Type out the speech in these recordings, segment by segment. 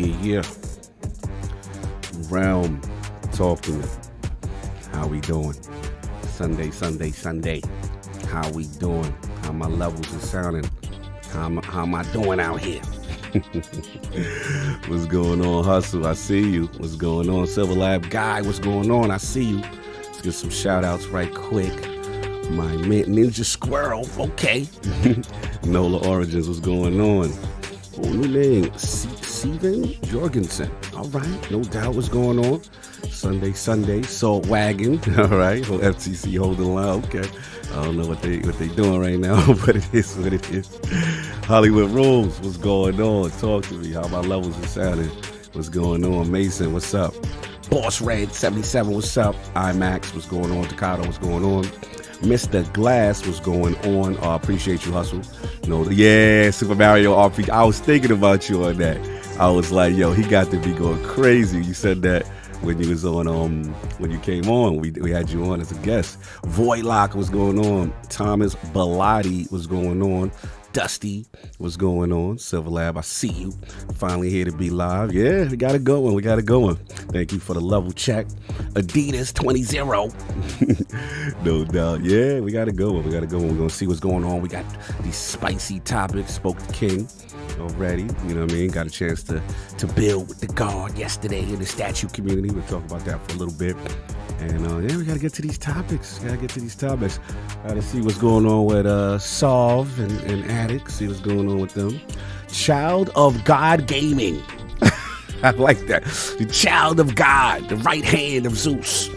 Yeah. Realm, talk to me. How we doing? Sunday. How we doing? How my levels are sounding? How am I doing out here? What's going on, Hustle? I see you. What's going on, Silver Lab Guy? What's going on? I see you. Let's get some shout outs right quick. My Ninja Squirrel. Okay. Nola Origins. What's going on? Oh, new name. Steven Jorgensen. All right. No doubt what's going on. Sunday. Salt Wagon. All right. Oh, FTC holding the line. Okay. I don't know what they doing right now, but it is what it is. Hollywood Rules, what's going on? Talk to me. How my levels are sounding? What's going on? Mason, what's up? Boss Red 77, what's up? IMAX, what's going on? Takado, what's going on? Mr. Glass, what's going on? Appreciate you, Hustle. Yeah, Super Mario RPG. I was thinking about you on that. I was like, yo, he got to be going crazy. You said that when you was on, when you came on, we had you on as a guest. Voidlock was going on. Thomas Bellotti was going on. Dusty was going on. Silver Lab, I see you. Finally here to be live. Yeah, we got it going. Thank you for the level check. Adidas 20. No doubt. Yeah, we got it going. We're going to see what's going on. We got these spicy topics. Spoke to King already. You know what I mean? Got a chance to build with the guard yesterday in the statue community. We'll talk about that for a little bit. And yeah, we got to get to these topics. Got to see what's going on with Solve and Addict. See what's going on with them. Child of God Gaming. I like that. The child of God. The right hand of Zeus.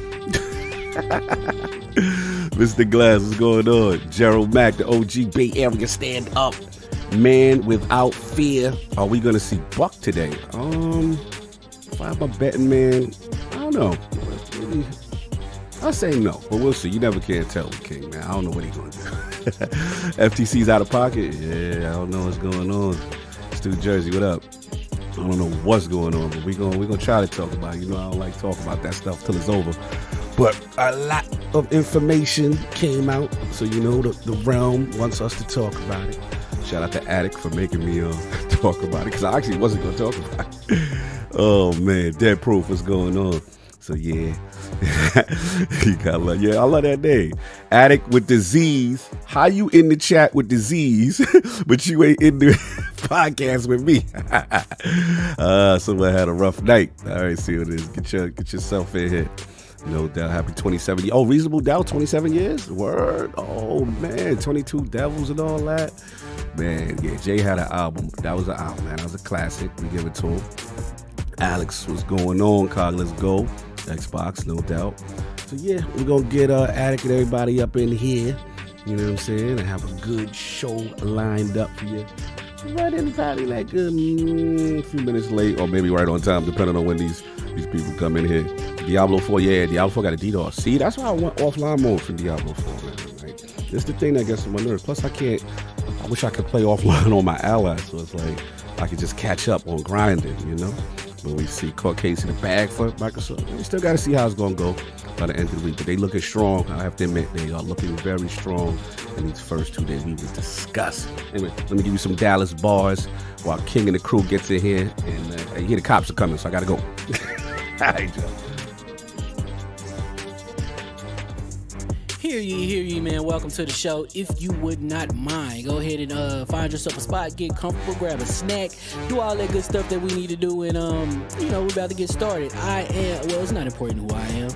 Mr. Glass, what's going on? Gerald Mack, the OG Bay Area stand up. Man without fear. Are we going to see Buck today? If I'm a betting man, I don't know. Maybe. I say no, but we'll see. You never can tell with King, man. I don't know what he's going to do. FTC's out of pocket? Yeah, I don't know what's going on. Stu Jersey, what up? I don't know what's going on, but we're gonna try to talk about it. You know, I don't like talking about that stuff till it's over. But a lot of information came out, so you know the realm wants us to talk about it. Shout out to Attic for making me talk about it, because I actually wasn't going to talk about it. Oh, man. Dead Proof, what's going on? So, yeah. You got love. Yeah, I love that name. Addict with disease. How you in the chat with disease, but you ain't in the podcast with me? Someone had a rough night. All right, see what it is. Get yourself in here. No doubt. Happy 27. Oh, Reasonable Doubt, 27 years? Word. Oh, man. 22 Devils and all that. Man, yeah, Jay had an album. That was an album, man. That was a classic. We give it to him. Alex, what's going on? Cog, let's go. Xbox, no doubt. So, yeah, we're going to get Attic and everybody up in here. You know what I'm saying? And have a good show lined up for you. Right in probably like a few minutes late, or maybe right on time, depending on when these people come in here. Diablo 4, yeah, Diablo 4 got a DDoS. See, that's why I want offline mode for Diablo 4, man. Like, it's the thing that gets on my nerves. Plus, I wish I could play offline on my allies, so it's like I could just catch up on grinding, you know? But we see court case in the bag for Microsoft. We still got to see how it's going to go by the end of the week. But they looking strong. I have to admit, they are looking very strong in these first 2 days we will discuss. Anyway, let me give you some Dallas bars while King and the crew gets in here. And you hear the cops are coming, so I got to go. All right, Joe. Hear ye, man. Welcome to the show. If you would not mind, go ahead and find yourself a spot, get comfortable, grab a snack, do all that good stuff that we need to do, and we're about to get started. It's not important who I am.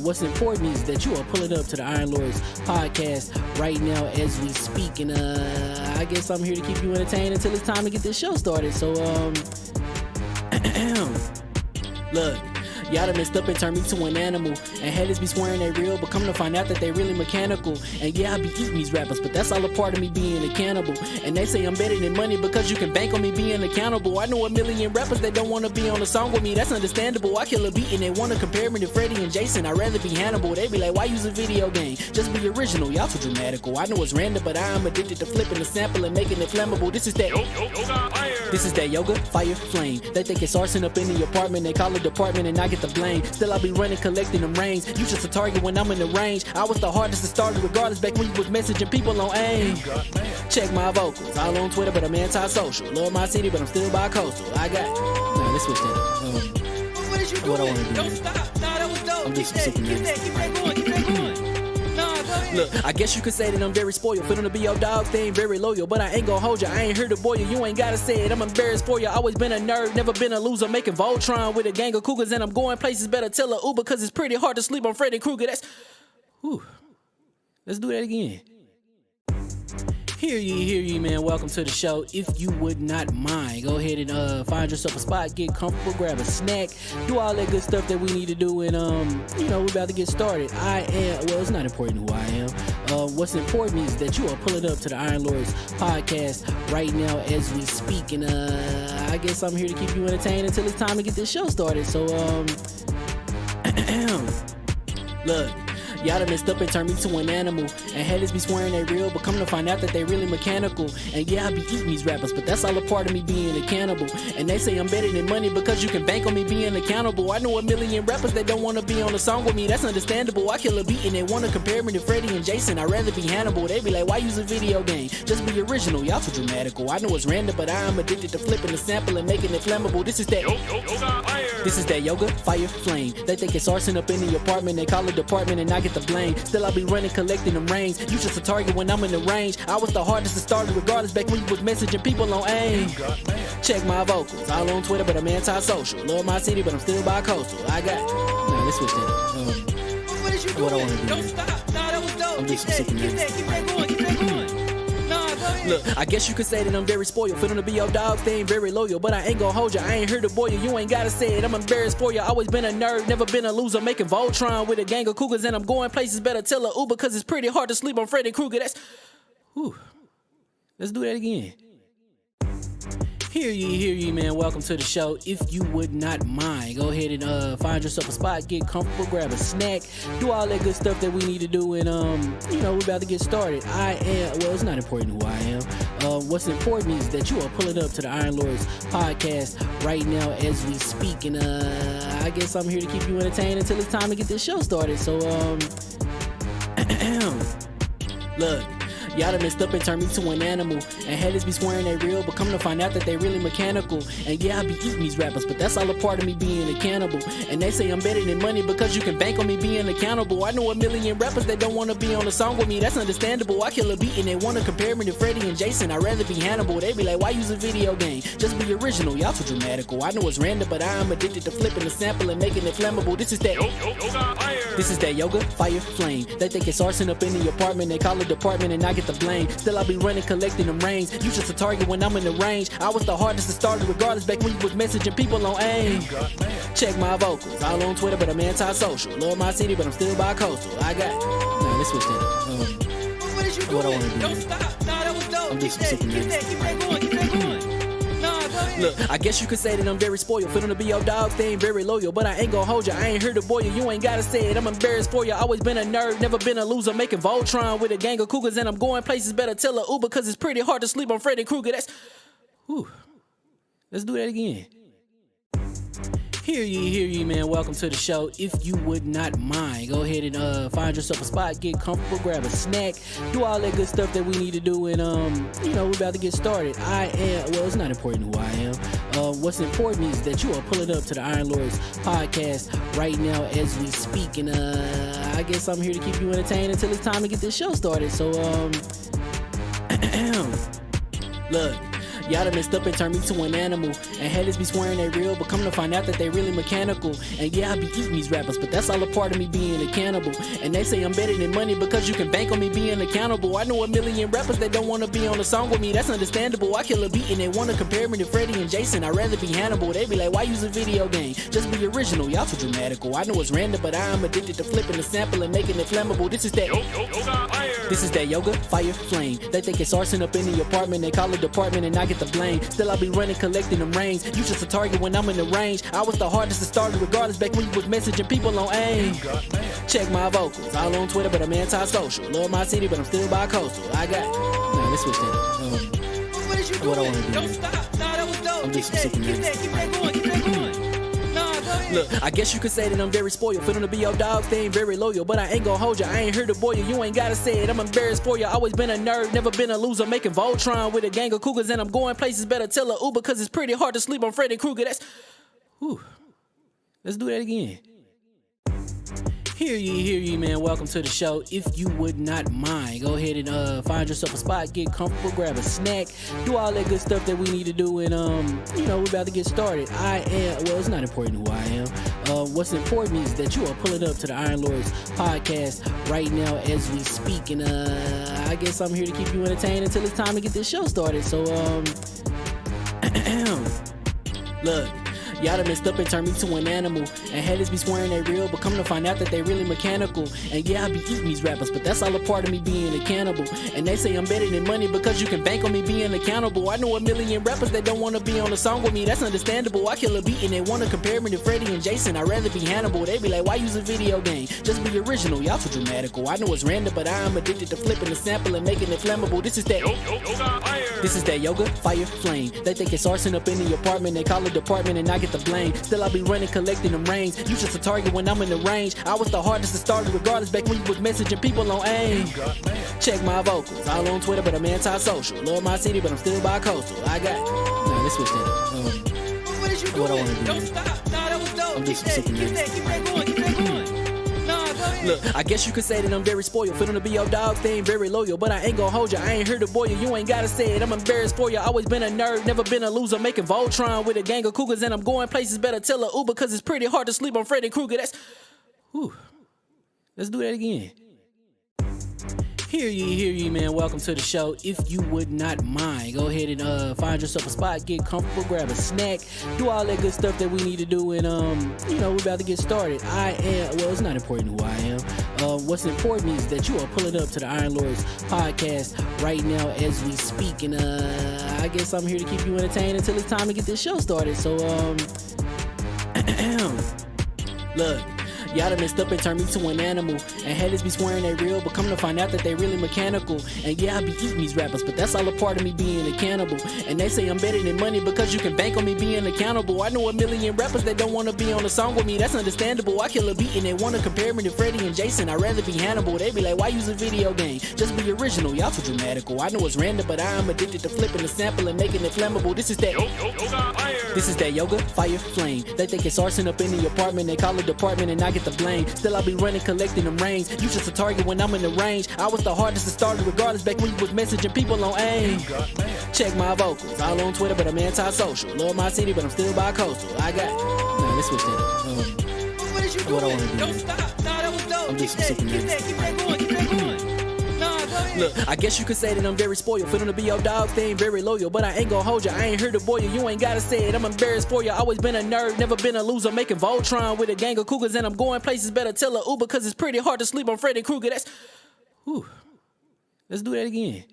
What's important is that you are pulling up to the Iron Lords podcast right now as we speak, and I guess I'm here to keep you entertained until it's time to get this show started. So look, y'all done messed up and turned me to an animal, and haters be swearing they real, but come to find out that they really mechanical. And yeah, I be eating these rappers, but that's all a part of me being a cannibal. And they say I'm better than money because you can bank on me being accountable. I know a million rappers that don't want to be on a song with me, that's understandable. I kill a beat and they want to compare me to Freddie and Jason. I'd rather be Hannibal. They be like, why use a video game? Just be original. Y'all too dramatical. I know it's random, but I am addicted to flipping the sample and making it flammable. This is that yoga fire flame. They think it's arson up in the apartment. They call it department and I get the blame. Still I be running, collecting them rings. You just a target when I'm in the range. I was the hardest to start regardless back when you was messaging people on AIM. Check my vocals. All on Twitter, but I'm anti-social. Love my city, but I'm still bi-coastal. I got let's switch that up. What is you doing? What I wanna do, Don't man. stop. Nah, that was dope. I'm Keep just that, super keep that, nervous. keep that going, keep that going. Nah, go ahead. Look, I guess you could say that I'm very spoiled. For them to be your dogs, they ain't very loyal. But I ain't gon' hold ya, I ain't here to boil you. You ain't gotta say it, I'm embarrassed for ya. Always been a nerd, never been a loser. Making Voltron with a gang of cougars, and I'm going places. Better tell a Uber, cause it's pretty hard to sleep on Freddy Krueger. That's. Whew. Let's do that again. Hear ye, man. Welcome to the show. If you would not mind, go ahead and find yourself a spot, get comfortable, grab a snack, do all that good stuff that we need to do, and we're about to get started. It's not important who I am. What's important is that you are pulling up to the Iron Lords podcast right now as we speak, and I guess I'm here to keep you entertained until it's time to get this show started. So look. Y'all done messed up and turned me to an animal. And haters be swearing they real, but come to find out that they really mechanical. And yeah, I be eating these rappers, but that's all a part of me being a cannibal. And they say I'm better than money because you can bank on me being accountable. I know a million rappers that don't want to be on a song with me, that's understandable. I kill a beat and they want to compare me to Freddy and Jason. I'd rather be Hannibal. They be like, why use a video game? Just be original, y'all too dramatical. I know it's random, but I am addicted to flipping the sample and making it flammable. This is that yoga, fire, flame. They think it's arson up in the apartment. They call it department and I get the blame. Still I be running, collecting them rings. You just a target when I'm in the range. I was the hardest to start regardless back when you was messaging people on AIM. Check my vocals. All on Twitter, but I'm anti-social. Love my city, but I'm still bi-coastal. Nah, let's switch that up. What is you doing? What I wanna do, Don't man. stop. Nah, that was dope. I'm Keep just that, super keep that, nervous. keep that going, keep that going. Nah, go ahead. Look, I guess you could say that I'm very spoiled. For them to be your dogs, they ain't very loyal. But I ain't gon' hold ya, I ain't here to boil you. You ain't gotta say it, I'm embarrassed for ya. Always been a nerd, never been a loser. Making Voltron with a gang of cougars, and I'm going places. Better tell a Uber, cause it's pretty hard to sleep on Freddy Krueger. That's. Whew. Let's do that again. Hear ye, man. Welcome to the show. If you would not mind, go ahead and find yourself a spot, get comfortable, grab a snack, do all that good stuff that we need to do, and we're about to get started. It's not important who I am. What's important is that you are pulling up to the Iron Lords podcast right now as we speak, and I guess I'm here to keep you entertained until it's time to get this show started. So look. Y'all done messed up and turned me to an animal. And haters be swearing they real, but come to find out that they really mechanical. And yeah, I be eating these rappers, but that's all a part of me being a cannibal. And they say I'm better than money because you can bank on me being accountable. I know a million rappers that don't want to be on a song with me, that's understandable. I kill a beat and they want to compare me to Freddy and Jason. I'd rather be Hannibal. They be like, why use a video game? Just be original, y'all too dramatical. I know it's random, but I am addicted to flipping the sample and making it flammable. This is that yoga, fire, flame. They think it's arson up in the apartment. They call it department and I get the blame. Still I be running, collecting them rings. You just a target when I'm in the range. I was the hardest to start regardless back when you was messaging people on AIM. Check my vocals. All on Twitter, but I'm anti-social. Love my city, but I'm still bi-coastal. Nah, let's switch that up. What is you doing? What I wanna do, Don't man. stop. Nah, that was dope. I'm Keep just that, super keep nervous. that, keep that going, keep that going. Nah, go ahead. Look, I guess you could say that I'm very spoiled. For them to be your dogs, they ain't very loyal. But I ain't gon' hold ya, I ain't here to boil you. You ain't gotta say it, I'm embarrassed for ya. Always been a nerd, never been a loser. Making Voltron with a gang of cougars, and I'm going places. Better tell a Uber, cause it's pretty hard to sleep on Freddy Krueger. That's. Whew. Let's do that again. Hear ye, man. Welcome to the show. If you would not mind, go ahead and find yourself a spot, get comfortable, grab a snack, do all that good stuff that we need to do, and we're about to get started. It's not important who I am. What's important is that you are pulling up to the Iron Lords podcast right now as we speak, and I guess I'm here to keep you entertained until it's time to get this show started. So look. Y'all done messed up and turned me to an animal. And haters be swearing they real, but come to find out that they really mechanical. And yeah, I be eating these rappers, but that's all a part of me being a cannibal. And they say I'm better than money because you can bank on me being accountable. I know a million rappers that don't want to be on a song with me, that's understandable. I kill a beat and they want to compare me to Freddy and Jason. I'd rather be Hannibal. They be like, why use a video game? Just be original, y'all too dramatical. I know it's random, but I am addicted to flipping the sample and making it flammable. This is that yoga, fire, flame. They think it's arson up in the apartment. They call it department and I get the blame. Still I be running, collecting them rings. You just a target when I'm in the range. I was the hardest to start regardless back when you was messaging people on AIM. Check my vocals. All on Twitter, but I'm anti-social. Love my city, but I'm still bi-coastal. Nah, let's switch that up. What is you doing? What I wanna do, Don't man. stop. Nah, that was dope. I'm Keep just that, super keep nervous. that, keep that going, keep that going. Nah, go ahead. Look, I guess you could say that I'm very spoiled. For them to be your dogs, they ain't very loyal. But I ain't gon' hold ya, I ain't here to boil you. You ain't gotta say it, I'm embarrassed for ya. Always been a nerd, never been a loser. Making Voltron with a gang of cougars, and I'm going places. Better tell a Uber, cause it's pretty hard to sleep on Freddy Krueger. That's. Whew. Let's do that again. Hear ye, man. Welcome to the show. If you would not mind, go ahead and find yourself a spot, get comfortable, grab a snack, do all that good stuff that we need to do, and we're about to get started. It's not important who I am. What's important is that you are pulling up to the Iron Lords podcast right now as we speak, and I guess I'm here to keep you entertained until it's time to get this show started. So look. Y'all done messed up and turned me to an animal. And haters be swearing they real, but come to find out that they really mechanical. And yeah, I be eating these rappers, but that's all a part of me being a cannibal. And they say I'm better than money because you can bank on me being accountable. I know a million rappers that don't want to be on a song with me, that's understandable. I kill a beat and they want to compare me to Freddie and Jason. I'd rather be Hannibal. They be like, why use a video game? Just be original, y'all too dramatical. I know it's random, but I am addicted to flipping the sample and making it flammable. This is that This is that yoga, fire, flame. They think it's arson up in the apartment. They call it department and I get the blame. Still I be running, collecting them rains. You just a target when I'm in the range. I was the hardest to start regardless back when you was messaging people on AIM. Check my vocals. All on Twitter, but I'm anti-social. Love my city, but I'm still bi-coastal. I got... Nah, let's switch that up. What did you do? What I wanna do, Don't man. stop. Nah, that was dope. I'm Keep just that, super keep that, keep that going, keep that going. Nah, go ahead. Look, I guess you could say that I'm very spoiled. For them to be your dogs, they ain't very loyal. But I ain't gonna hold you, I ain't here to boil you. You ain't gotta say it, I'm embarrassed for you. Always been a nerd, never been a loser. Making Voltron with a gang of cougars. And I'm going places, better tell a Uber. Cause it's pretty hard to sleep on Freddy Krueger. That's... Whew. Let's do that again. Hear ye, man. Welcome to the show. If you would not mind, go ahead and find yourself a spot, get comfortable, grab a snack, do all that good stuff that we need to do, and we're about to get started. It's not important who I am. What's important is that you are pulling up to the Iron Lords podcast right now as we speak, and I guess I'm here to keep you entertained until it's time to get this show started. So look. Y'all done messed up and turned me to an animal. And haters be swearing they real, but come to find out that they really mechanical. And yeah, I be eating these rappers, but that's all a part of me being a cannibal. And they say I'm better than money because you can bank on me being accountable. I know a million rappers that don't want to be on a song with me, that's understandable. I kill a beat and they want to compare me to Freddie and Jason. I'd rather be Hannibal. They be like, why use a video game? Just be original, y'all too dramatical. I know it's random, but I am addicted to flipping the sample and making it flammable. This is that This is that yoga, fire, flame. They think it's arson up in the apartment. They call it department and I get the blame. Still I be running, collecting them rains. You just a target when I'm in the range. I was the hardest to start regardless back when you was messaging people on AIM. Check my vocals. All on Twitter, but I'm anti-social. Love my city, but I'm still bi-coastal. I got... Nah, let's switch that up. What did you do? What I wanna do, Don't man. stop. Nah, that was dope. I'm Keep just that, super keep that, keep that going, keep that going. Nah, go ahead. Look, I guess you could say that I'm very spoiled. For them to be your dogs, they ain't very loyal. But I ain't gonna hold you, I ain't here to boil you. You ain't gotta say it, I'm embarrassed for you. Always been a nerd, never been a loser. Making Voltron with a gang of cougars. And I'm going places, better tell a Uber. Cause it's pretty hard to sleep on Freddy Krueger. That's... Whew. Let's do that again.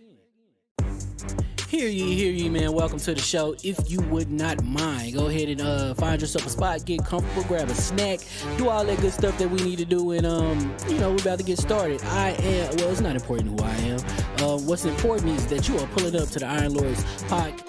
Hear ye, man. Welcome to the show. If you would not mind, go ahead and find yourself a spot, get comfortable, grab a snack, do all that good stuff that we need to do, and we're about to get started. It's not important who I am. What's important is that you are pulling up to the Iron Lords podcast.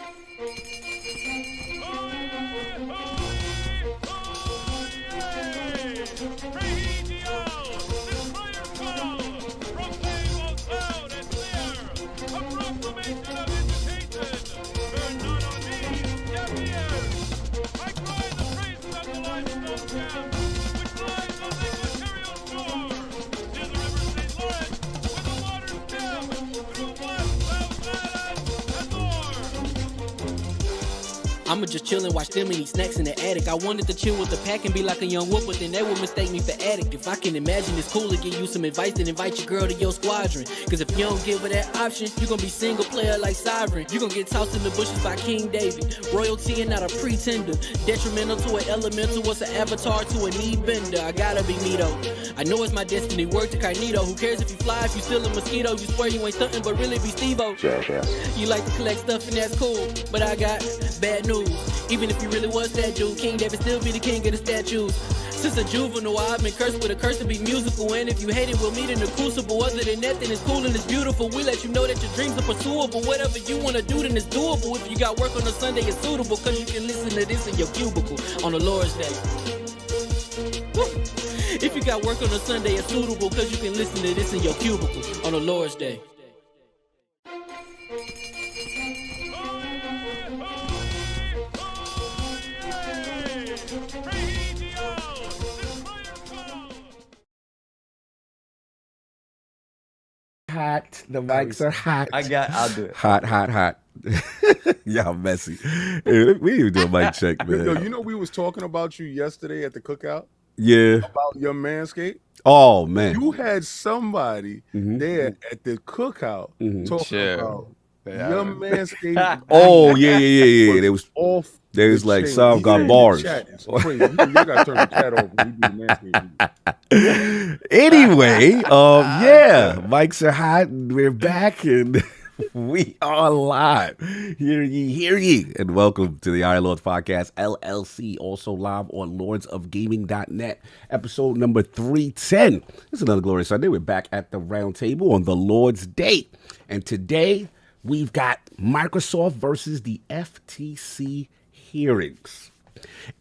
I'ma just chill and watch them and eat snacks in the attic. I wanted to chill with the pack and be like a young whoop, but then they would mistake me for addict. If I can imagine it's cool to give you some advice, then invite your girl to your squadron. Cause if you don't give her that option, you gon' be single player like Sovereign. You gon' get tossed in the bushes by King David. Royalty and not a pretender. Detrimental to an elemental, what's an avatar to a knee bender? I gotta be me though. I know it's my destiny, word to Cognito. Who cares if you fly, if you still a mosquito? You swear you ain't stuntin', but really be Steve-O. You like to collect stuff and that's cool, but I got bad news. Even if you really was that dude, King David still be the king of the statues. Since a juvenile, I've been cursed with a curse to be musical. And if you hate it, we'll meet in the crucible. Other than that, then it's cool and it's beautiful. We let you know that your dreams are pursuable. Whatever you wanna do, then it's doable. If you got work on a Sunday, it's suitable. Cause you can listen to this in your cubicle on the Lord's Day. Woo. If you got work on a Sunday, it's suitable. Cause you can listen to this in your cubicle on the Lord's Day. Hot. The mics are hot. I'll do it. Hot. Y'all messy. Hey, we even do a mic check, man. Yo, you know we was talking about you yesterday at the cookout Yeah. about your Manscaped. Oh man. You had somebody there at the cookout talking about your Manscaped. Oh yeah. They was off. They was the like chain. some He got said the bars. chat is crazy. You gotta turn the chat off when you do Manscaped. Anyway, yeah, mics are hot. We're back and we are live. Hear ye, and welcome to the Iron Lords Podcast LLC, also live on lordsofgaming.net, episode number 310. It's another glorious Sunday. We're back at the round table on the Lord's Day, and today we've got Microsoft versus the FTC hearings.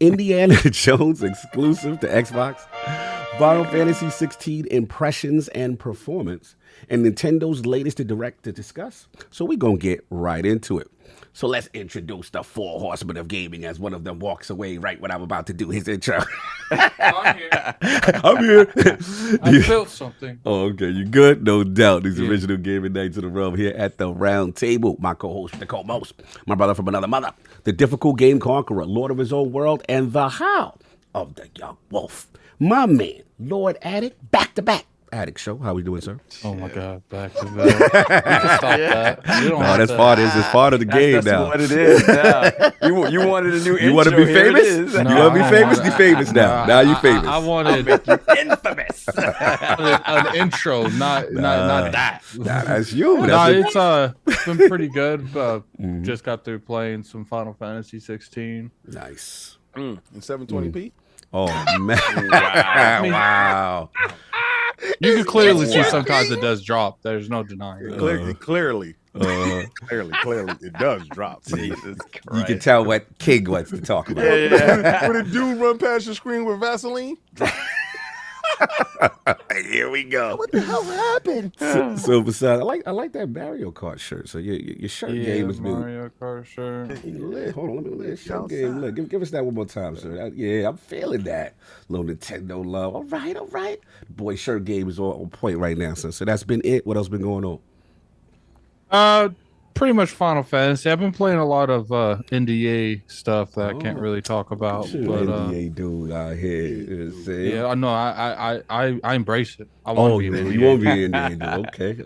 Indiana Jones exclusive to Xbox, Final Fantasy 16 impressions and performance, and Nintendo's latest to Direct to discuss. So we're going to get right into it. So let's introduce the four horsemen of gaming as one of them walks away right when I'm about to do his intro. I'm here. I'm here. I built something. Oh, okay. You good? No doubt. These original gaming nights in the room here at the round table. My co-host, the co-most, my brother from another mother, the difficult game conqueror, lord of his own world, and the how of the young wolf. My man, Lord Addict, back to back. Addict Show. How we doing, sir? Oh my God, back to back. You can stop that. You don't No, have that's to. part. It's part of the game That's now. what it is now. You wanted a new intro. You want to be Here it famous? is. You No, want to be I famous? want- Be famous now. Now you famous. I wanted Infamous. an intro, not that. Nah, that's you. No, That's it's been pretty good. Mm-hmm. Just got through playing some Final Fantasy 16. nice. In 720p. Oh man! Wow. You can clearly see sometimes it does drop. There's no denying it. Clearly, it does drop. Jesus You can tell what King wants to talk about. Would a dude run past your screen with Vaseline? Here we go. What the hell happened? So besides, I like that Mario Kart shirt. So your shirt Yeah, game has been Mario Kart shirt. lit. Hold on, let me look at that shirt game. Look, give us that one more time, sir. Yeah, I'm feeling that. Little Nintendo love. All right. Boy, shirt game is on point right now. So that's been it. What else been going on? Pretty much Final Fantasy. I've been playing a lot of NDA stuff that I can't really talk about. Shoot, But NBA dude out here. You know what I'm saying? yeah, I know. I embrace it. I want Oh, to be an you NDA. won't be in there.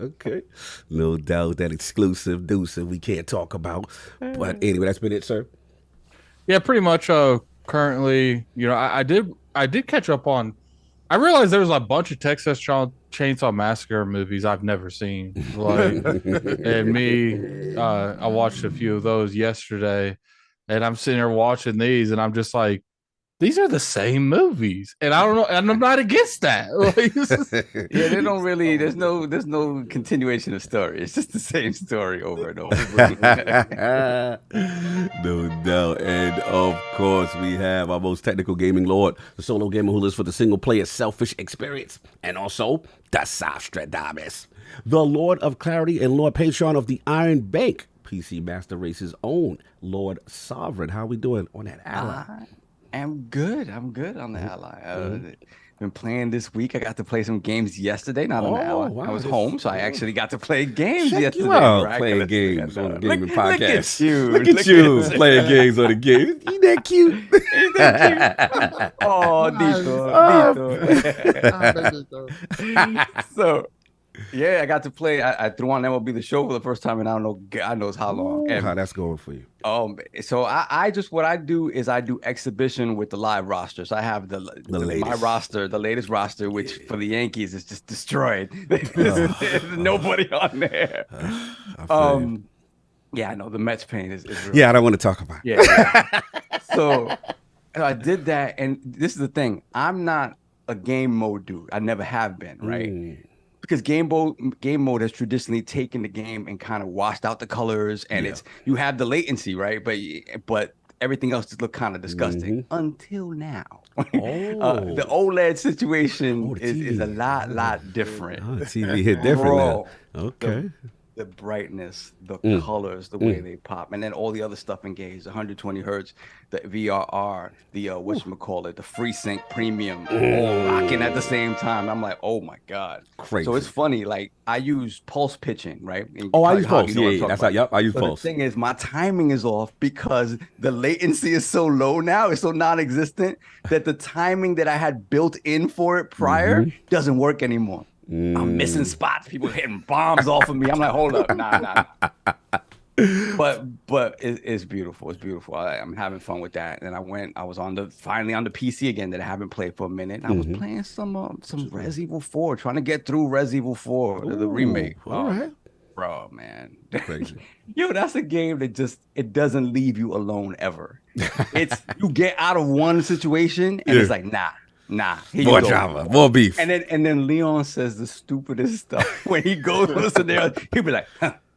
Okay. No doubt that exclusive deuce we can't talk about. But anyway, that's been it, sir. Yeah, pretty much. Currently, I did catch up on. I realized there was a bunch of Texas Chainsaw Massacre movies I've never seen. Like, and me, I watched a few of those yesterday, and I'm sitting here watching these, and I'm just like, these are the same movies, and I don't know, and I'm not against that. Like, Yeah, they don't really. There's no continuation of story. It's just the same story over and over. No doubt. And of course, we have our most technical gaming lord, the solo gamer who lives for the single player selfish experience, and also the Sastradamus, the Lord of Clarity and Lord Patron of the Iron Bank, PC Master Race's own Lord Sovereign. How we doing on that ally? I'm good on the Ally. Been playing this week. I got to play some games yesterday. Not on the Ally. wow. I was home, so I actually got to play games Check yesterday. you out right? playing Gotta- games on the gaming Look podcast. at you. Look at you playing games on the game. Ain't that cute? Oh, Dito. So, yeah, I got to play. I threw on MLB The Show for the first time, and I don't know, God knows how long. And, How that's going for you? so I just what I do is I do exhibition with the live roster. So I have my latest. roster, the latest roster, which for the Yankees is just destroyed. There's nobody on there. Yeah, I know the Mets pain is real. Yeah, I don't want to talk about it. Yeah. So I did that, and this is the thing. I'm not a game mode dude. I never have been, right? Because game mode has traditionally taken the game and kind of washed out the colors, and you have the latency, right? But everything else just look kind of disgusting until now. The OLED situation is a lot different. TV hit different now. Bro, Okay. the brightness, the colors, the way they pop, and then all the other stuff engaged, 120 hertz, the VRR, the whatchamacallit, the FreeSync Premium, all rocking at the same time. I'm like, oh my God. Crazy. So it's funny, like I use pulse pitching, right? And I use how pulse. you know Yeah, that's how, yep, I use pulse. The thing is, my timing is off because the latency is so low now, it's so non-existent that the timing that I had built in for it prior doesn't work anymore. I'm missing spots. People hitting bombs off of me. I'm like, hold up, nah. But it's beautiful. It's beautiful. I'm having fun with that. And I was finally on the PC again that I haven't played for a minute. I was playing some Res Evil 4, trying to get through Res Evil 4, the remake. All right. Bro, man. Crazy. Yo, that's a game that it doesn't leave you alone ever. You get out of one situation and it's like, nah. More drama, more beef. And then Leon says the stupidest stuff when he goes to listen there. He'll be like,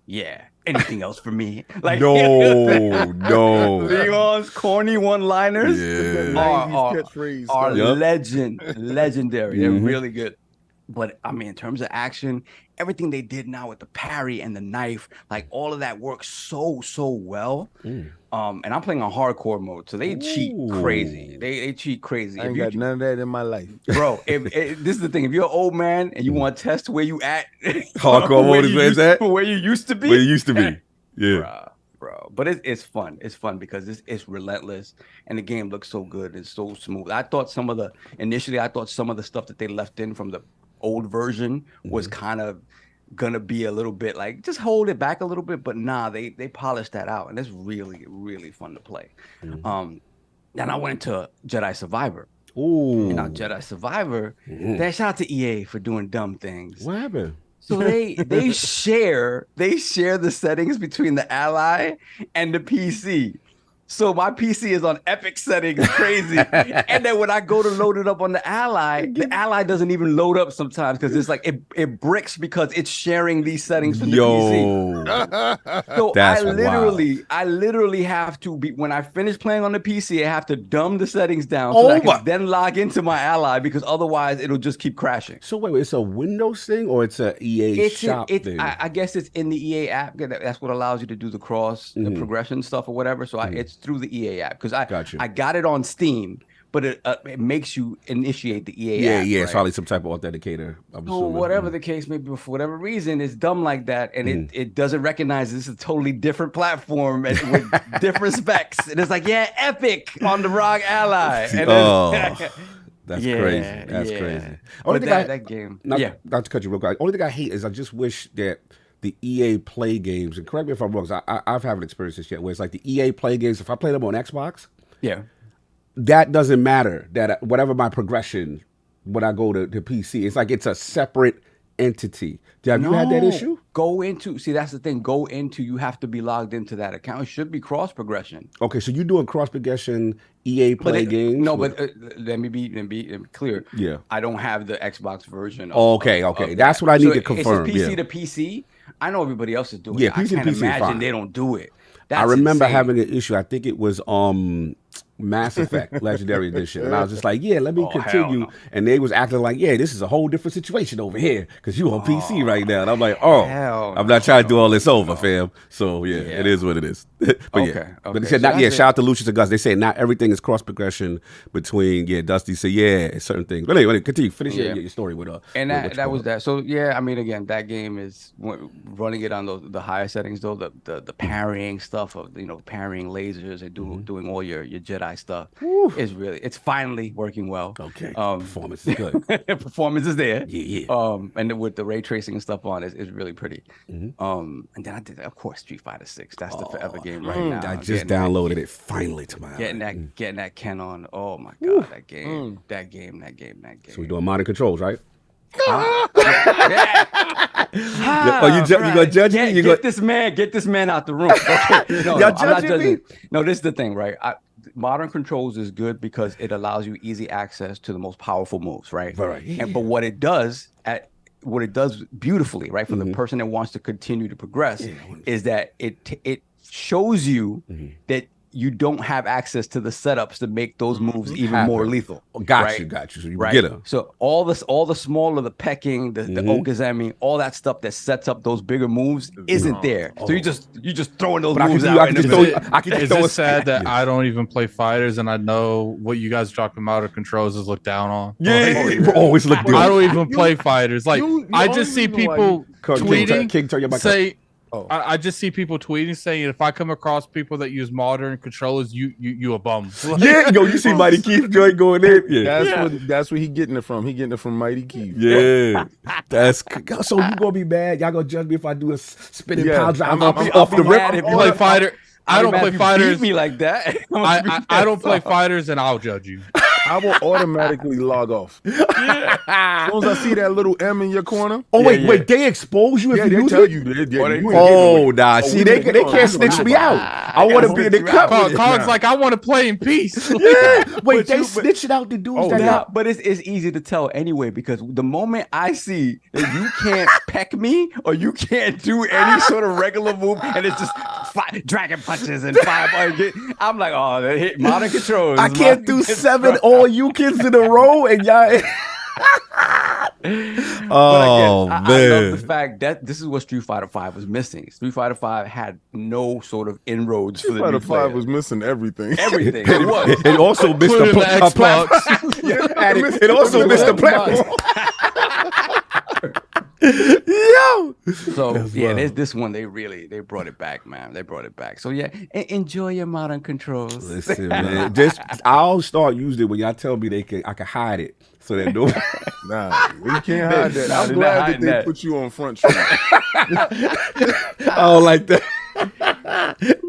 yeah, anything else for me? Like no. Leon's corny one-liners are legendary. They're really good. But I mean, in terms of action, everything they did now with the parry and the knife, like all of that works so well. And I'm playing on hardcore mode, so they cheat crazy. They cheat crazy. I ain't got none of that in my life, bro. This is the thing: if you're an old man and you want to test where you at, hardcore mode is where you used to be. Where you used to be, yeah. Bro. But it's fun. It's fun because it's relentless and the game looks so good. It's so smooth. Initially I thought some of the stuff that they left in from the old version was kind of gonna be a little bit like just hold it back a little bit, but nah, they polished that out and it's really, really fun to play. Then I went into Jedi Survivor. Ooh. And now Jedi Survivor, shout out to EA for doing dumb things. What happened? So they share the settings between the Ally and the PC. So my PC is on epic settings, crazy. And then when I go to load it up on the Ally doesn't even load up sometimes because it's like it bricks because it's sharing these settings from the PC. So I literally have to be when I finish playing on the PC, I have to dumb the settings down so that I can then log into my Ally because otherwise it'll just keep crashing. So wait, it's a Windows thing or it's a EA shop thing? I guess it's in the EA app. That's what allows you to do the the progression stuff or whatever. So it's through the EA app because I got it on Steam, but it makes you initiate the EA app. Yeah, it's probably some type of authenticator. So whatever the case may be, for whatever reason, it's dumb like that, and it doesn't recognize this is a totally different platform and with different specs. And it's like, yeah, Epic on the ROG Ally. And that's crazy. That's crazy. But that game. Not to cut you real quick. Only thing I hate is I just wish that the EA Play games, and correct me if I'm wrong, because I haven't experienced this yet, where it's like the EA Play games, if I play them on Xbox, that doesn't matter. That whatever my progression, when I go to PC, it's like it's a separate entity. Have you had that issue? That's the thing. You have to be logged into that account. It should be cross progression. Okay, so you're doing cross progression EA Play games? No, but let me be clear. Yeah. I don't have the Xbox version. Okay. That's what I need to confirm. It's PC to PC. I know everybody else is doing it. PC I can't imagine they don't do it. I remember having an issue. I think it was Mass Effect Legendary Edition, and I was just like, let me continue. No. And they was acting like, this is a whole different situation over here because you on PC right now. And I'm like, I'm not trying to do all this over, fam. So it is what it is. But but they said shout out to Lucius and Gus. They say not everything is cross progression between Dusty said certain things. But anyway, continue, finish your story with and that was that. So I mean, again, that game is running it on the higher settings though. The parrying stuff of parrying lasers and doing all your Jedi stuff is really, it's finally working well. Okay, performance is good. Performance is there. Yeah. And with the ray tracing and stuff on, it's really pretty. And then I did, of course, Street Fighter 6. That's the forever game right now. I just downloaded it finally to my getting that Ken on. Oh my god, that game. So we're doing modern controls, right? You gonna judge me? Get this man out the room. Okay. No, I'm not judging. No, this is the thing, right? Modern controls is good because it allows you easy access to the most powerful moves, right? Right. But what it does beautifully, right, for the person that wants to continue to progress, is that it shows you that you don't have access to the setups to make those moves even more lethal. Got you. So you get her. So all the smaller, the pecking, the okazemi, all that stuff that sets up those bigger moves isn't there. So you just throwing those moves out. Is it sad that I don't even play fighters and I know what you guys are talking about or controls is looked down on? Yeah, always look down. I don't even play fighters. Like I just see people tweeting say. I just see people tweeting saying if I come across people that use modern controllers, you a bum. You see Mighty Keith joint going in. Yeah. That's where he getting it from. He getting it from Mighty Keith. Yeah, so you gonna be mad? Y'all gonna judge me if I do a spinning power drive off the rip? If you play fighter, I don't play fighters. Beat me like that. I don't play fighters, and I'll judge you. I will automatically log off. As soon as I see that little M in your corner. Oh wait, they expose you if you use tell it? you. See, they can't snitch me out. I want to be in the cup. Cog's like, I want to play in peace. Wait, they snitch it out the dudes but it's easy to tell anyway, because the moment I see that you can't peck me or you can't do any sort of regular move and it's just dragon punches and I'm like, oh, they hit modern controls. I can't do 7 all you kids in a row and y'all. Man, I love the fact that this is what Street Fighter V was missing. Street Fighter V had no sort of inroads for the new Street Fighter V was missing everying. It was. It also missed the platform. It also missed the platform. Yo. So this one they brought it back, man. They brought it back. So yeah, enjoy your modern controls. Listen, man, I'll start using it when y'all tell me I can hide it so that no. Nah, we can't hide that. I'm glad that they put you on Front Street. I don't like that.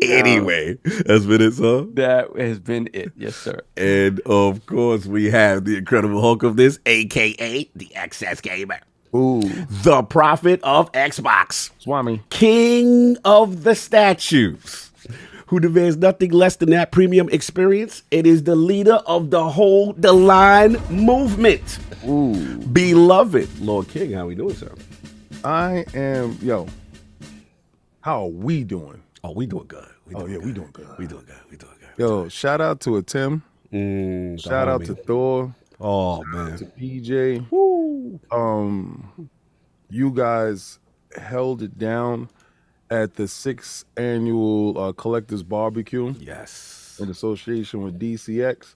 Anyway, that's been it, son. That has been it, yes, sir. And of course, we have the Incredible Hulk of this, aka the XS Gamer. Ooh. The prophet of Xbox. Swami. King of the statues. Who demands nothing less than that premium experience. It is the leader of the whole The Line movement. Ooh. Beloved Lord King, how we doing, sir? I am, how are we doing? Oh, we doing good. We doing good. We doing good. Yo, shout out to Tim. Shout out to Thor. Oh, man. To PJ. Woo. You guys held it down at the 6th annual Collectors Barbecue. Yes. In association with DCX.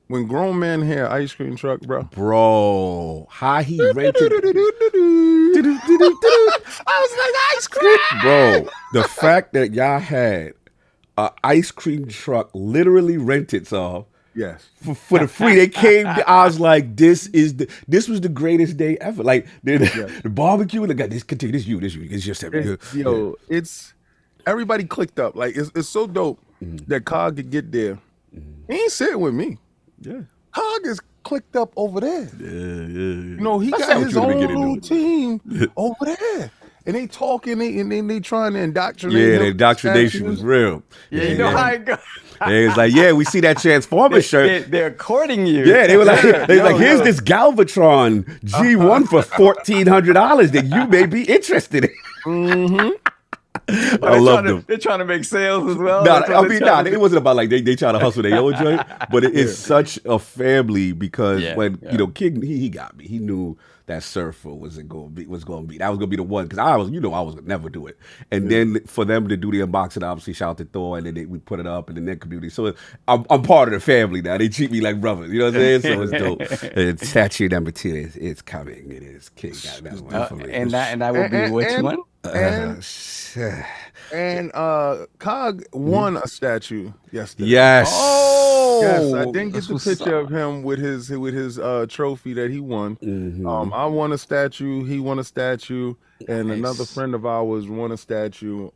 When grown men hear ice cream truck, bro. How he rented. I was like, ice cream. Bro, the fact that y'all had an ice cream truck literally rented, so. Yes. For the free, they came. I was like, this was the greatest day ever. Like the barbecue and the guy. This you. It's just everything. It's everybody clicked up. Like it's so dope that Cog could get there. He ain't sitting with me. Yeah, Cog is clicked up over there. Yeah. He got his own little team over there. And they talking, they trying to indoctrinate. Yeah, the indoctrination was real. Yeah, you know how it goes. They was like, we see that Transformer shirt. They're courting you. Yeah, they were like, here's this Galvatron G1 for $1,400 that you may be interested in. Mm-hmm. I love them. They're trying to make sales as well. It wasn't about like they trying to hustle their own joint, but it's such a family because when King he got me, he knew that Surfer was gonna be that was gonna be the one because I was gonna never do it, and then for them to do the unboxing, obviously shout out to Thor, and then we put it up in the net community. So I'm part of the family now. They treat me like brothers. You know what I'm saying? So it's dope. And statue number 2 is coming. It is King. That's one for me. And that will be which one? And Cog won a statue yesterday. Yes. Oh, yes. I didn't get the picture of him with his trophy that he won. Mm-hmm. I won a statue. He won a statue, and another friend of ours won a statue.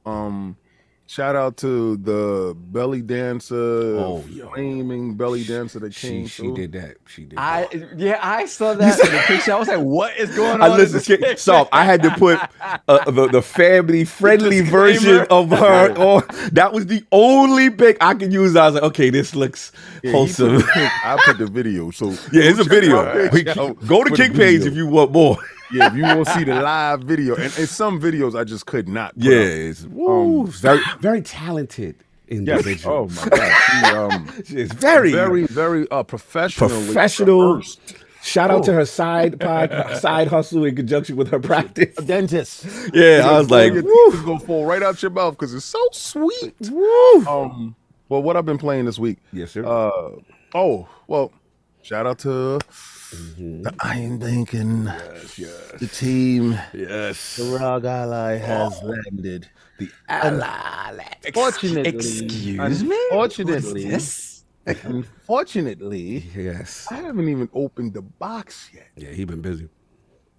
Shout out to the belly dancer, flaming belly dancer that came. She did that. I saw that in the picture. I was like, "What is going on?" So I had to put the family friendly version of her on. That was the only pic I could use. I was like, "Okay, this looks wholesome." I put the video. So it's a video. Go to King page if you want more. Yeah, if you want to see the live video, and some videos I just could not. Yeah, it's very, very talented individual. Yes. Oh my God, She's very professional. Shout out to her side hustle in conjunction with her practice. A dentist. Yeah, I was like, your teeth go fall right out your mouth because it's so sweet. Woo. Well, what I've been playing this week. Yes, sir. Shout out to the Iron Bacon, the team. Yes. The Rogue Ally has landed. The ally. Fortunately, Excuse me? Unfortunately, Yes. unfortunately, Yes. I haven't even opened the box yet. Yeah, he been busy.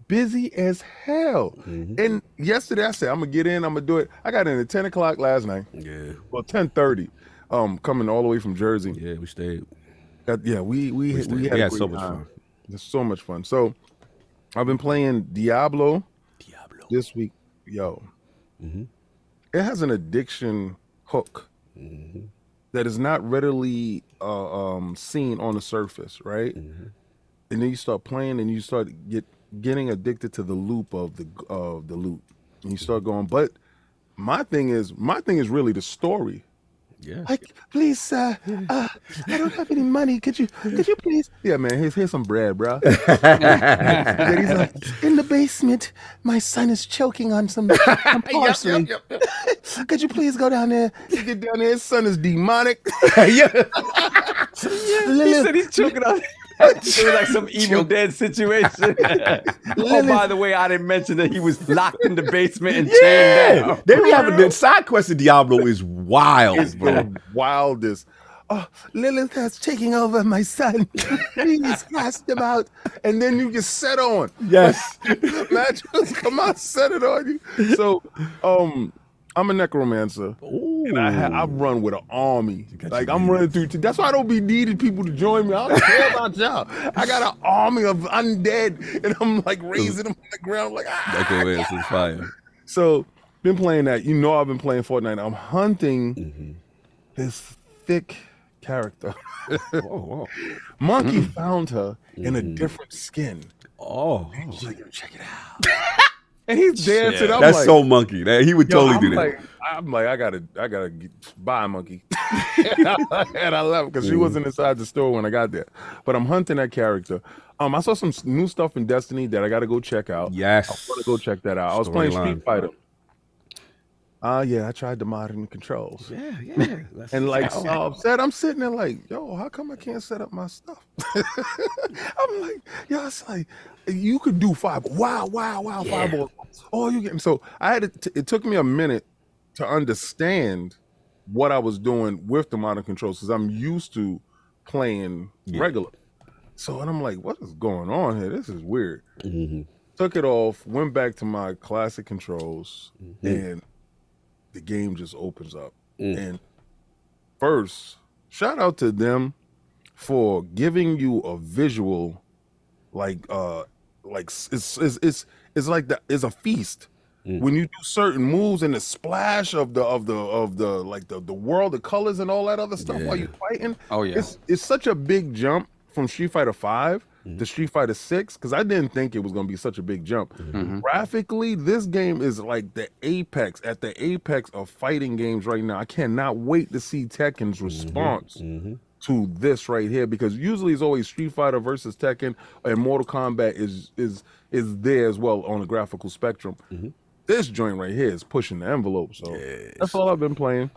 Busy as hell. And yesterday I said I'm gonna get in, I'm gonna do it. I got in at 10 o'clock last night. Yeah. Well, 10:30. Coming all the way from Jersey. Yeah, we stayed. We had so much fun. It's so much fun. So I've been playing Diablo this week. Yo, it has an addiction hook that is not readily seen on the surface, right? And then you start playing, and you start getting addicted to the loop of the loot, and you start going. But my thing is really the story. Yeah. Like, please, sir, I don't have any money. Could you please? Yeah, man, here's some bread, bro. He's like, in the basement, my son is choking on some parsley. Yep. Could you please go down there? You get down there, his son is demonic. He said he's choking on. It was like some Evil Dead situation. Oh, by the way, I didn't mention that he was locked in the basement and chained down. They be having the side quest of Diablo is wild, It's bro. the wildest. Oh, Lilith has taken over my son. Please cast him out. And then you get set on. Yes. Matches come out, set it on you. So, I'm a necromancer. And I run with an army. Like, I'm running through. That's why I don't be needing people to join me. I don't care about y'all. I got an army of undead, and I'm like raising them on the ground. Like, Necromancer is fire. So, been playing that. You know, I've been playing Fortnite. I'm hunting this thick character. Whoa. Monkey found her in a different skin. Oh. She's like, yo, check it out. And he's dancing. I'm That's like, so monkey. He would totally do that. I'm like, I gotta buy a monkey. and I left because she wasn't inside the store when I got there. But I'm hunting that character. I saw some new stuff in Destiny that I gotta go check out. Yes. I want to go check that out. I was playing Street Fighter. Yeah, I tried the modern controls. Yeah. And like so upset, I'm sitting there like, yo, how come I can't set up my stuff? I'm like, yo, it's like you could do five. Wow, fireballs. Oh, you getting so I had it took me a minute to understand what I was doing with the modern controls because I'm used to playing regular. So and I'm like, what is going on here? This is weird. Took it off, went back to my classic controls, and the game just opens up. And first, shout out to them for giving you a visual, like it's like it's a feast. When you do certain moves and the splash of the like the world, the colors and all that other stuff while you're fighting. Oh yeah, it's such a big jump from Street Fighter 5 to Street Fighter 6 because I didn't think it was going to be such a big jump. Graphically, this game is like the apex of fighting games right now. I cannot wait to see Tekken's response to this right here because usually it's always Street Fighter versus Tekken and Mortal Kombat is there as well on the graphical spectrum. This joint right here is pushing the envelope, so that's all I've been playing.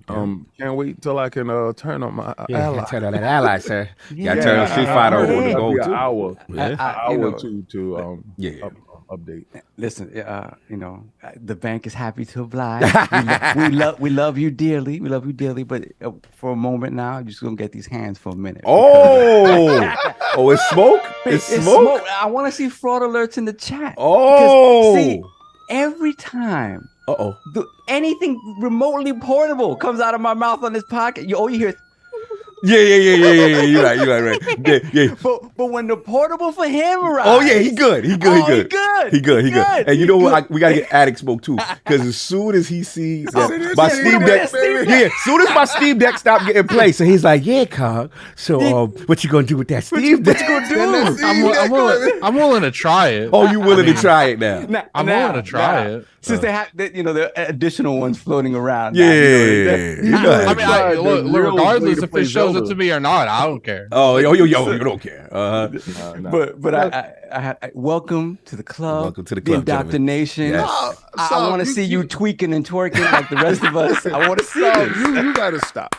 Can't wait till I can turn on my ally. Turn on that ally, sir. Yeah, turn on Street Fighter over to go an to. hour, Yeah. to update. Listen, the bank is happy to oblige. we love you dearly. We love you dearly. But for a moment now, you're just gonna get these hands for a minute. Oh, it's smoke. It's smoke. I want to see fraud alerts in the chat. Oh, because, see, every time anything remotely portable comes out of my mouth on this podcast, you hear Yeah. You're right. Yeah. But when the portable for him arrives, Oh yeah, he good. He good. And you know what? We gotta get Addict Smoke too, because as soon as he sees that my Steam Deck, as soon as my Steam Deck stopped getting play, so he's like, "Yeah, Cog. So what you gonna do with that Steam Deck? What you gonna do?" I'm willing to try it. Oh, you willing to try it now? I'm willing to try it. Since they have, there are additional ones floating around. Yeah. Regardless if it shows it to me or not, I don't care. Oh, yo, you don't care. But I welcome to the club. Welcome to the club, the indoctrination. Yes. I want to see you tweaking and twerking like the rest of us. I want to see this. You gotta stop.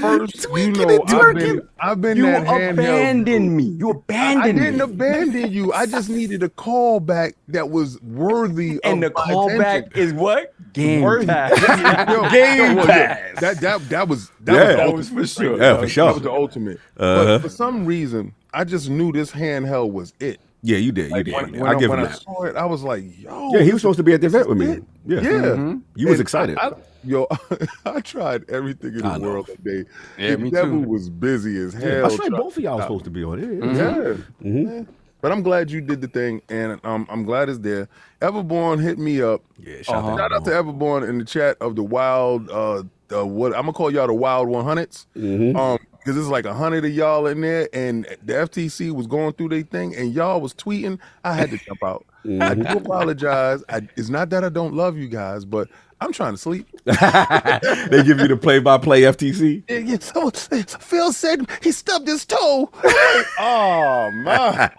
First, Tweaking and twerking. I've been You that handheld. abandoned me. You abandoned me. I didn't abandon you. I just needed a callback that was worthy And the of my callback attention. is what? Game Worthy. Pass. Game Pass. That was That was for sure. Yeah, for sure. That was the ultimate. But for some reason, I just knew this handheld was it. Yeah, you did. Like, you did. When I give when him I that. saw it, I was like, yo. Yeah, he was supposed to be at the event with me. Yeah. Yeah. You was And excited. I tried everything in I the know. world that day. Yeah, the me devil too. was busy as hell. That's right. trying- Both of y'all was supposed to be on it. Yeah. But I'm glad you did the thing, and I'm glad it's there. Everborn hit me up. Yeah, Shout out to Everborn in the chat of the wild. What I'm gonna call y'all the wild 100s. Because there's like 100 of y'all in there, and the FTC was going through their thing, and y'all was tweeting. I had to jump out. I do apologize. It's not that I don't love you guys, but I'm trying to sleep. They give you the play-by-play FTC. Yeah, so Phil said he stubbed his toe. Oh man.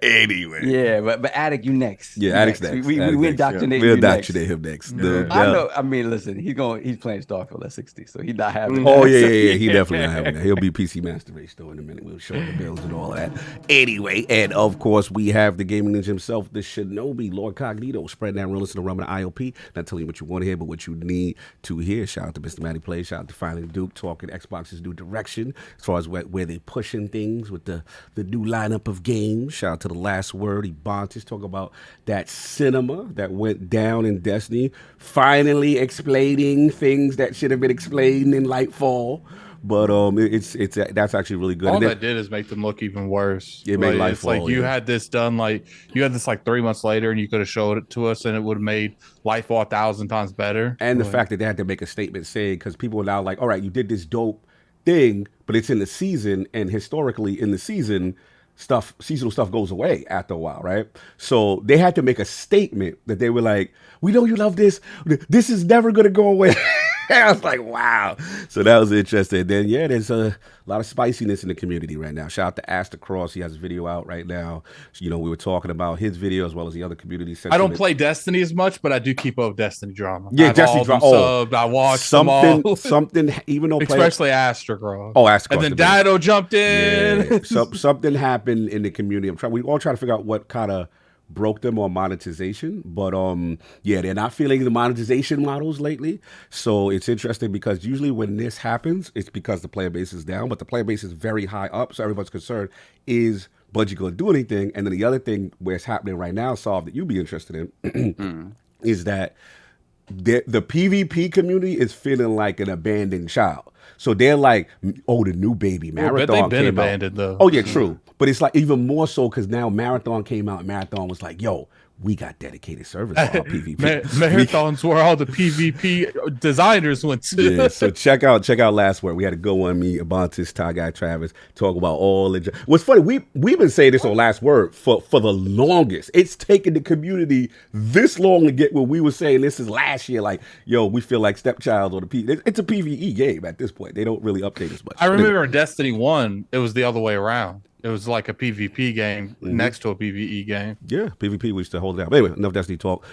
Anyway. Yeah, but Attic, you next. Yeah, You Addict's next. We Addict's next. indoctrinate We'll you next. indoctrinate him next. I know. I mean, listen, he's playing Starfield at 60, so he's not having. Oh that. yeah. He definitely not having that. He'll be PC Master Race though in a minute. We'll show the bills and all that. Anyway, and of course we have the gaming ninja himself, the Shinobi, LordCognito, spreading that realness in the rum and ILP. Not telling you what you want to hear, but what you need to hear. Shout out to Mr. Matty Play. Shout out to Finally Duke talking Xbox's new direction as far as where they pushing things with the new lineup of games. Shout out to the last word. Ebontis talking about that cinema that went down in Destiny. Finally explaining things that should have been explained in Lightfall. But that's actually really good. All And then- that did is make them look even worse. It made It's like Lightfall, you yeah. had this done, like you had this like 3 months later, and you could have showed it to us, and it would have made Lightfall 1,000 times better. And the fact that they had to make a statement saying, because people are now like, all right, you did this dope thing, but it's in the season, and historically in the season, seasonal stuff goes away after a while, right? So they had to make a statement that they were like, we know you love this. This is never going to go away. I was like, wow. So that was interesting. Then, yeah, there's a lot of spiciness in the community right now. Shout out to Aster Cross. He has a video out right now. So, we were talking about his video as well as the other community. I don't play Destiny as much, but I do keep up with Destiny drama. Yeah, Destiny drama. Subbed. I watched something, them all. something, even though Especially Aster Cross. Oh, Aster Cross. And then Dido jumped in. Yeah. Something happened in the community. We all try to figure out what kind of broke them on monetization, but they're not feeling the monetization models lately. So it's interesting because usually when this happens, it's because the player base is down, but the player base is very high up. So everyone's concerned, is Bungie going to do anything? And then the other thing where it's happening right now, Solve, that you'd be interested in, is that the PvP community is feeling like an abandoned child. So they're like, oh, the new baby Marathon But they've been came abandoned, out. though. Oh, yeah, true. But it's like even more so because now Marathon came out. And Marathon was like, yo, we got dedicated servers for our PvP. Marathons where all the PvP designers went to. Yeah, so check out Last Word. We had to go on me, Abontis, Ty Guy, Travis, talk about all the. What's funny, we've been saying this on Last Word for the longest. It's taken the community this long to get where we were saying this is last year. Like, yo, we feel like Stepchild or the P. It's a PvE game at this point. They don't really update as much. I remember in Destiny 1, it was the other way around. It was like a PvP game next to a PvE game. Yeah, PvP, we used to hold it down. But anyway, enough Destiny talk.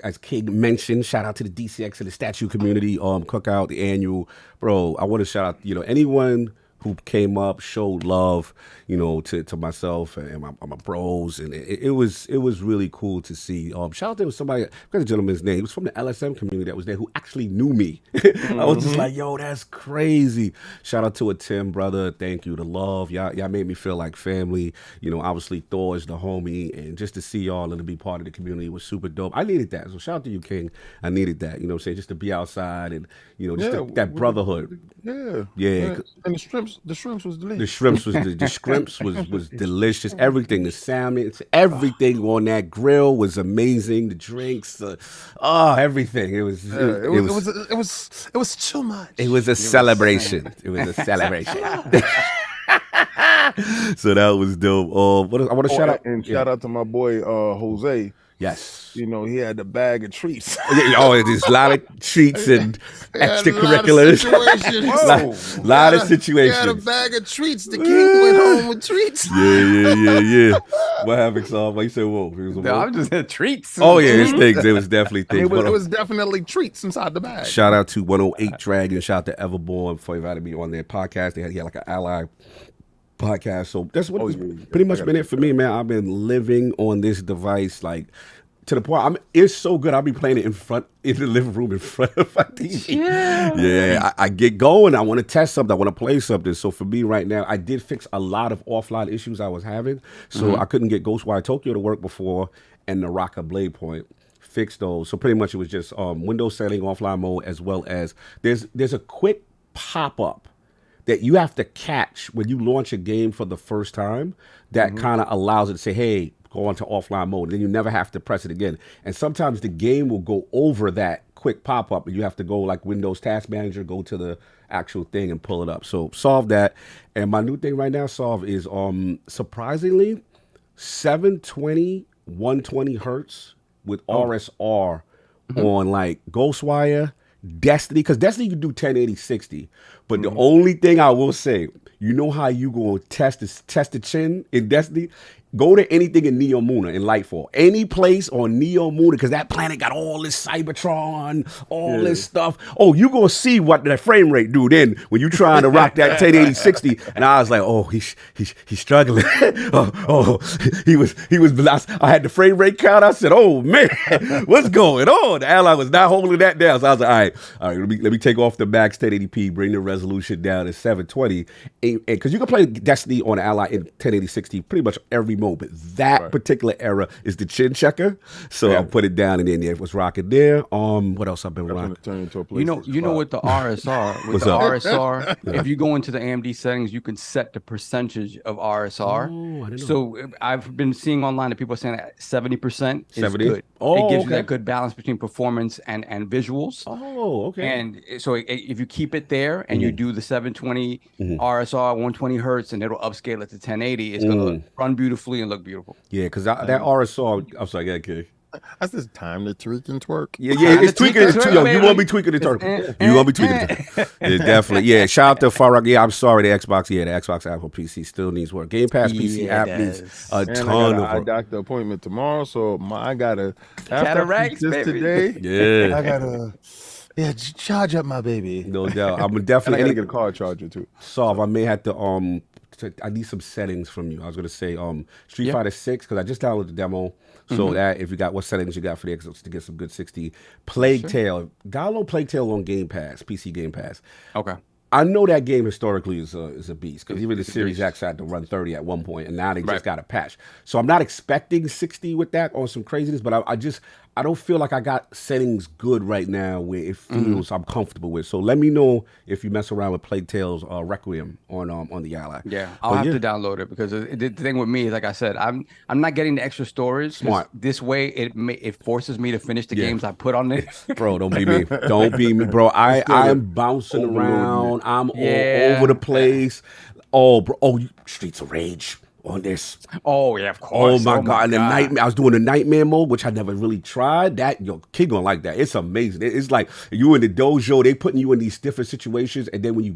As King mentioned, shout out to the DCX and the statue community, cookout, the annual. Bro, I want to shout out, anyone who came up, showed love, you know, to myself and my bros, and it was really cool to see. Shout out to somebody, I forgot the gentleman's name. He was from the LSM community that was there who actually knew me. I was just like, yo, that's crazy. Shout out to a Tim, brother. Thank you. The love, y'all made me feel like family. You know, obviously Thor is the homie, and just to see y'all and to be part of the community was super dope. I needed that. So shout out to you, King. I needed that. You know what I'm saying? Just to be outside and, you know, just that brotherhood. Yeah. And the shrimps was delicious. The shrimps was delicious. Everything, the salmon, everything on that grill was amazing. The drinks, everything. It was too much. It was a celebration. It was a celebration. So that was dope. I want to shout out and shout out to my boy Jose. Yes. You know, he had a bag of treats. There's a lot of treats and extracurriculars. A lot of situations. He had a bag of treats. The king went home with treats. Yeah. What happened, Saul? Why you say whoa? No, I'm just had treats. Oh, yeah, it's things. It was definitely things. It was definitely treats inside the bag. Shout out to 108 Dragon. Shout out to Everborn for inviting me on their podcast. He had like an ally podcast. So that's what pretty much been it for me, man. I've been living on this device like to the point it's so good. I'll be playing it in the living room in front of my TV. Yeah. I get going. I want to test something. I want to play something. So for me right now, I did fix a lot of offline issues I was having. So I couldn't get Ghostwire Tokyo to work before and Naraka Blade Point. Fix those. So pretty much it was just Windows setting offline mode, as well as there's a quick pop-up that you have to catch when you launch a game for the first time that kind of allows it to say, hey, go on to offline mode. And then you never have to press it again. And sometimes the game will go over that quick pop-up and you have to go like Windows Task Manager, go to the actual thing and pull it up. So solve that. And my new thing right now, is surprisingly 720, 120 hertz with RSR on like Ghostwire, Destiny, because Destiny you can do 1080 60, but the only thing I will say, you know how you gonna test the chin in Destiny? Go to anything in Neo Muna in Lightfall, any place on Neo Muna, because that planet got all this Cybertron, all this stuff. Oh, you gonna see what the frame rate do then when you trying to rock that 1080 60. And I was like, oh, he's struggling. he was blessed. I had the frame rate count. I said, oh man, what's going on? The ally was not holding that down. So I was like, all right, let me take off the max 1080p, bring the resolution down to 720, because you can play Destiny on ally in 1080 60 pretty much every moment. But that particular era is the chin checker. So I'll put it down and then it was rocking there. What else I've been rocking? You know what the RSR with RSR, if you go into the AMD settings, you can set the percentage of RSR. Oh, I didn't know. So I've been seeing online that people are saying that 70% is 70? good. It gives you that good balance between performance and visuals. Oh, okay. And so if you keep it there and you do the 720 RSR, 120 hertz, and it'll upscale it to 1080, it's gonna run beautifully and look beautiful. Yeah, because that RSR, I'm sorry, okay. That's this time to tweak and twerk. Yeah, it's tweaking it too. Yo, you won't be tweaking the turkey. You won't be tweaking it. Yeah, definitely. Yeah, shout out to Farag. Yeah, I'm sorry, the Xbox Apple PC still needs work. Game Pass PC app needs a ton of work. I doctor appointment tomorrow, so I gotta cataracts today. Yeah, I gotta charge up my baby. No doubt. I'm definitely gonna get a car charger too. Solve. I may have to I need some settings from you. I was gonna say Street Fighter 6 because I just downloaded the demo. So that if you got what settings you got for the Xbox to get some good 60. Plague Tale. Download Plague Tale on Game Pass, PC Game Pass. Okay. I know that game historically is a beast because even the Series X had to run 30 at one point, and now they just got a patch. So I'm not expecting 60 with that or some craziness, but I don't feel like I got settings good right now where it feels I'm comfortable with. So let me know if you mess around with Plague Tale's Requiem on the Ally. Yeah, I'll have to download it because the thing with me is, like I said, I'm not getting the extra storage. Smart. This way, it forces me to finish the games I put on it. Bro, don't be me. Don't be me, bro. I'm bouncing around. I'm all over the place. Oh, bro. Oh, Streets of Rage on this. Oh yeah, of course. Oh my god! And the nightmare. I was doing the nightmare mode, which I never really tried. That your kid gonna like that. It's amazing. It's like you in the dojo. They putting you in these different situations, and then when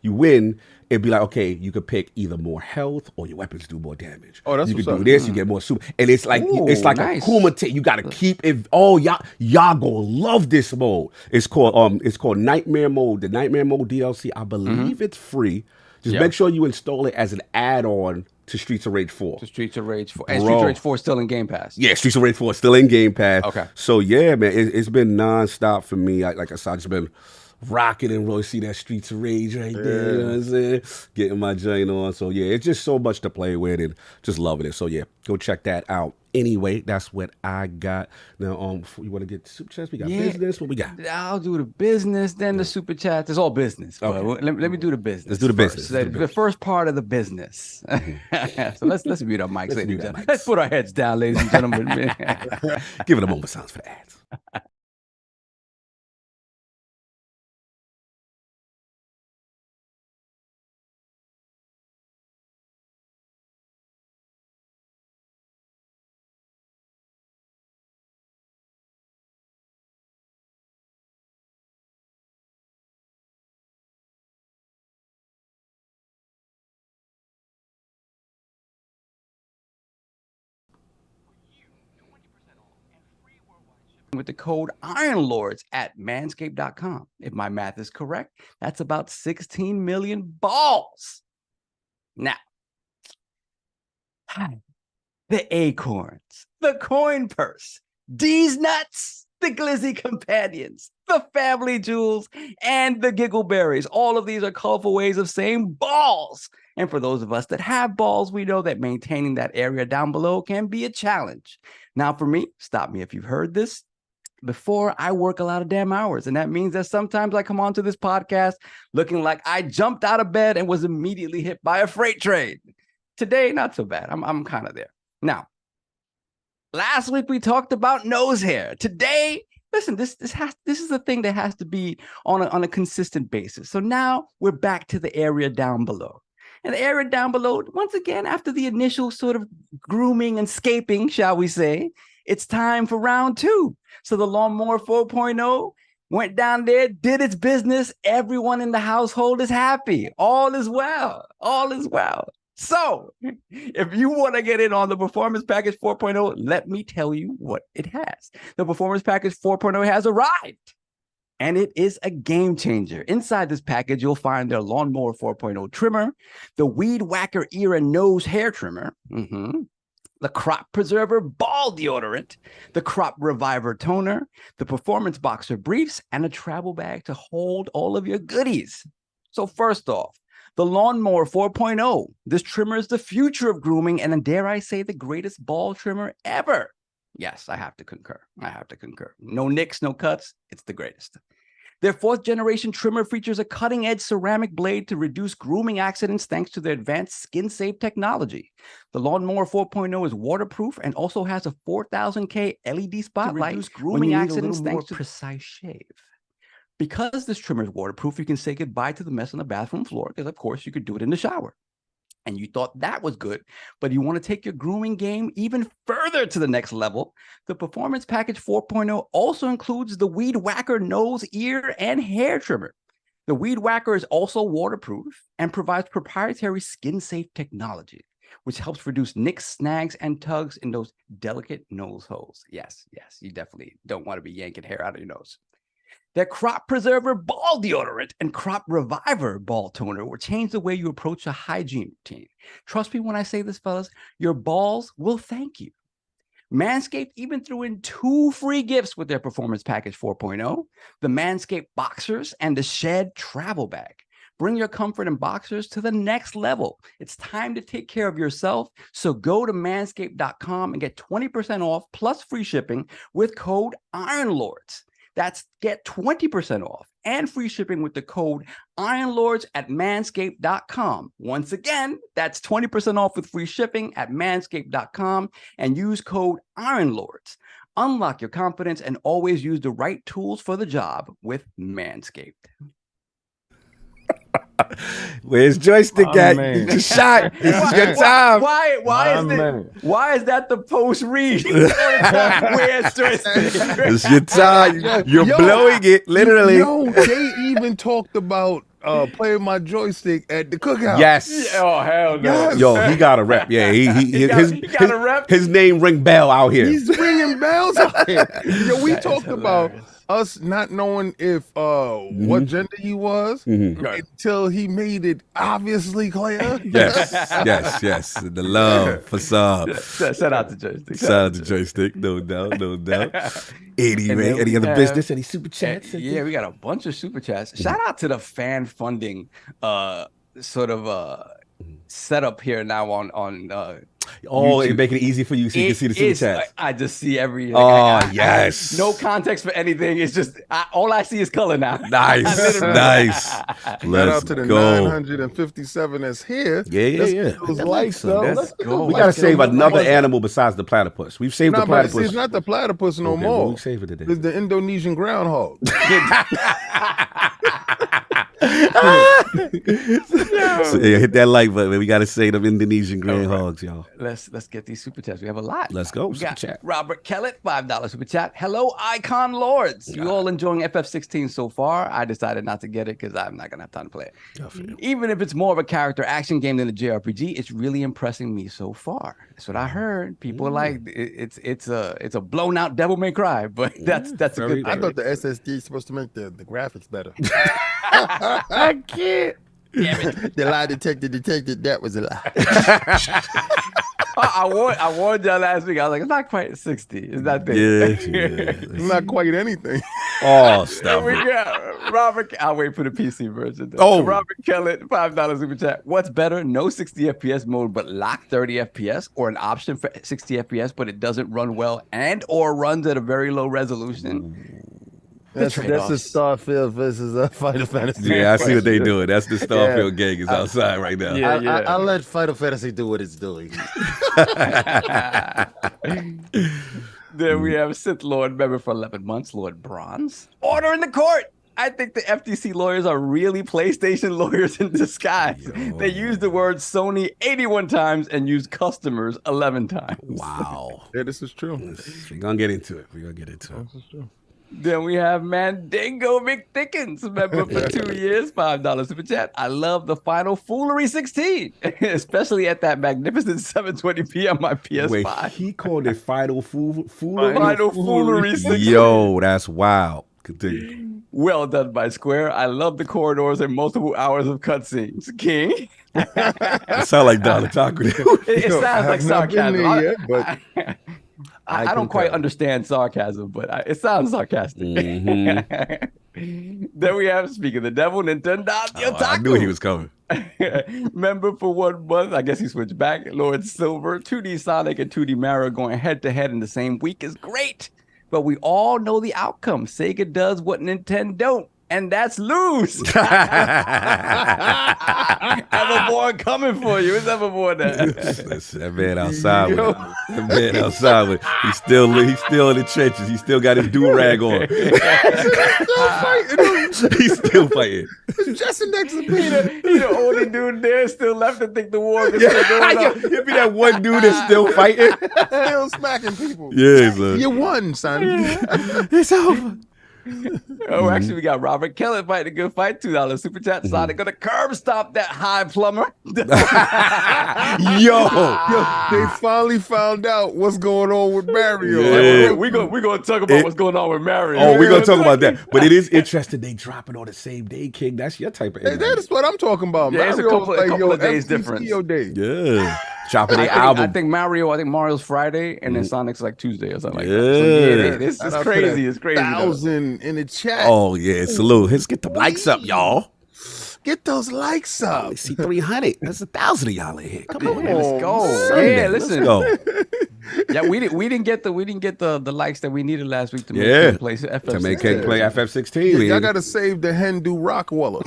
you win. It'd be like, okay, you could pick either more health or your weapons do more damage. Oh, that's you could do this, you get more super, and it's like a Kumite. You gotta keep it. Oh, y'all gonna love this mode. It's called Nightmare Mode. The Nightmare Mode DLC, I believe it's free. Just make sure you install it as an add-on to Streets of Rage 4. To Streets of Rage 4. And Streets of Rage 4 is still in Game Pass. Yeah, Streets of Rage 4 is still in Game Pass. Okay. So, yeah, man, it's been nonstop for me. Like I said, I've just been rocking and really see that Streets of Rage right there. You know what I'm saying? Getting my joint on. So, yeah, it's just so much to play with and just loving it. So, yeah, go check that out. Anyway, that's what I got. Now, before you want to get to Super Chats, we got business. What we got? I'll do the business, then the Super Chat. It's all business. Okay. Let me do the business. Let's do the business. The first part of the business. So let's mute our mics, ladies and gentlemen. Let's put our heads down, ladies and gentlemen. Give it a moment of silence for the ads. With the code IronLords at Manscaped.com. If my math is correct, that's about 16 million balls. Now, the acorns, the coin purse, D's nuts, the glizzy companions, the family jewels, and the giggleberries. All of these are colorful ways of saying balls. And for those of us that have balls, we know that maintaining that area down below can be a challenge. Now, for me, stop me if you've heard this before, I work a lot of damn hours. And that means that sometimes I come onto this podcast looking like I jumped out of bed and was immediately hit by a freight train. Today, not so bad. I'm kind of there. Now, last week we talked about nose hair. Today, listen, this is a thing that has to be on a consistent basis. So now we're back to the area down below. And the area down below, once again, after the initial sort of grooming and scaping, shall we say, it's time for round 2. So the Lawnmower 4.0 went down there, did its business. Everyone in the household is happy. All is well. All is well. So if you want to get in on the Performance Package 4.0, let me tell you what it has. The Performance Package 4.0 has arrived, and it is a game changer. Inside this package, you'll find their Lawnmower 4.0 trimmer, the Weed Whacker ear and nose hair trimmer, the Crop Preserver ball deodorant, the Crop Reviver toner, the Performance Boxer briefs, and a travel bag to hold all of your goodies. So first off, the Lawnmower 4.0. This trimmer is the future of grooming and, dare I say, the greatest ball trimmer ever. Yes, I have to concur. No nicks, no cuts. It's the greatest. Their 4th generation trimmer features a cutting-edge ceramic blade to reduce grooming accidents thanks to their advanced skin-safe technology. The Lawnmower 4.0 is waterproof and also has a 4000K LED spotlight to reduce grooming accidents thanks to precise shave. Because this trimmer is waterproof, you can say goodbye to the mess on the bathroom floor because, of course, you could do it in the shower. And you thought that was good, but you want to take your grooming game even further to the next level. The Performance Package 4.0 also includes the Weed Whacker nose, ear, and hair trimmer. The Weed Whacker is also waterproof and provides proprietary skin-safe technology, which helps reduce nicks, snags, and tugs in those delicate nose holes. Yes, you definitely don't want to be yanking hair out of your nose. Their Crop Preserver ball deodorant and Crop Reviver ball toner will change the way you approach a hygiene routine. Trust me when I say this, fellas, your balls will thank you. Manscaped even threw in 2 free gifts with their Performance Package 4.0, the Manscaped Boxers and the Shed Travel Bag. Bring your comfort and boxers to the next level. It's time to take care of yourself, so go to manscaped.com and get 20% off plus free shipping with code IronLords. That's get 20% off and free shipping with the code IronLords at manscaped.com. Once again, that's 20% off with free shipping at manscaped.com and use code IronLords. Unlock your confidence and always use the right tools for the job with Manscaped. Where's joystick at? You just shot. This is your time. Why is that the post read? Where's joystick? It's your time. You're blowing it, literally. Yo, they even talked about playing my joystick at the cookout. Yes. Yeah, oh hell no. Yes. Yo, he got a rep. Yeah, he got a rep. His name ring bell out here. He's ringing bells out here. Yo, we talked about us not knowing if what gender he was until he made it obviously clear. Yes. The love facade. Shout out to Joystick. Shout out to Joystick. No doubt. Anyway, any other business? Any super chats? Yeah, we got a bunch of super chats. Shout out to the fan funding sort of setup here now on YouTube. It make it easy for you so you can see the super chats. I just see every. Yes. No context for anything. It's just all I see is color now. Nice. Shout out to the 957 that's here. Yeah. Those likes up. Let's go. We gotta save another animal besides the platypus. We've saved the platypus. See, it's not the platypus no more. We save it today. It's the Indonesian groundhog. So hit that like button, man. We gotta say them Indonesian groundhogs, y'all. Let's get these super chats. We have a lot. Let's go. We Super got chat. Robert Kellett, $5 super chat. Hello, Icon Lords. You all enjoying FF16 so far? I decided not to get it because I'm not gonna have time to play it. Even if it's more of a character action game than a JRPG, it's really impressing me so far. That's what I heard. People are like it's a blown out Devil May Cry, but that's a good thing. I thought the SSD is supposed to make the graphics better. I can't. Damn it. The lie detector detected that was a lie. I warned y'all last week. I was like, it's not quite 60. It's not there. It's not quite anything. Oh, stop We it. got Robert. I'll wait for the PC version. Oh. Robert Kellett, $5 super chat. What's better? No 60 FPS mode, but lock 30 FPS, or an option for 60 FPS, but it doesn't run well and or runs at a very low resolution. That's the Starfield versus Final Fantasy. Yeah, I see what they doing. That's the Starfield gang is outside right now. I'll let Final Fantasy do what it's doing. Then we have Sith Lord member for 11 months, Lord Bronze. Order in the court. I think the FTC lawyers are really PlayStation lawyers in disguise. They use the word Sony 81 times and use customers 11 times. Wow. Yeah, this is true. We're gonna get into it. This is true. Then we have Mandingo McThickens, member for 2 years, $5 super chat. I love the Final Foolery 16, especially at that magnificent 720p on my PS5. Wait, he called it Final Foolery? Final Foolery 16. Yo, that's wild. Continue. Well done by Square. I love the corridors and multiple hours of cutscenes. King. It sounds like Dollar Taco. It sounds like sarcasm. But I don't quite understand sarcasm, but it sounds sarcastic. Then we have, speaking of the devil, NintendoDirect. I knew he was coming. Member for 1 month. I guess he switched back. Lord Silver, 2D Sonic and 2D Mario going head to head in the same week is great. But we all know the outcome. Sega does what Nintendo don't, and that's lose. Everborn coming for you. It's Everborn there. That man outside with it. That man outside with it. He's still in the trenches. He still got his do-rag on. He's still fighting. Just next to He the only dude there still left to think the war is still going on. He'll be that one dude that's still fighting. still smacking people. Yeah, son. You won, son. It's over. Oh, actually, we got Robert Kelly fighting a good fight. $2 super chat. Sonic gonna curb stop that high plumber. Yo, they finally found out what's going on with Mario. Yeah. We're gonna talk about what's going on with Mario. Oh, we're gonna talk about that. But it is interesting they dropping on the same day, King. That's your type of Hey, that is what I'm talking about. Yeah, it's a couple of days FTC difference. Your day. Yeah. Chopping the I album. think Mario's Friday, and then Sonic's like Tuesday or something like that. So, Yeah. this is crazy. It's crazy. 1,000 in the chat. Oh, yeah. Salute. Let's get the likes up, y'all. Get those likes up. Let's see 300. That's 1,000 of y'all in here. Come on. Let's go. Sunday. Yeah, listen. Let's go. Yeah, we didn't get the likes that we needed last week to make Yeah. play FF16. To make King play FF16. man. Y'all gotta save the Hindu Rockwaller.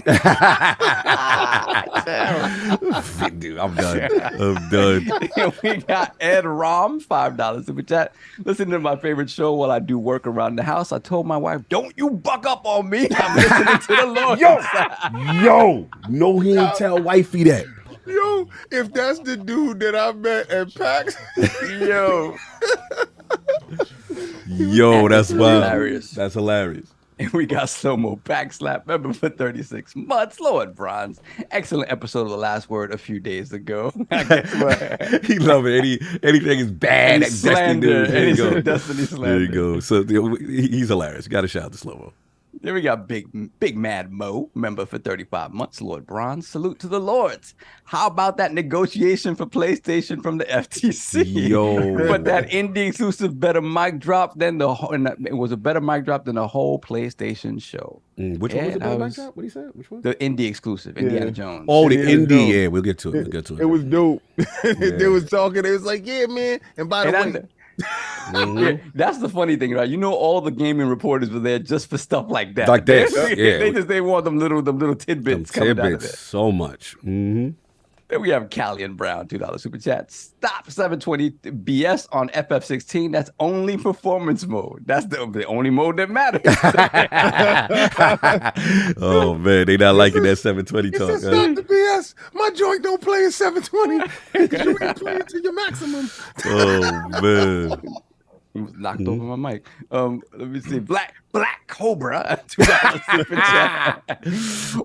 Dude, I'm done. We got Ed Rom, $5 super chat. Listen to my favorite show while I do work around the house. I told my wife, "Don't you buck up on me." I'm listening to the Lord. Yo, no, he ain't tell wifey that. Yo, if that's the dude that I met at PAX, Yo. Yo, that's wild. Hilarious. That's hilarious. And we got Slow-Mo Backslap member for 36 months. Lord Bronze. Excellent episode of The Last Word a few days ago. He love it. Anything is bad. Any slander. There you go. Destiny slander. There you go. So he's hilarious. Got to shout out to Slow-Mo. Then we got Big Mad Mo, member for 35 months, Lord Bronze. Salute to the Lords. How about that negotiation for PlayStation from the FTC? Yo. But that indie exclusive better mic drop than it was a better mic drop than the whole PlayStation show. Which one was the better mic drop? What did he say? Which one? The indie exclusive, Indiana Jones. Oh, the Indiana indie. Jones. Yeah, we'll get to it. It was dope. They was talking. They was like, yeah, man. And by the way, yeah, that's the funny thing, right? You know, all the gaming reporters were there just for stuff like that. Like this, yeah. They want them little tidbits coming out of there. So much. Mm-hmm. Then we have Callian Brown, $2 super chat. Stop 720 BS on FF16. That's only performance mode. That's the only mode that matters. Oh man, they not liking that 720 talk. Stop the BS. My joint don't play at 720. You can play it to your maximum. Oh man. He was knocked over my mic. Let me see. Black Cobra, $2 super chat.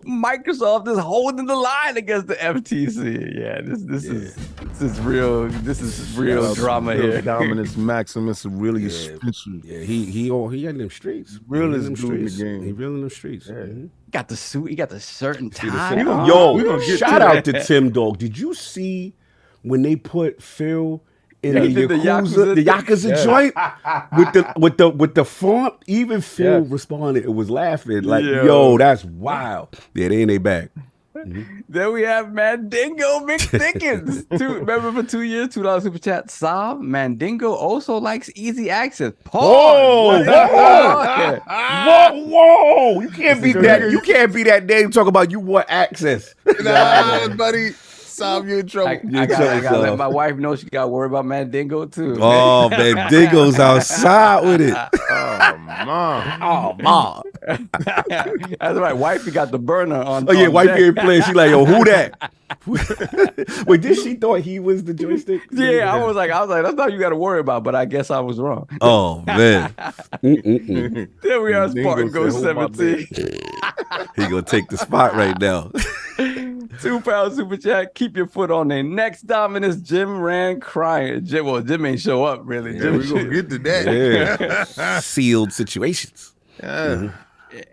Microsoft is holding the line against the FTC. Yeah, this is real. This is real drama here. Dominus Maximus really expensive. Yeah, he in them streets. Real He is in them dude in the streets. game. He real in them streets. Yeah. Got the suit. He got the shirt and tie. Yo, shout out to Tim Dog. Did you see when they put Phil in the Yakuza joint with the font? Even Phil responded. It was laughing like, yo, that's wild. Yeah, they in their bag. Then we have Mandingo McThickens. Remember for 2 years, $2 super chat. Saab, Mandingo also likes easy access. Whoa! You can't be that. You can't be that name. Talk about you want access. Nah, buddy. Saab, you in trouble. I gotta let my wife know she gotta worry about Mandingo too. Oh, Mandingo's outside with it. Oh, mom. Oh, mom. That's right. Wifey got the burner on. Oh yeah, wifey ain't playing. She like, yo, who that? Wait, did she thought he was the joystick? Yeah, I was like, that's not you got to worry about. But I guess I was wrong. Oh man. There we are, Spartan Ghost 17. He gonna take the spot right now. £2 super chat. Keep your foot on their next Dominus. Jim ran crying. Jim ain't show up really. Yeah, Jim we gonna get to that. Yeah. Sealed situations. Yeah.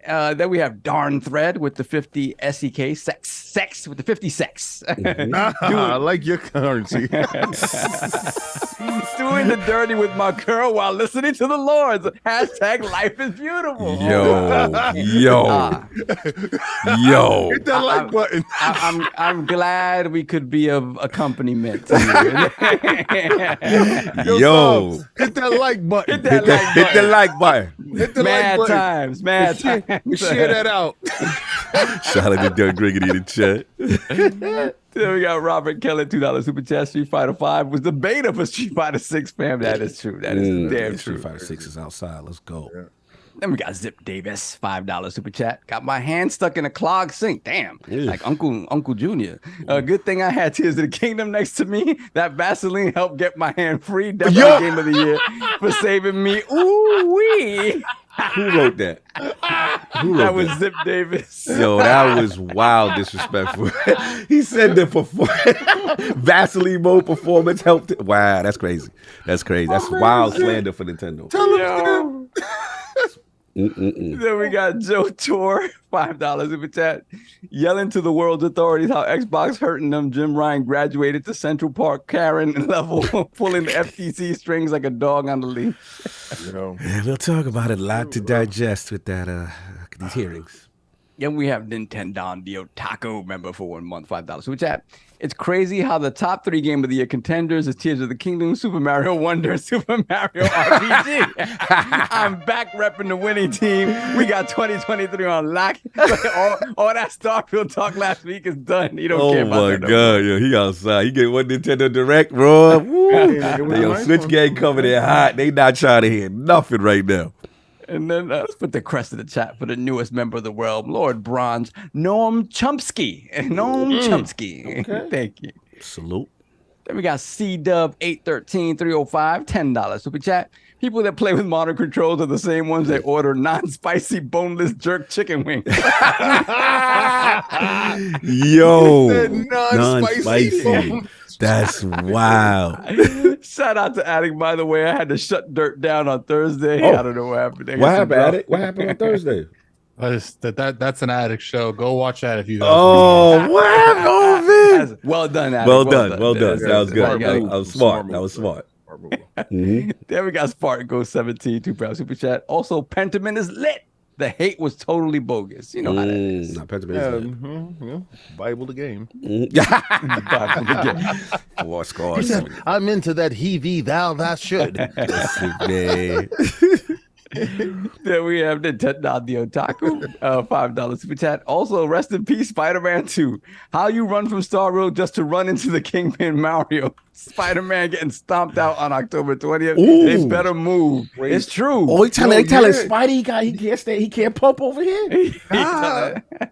Then we have Darn Thread with the 50 SEK sex with the 50 sex. I like your currency. Doing the dirty with my girl while listening to the Lords. Hashtag life is beautiful. Yo. Hit that like button. I'm glad we could be of accompaniment. Yo. Subs, hit that like button. Hit the like button. Hit the Mad like button. times. Mad times. Share that out. Shout out to Doug Griggity in the chat. Then we got Robert Kelly, $2 super chat. Street Fighter 5 was the beta for Street Fighter 6, fam. That is true. That is damn true. Street Fighter 6 is outside. Let's go. Yeah. Then we got Zip Davis, $5 super chat. Got my hand stuck in a clogged sink. Damn. Like Uncle Junior. Good thing I had Tears of the Kingdom next to me. That Vaseline helped get my hand free. Definitely Game of the Year for saving me. Ooh-wee. Who wrote that? That was Zip Davis. Yo, that was wild disrespectful. He said the Vaseline mode performance helped it. Wow, that's crazy. That's wild slander for Nintendo. Then we got Joe Tor, $5 super chat, yelling to the world's authorities how Xbox hurting them. Jim Ryan graduated to Central Park Karen level, pulling the FTC strings like a dog on the leash. Yeah, we'll talk about it. A lot to digest with that these hearings. Then we have NintendoDirect Taco member for 1 month, $5 super chat. It's crazy how the top 3 Game of the Year contenders is Tears of the Kingdom, Super Mario Wonder, and Super Mario RPG. I'm back repping the winning team. We got 2023 on lock. all that Starfield talk last week is done. He don't care about that. Oh my God, yo, he outside. He get one Nintendo Direct, bro. Yo, Switch game coming in hot. They not trying to hear nothing right now. And then let's put the crest of the chat for the newest member of the world, Lord Bronze, Noam Chomsky. Noam Chomsky. Okay. Thank you. Salute. Then we got CDub813-305, $10 super chat. People that play with modern controls are the same ones that order non-spicy boneless jerk chicken wings. Yo, non-spicy. That's wild. Shout out to Addict, by the way. I had to shut Dirt down on Thursday. Oh. I don't know what happened. What happened, Addict? What happened on Thursday? That's an addict show. Go watch that if you guys. Oh, what happened? Oh, man. Well done, Addict. Well done. That was Smart good. move. That was smart. That was smart. Mhm. Then we got Spartan 17, $2 super chat. Also, Pentiment is lit. The hate was totally bogus. You know how that is. Nah, Pentiment Yeah, Bible the game. War scars. I'm into that he, thee, thou, that should. Man. Then we have Nintendo the Otaku, $5 super chat. Also, rest in peace, Spider-Man 2. How you run from Star Road just to run into the Kingpin Mario. Spider-Man getting stomped out on October 20th. Ooh. They better move. It's true. Oh, they telling Spidey he can't stay. He can't pump over here.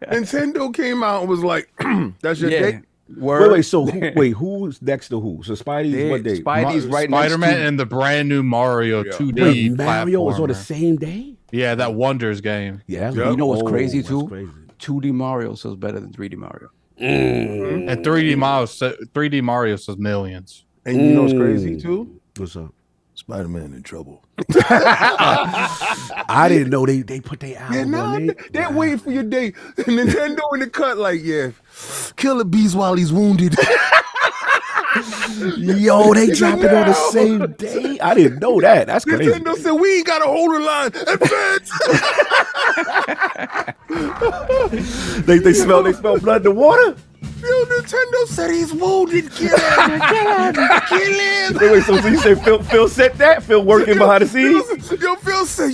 Nintendo came out and was like, "That's your date." Word. So who's next to who? So Spidey's what day? Spidey's right Spider-Man next to... and the brand new Mario 2D Wait, Mario was on the platformer. same day? Yeah, that Wonders game. Yeah. You know what's crazy that's too? crazy. 2D Mario sells better than 3D Mario. And 3D Mario says millions. And you know what's crazy too? What's up? Spider-Man in trouble. I didn't know they put their album on They're waiting for your day. Nintendo in the cut, like, kill the beast while he's wounded. Yo, they dropped it on the same day. I didn't know that. That's crazy. Nintendo said we ain't got to hold the line. Advance. They smell blood in the water. Yo, Nintendo said he's wounded. Kill him. Kill him. Wait, so you say Phil said that? Phil working behind the scenes? Yo, Phil said,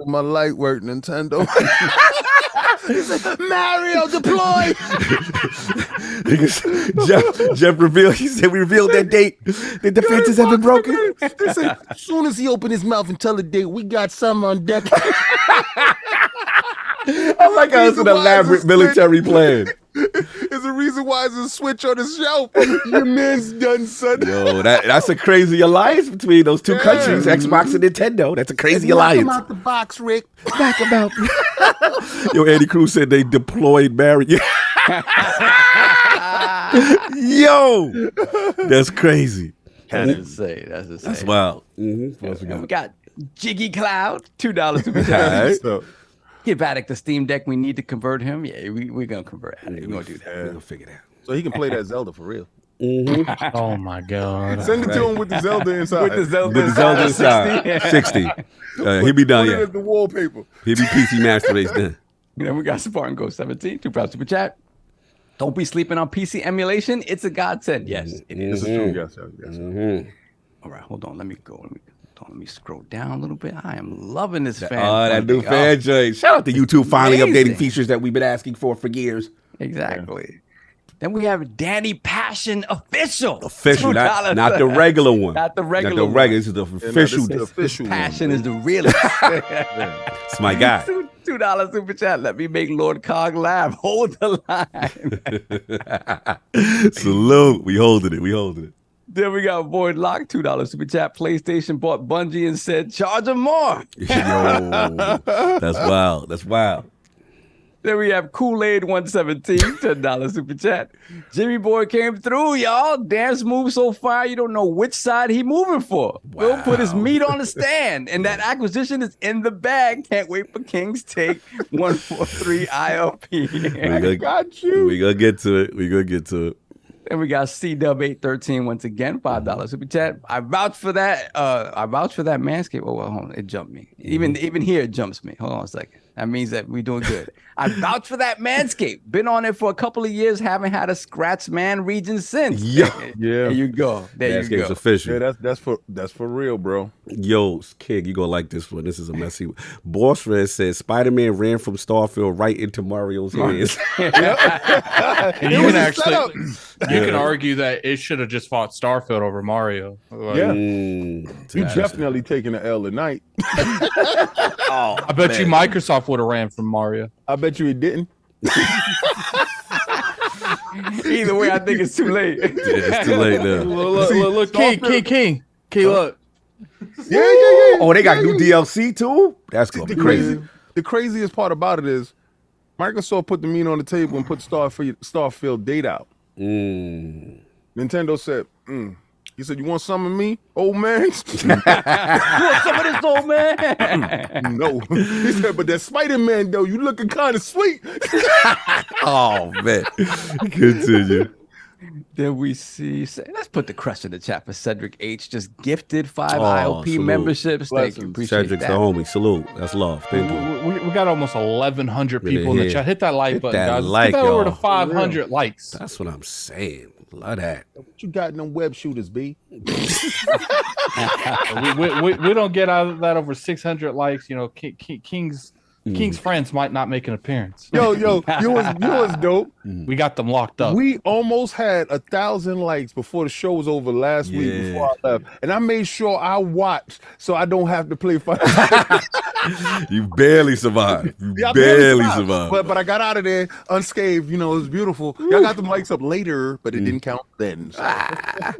my light work, Nintendo. He said, Mario, deploy. Jeff revealed, he said we revealed that date. The defenses have been broken. They said, as soon as he opened his mouth and tell the date, we got some on deck. I like how it's an elaborate military plan. There's a reason why it's a switch on the shelf. Your man's done, son. Yo, that's a crazy alliance between those two countries, Xbox and Nintendo. That's a crazy alliance. Knock him out the box, Rick. Back him out. Yo, Andy Cruz said they deployed Mario. Yo, that's crazy. That's insane. That's insane. That's wild. Mm-hmm. And we got Jiggy Cloud, $2 super chat. Give Attic the Steam Deck. We need to convert him. Yeah, we're gonna convert Attic. We're gonna do that. We're gonna figure that out. So he can play that Zelda for real. Mm-hmm. Oh my god! Send it to him with the Zelda inside. With the Zelda, With the Zelda inside. 60. He'll be done, Put it yeah. as the wallpaper. He'll be PC Master Race done. Then we got Spartan Go 17, $2 super chat. Don't be sleeping on PC emulation. It's a godsend. Yes, it is. This is true. Yes. Mm-hmm. All right, hold on. Let me go. Let me scroll down a little bit. I am loving this fan. Oh, that new funding. fan joint. Shout out to YouTube finally Amazing. updating features that we've been asking for years. Exactly. Then we have Danny Passion Official. Official, $2. not the regular one. Not the regular Not the regular. one. This is the official. The official Passion one. is the realest. It's my guy. $2 super chat. Let me make Lord Cog laugh. Hold the line. Salute. We holding it. Then we got Void Lock, $2 super chat. PlayStation bought Bungie and said, charge them more. Yo, that's wild. Then we have Kool-Aid 117, $10 super chat. Jimmy Boy came through, y'all. Dance move so far, you don't know which side he moving for. Will put his meat on the stand, and that acquisition is in the bag. Can't wait for King's Take 143 ILP. Got you. We gonna get to it. And we got CW813 once again, $5 super chat. I vouch for that. Manscaped. Oh, well, hold on. It jumped me. Even here, it jumps me. Hold on a second. That means that we're doing good. I vouch for that Manscaped. Been on it for a couple of years. Haven't had a scratch man region since. Yeah. There you go. There you Manscaped's go. official. Yeah, that's for real, bro. Yo, kid, you gonna like this one. This is a messy one. Boss Fred says Spider-Man ran from Starfield right into Mario's hands. And you can actually, you can argue that it should have just fought Starfield over Mario. Like, Yeah. You definitely taking the L tonight. I bet you Microsoft would have ran from Mario. I bet you it didn't. Either way, I think it's too late. Yeah, it's too late now. Look, King, look. Yeah. Oh, they got new DLC too? That's going to be crazy. The craziest part about it is Microsoft put the meat on the table and put Starfield date out. Nintendo said, He said, "You want some of me, old man?" You want some of this, old man? No. He said, "But that Spider-Man, though, you looking kind of sweet." Oh, man. Continue. Then we see, let's put the crest in the chat for Cedric H. Just gifted 5 ILP salute. memberships. Thank you. Appreciate Cedric's that. the homie. Salute. That's love. Thank you. We got almost 1,100 people in the chat. Hit that like button, that guys. like, Let's get that over y'all. to 500 likes. That's what I'm saying. Love that. What you got in them web shooters, B? we don't get out of that over 600 likes. You know, King's friends might not make an appearance. Yo, you was dope. We got them locked up. We almost had 1,000 likes before the show was over last week before I left. And I made sure I watched so I don't have to play Final Fantasy. You barely survived. Yeah, I barely survived. But I got out of there unscathed. You know, it was beautiful. Y'all got them likes up later, but it didn't count then. So.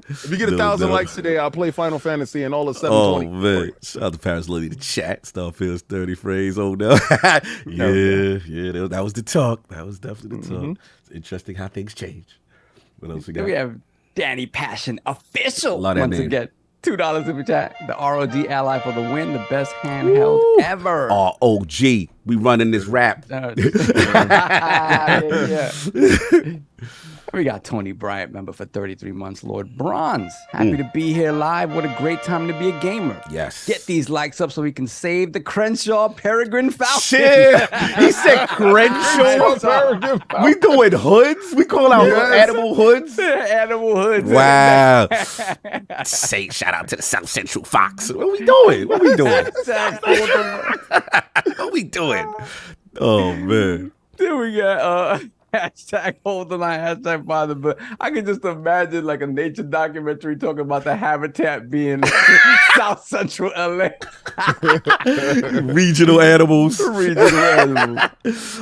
If you get 1,000 likes today, I'll play Final Fantasy and all the 720. Oh, man. Shout out to Paris Lily, the chat. Starfield's 30 phrase. Oh, no. That was the talk. That was definitely the talk. It's interesting how things change. What else we got? Then we have Danny Passion official Love that once name. again. $2 super chat. The ROG ally for the win. The best handheld ever. Oh, OG. We running this rap. Yeah. We got Tony Bryant, member for 33 months. Lord Bronze, happy to be here live. What a great time to be a gamer. Yes. Get these likes up so we can save the Crenshaw Peregrine Falcon. Shit. He said Crenshaw. We doing hoods? We call out animal hoods? Animal hoods. Wow. Say shout out to the South Central Fox. What we doing? What we doing? What we doing? Oh, man. Then we got hashtag hold the line, hashtag father. But I can just imagine like a nature documentary talking about the habitat being South Central LA. Regional animals.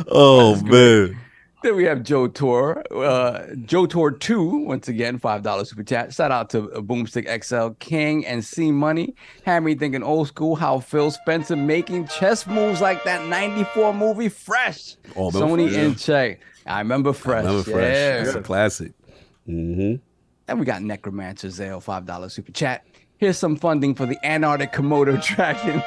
Oh, man. Then we have Joe Tor. Joe Tor 2, once again, $5 super chat. Shout out to Boomstick XL, King, and C Money. Had me thinking old school, how Phil Spencer making chess moves like that 94 movie Fresh. Oh, Sony in check. I remember Fresh. Yeah. It's a classic. And we got Necromancer Zale, $5 super chat. Here's some funding for the Antarctic Komodo dragon.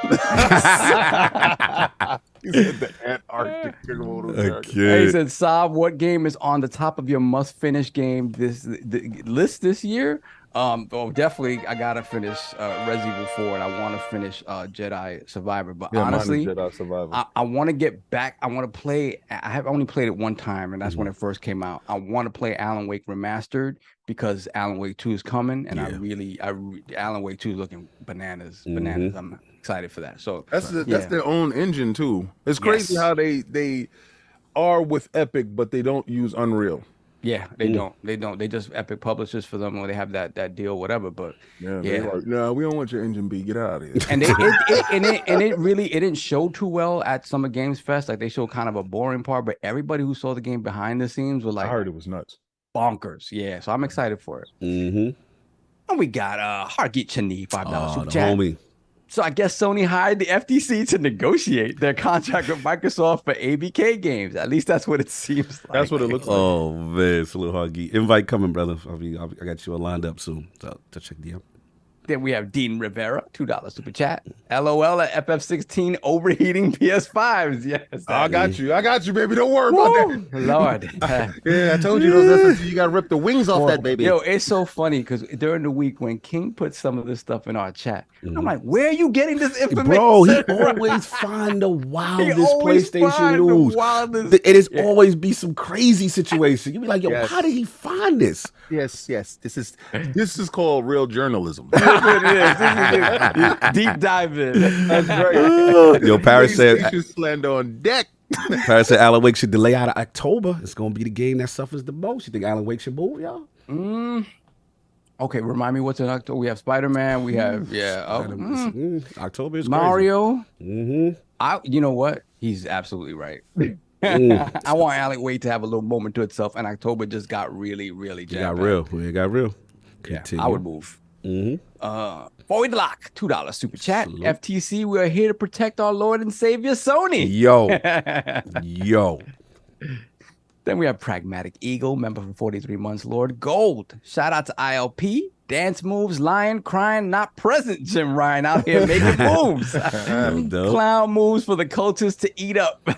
He said the Antarctic Komodo dragon. He said, Saab, what game is on the top of your must-finish game list this year? Definitely, I gotta finish Resident Evil 4, and I want to finish Jedi Survivor. But honestly, Jedi Survivor. I want to get back. I want to play. I have only played it one time, and that's when it first came out. I want to play Alan Wake Remastered because Alan Wake 2 is coming, and Alan Wake 2 is looking bananas. I'm excited for that. So that's their own engine too. It's crazy how they are with Epic, but they don't use Unreal. Yeah, they don't. They just Epic publishers for them when they have that deal, whatever. But like, no, we don't want your engine B. Get out of here. And it didn't show too well at Summer Games Fest. Like they showed kind of a boring part, but everybody who saw the game behind the scenes was like, I heard it was nuts, bonkers. Yeah, so I'm excited for it. Mm-hmm. And we got Hargit Chani, $5 super the chat. homie. So I guess Sony hired the FTC to negotiate their contract with Microsoft for ABK games. At least that's what it seems like. That's what it looks like. Oh, man. It's a little hard. Invite coming, brother. I got you all lined up soon. So check the out. Then we have Dean Rivera, $2 super chat. LOL at FF16 overheating PS5s. Yes. I got you, baby. Don't worry about that. Lord. I told you those SSDs, you got to rip the wings off that baby. Yo, it's so funny because during the week when King put some of this stuff in our chat, I'm like, where are you getting this information? Bro, he always find the wildest PlayStation news. It is always be some crazy situation. You be like, yo, how did he find this? Yes. This is called real journalism. It is. Deep dive in. That's right. Yo, Paris said slander on deck. Paris said Alan Wake should delay out of October. It's gonna be the game that suffers the most. You think Alan Wake should move, y'all? Okay, remind me what's in October. We have Spider-Man. We have October is Mario. crazy. You know what? He's absolutely right. I want alleyway to have a little moment to itself, and October just got really, really It jammed. got real. It got real. Yeah, Continue. I would move. Void Lock, $2 super chat. Salute. FTC, we are here to protect our Lord and Savior Sony. Yo. Then we have Pragmatic Eagle, member for 43 months, Lord Gold. Shout out to ILP. Dance moves, lion, crying, not present, Jim Ryan out here making moves. Clown moves for the cultists to eat up.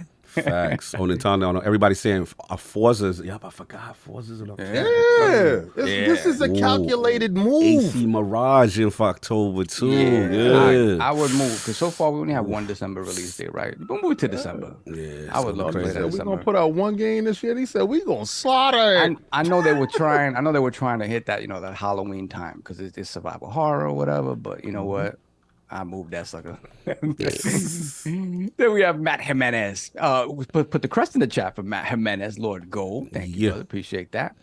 Facts. On Nintendo, everybody's saying Forza's. Yep, I forgot Forza's. This is a calculated move. AC Mirage in October too. Yeah. I would move because so far we only have one December release date, right? We'll move to December. Yeah, I would love to play that We're December. gonna put out one game this year. He said we gonna slaughter it. I know they were trying. I know they were trying to hit that, that Halloween time because it's survival horror or whatever. But you know what? I moved that sucker. Then we have Matt Jimenez. Put the crest in the chat for Matt Jimenez, Lord Gold. Thank you, brother. Appreciate that.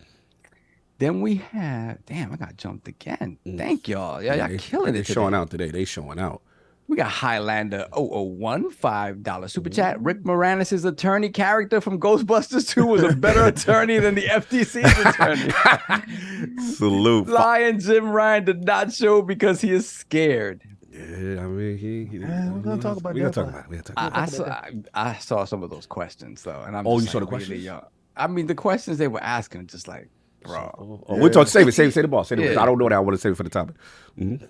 Then we have, damn, I got jumped again. Thank y'all. Y'all killing it. They're showing out today. They showing out. We got Highlander 001, $5 super chat. Rick Moranis' attorney character from Ghostbusters 2 was a better attorney than the FTC's attorney. Salute. Lion Jim Ryan did not show because he is scared. Yeah, I mean, we're gonna talk about that. I saw some of those questions though, and I'm. Oh, just you saw the really questions? young. I mean, the questions they were asking, just like, bro. We'll talk. Save it. Say the ball. Say the ball. I don't know that. I want to save it for the topic. And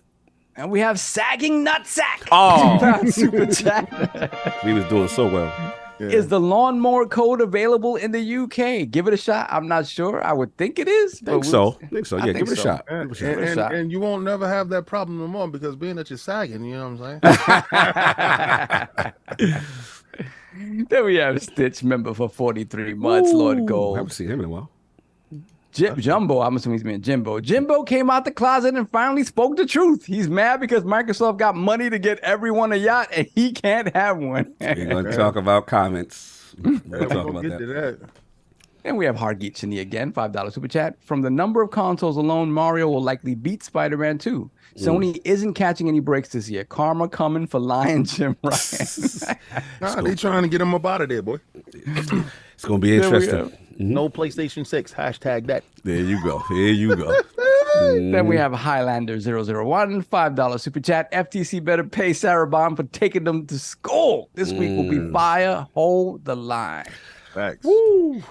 we have Sagging Nutsack. Oh, super chat. we was doing so well. Yeah. Is the lawnmower code available in the UK? Give it a shot. I'm not sure. I would think it is. Think so. Yeah, think give it a so. shot. And you won't never have that problem no more because being that you're sagging, you know what I'm saying? Then we have Stitch, member for 43 months, Lord I Gold. haven't seen him in a while. Jumbo, I'm assuming he's meant Jimbo. Jimbo came out the closet and finally spoke the truth. He's mad because Microsoft got money to get everyone a yacht and he can't have one. We're going to talk about comments. We'll talk about Get to that. that. And we have Hardgeet Chinny again, $5 super chat. From the number of consoles alone, Mario will likely beat Spider-Man 2. Sony isn't catching any breaks this year. Karma coming for Lion Jim Ryan. Nah, they trying to get him up out of there, boy. It's going to be interesting. No PlayStation 6, hashtag that. There you go. There you go. Then we have Highlander 001, $5 super chat. FTC better pay Sarah Bond for taking them to school. This week will be fire. Hold the line. Facts. Woo.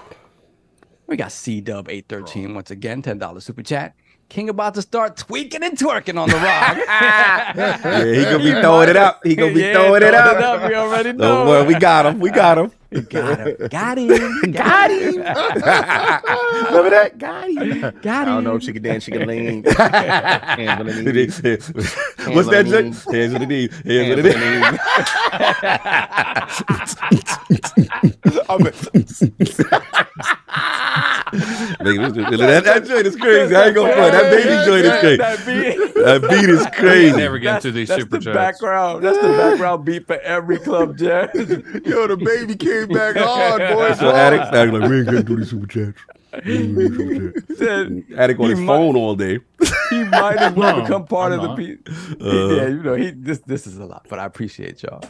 We got C-Dub 813 once again, $10 super chat. King about to start tweaking and twerking on the rock. Yeah, he going to be throwing it up. He going to be throwing it up. We already know. Don't worry, we got him. We got him. Got him. Got him. Got him. Remember that? Got him. Got I don't him. know, she can dance, she can lean. What's that, Jake? Hands on the knee. Hands on the knee. That joint is crazy. I ain't gonna front. That baby joint is crazy. That beat is crazy. Never get to these super the chats. background. That's the background beat for every club, Jack. Yo, the baby came back hard, boy. So Attic like, we ain't gonna do these super chats. Attic on his phone all day. He might as well No, become part I'm of the not. piece. This is a lot, but I appreciate y'all.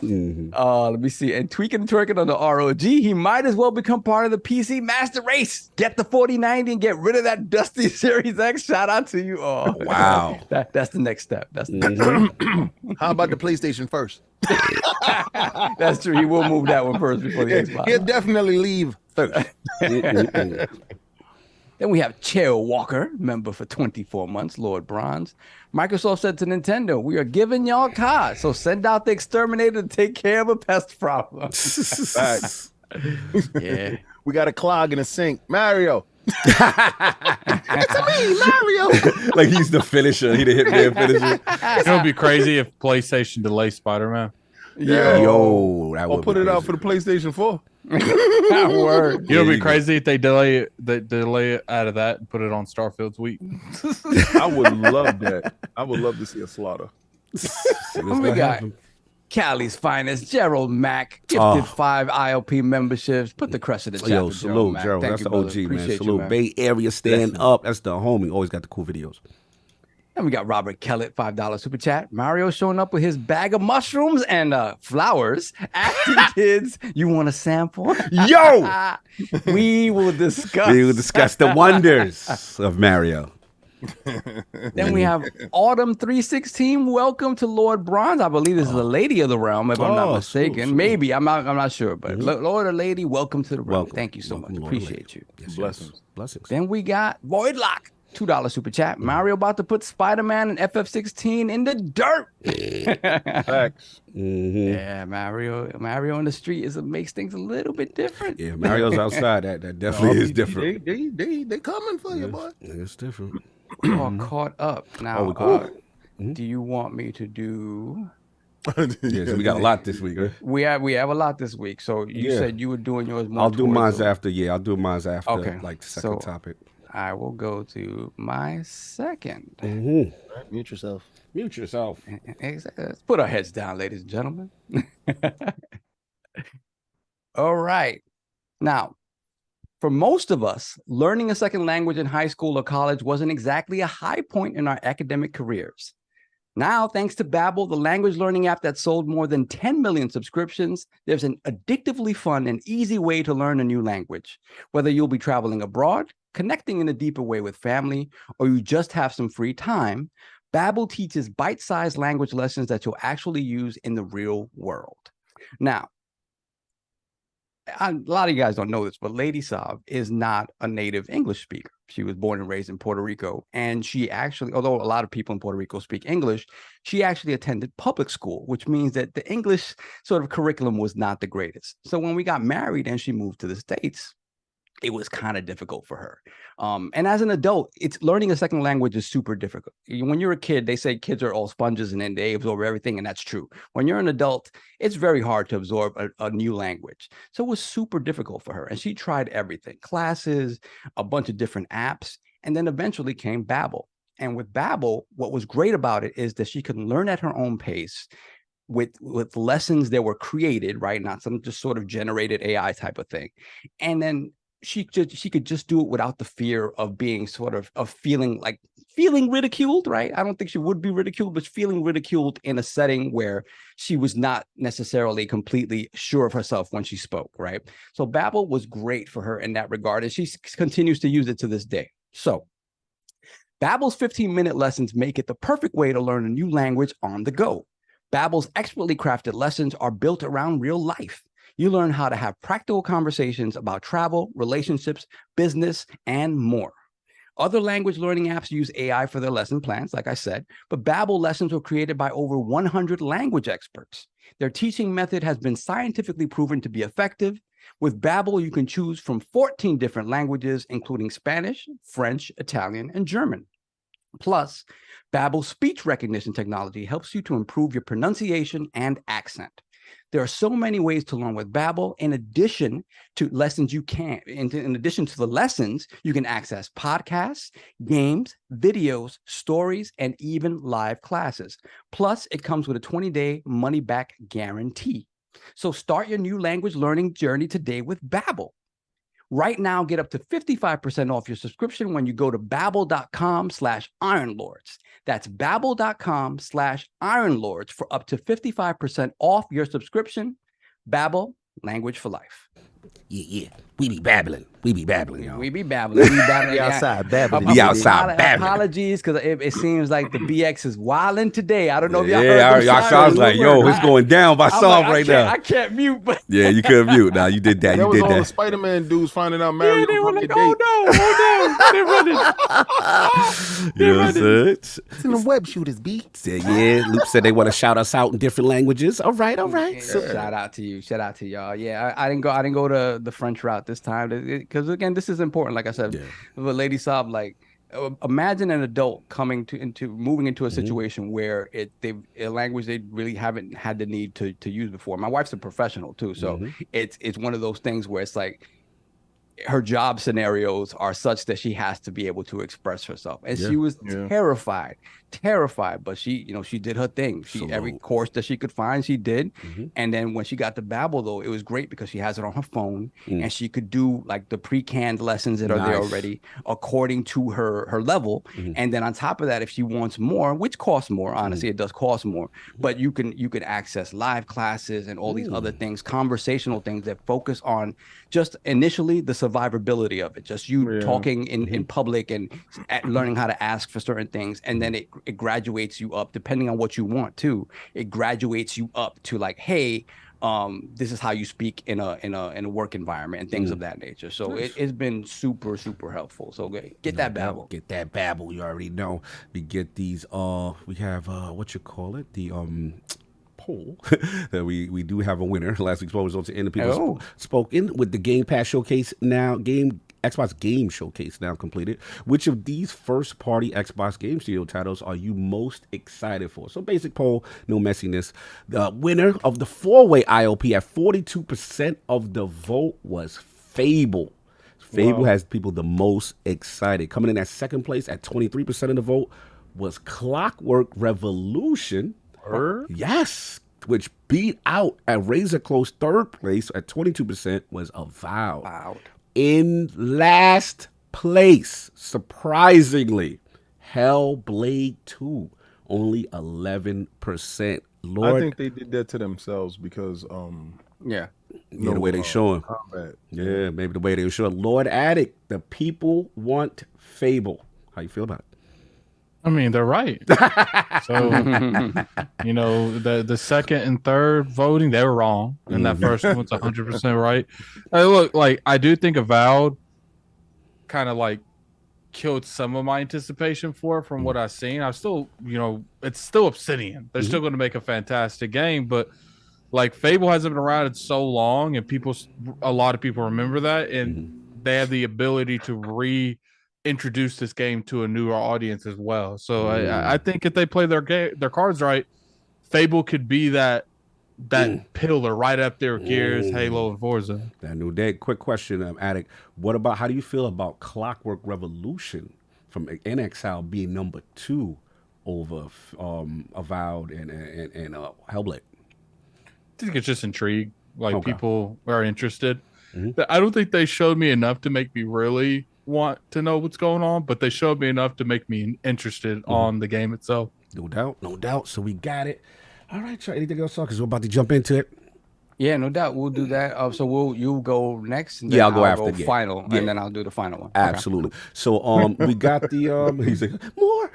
Let me see. And tweaking and twerking on the ROG, he might as well become part of the PC Master Race. Get the 4090 and get rid of that dusty Series X. Shout out to you all. Wow. That's the next step. That's the next step. How about the PlayStation first? That's true. He will move that one first before the Xbox. He'll definitely leave first. Then we have Chael Walker, member for 24 months, Lord Bronze. Microsoft said to Nintendo, we are giving y'all cards, so send out the exterminator to take care of a pest problem. Facts. Yeah. We got a clog in a sink. Mario. It's me, Mario. Like he's the finisher. He the hitman finisher. It would be crazy if PlayStation delays Spider-Man. Yo, that Or would put be it out crazy. for the PlayStation 4. Word. You know, it'd you be go. crazy if they delay it out of that and put it on Starfield's week. I would love that. I would love to see a slaughter. Who we got? Cali's finest, Gerald Mack, gifted 5 ILP memberships. Put the crest in the chat. Yo, for salute, Mack. Gerald. Thank That's you, the brother. OG, man. Appreciate you, Salute. Bay Area stand up. That's the homie. Always got the cool videos. And we got Robert Kellett, $5 super chat. Mario showing up with his bag of mushrooms and flowers. Asking kids, you want a sample? Yo! We will discuss. We will discuss the wonders of Mario. Then we have Autumn 316. Welcome to Lord Bronze. I believe this is a lady of the realm, if I'm not mistaken. Sure. Maybe I'm not sure, but Lord or lady, welcome to the realm. Welcome. Thank you so Welcome, much. Lord or Appreciate you. Yes, Blessings. Blessings. Then we got Voidlock, $2 super chat. Mario about to put Spider-Man and FF16 in the dirt. Facts. Yeah, Mario on the street makes things a little bit different. Yeah, Mario's outside. That definitely is different. They coming for you, boy. It's different. We all caught up. Now, we caught up. do you want me to do... Yeah, so we got a lot this week, right? We have a lot this week. So you said you were doing yours more. I'll do mine after. Yeah, I'll do mine after. Okay. Like the second topic. I will go to my second. Mute yourself. Mute yourself. Let's put our heads down, ladies and gentlemen. All right. Now, for most of us, learning a second language in high school or college wasn't exactly a high point in our academic careers. Now, thanks to Babbel, the language learning app that sold more than 10 million subscriptions, there's an addictively fun and easy way to learn a new language. Whether you'll be traveling abroad, connecting in a deeper way with family, or you just have some free time, Babbel teaches bite-sized language lessons that you'll actually use in the real world. Now, a lot of you guys don't know this, but Lady Saab is not a native English speaker. She was born and raised in Puerto Rico, and she actually, although a lot of people in Puerto Rico speak English, she actually attended public school, which means that the English sort of curriculum was not the greatest. So when we got married and she moved to the States, it was kind of difficult for her. And as an adult, learning a second language is super difficult. When you're a kid, they say kids are all sponges and then they absorb everything, and that's true. When you're an adult, it's very hard to absorb a new language. So it was super difficult for her. And she tried everything, classes, a bunch of different apps, and then eventually came Babbel. And with Babbel, what was great about it is that she could learn at her own pace with lessons that were created, right? Not some just sort of generated AI type of thing. And then she could just do it without the fear of being feeling ridiculed, right? I don't think she would be ridiculed, but feeling ridiculed in a setting where she was not necessarily completely sure of herself when she spoke, right? So Babbel was great for her in that regard, and she continues to use it to this day. So Babbel's 15-minute lessons make it the perfect way to learn a new language on the go. Babbel's expertly crafted lessons are built around real life. You learn how to have practical conversations about travel, relationships, business, and more. Other language learning apps use AI for their lesson plans, like I said, but Babbel lessons were created by over 100 language experts. Their teaching method has been scientifically proven to be effective. With Babbel, you can choose from 14 different languages, including Spanish, French, Italian, and German. Plus, Babbel's speech recognition technology helps you to improve your pronunciation and accent. There are so many ways to learn with Babbel. In addition to lessons, in addition to the lessons, you can access podcasts, games, videos, stories, and even live classes. Plus, it comes with a 20-day money-back guarantee. So start your new language learning journey today with Babbel. Right now, get up to 55% off your subscription when you go to babbel.com/ironlords. That's babbel.com/ironlords for up to 55% off your subscription. Babbel, language for life. Yeah. We be babbling. Y'all. We be babbling. outside babbling. Be outside babbling. Apologies, because it seems like the BX is wilding today. I don't know if y'all heard y'all sounds like, yo, it's going down by Saab right now. I can't mute, but Yeah, you couldn't mute. Nah, you did that. That You was did all the that. Spider-Man dudes finding out Mario. they were on like, their oh date. no, they're running. You know what I'm saying? It's in the web shooters, B. Yeah, Luke said they want to shout us out in different languages. All right. So, Shout out to you. Shout out to y'all. Yeah, I didn't go to the French route this time because again, this is important. Like I said, with Lady Saab, like imagine an adult moving into a situation where a language they really haven't had the need to use before. My wife's a professional too, so it's one of those things where it's like her job scenarios are such that she has to be able to express herself. And Yeah. she was Yeah. terrified, but she, you know, she did her thing. Every course that she could find, she did. And then when she got to Babbel, though, it was great because she has it on her phone and she could do like the pre-canned lessons that are there already according to her level. And then on top of that, if she wants more, which costs more, honestly, it does cost more, but you can access live classes and all these other things, conversational things that focus on just initially the survivability of it, just you talking in public and learning how to ask for certain things. And then it graduates you up depending on what you want too. It graduates you up to like, hey, this is how you speak in a work environment and things of that nature. So it's been super, super helpful. So get that Babbel. Get that Babbel. You already know. We get these. We have what you call it, the poll that we do have a winner. Last week's poll results in the people spoke in with the Game Pass showcase now. Xbox Game Showcase now completed. Which of these first-party Xbox Game Studio titles are you most excited for? So basic poll, no messiness. The winner of the four-way ILP at 42% of the vote was Fable. Fable has people the most excited. Coming in at second place at 23% of the vote was Clockwork Revolution. Yes, which beat out at razor close third place at 22% was Avowed. In last place, surprisingly, Hellblade 2, only 11%. I think they did that to themselves because the way they showing combat. Yeah, maybe the way they were showing. Lord Addict, the people want Fable. How you feel about it? I mean, they're right. So, you know, the second and third voting, they were wrong. And that first one's 100% right. Look, like, I do think Avowed kind of like killed some of my anticipation for it from what I've seen. I'm still, you know, it's still Obsidian. They're still going to make a fantastic game, but like Fable hasn't been around in so long and a lot of people remember that, and they have the ability to reintroduce this game to a newer audience as well. So I think if they play their cards right, Fable could be that pillar right up there with Gears, Halo, and Forza. That new day. Quick question, Addict. What about, how do you feel about Clockwork Revolution from NXL being number 2 over Avowed and Hellblade? I think it's just intrigue. Like, people are interested. I don't think they showed me enough to make me really want to know what's going on, but they showed me enough to make me interested on the game itself. No doubt. So we got it. All right, try anything else? Because we're about to jump into it. Yeah, no doubt. We'll do that. So you go next. And then I'll go after. Final, and then I'll do the final one. Absolutely. Okay. So we got the he's like more.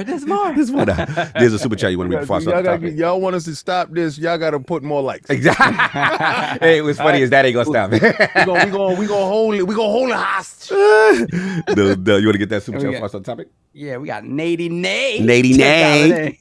There's more. There's a super chat you want to read before I start the topic. Y'all want us to stop this? Y'all got to put more likes. Exactly. Hey, what's funny is that ain't gonna stop it. we gonna hold it. We gonna hold it hostage. You want to get that super chat before I start the topic? Yeah, we got Nady Nay.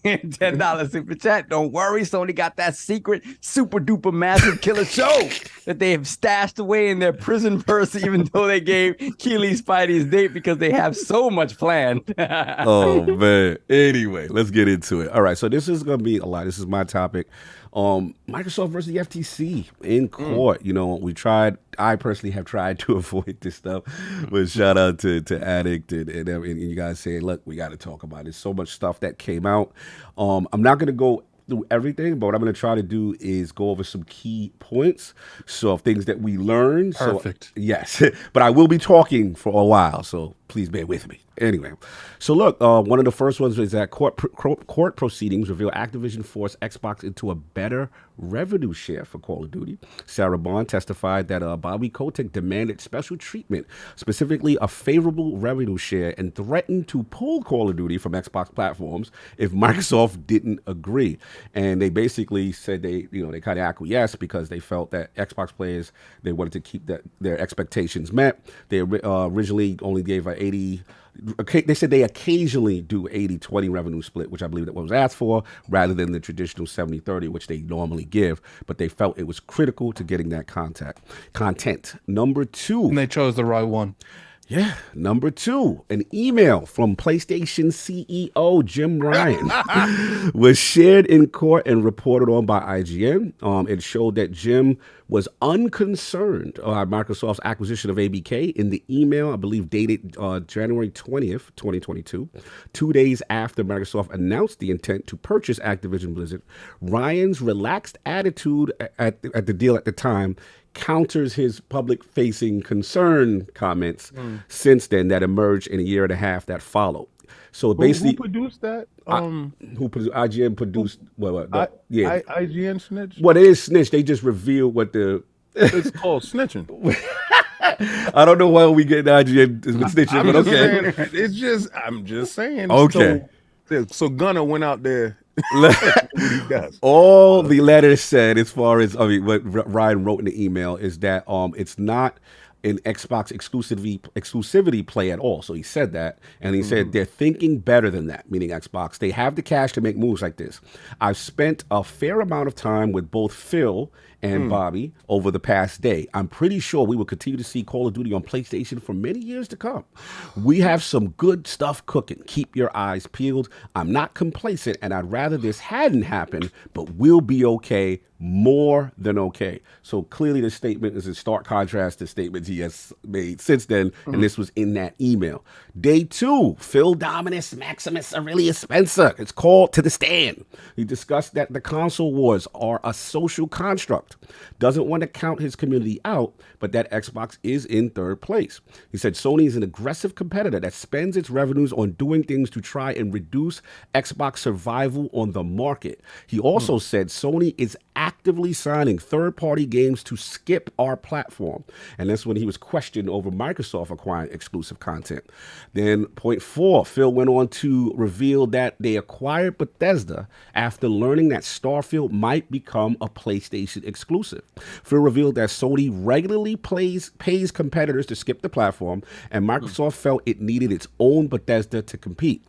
$10 super chat. Don't worry, Sony got that secret super duper massive killer show that they have stashed away in their prison purse, even though they gave Keely Spidey his date because they have so much planned. Oh man. Anyway, let's get into it. All right, so this is gonna be a lot. This is my topic. Microsoft versus the FTC in court. You know, I personally have tried to avoid this stuff, but shout out to Addict and you guys saying, look, we got to talk about it. So much stuff that came out. I'm not going to go through everything, but what I'm going to try to do is go over some key points. So of things that we learned. Perfect. So, yes, but I will be talking for a while, so please bear with me. Anyway, so look, one of the first ones is that court proceedings reveal Activision forced Xbox into a better revenue share for Call of Duty. Sarah Bond testified that Bobby Kotick demanded special treatment, specifically a favorable revenue share, and threatened to pull Call of Duty from Xbox platforms if Microsoft didn't agree. And they basically said they kind of acquiesced because they felt that Xbox players, they wanted to keep their expectations met. They originally only gave an 80. They said they occasionally do 80-20 revenue split, which I believe that was asked for, rather than the traditional 70-30, which they normally give. But they felt it was critical to getting that content. Number 2. And they chose the right one. Yeah. Number 2, an email from PlayStation CEO Jim Ryan was shared in court and reported on by IGN. It showed that Jim was unconcerned about Microsoft's acquisition of ABK. In the email, I believe dated January 20th, 2022, 2 days after Microsoft announced the intent to purchase Activision Blizzard, Ryan's relaxed attitude at the deal at the time counters his public-facing concern comments since then that emerged in a year and a half that followed. So basically, who produced that? Who produced? IGN produced IGN snitch. What is snitch? They just revealed what the. It's called snitching. I don't know why we get IGN snitching, but okay. It's just I'm just saying. Okay. So Gunner went out there. All the letter said, as far as what Ryan wrote in the email, is that it's not an Xbox exclusivity play at all. So he said that, and he said they're thinking better than that, meaning Xbox. They have the cash to make moves like this. I've spent a fair amount of time with both Phil and Bobby over the past day. I'm pretty sure we will continue to see Call of Duty on PlayStation for many years to come. We have some good stuff cooking. Keep your eyes peeled. I'm not complacent, and I'd rather this hadn't happened, but we'll be okay, more than okay. So clearly the statement is in stark contrast to statements he has made since then, and this was in that email. Day 2, Phil Dominus Maximus Aurelius Spencer. It's called to the stand. He discussed that the console wars are a social construct. Doesn't want to count his community out, but that Xbox is in third place. He said Sony is an aggressive competitor that spends its revenues on doing things to try and reduce Xbox survival on the market. He also said Sony is actively signing third-party games to skip our platform. And that's when he was questioned over Microsoft acquiring exclusive content. Then point 4, Phil went on to reveal that they acquired Bethesda after learning that Starfield might become a PlayStation exclusive. Phil revealed that Sony regularly pays competitors to skip the platform, and Microsoft felt it needed its own Bethesda to compete.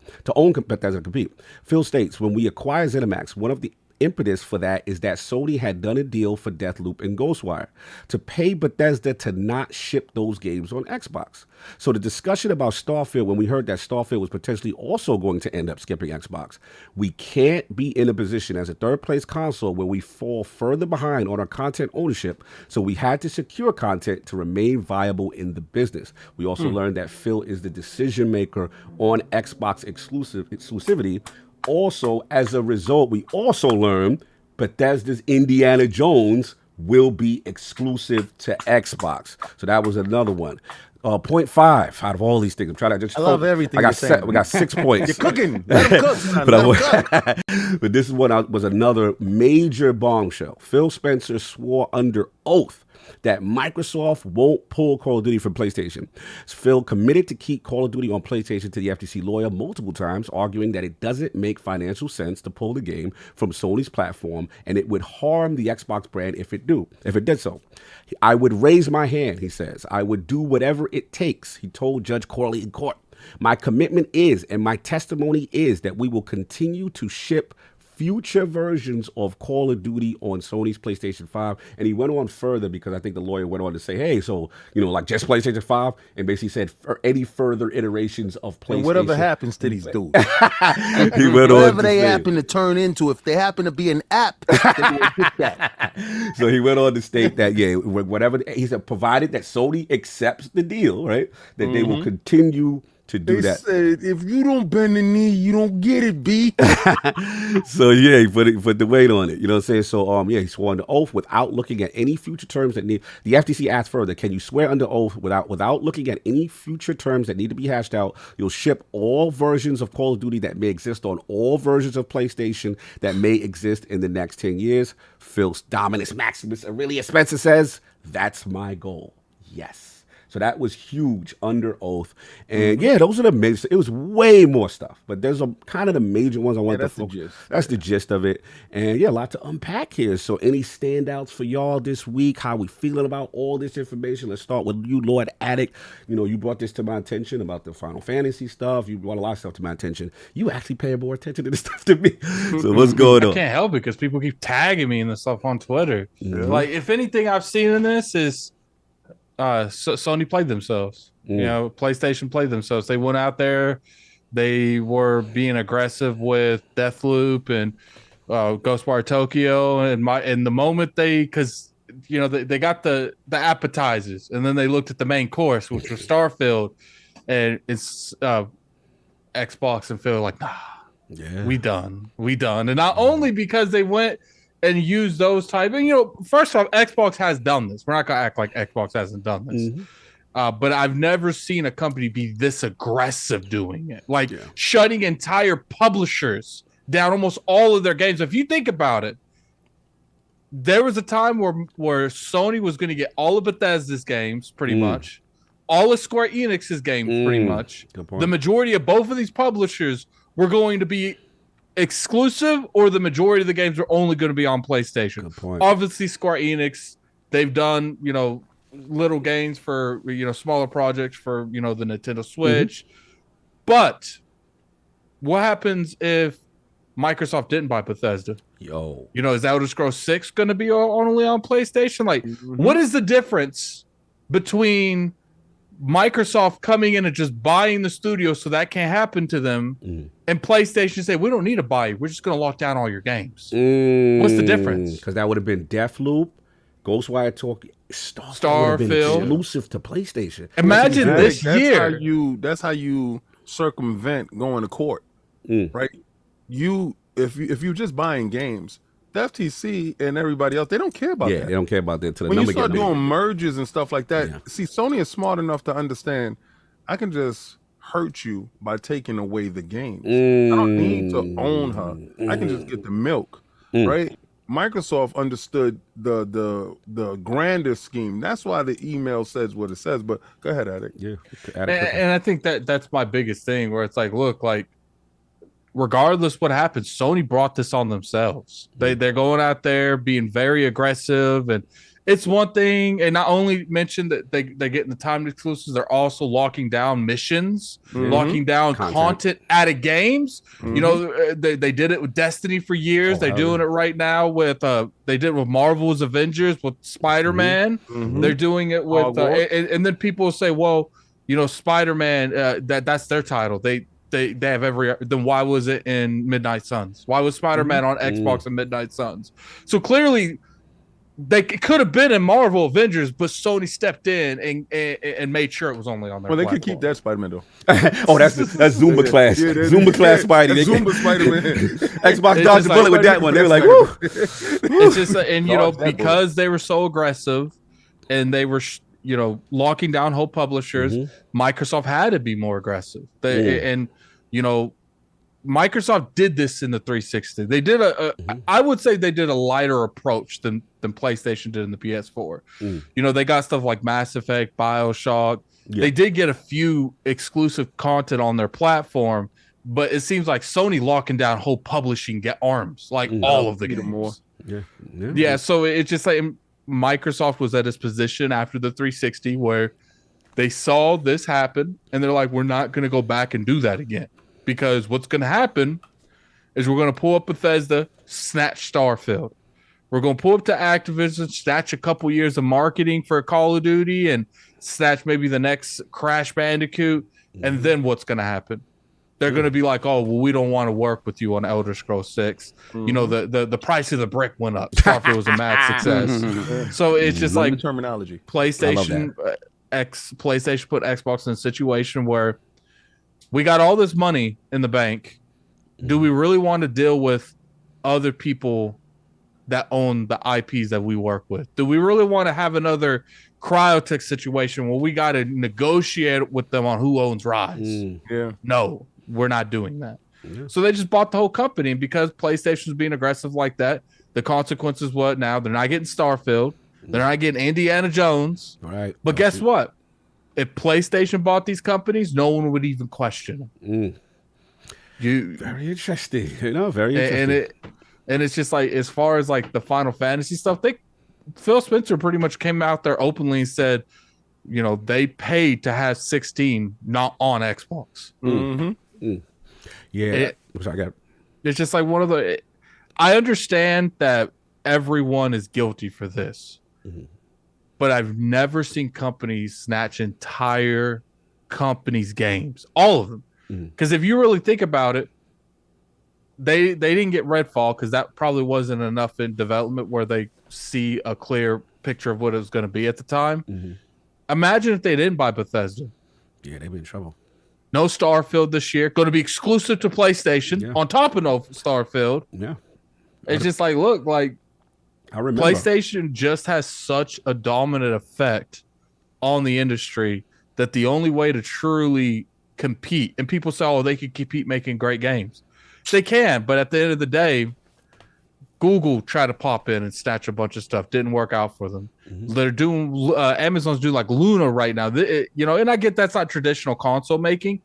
Phil states, when we acquired ZeniMax, one of the impetus for that is that Sony had done a deal for Deathloop and Ghostwire to pay Bethesda to not ship those games on Xbox. So the discussion about Starfield, when we heard that Starfield was potentially also going to end up skipping Xbox, we can't be in a position as a third-place console where we fall further behind on our content ownership, so we had to secure content to remain viable in the business. We also learned that Phil is the decision maker on Xbox exclusivity. Also, as a result, we also learned Bethesda's Indiana Jones will be exclusive to Xbox. So that was another one. Point 5 out of all these things. I'm trying to just. I love everything. We got 6 points. You're cooking. Let them cook, son. Let them cook. But this one was another major bombshell. Phil Spencer swore under oath that Microsoft won't pull Call of Duty from PlayStation. Phil committed to keep Call of Duty on PlayStation to the FTC lawyer multiple times, arguing that it doesn't make financial sense to pull the game from Sony's platform, and it would harm the Xbox brand if it did so. I would raise my hand, he says. I would do whatever it takes, he told Judge Corley in court. My commitment is, and my testimony is, that we will continue to ship future versions of Call of Duty on Sony's PlayStation 5. And he went on further because I think the lawyer went on to say, hey, so, like just PlayStation 5, and basically said for any further iterations of PlayStation. And whatever happens to these dudes. He went whatever they happen to turn into, if they happen to be an app, they will get that. So he went on to state that, whatever, he said, provided that Sony accepts the deal, right, that they will continue to do that. Said, if you don't bend the knee, you don't get it, B. So he put the weight on it. You know what I'm saying? So he swore under oath without looking at any future terms that need. The FTC asked further, can you swear under oath without looking at any future terms that need to be hashed out? You'll ship all versions of Call of Duty that may exist on all versions of PlayStation that may exist in the next 10 years. Phil Dominus Maximus Aurelius Spencer says, that's my goal. Yes. So that was huge under oath. And those are the major. It was way more stuff, but there's a kind of the major ones I wanted to focus. That's the gist of it. And a lot to unpack here. So any standouts for y'all this week? How we feeling about all this information? Let's start with you, Lord Addict. You brought this to my attention about the Final Fantasy stuff. You brought a lot of stuff to my attention. You actually pay more attention to this stuff to me. So what's going on? I can't help it because people keep tagging me in the stuff on Twitter. Like, if anything I've seen in this is Sony played themselves. You know, PlayStation played themselves. They went out there, they were being aggressive with Deathloop and Ghostwire Tokyo, and the moment because you know they got the appetizers, and then they looked at the main course, which was Starfield, and it's Xbox and Phil like, nah, we done, and not only because they went and used those type, and you know, first off, Xbox has done this. We're not gonna act like Xbox hasn't done this. But I've never seen a company be this aggressive doing it, like shutting entire publishers down, almost all of their games. If you think about it, there was a time where Sony was going to get all of Bethesda's games, pretty much, all of Square Enix's games, pretty much. The majority of both of these publishers were going to be exclusive, or the majority of the games were only going to be on PlayStation. Obviously, Square Enix, they've done, you know, little gains for, you know, smaller projects for, you know, the Nintendo Switch. But what happens if Microsoft didn't buy Bethesda? You know, is Elder Scrolls 6 going to be only on PlayStation? Like, what is the difference between Microsoft coming in and just buying the studio so that can't happen to them, and PlayStation say, we don't need to buy you, we're just going to lock down all your games? What's the difference? Because that would have been Deathloop, Ghostwire Tokyo, Starfield, exclusive to PlayStation. Imagine this year. That's how you circumvent going to court, right? If you're just buying games, the FTC and everybody else, they don't care about that. They don't care about that. Till the when number you start get doing mergers and stuff like that, see, Sony is smart enough to understand, I can just hurt you by taking away the games. I don't need to own her. I can just get the milk, right? Microsoft understood the grander scheme. That's why the email says what it says. But go ahead, Addict. And I think that's my biggest thing, where it's like, look, like, regardless what happens, Sony brought this on themselves. They're going out there being very aggressive, and it's one thing. And not only mention that they're getting the timed exclusives, they're also locking down missions, locking down content out of games. You know, they did it with Destiny for years. They're doing it right now with they did it with Marvel's Avengers with Spider-Man. They're doing it with and then people will say, well, you know, Spider-Man, that's their title. They have every. Then why was it in Midnight Suns? Why was Spider-Man on Xbox and Midnight Suns? So clearly, they could have been in Marvel Avengers, but Sony stepped in and made sure it was only on their. Well, they platform. could keep that Spider-Man though. That's Zumba class. Zumba class Spidey. Zumba Spider-Man. Xbox dodged the bullet with that one. They were like, woo. It's just, and you know, because they were so aggressive, and they were. You know, locking down whole publishers, Microsoft had to be more aggressive. And you know, Microsoft did this in the 360. They did I would say they did a lighter approach than PlayStation did in the PS4. You know, they got stuff like Mass Effect, BioShock. They did get a few exclusive content on their platform, but it seems like Sony locking down whole publishing arms, like all of the games. Yeah. So it's just like Microsoft was at its position after the 360 where they saw this happen, and they're like, we're not going to go back and do that again, because what's going to happen is we're going to pull up Bethesda, snatch Starfield. We're going to pull up to Activision, snatch a couple years of marketing for Call of Duty, and snatch maybe the next Crash Bandicoot. And then what's going to happen? They're going to be like, oh, well, we don't want to work with you on Elder Scrolls 6. You know, the price of the brick went up. Starfield was a mad success. So it's just like terminology. PlayStation put Xbox in a situation where we got all this money in the bank. Do we really want to deal with other people that own the IPs that we work with? Do we really want to have another Cryotech situation where we got to negotiate with them on who owns Rise? No. We're not doing that. So they just bought the whole company, and because PlayStation's being aggressive like that, the consequences what now? They're not getting Starfield. They're not getting Indiana Jones. All right. But guess what? If PlayStation bought these companies, no one would even question them. Very interesting. You know, very interesting. And it's just like, as far as like the Final Fantasy stuff, Phil Spencer pretty much came out there openly and said, you know, they paid to have 16 not on Xbox. It's just like one of the. I understand that everyone is guilty for this, but I've never seen companies snatch entire companies' games, all of them. Because if you really think about it, they didn't get Redfall because that probably wasn't enough in development where they see a clear picture of what it was going to be at the time. Imagine if they didn't buy Bethesda. Yeah, they'd be in trouble. No Starfield this year. Going to be exclusive to PlayStation on top of no Starfield. Yeah. It's just like, look, like I remember PlayStation just has such a dominant effect on the industry that the only way to truly compete, and people say, oh, they could compete making great games. They can, but at the end of the day, Google tried to pop in and snatch a bunch of stuff. Didn't work out for them. They're doing Amazon's doing like Luna right now. And I get that's not traditional console making.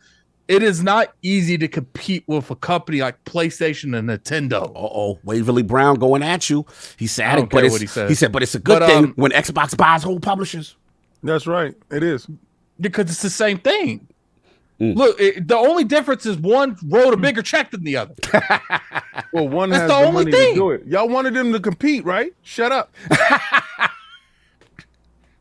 It is not easy to compete with a company like PlayStation and Nintendo. Waverly Brown going at you. He said it, but he said, but it's a good thing when Xbox buys whole publishers. That's right. It is. Because it's the same thing. Look, the only difference is one wrote a bigger check than the other. Well, one has the money to do it. Y'all wanted them to compete, right? Shut up.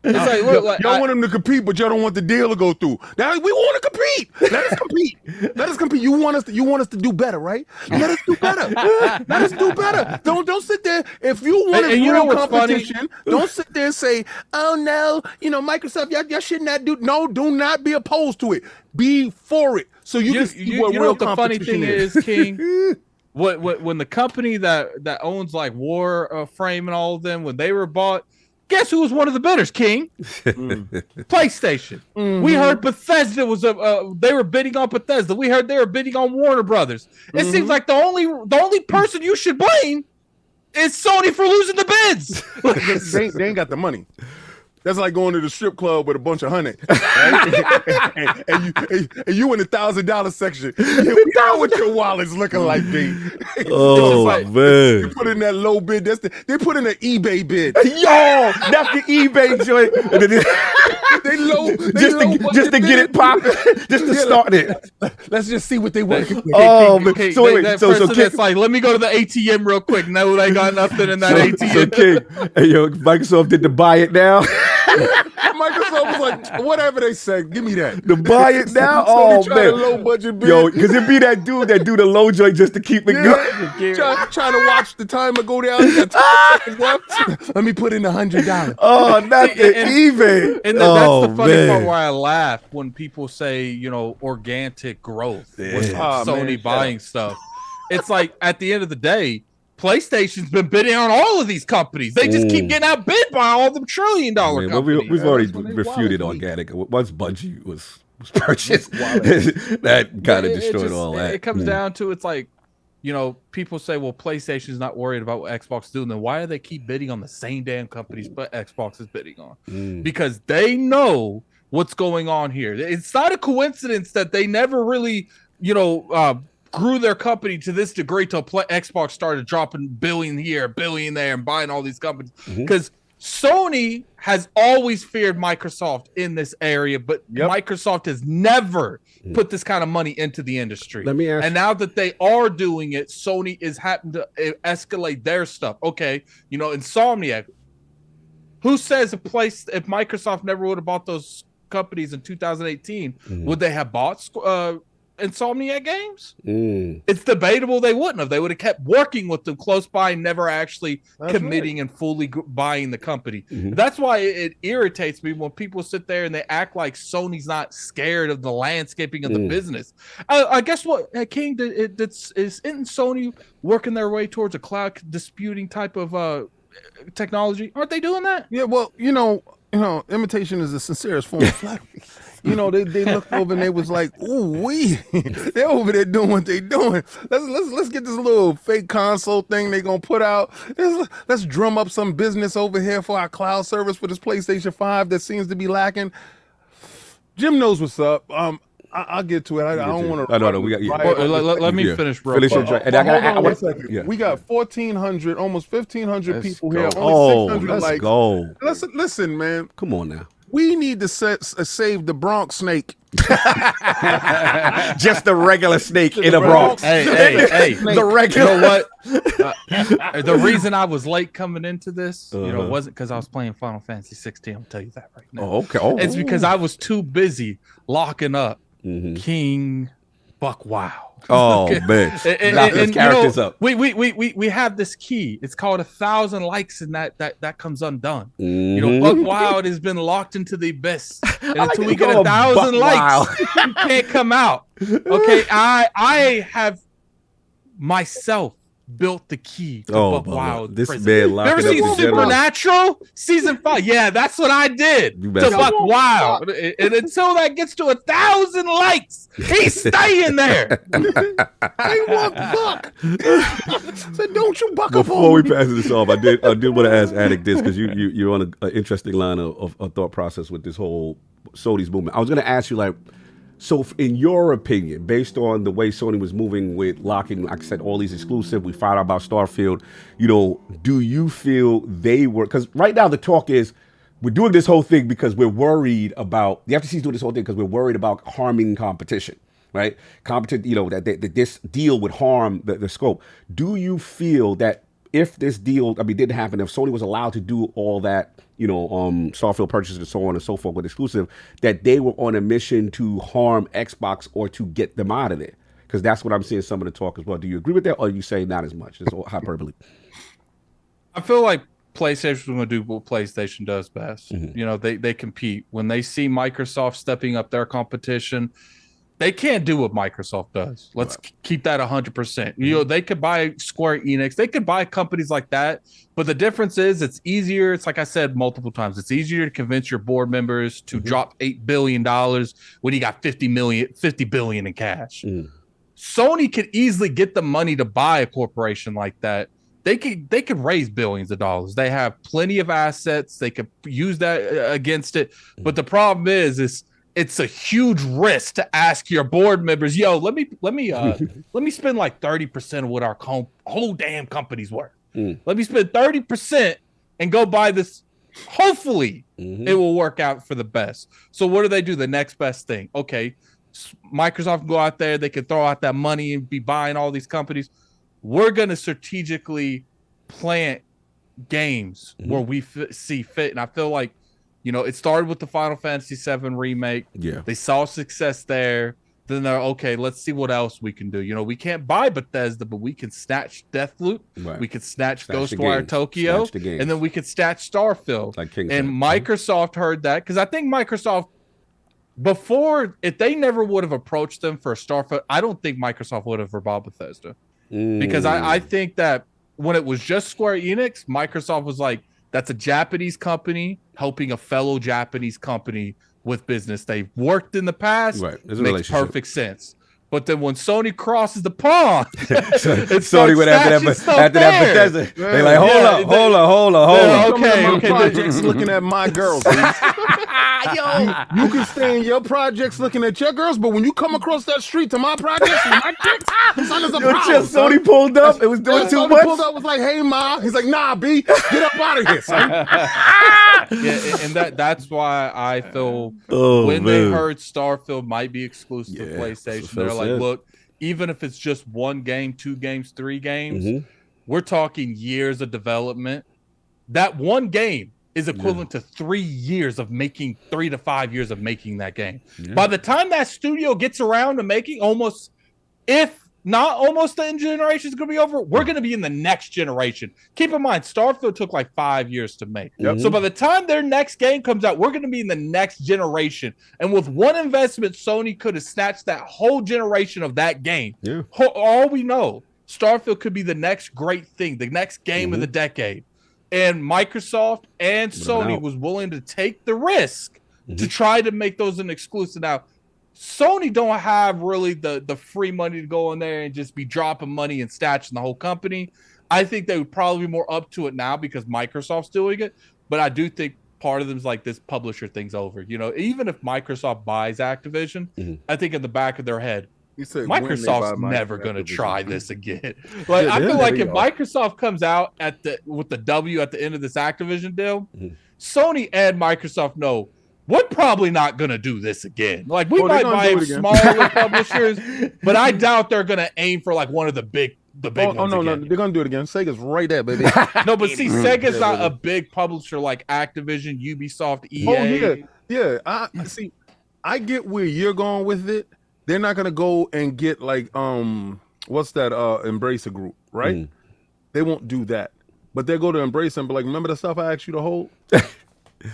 It's like, look, y'all want them to compete, but y'all don't want the deal to go through. Now we want to compete. Let us compete. Let us compete. You want us to do better, right? Let us do better. Let us do better. Don't sit there. If you want to real competition, don't sit there and say, "Oh no, Microsoft, y'all should not do." No, do not be opposed to it. Be for it, so you can see what real competition the funny thing is, King. When the company that owns like Warframe and all of them, when they were bought. Guess who was one of the bidders, King? PlayStation. We heard Bethesda was they were bidding on Bethesda. We heard they were bidding on Warner Brothers. It seems like the only person you should blame is Sony for losing the bids. They ain't got the money. That's like going to the strip club with a bunch of honey, right? and you in the $1,000 section. You know what your wallet's looking like, B. Oh man! They put in that low bid. They put in an eBay bid. Yo, that's the eBay joint. Just to get it popping, just to start it. Let's just see what they want. So it's like, let me go to the ATM real quick. No, they got nothing in that ATM. So King, hey, yo, Microsoft did to buy it now. Microsoft was like, whatever they say, give me that. To buy it now? So man. Low budget bid. Yo, because it be that dude that do the low joint just to keep it going. Trying to watch the timer go down. You got 2 seconds left. Let me put in $100. Oh, not the eBay. And that's the funny part where I laugh when people say, organic growth with Sony buying stuff. It's like, at the end of the day, PlayStation's been bidding on all of these companies. They just keep getting outbid by all them $1 trillion companies. We've already refuted organic. Once Bungie was purchased, that kind of destroyed all that. It comes down to, it's like, people say, well, PlayStation's not worried about what Xbox is doing. Then why do they keep bidding on the same damn companies but Xbox is bidding on? Because they know what's going on here. It's not a coincidence that they never really, grew their company to this degree till Xbox started dropping billion here, billion there, and buying all these companies. Because Sony has always feared Microsoft in this area, but Microsoft has never put this kind of money into the industry. Let me ask. And now that they are doing it, Sony is having to escalate their stuff. Okay, Insomniac. Who says if Microsoft never would have bought those companies in 2018, would they have bought Insomniac games? It's debatable they wouldn't have. They would have kept working with them close by and never actually committing and fully buying the company. That's why it irritates me when people sit there and they act like Sony's not scared of the landscaping of the business. I guess what, King, isn't Sony working their way towards a cloud disputing type of technology? Aren't they doing that? Yeah, well, imitation is the sincerest form of flattery. They looked over and they was like, "Ooh, they're over there doing what they doing. Let's get this little fake console thing they gonna put out. Let's drum up some business over here for our cloud service for this PlayStation 5 that seems to be lacking." Jim knows what's up. I'll get to it. I don't want to. No. Let me finish, bro. Finish your and I second. We got 1,400, almost 1,500 people here. Only 600. Let's go. Listen, man. Come on now. We need to save the Bronx snake. Just the regular snake in a Bronx. Hey, the regular. You know what? The reason I was late coming into this, wasn't because I was playing Final Fantasy 16. I'll tell you that right now. Oh, okay. Oh. It's because I was too busy locking up King Buck Wow. Oh man, locking his characters up. We have this key. It's called 1,000 likes, and that comes undone. You know, Buck Wild has been locked into the abyss, and until we get 1,000 likes, you can't come out. Okay, I have myself built the key to Buck Wild. This prison. man You locking ever up seen the general. Supernatural season 5? Yeah, that's what I did to Buck Wild. And until that gets to 1,000 likes, he's staying there. I want Buck. So don't you buck up Before we pass this off, I did want to ask Addict this because you're on an interesting line of thought process with this whole Sony's movement. I was going to ask you, like, so in your opinion, based on the way Sony was moving with locking, like I said, all these exclusive, we found out about Starfield, you know, do you feel they were, because right now the talk is we're doing this whole thing because we're worried about, the FTC is doing this whole thing because we're worried about harming competition, right? You know, that this deal would harm the scope. Do you feel that if this deal, didn't happen, if Sony was allowed to do all that, you know, Starfield purchases and so on and so forth with exclusive, that they were on a mission to harm Xbox or to get them out of there? Because that's what I'm seeing some of the talk as well. Do you agree with that, or you say not as much? It's all hyperbole. I feel like PlayStation's going to do what PlayStation does best. You know, they compete. When they see Microsoft stepping up their competition, they can't do what Microsoft does. Let's keep that 100%. You know, they could buy Square Enix. They could buy companies like that. But the difference is it's easier. It's like I said multiple times. It's easier to convince your board members to drop $8 billion when you got $50 billion in cash. Sony could easily get the money to buy a corporation like that. They could raise billions of dollars. They have plenty of assets. They could use that against it. But the problem is it's a huge risk to ask your board members, yo, let me spend like 30% of what our whole damn company's worth. Let me spend 30% and go buy this. Hopefully it will work out for the best. So what do? The next best thing. Okay, Microsoft can go out there. They can throw out that money and be buying all these companies. We're going to strategically plant games where we see fit. And I feel like, you know, it started with the Final Fantasy VII remake. Yeah. They saw success there. Then they're, okay, let's see what else we can do. You know, we can't buy Bethesda, but we can snatch Deathloop. Right. We could snatch Ghostwire Tokyo. And then we could snatch Starfield. Like and Microsoft heard that. Because I think Microsoft, before, if they never would have approached them for Starfield, I don't think Microsoft would have bought Bethesda. Because I think that when it was just Square Enix, Microsoft was like, that's a Japanese company helping a fellow Japanese company with business. They've worked in the past. Right. It makes perfect sense. But then when Sony crosses the pond, Sony went after that Bethesda. They're like, hold on. Okay. Projects looking at my girls. You can stay in your projects looking at your girls, but when you come across that street to my projects, my chicks, son is a problem. Sony pulled up. It was doing too much. Pulled up was like, hey, Ma. He's like, nah, B, get up out of here, son. And that's why I feel when they heard Starfield might be exclusive to PlayStation, they're like, look, even if it's just 1 game, 2 games, 3 games, we're talking years of development. That 1 game is equivalent to 3 years of making, 3 to 5 years of making that game. By the time that studio gets around to making almost, if not almost the generation is going to be over, we're going to be in the next generation. Keep in mind, Starfield took like 5 years to make. So by the time their next game comes out, we're going to be in the next generation. And with 1 investment, Sony could have snatched that whole generation of that game. All we know, Starfield could be the next great thing, the next game of the decade. And Microsoft and Sony was willing to take the risk to try to make those an exclusive. Now, Sony don't have really the free money to go in there and just be dropping money and snatching the whole company. I think they would probably be more up to it now because Microsoft's doing it. But I do think part of them is like, this publisher thing's over. You know, even if Microsoft buys Activision, I think in the back of their head, Microsoft's never going to try this again. Like, I feel like if Microsoft comes out with the W at the end of this Activision deal, Sony and Microsoft know we're probably not gonna do this again. Like we Oh, they're might gonna buy do in it again. smaller publishers, but I doubt they're gonna aim for like one of the big Oh ones no, no, again. they're gonna do it again. Sega's right there, baby. No, but see, Sega's Yeah, not baby. a big publisher like Activision, Ubisoft, EA. Oh yeah. I see. I get where you're going with it. They're not gonna go and get like what's that Embracer Group, right? They won't do that. But they go to Embracer and be like, remember the stuff I asked you to hold?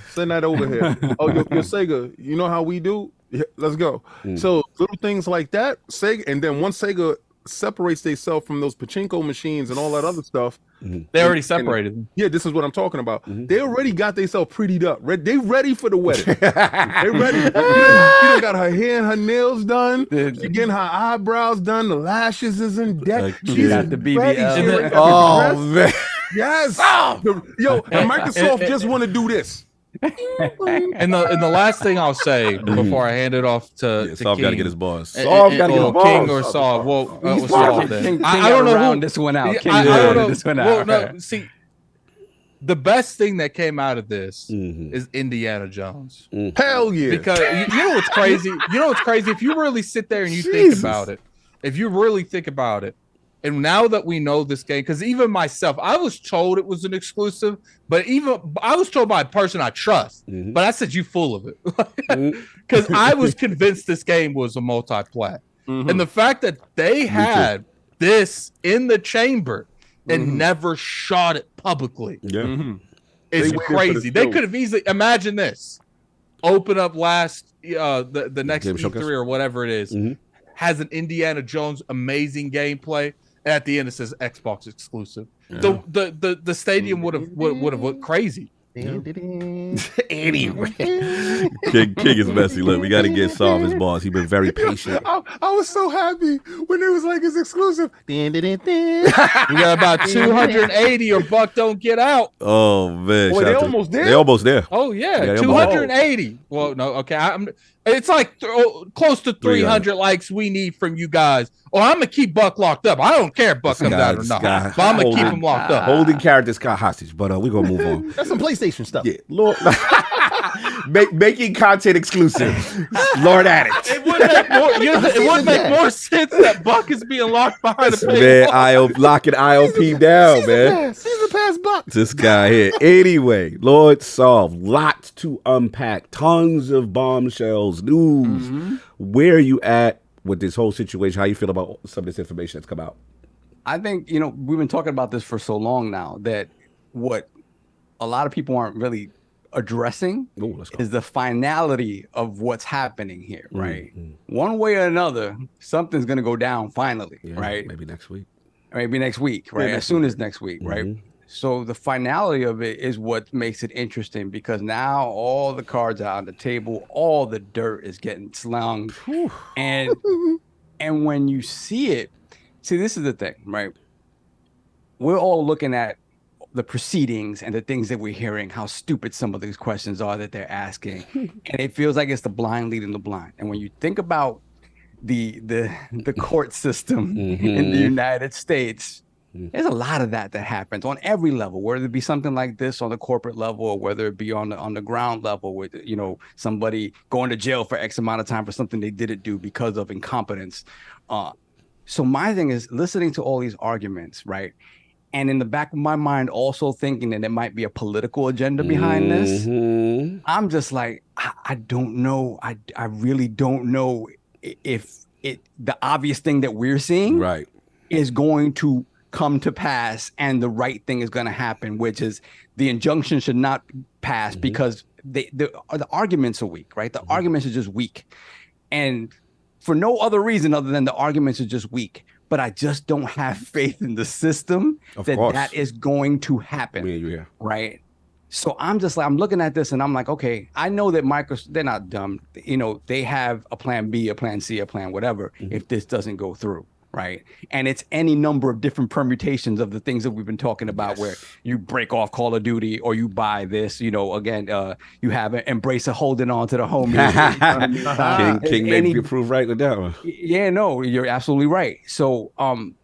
Send that over here. Oh, your Sega, you know how we do? Yeah, let's go. So little things like that, Sega, and then once Sega separates themselves from those pachinko machines and all that other stuff. They already separated them. Yeah, this is what I'm talking about. They already got themselves prettied up. They ready for the wedding. They ready. She done got her hair and her nails done. She getting her eyebrows done. The lashes is in deck. She's got the ready. BBL. She already got the Oh dress. man. Yes. Yo, and Microsoft just want to do this. And the last thing I'll say before I hand it off to Saul King, got to get his boss. Saul got to get his boss. King or Saul. Well, Saul then. King I don't know round who this one out. Yeah, King I don't rounded know. this one Well, out. no, see, the best thing that came out of this is Indiana Jones. Hell yeah. Because you know what's crazy? You know what's crazy? If you really sit there and you think about it, and now that we know this game, because even myself, I was told it was an exclusive, but even I was told by a person I trust, but I said, you full of it. Because I was convinced this game was a multi-plat. And the fact that they had this in the chamber and never shot it publicly is crazy. They could have easily, imagine this, open up the next Game E3 Showcase? or whatever it is, has an Indiana Jones amazing gameplay. And at the end, it says Xbox exclusive. The stadium would have looked crazy. Anyway, King is messy. Look, we got to get Saul his boss. He's been very patient. I was so happy when it was like it's exclusive. We got about 280 or Buck don't get out. Oh man, Boy, shout they out to- almost there? They almost there. Oh yeah, Yeah, 280. Well, no, okay. It's like close to 300 likes we need from you guys. Or I'm gonna keep Buck locked up. I don't care if Buck comes out or not, but I'm gonna keep him locked up. Holding characters got hostage, but we're gonna move on. That's some PlayStation stuff. Yeah, Lord, making content exclusive. Lord at it. It would make more sense that Buck is being locked behind a Man, locking IOP down, man. Season pass Buck. This guy here. Anyway, Lord Solve, lots to unpack, tons of bombshells, news. Where are you at with this whole situation? How you feel about some of this information that's come out? I think, we've been talking about this for so long now that what a lot of people aren't really addressing is the finality of what's happening here, right? One way or another, something's going to go down finally, right? Maybe next week. Maybe next week, right? As soon as next week, right? So the finality of it is what makes it interesting, because now all the cards are on the table, all the dirt is getting slung, and when you see it, this is the thing, right? We're all looking at the proceedings and the things that we're hearing, how stupid some of these questions are that they're asking, and it feels like it's the blind leading the blind. And when you think about the court system in the United States, there's a lot of that happens on every level, whether it be something like this on the corporate level or whether it be on the ground level with, somebody going to jail for X amount of time for something they didn't do because of incompetence. So my thing is listening to all these arguments, right? And in the back of my mind, also thinking that there might be a political agenda behind this. I'm just like, I don't know. I really don't know if the obvious thing that we're seeing is going to come to pass and the right thing is going to happen, which is the injunction should not pass because the arguments are weak, right? The arguments are just weak. And for no other reason other than the arguments are just weak. But I just don't have faith in the system that is going to happen, right? So I'm just like, I'm looking at this and I'm like, okay, I know that Microsoft, they're not dumb. They have a plan B, a plan C, a plan whatever, if this doesn't go through, right? And it's any number of different permutations of the things that we've been talking about where you break off Call of Duty or you buy this, again, you have an Embracer holding on to the homies. King made me prove right with that one. Yeah, no, you're absolutely right. So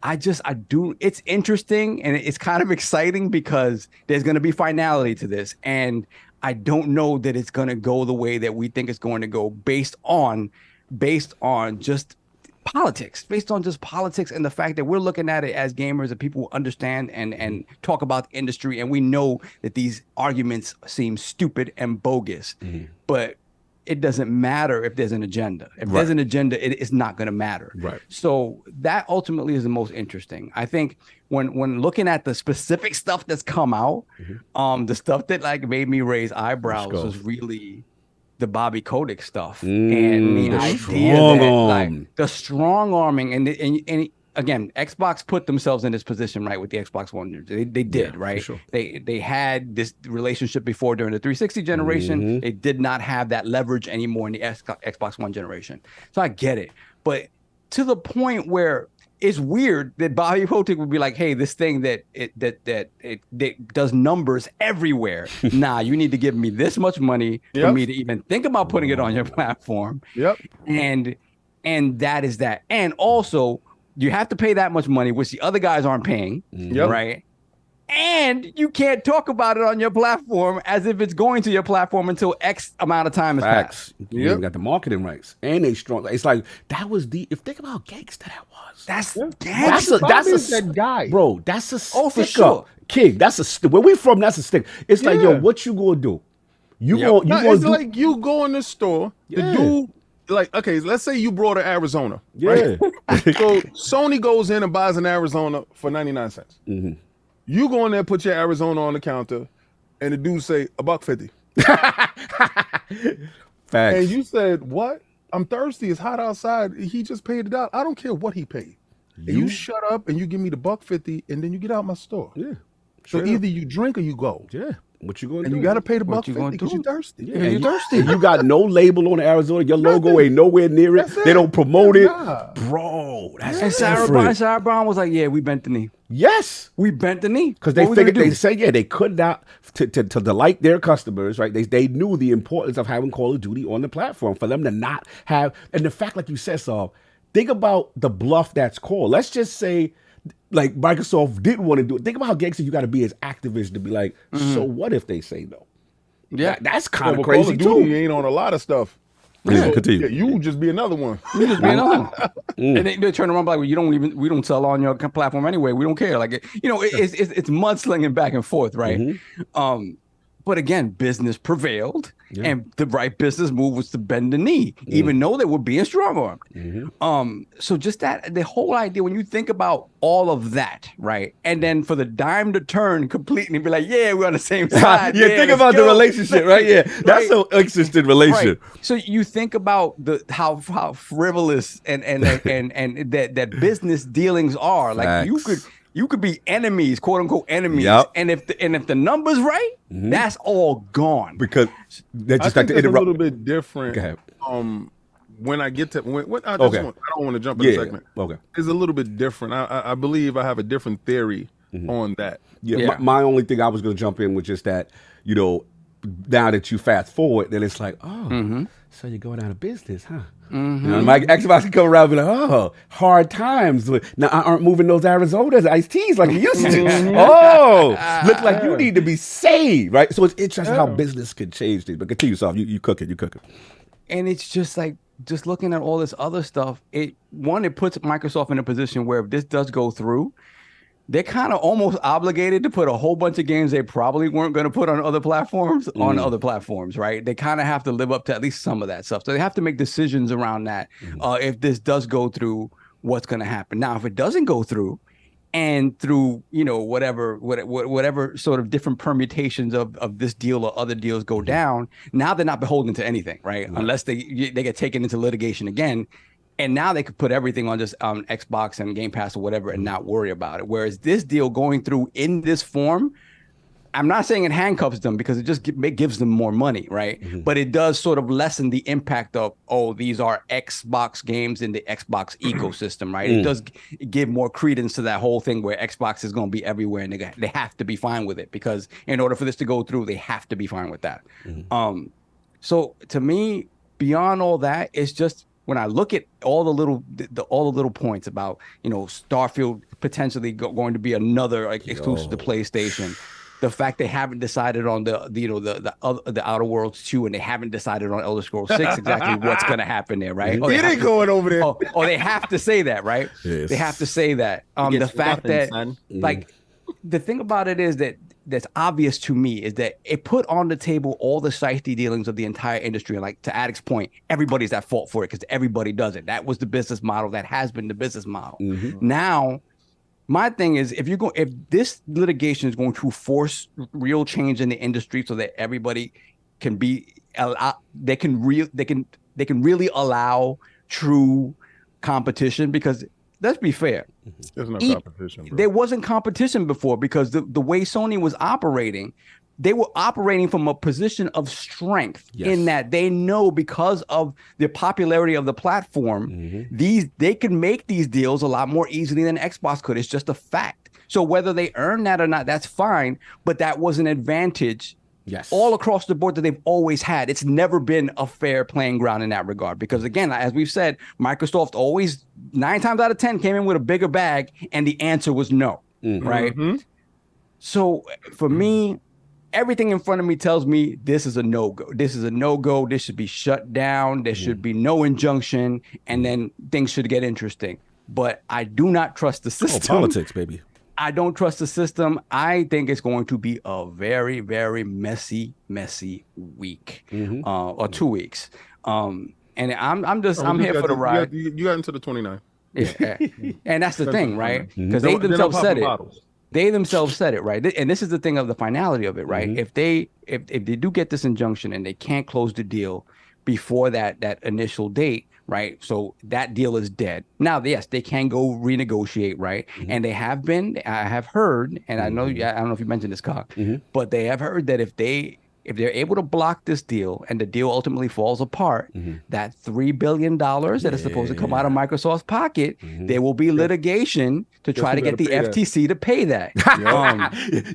it's interesting and it's kind of exciting because there's going to be finality to this. And I don't know that it's going to go the way that we think it's going to go based on just politics, and the fact that we're looking at it as gamers and people who understand and talk about the industry, and we know that these arguments seem stupid and bogus, but it doesn't matter if there's an agenda. If there's an agenda, it's not going to matter. Right. So that ultimately is the most interesting. I think when looking at the specific stuff that's come out, the stuff that like made me raise eyebrows was really the Bobby Kotick stuff and the idea that like the strong arming and again, Xbox put themselves in this position, right, with the Xbox One. They did, right? Sure. They had this relationship before during the 360 generation. They did not have that leverage anymore in the Xbox One generation. So I get it. But to the point where it's weird that Bobby Kotick would be like, hey, this thing that does numbers everywhere. Nah, you need to give me this much money for me to even think about putting it on your platform. And that is that. And also, you have to pay that much money, which the other guys aren't paying, right? And you can't talk about it on your platform as if it's going to your platform until X amount of time has passed. You even got the marketing rights, and they strong. It's like that was the. If think about how gangster that was. That's that guy, bro. That's a stick for sure, up. King. That's a stick. Where we from? That's a stick. It's like, yo, what you gonna do? It's like you go in the store. The dude. Like, okay, let's say you brought to Arizona, right? So Sony goes in and buys an Arizona for 99 cents. You go in there, put your Arizona on the counter, and the dude say $1.50. Facts. And you said, what? I'm thirsty. It's hot outside. He just paid it out. I don't care what he paid. And you shut up and you give me the $1.50, and then you get out my store. So either you drink or you go. What you gonna do? And you gotta pay the $1.50 because you're thirsty. You're thirsty. You got no label on Arizona. Your logo ain't nowhere near it. They don't promote it, bro. That's and Sarah Brown was like, "Yeah, we bent the knee. Yes, we bent the knee because they figured they say they could not to delight their customers, right? They knew the importance of having Call of Duty on the platform for them to not have, and the fact, like you said, Saul, think about the bluff that's called. Let's just say, like, Microsoft didn't want to do it. Think about how gangster you got to be as activists to be like, so what if they say no? That's kind of crazy too. You ain't on a lot of stuff. Continue. You just be another one. You just be another one. And they turn around like, well, we don't sell on your platform anyway. We don't care. Like, it's mudslinging back and forth, right? But again, business prevailed, and the right business move was to bend the knee, even though they were being strong-armed. So just the whole idea, when you think about all of that, right, and then for the dime to turn completely and be like, yeah, we're on the same side. Think about the relationship, right? That's so interesting relationship. Right. So you think about how frivolous and that business dealings are. Like you could be enemies, quote unquote enemies, and if the numbers right, that's all gone. Because they just I think it's a little bit different. When I get to I don't want to jump in a segment. It's a little bit different. I believe I have a different theory on that. My only thing I was going to jump in was just that, now that you fast forward, then it's like, so you're going out of business, huh? My Xbox can come around and be like, oh, hard times. Now I aren't moving those Arizonas, iced teas like you used to. Look like you need to be saved, right? So it's interesting how business could change things. But continue, Saul. You cooking. And it's just like, just looking at all this other stuff, it puts Microsoft in a position where if this does go through, they're kind of almost obligated to put a whole bunch of games they probably weren't going to put on other platforms on other platforms, right? They kind of have to live up to at least some of that stuff. So they have to make decisions around that. If this does go through, what's going to happen? Now, if it doesn't go through, and through whatever sort of different permutations of this deal or other deals go down, now they're not beholden to anything, right? Unless they get taken into litigation again. And now they could put everything on just Xbox and Game Pass or whatever and not worry about it. Whereas this deal going through in this form, I'm not saying it handcuffs them because it just gives them more money, right? But it does sort of lessen the impact of, these are Xbox games in the Xbox ecosystem, right? It does give more credence to that whole thing where Xbox is going to be everywhere and they have to be fine with it because in order for this to go through, they have to be fine with that. So to me, beyond all that, it's just, when I look at all the little points about Starfield potentially going to be another exclusive to PlayStation, the fact they haven't decided on the Outer Worlds 2 and they haven't decided on Elder Scrolls 6 exactly what's going to happen there, right? It ain't going over there. Oh, they have to say that, right? Yes. They have to say that. The fact that, like, the thing about it is that's obvious to me is that it put on the table all the shiesty dealings of the entire industry. And like to Addict's point, everybody's at fault for it because everybody does it. That was the business model. That has been the business model. Now, my thing is, if this litigation is going to force real change in the industry so that everybody can be, they can really allow true competition, because let's be fair. There's no competition, bro. There wasn't competition before because the way Sony was operating, they were operating from a position of strength in that they know because of the popularity of the platform, they can make these deals a lot more easily than Xbox could. It's just a fact. So whether they earn that or not, that's fine. But that was an advantage all across the board that they've always had. It's never been a fair playing ground in that regard. Because again, as we've said, Microsoft always 9 times out of 10 came in with a bigger bag and the answer was no, right? So for me, everything in front of me tells me this is a no-go. This is a no-go. This should be shut down. There should be no injunction, and then things should get interesting. But I do not trust the system. Politics, baby. I don't trust the system. I think it's going to be a very, very messy week or 2 weeks. And I'm here for the ride. You got into the 29th. Yeah. And that's the thing, right? Because they themselves said it. They themselves said it, right? And this is the thing of the finality of it, right? If they do get this injunction and they can't close the deal before that initial date, right? So that deal is dead. Now, yes, they can go renegotiate, right? And they have been. I have heard, and I know I don't know if you mentioned this, Cock, but they have heard that if they're able to block this deal and the deal ultimately falls apart, that $3 billion that is supposed to come out of Microsoft's pocket, there will be litigation to try to get the FTC to pay that.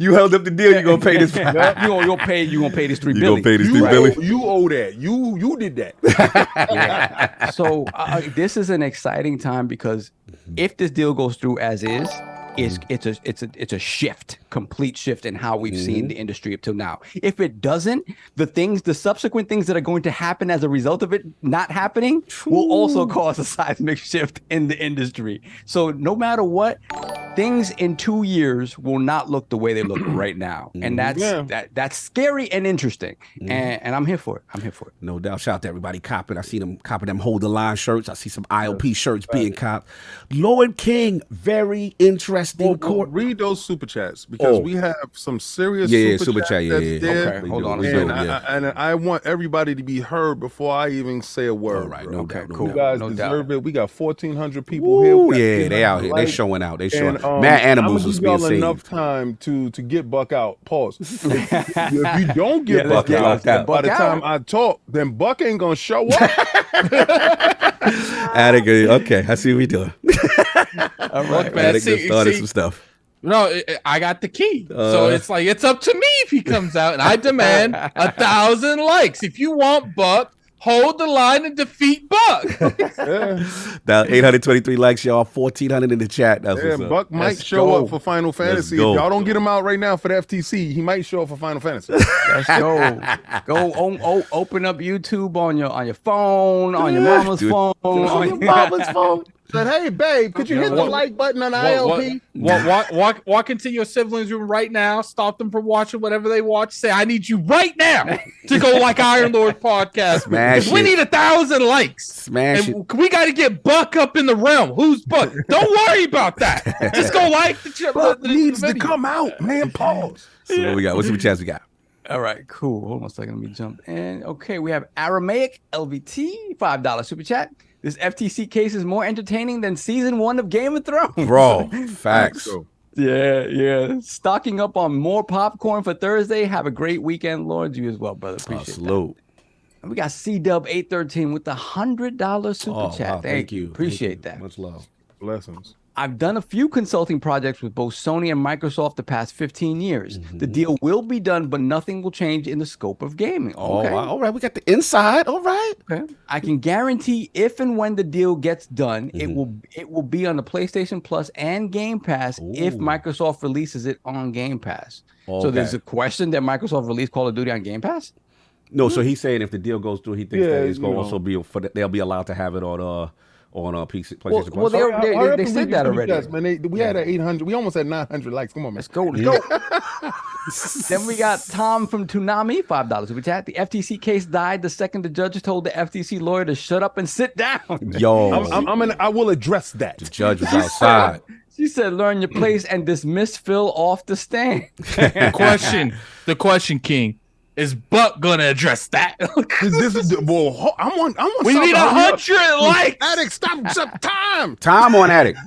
You held up the deal. You're gonna pay this. You're gonna pay this $3 billion. You're gonna pay this $3 billion. You owe that. You did that. So this is an exciting time because if this deal goes through as is, it's a shift, complete shift in how we've seen the industry up till now. If it doesn't, the subsequent things that are going to happen as a result of it not happening will also cause a seismic shift in the industry. So no matter what, things in 2 years will not look the way they look right now. And that's scary and interesting. And I'm here for it. I'm here for it. No doubt. Shout out to everybody copping. I see them copping them Hold the Line shirts. I see some ILP shirts being copped. Lord King, very interesting. Read those super chats because we have some serious super chat. Okay, hold on. And I want everybody to be heard before I even say a word. All right, bro. okay, cool. You doubt. guys deserve it. We got 1,400 people here. Yeah, they out here. They showing out. They showing. And, Mad animals was I'm being gonna give y'all enough time to get Buck out. Pause. If you don't get Buck out by the time I talk, then Buck ain't gonna show up. Okay, I see what we doing. All right, man. Attic just started some stuff. No, I got the key. So it's like, it's up to me if he comes out, and I demand 1,000 likes. If you want Buck, hold the line and defeat Buck. Now 823 likes, y'all. 1,400 in the chat. That's what's up. Buck might show up for Final Fantasy. If y'all don't get him out right now for the FTC, he might show up for Final Fantasy. Let's go. Open up YouTube on your phone, on your mama's phone, on your mama's phone. Said, hey, babe, could you hit the like button on ILP? Walk into your siblings' room right now. Stop them from watching whatever they watch. Say, I need you right now to go like Iron Lord podcast. Smash it. We need 1,000 likes. Smash and it. We got to get Buck up in the realm. Who's Buck? Don't worry about that. Just go like the Buck needs to come out, man. Pause. So what we got? What super chats we got? All right, cool. Hold on a second. Let me jump in. Okay, we have Aramaic LVT, $5 super chat. This FTC case is more entertaining than season 1 of Game of Thrones. Bro, facts. Yeah. Stocking up on more popcorn for Thursday. Have a great weekend, Lord. You as well, brother. Appreciate salute. That. We got C-Dub813 with the $100 super chat. Wow, thank you. Appreciate that. Much love. Blessings. I've done a few consulting projects with both Sony and Microsoft the past 15 years. The deal will be done, but nothing will change in the scope of gaming. Okay. All right. We got the inside. All right. Okay. I can guarantee if and when the deal gets done, it will be on the PlayStation Plus and Game Pass if Microsoft releases it on Game Pass. Okay. So there's a question that Microsoft released Call of Duty on Game Pass? No, so he's saying if the deal goes through, he thinks that it's going to also be they'll be allowed to have it on PC, PlayStation Plus. Well, they said that already. Man, we had 800. We almost had 900 likes. Come on, man. Let's go. Then we got Tom from Toonami, $5 super chat. The FTC case died the second the judge told the FTC lawyer to shut up and sit down. Yo, I will address that. The judge was outside. She said, "Learn your place and dismiss Phil off the stand." The question, King. Is Buck gonna address that? This is I'm on. We need 100 likes. Addict, stop time. Time on Addict.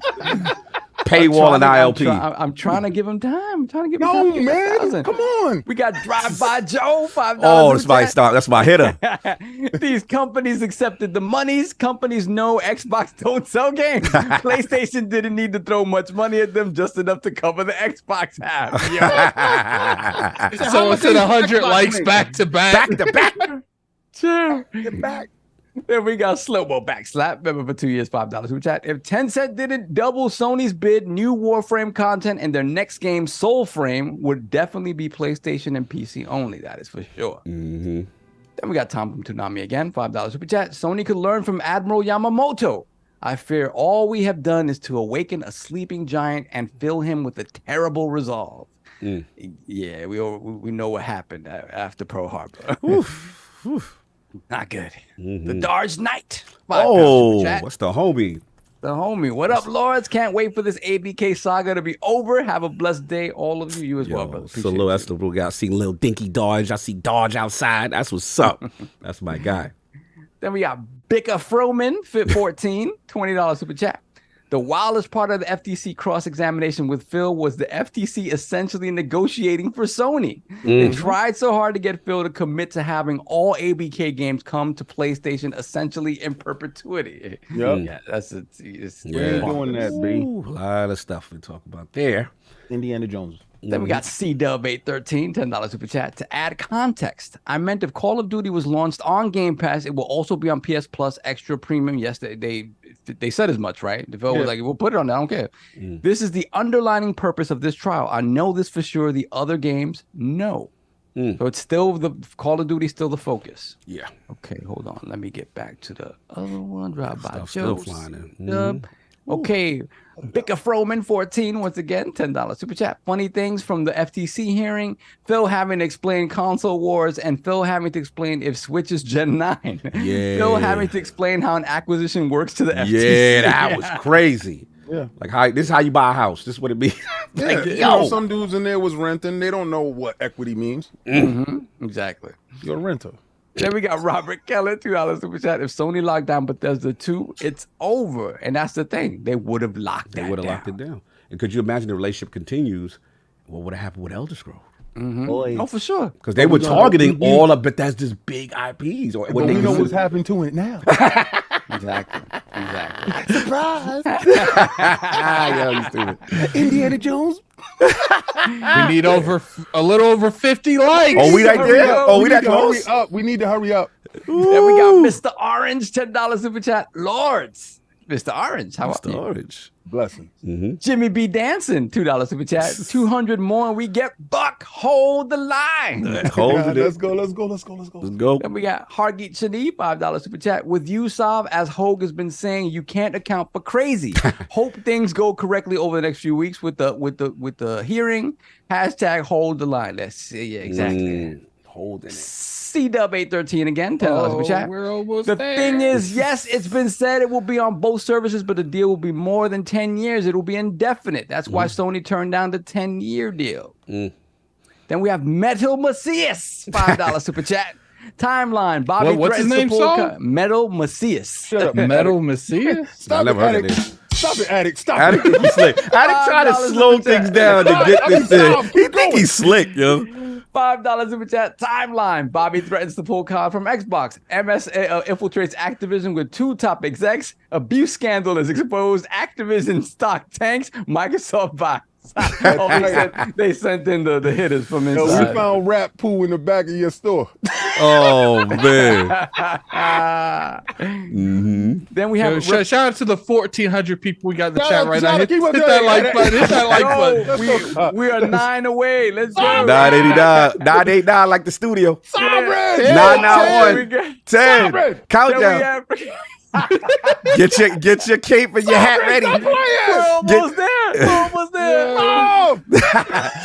Paywall and ILP. I'm trying to give him time. No, man. Come on. We got Drive By Joe, $5. Oh, that's my hitter. These companies accepted the monies. Companies know Xbox don't sell games. PlayStation didn't need to throw much money at them, just enough to cover the Xbox half. So it's at 100 likes back to back. Sure. Get back. Then we got Slowmo Backslap, member for 2 years, $5 super chat. If Tencent didn't double Sony's bid, new Warframe content and their next game, Soulframe, would definitely be PlayStation and PC only. That is for sure. Then we got Tom from Toonami again, $5 super chat. Sony could learn from Admiral Yamamoto. I fear all we have done is to awaken a sleeping giant and fill him with a terrible resolve. Yeah, we know what happened after Pearl Harbor. Not good. The Darge Knight. What's the homie? The homie. What up, Lords? Can't wait for this ABK saga to be over. Have a blessed day, all of you. You as well, brother. So that's the little guy. I see little dinky Dodge. I see Dodge outside. That's what's up. That's my guy. Then we got Bicka Froman, Fit 14, $20 super chat. The wildest part of the FTC cross-examination with Phil was the FTC essentially negotiating for Sony. They tried so hard to get Phil to commit to having all ABK games come to PlayStation essentially in perpetuity. Yeah, that's it. We ain't doing that, B. A lot of stuff we talk about there. Indiana Jones. Then we got CDub813, $10 super chat. To add context, I meant if Call of Duty was launched on Game Pass, it will also be on PS Plus Extra Premium. Yes, they said as much, right? The was like, we'll put it on there. I don't care. This is the underlining purpose of this trial. I know this for sure. The other games, no. So it's still the Call of Duty, still the focus. Yeah. Okay, hold on. Let me get back to the other one. Drive by Joe. Still flying. Okay, Bicka Froman 14 once again, $10 super chat. Funny things from the FTC hearing: Phil having to explain console wars, and Phil having to explain if Switch is Gen 9. Yeah. Phil having to explain how an acquisition works to the FTC. Yeah, that was crazy. Yeah, like this is how you buy a house. This is what it means. Like, some dudes in there was renting. They don't know what equity means. Exactly. You're a renter. Then we got Robert Keller, $2 super chat. If Sony locked down Bethesda 2, it's over. And that's the thing. They would have locked it down. And could you imagine the relationship continues? What would have happened with Elder Scrolls? Oh, for sure. Because they were targeting all of Bethesda's big IPs. Or what they know what's happening to it now. Exactly. Surprise. Yeah, you stupid. Indiana Jones. We need a little over 50 likes. Oh, we right there? We that close? Hurry up. We need to hurry up. Then we got Mr. Orange, $10 super chat. Lords. Mr. Orange, how about you? Orange. Blessings. Jimmy B. Dancing, $2 super chat. 200 more and we get Buck. Hold the line. Let's go. Then we got Hargeet Shani, $5 super chat. With you, Sav, as Hogue has been saying, you can't account for crazy. Hope things go correctly over the next few weeks with the hearing. Hashtag hold the line. Let's see. Yeah, exactly. Holding it. CDub813 again, $10 super chat. We're almost the there. thing is, yes, it's been said it will be on both services, but the deal will be more than 10 years. It will be indefinite. That's why Sony turned down the 10-year deal. Then we have Metal Macias, $5 super chat. Timeline. Bobby what's his name, Saul? Metal Macias. Shut up, Metal Macias? Stop it, Addict. Stop it, Addict. Stop Addict it. think he's slick. Addict trying to slow things down to get this thing. He think he's slick, yo. $5 super chat. Timeline. Bobby threatens to pull card from Xbox. MSA infiltrates Activision with 2 top execs. Abuse scandal is exposed. Activision stock tanks. Microsoft buys. They sent in the hitters from inside. We found rat poo in the back of your store. Oh man. Then we have shout out to the 1,400 people we got in the chat right now. Hit keep on that doing like it. button. Hit that like button. we are 9 away. Let's go. 989 like the studio. Sovereign! 991 10. Countdown. Get your cape and your hat ready. We're almost there. Oh!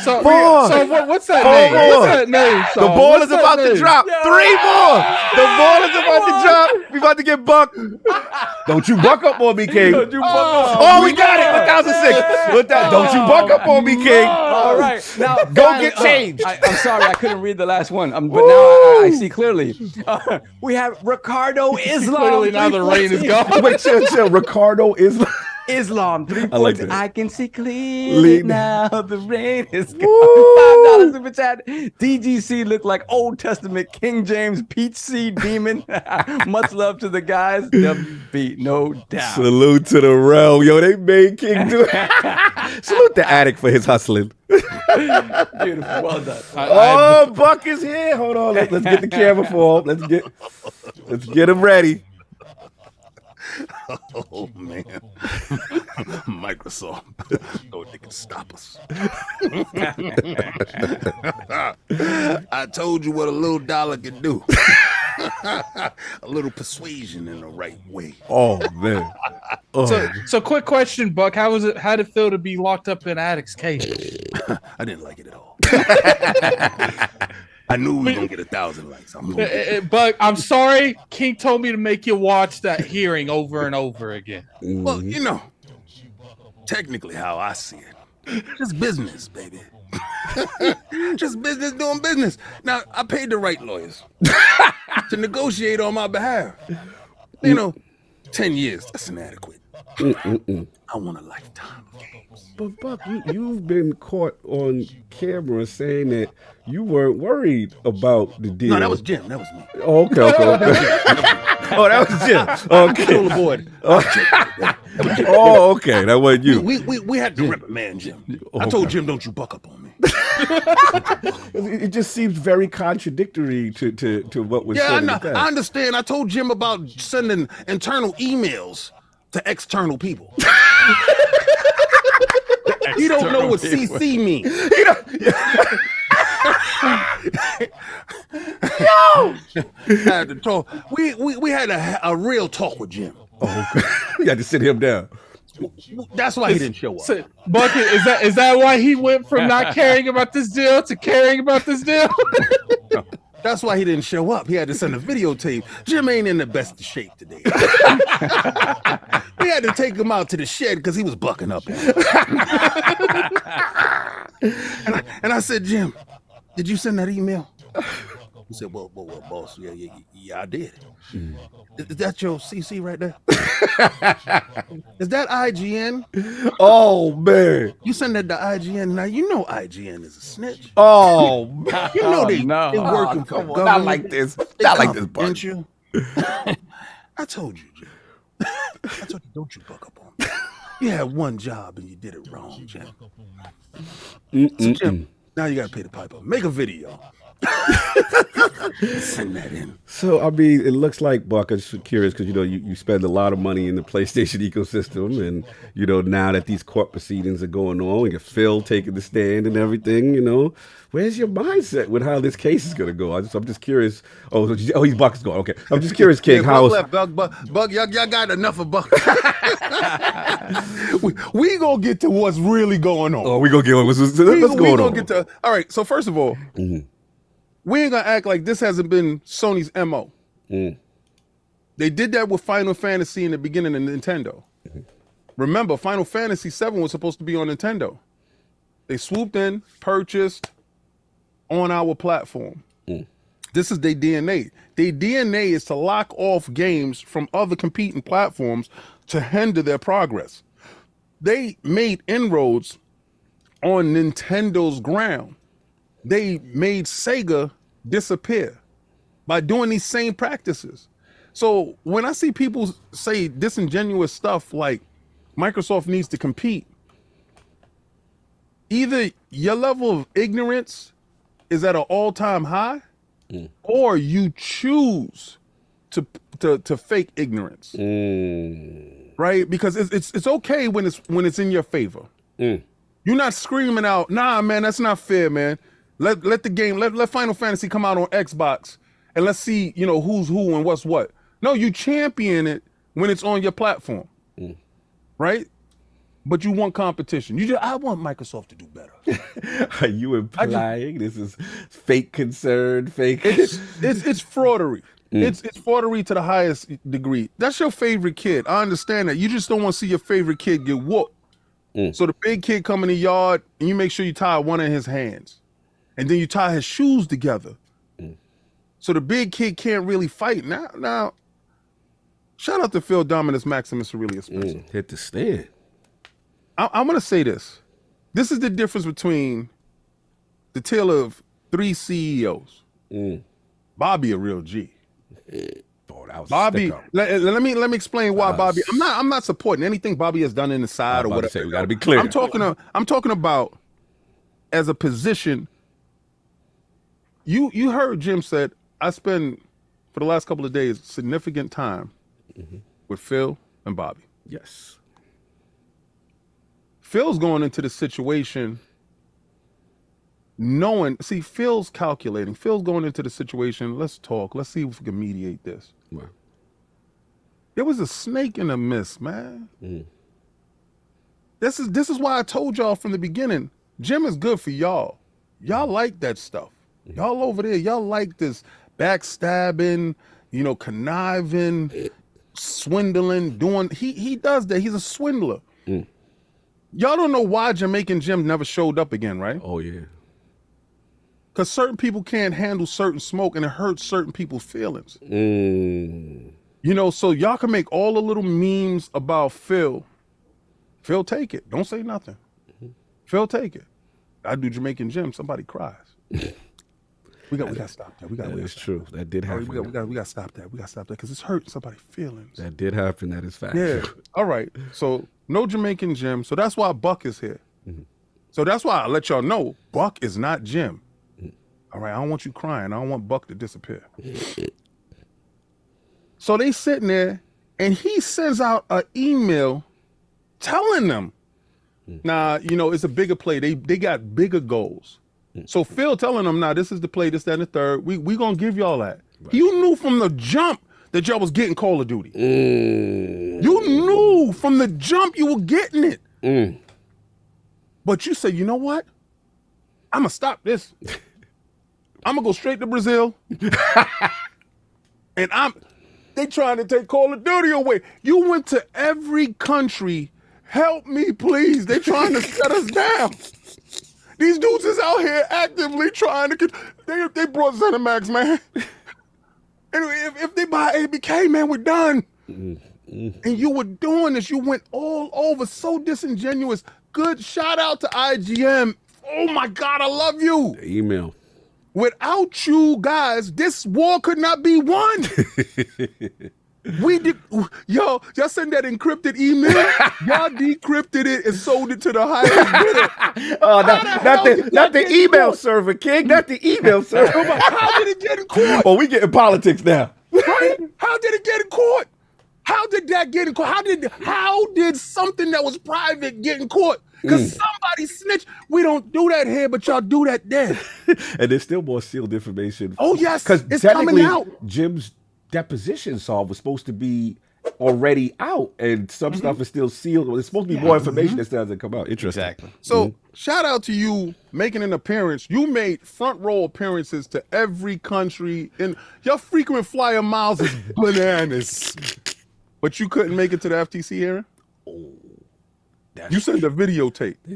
So, Four. what's that Four name? more. What's that name? The Shaun? ball What's is that about to name? drop. 3 more. The ball is about to drop. We about to get bucked. Don't you buck up on me, King. Don't you buck up. Oh, we got it. 1,006. Don't you buck up on me, King. All right, now Go get changed. I'm sorry, I couldn't read the last one, but now I see clearly. We have Ricardo Islam. Clearly now the rain is gone. Wait, chill. Ricardo Islam 3 points. I like that. I can see clearly now. The rain is gone. $5 super chat. DGC looked like Old Testament King James Peach Seed Demon. Much love to the guys. WB, no doubt. Salute to the realm. Yo, they made King do it. Salute the addict for his hustling. Beautiful. Well done. Oh, Buck is here. Hold on. Let's get the camera for him. Let's get him ready. Oh man, Microsoft, no they can stop us. I told you what a little dollar can do. A little persuasion in the right way. Oh man. Oh. So quick question, Buck. How did it feel to be locked up in Addict's cage? I didn't like it at all. I knew we were gonna get 1,000 likes. Buck, I'm sorry. King told me to make you watch that hearing over and over again. Well, you know, technically how I see it, just business, baby. Just business doing business. Now, I paid the right lawyers to negotiate on my behalf. You know, 10 years, that's inadequate. I want a lifetime of games. But Buck, you've been caught on camera saying that you weren't worried about the deal. No, that was Jim. That was me. Oh, okay. Oh, that was Jim. Okay. Control the board. Oh, okay. That wasn't you. We had to reprimand Jim. I told Jim, don't you buck up on me. It just seems very contradictory to what was said. Yeah, I understand. I told Jim about sending internal emails to external people. You don't know what CC means. Yo! Had to talk. We had a real talk with Jim. Oh, okay. You had to sit him down. That's why he didn't show up. So, Bucket, is that why he went from not caring about this deal to caring about this deal? That's why he didn't show up. He had to send a videotape. Jim ain't in the best of shape today. We had to take him out to the shed because he was bucking up. And I said, Jim, did you send that email? He said, well, boss, yeah, I did. Is that your CC right there? Is that IGN? Oh, man. You send that to IGN. Now, you know IGN is a snitch. Oh, You know they working for government. not like this. Not like this, Buck. Didn't you? I told you, Jim. I told you, don't you buck up on me. You had one job and you did it wrong, Jim. So, Jim, now you got to pay the piper. Make a video. Send that in. So, I mean, it looks like, Buck, I'm just curious because, you spend a lot of money in the PlayStation ecosystem. And, now that these court proceedings are going on, we got Phil taking the stand and everything, where's your mindset with how this case is going to go? I'm just curious. He's Buck's going. Okay. I'm just curious, King. Buck, y'all got enough of Buck. we going to get to what's really going on. Oh, we going to get on. What's going on? All right. So, first of all, we ain't gonna act like this hasn't been Sony's MO. They did that with Final Fantasy in the beginning of Nintendo. Remember, Final Fantasy 7 was supposed to be on Nintendo. They swooped in, purchased on our platform. This is their DNA. Their DNA is to lock off games from other competing platforms to hinder their progress. They made inroads on Nintendo's ground they made Sega disappear by doing these same practices. So when I see people say disingenuous stuff like Microsoft needs to compete, either your level of ignorance is at an all-time high, or you choose to fake ignorance, right? Because it's okay when it's in your favor. You're not screaming out, "Nah, man, that's not fair, man. Let the game, let Final Fantasy come out on Xbox and let's see, who's who and what's what." No, you champion it when it's on your platform, right? But you want competition. I want Microsoft to do better. Are you implying this is fake concern, fake? It's fraudery. It's fraudery to the highest degree. That's your favorite kid. I understand that. You just don't want to see your favorite kid get whooped. So the big kid come in the yard and you make sure you tie one of his hands. And then you tie his shoes together. So the big kid can't really fight. Now, shout out to Phil Dominus Maximus Aurelius Spencer. Hit the stand. I'm going to say this. This is the difference between the tale of 3 CEOs. Bobby, a real G. Bobby, let me explain why Bobby. I'm not supporting anything Bobby has done in the side or whatever. We got to be clear. I'm talking about as a position. You heard Jim said I spend for the last couple of days significant time with Phil and Bobby. Yes. Phil's going into the situation Phil's calculating. Phil's going into the situation. Let's talk. Let's see if we can mediate this. Wow. There was a snake in the mist, man. This is why I told y'all from the beginning, Jim is good for y'all. Y'all like that stuff. Y'all over there, y'all like this backstabbing, conniving, swindling, doing. He does that. He's a swindler. Y'all don't know why Jamaican Jim never showed up again, right? Oh, yeah. Because certain people can't handle certain smoke and it hurts certain people's feelings. So y'all can make all the little memes about Phil. Phil, take it. Don't say nothing. Phil, take it. I do Jamaican Jim, somebody cries. We got to stop that. That is true. That did happen. We got to stop that. We got to stop that because it's hurting somebody's feelings. That did happen. That is fact. Yeah. All right. So no Jamaican Jim. So that's why Buck is here. So that's why I let y'all know Buck is not Jim. All right. I don't want you crying. I don't want Buck to disappear. So they sitting there and he sends out an email telling them, it's a bigger play. They got bigger goals. So Phil telling them, this is the play, this, that, and the third. We gonna give y'all that. Right. You knew from the jump that y'all was getting Call of Duty. You knew from the jump you were getting it. But you said, you know what? I'm gonna stop this. I'm gonna go straight to Brazil. And they trying to take Call of Duty away. You went to every country. Help me, please. They trying to shut us down. These dudes is out here actively trying to get. They brought ZeniMax, man. And if they buy ABK, man, we're done. And you were doing this. You went all over, so disingenuous. Good shout out to IGM. Oh my God, I love you. The email. Without you guys, this war could not be won. Y'all send that encrypted email. Y'all decrypted it and sold it to the highest bidder. Not the email server, King. Not the email server. How did it get in court? Oh, we get in politics now. Right? How did it get in court? How did that get in court? How did something that was private get in court? Because somebody snitched. We don't do that here, but y'all do that there. And there's still more sealed information. Oh, yes. Because it's coming out. Jim's deposition was supposed to be already out, and some stuff is still sealed. There's supposed to be more information that still hasn't come out. Interesting. Exactly. So shout out to you making an appearance. You made front row appearances to every country, and your frequent flyer miles is bananas. But you couldn't make it to the FTC hearing? You sent a videotape. They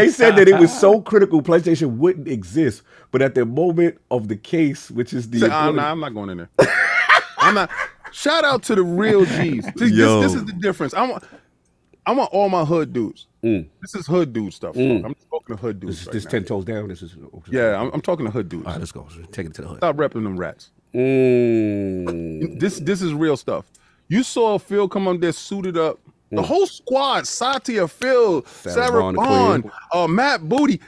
said that it was so critical PlayStation wouldn't exist, but at the moment of the case, which is the I'm not going in there. I'm not. Shout out to the real G's. This is the difference. I want all my hood dudes. This is hood dude stuff. I'm just talking to hood dudes. This 10 toes down. This is. Yeah, I'm talking to hood dudes. All right, let's go. Take it to the hood. Stop repping them rats. This is real stuff. You saw Phil come on there suited up. The whole squad, Satya, Phil, Sarah Bond, Matt Booty,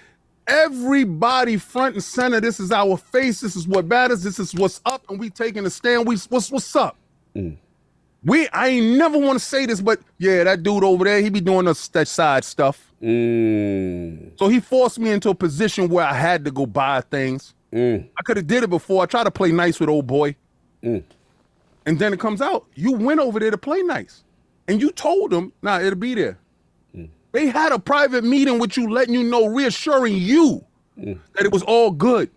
everybody front and center. This is our face. This is what matters. This is what's up, and we taking a stand. What's up? I ain't never want to say this, but yeah, that dude over there, he be doing that side stuff. So he forced me into a position where I had to go buy things. I could have did it before. I tried to play nice with old boy. And then it comes out, you went over there to play nice. And you told them, nah, it'll be there. They had a private meeting with you, letting you know, reassuring you that it was all good.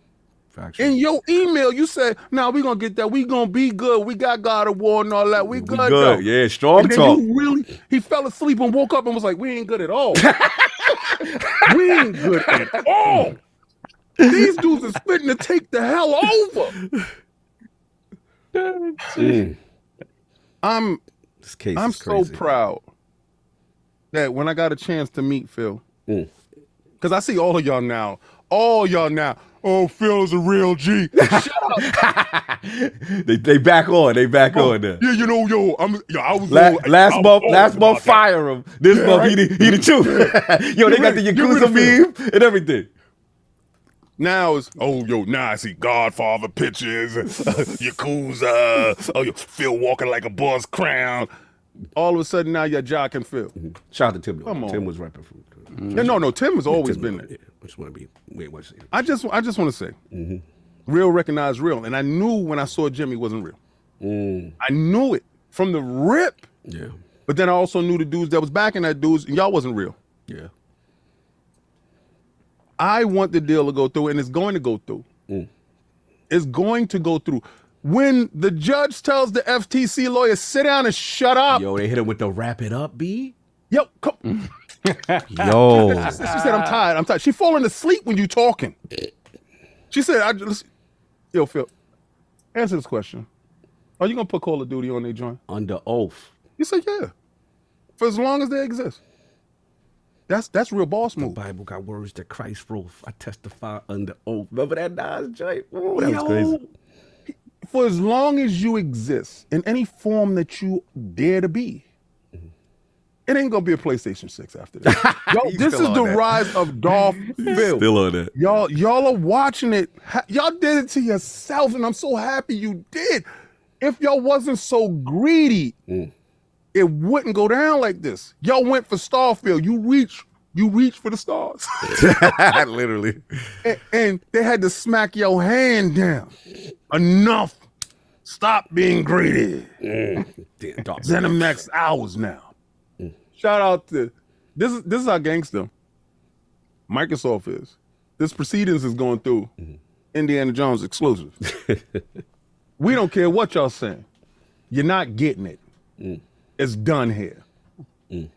Factual. In your email, you said, nah, we're going to get that. We going to be good. We got God of War and all that. We good. Though. Yeah, strong talk. He fell asleep and woke up and was like, we ain't good at all. We ain't good at all. These dudes is fitting to take the hell over. I'm so proud that when I got a chance to meet Phil, because I see all of y'all now, oh, Phil is a real G. Shut up. they back on. They back on there. Yeah, I was last month fire him. This month he the truth. They got the Yakuza meme and everything. Now it's now I see Godfather pictures, Yakuza, Phil walking like a boss crown. All of a sudden now you're jocking Phil. Shout out to Tim. Come on. Tim was repping for No, Tim has always been there. Yeah, I just want to be I just want to say, real recognize real. And I knew when I saw Jimmy wasn't real. I knew it from the rip. Yeah. But then I also knew the dudes that was backing that dudes, and y'all wasn't real. Yeah. I want the deal to go through, and it's going to go through. It's going to go through. When the judge tells the FTC lawyer, sit down and shut up. They hit him with the wrap it up, B. Yo, come. Yo. She said, I'm tired. She falling asleep when you talking. She said, yo, Phil, answer this question. Are you going to put Call of Duty on their joint? Under oath. You said, yeah. For as long as they exist. That's real boss move. The Bible got words that Christ wrote. I testify under oath. Remember that Nas joint? Ooh, that was crazy. For as long as you exist in any form that you dare to be, it ain't gonna be a PlayStation 6 after this. This is the rise of Darth Phil. Still on that. Y'all are watching it. Y'all did it to yourself, and I'm so happy you did. If y'all wasn't so greedy, it wouldn't go down like this. Y'all went for Starfield. You reach for the stars. Literally. And they had to smack your hand down. Enough. Stop being greedy. ZeniMax hours now. Shout out to this is how gangster Microsoft is. This proceedings is going through. Indiana Jones exclusive. We don't care what y'all saying. You're not getting it. It's done here.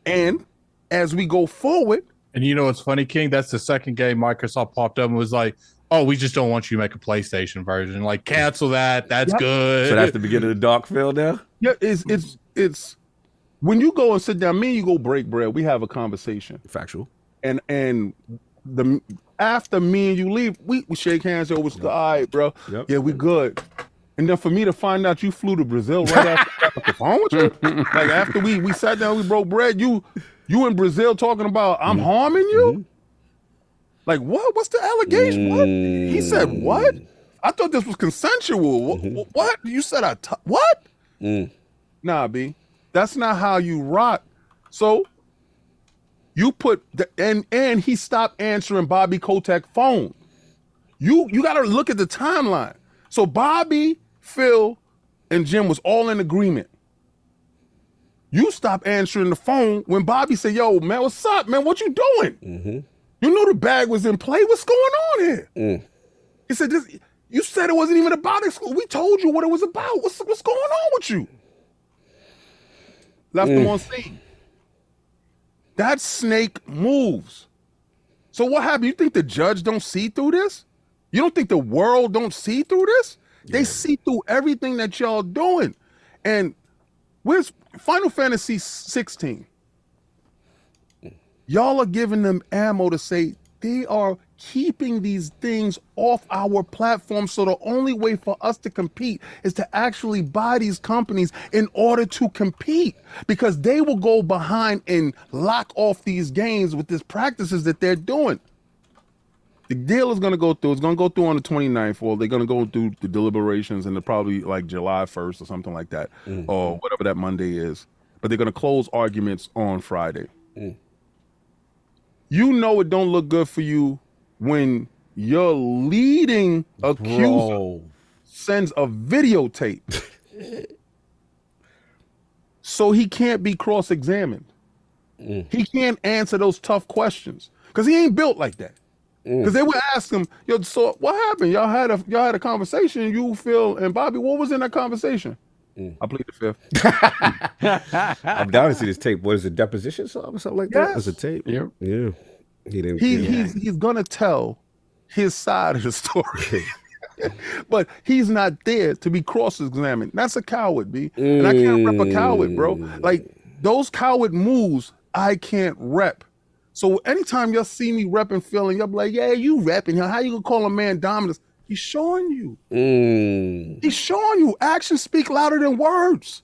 And as we go forward. And you know what's funny, King? That's the second game Microsoft popped up and was like, oh, we just don't want you to make a PlayStation version. Like, cancel that. That's good. So that's the beginning of the dark field now? Yeah, it's when you go and sit down, me and you go break bread, we have a conversation. Factual. And after me and you leave, we shake hands over, all right, bro. Yep. Yeah, we good. And then for me to find out you flew to Brazil right after the phone with you, like after we sat down, we broke bread, you in Brazil talking about I'm harming you? Like what? What's the allegation? What? He said what? I thought this was consensual. What? You said what? Nah, B. That's not how you rock. So you put and he stopped answering Bobby Kotick's phone. You got to look at the timeline. So Bobby, Phil, and Jim was all in agreement. You stopped answering the phone when Bobby said, yo, man, what's up, man? What you doing? You knew the bag was in play. What's going on here? He said, you said it wasn't even about it. We told you what it was about. What's going on with you? Left him on scene. That snake moves. So what happened? You think the judge don't see through this? You don't think the world don't see through this? Yeah. They see through everything that y'all doing. And where's Final Fantasy 16? Y'all are giving them ammo to say they are keeping these things off our platform. So the only way for us to compete is to actually buy these companies in order to compete, because they will go behind and lock off these games with these practices that they're doing. The deal is going to go through. It's going to go through on the 29th, or they're going to go through the deliberations, and they're probably like July 1st or something like that, or whatever that Monday is. But they're going to close arguments on Friday. You know it don't look good for you when your leading accuser sends a videotape so he can't be cross-examined. He can't answer those tough questions because he ain't built like that. Because they would ask him, "Yo, so what happened? Y'all had a conversation. You, Phil, and Bobby. What was in that conversation?" I plead the fifth. I'm down to see this tape. What is it, deposition or something like that? It's a tape. Yep. Yeah. He's gonna tell his side of the story. But he's not there to be cross-examined. That's a coward, B. And I can't rep a coward, bro. Like, those coward moves, I can't rep. So anytime y'all see me repping Phil, and y'all be like, yeah, you repping him. How you gonna call a man dominant? He's showing you. He's showing you. Actions speak louder than words.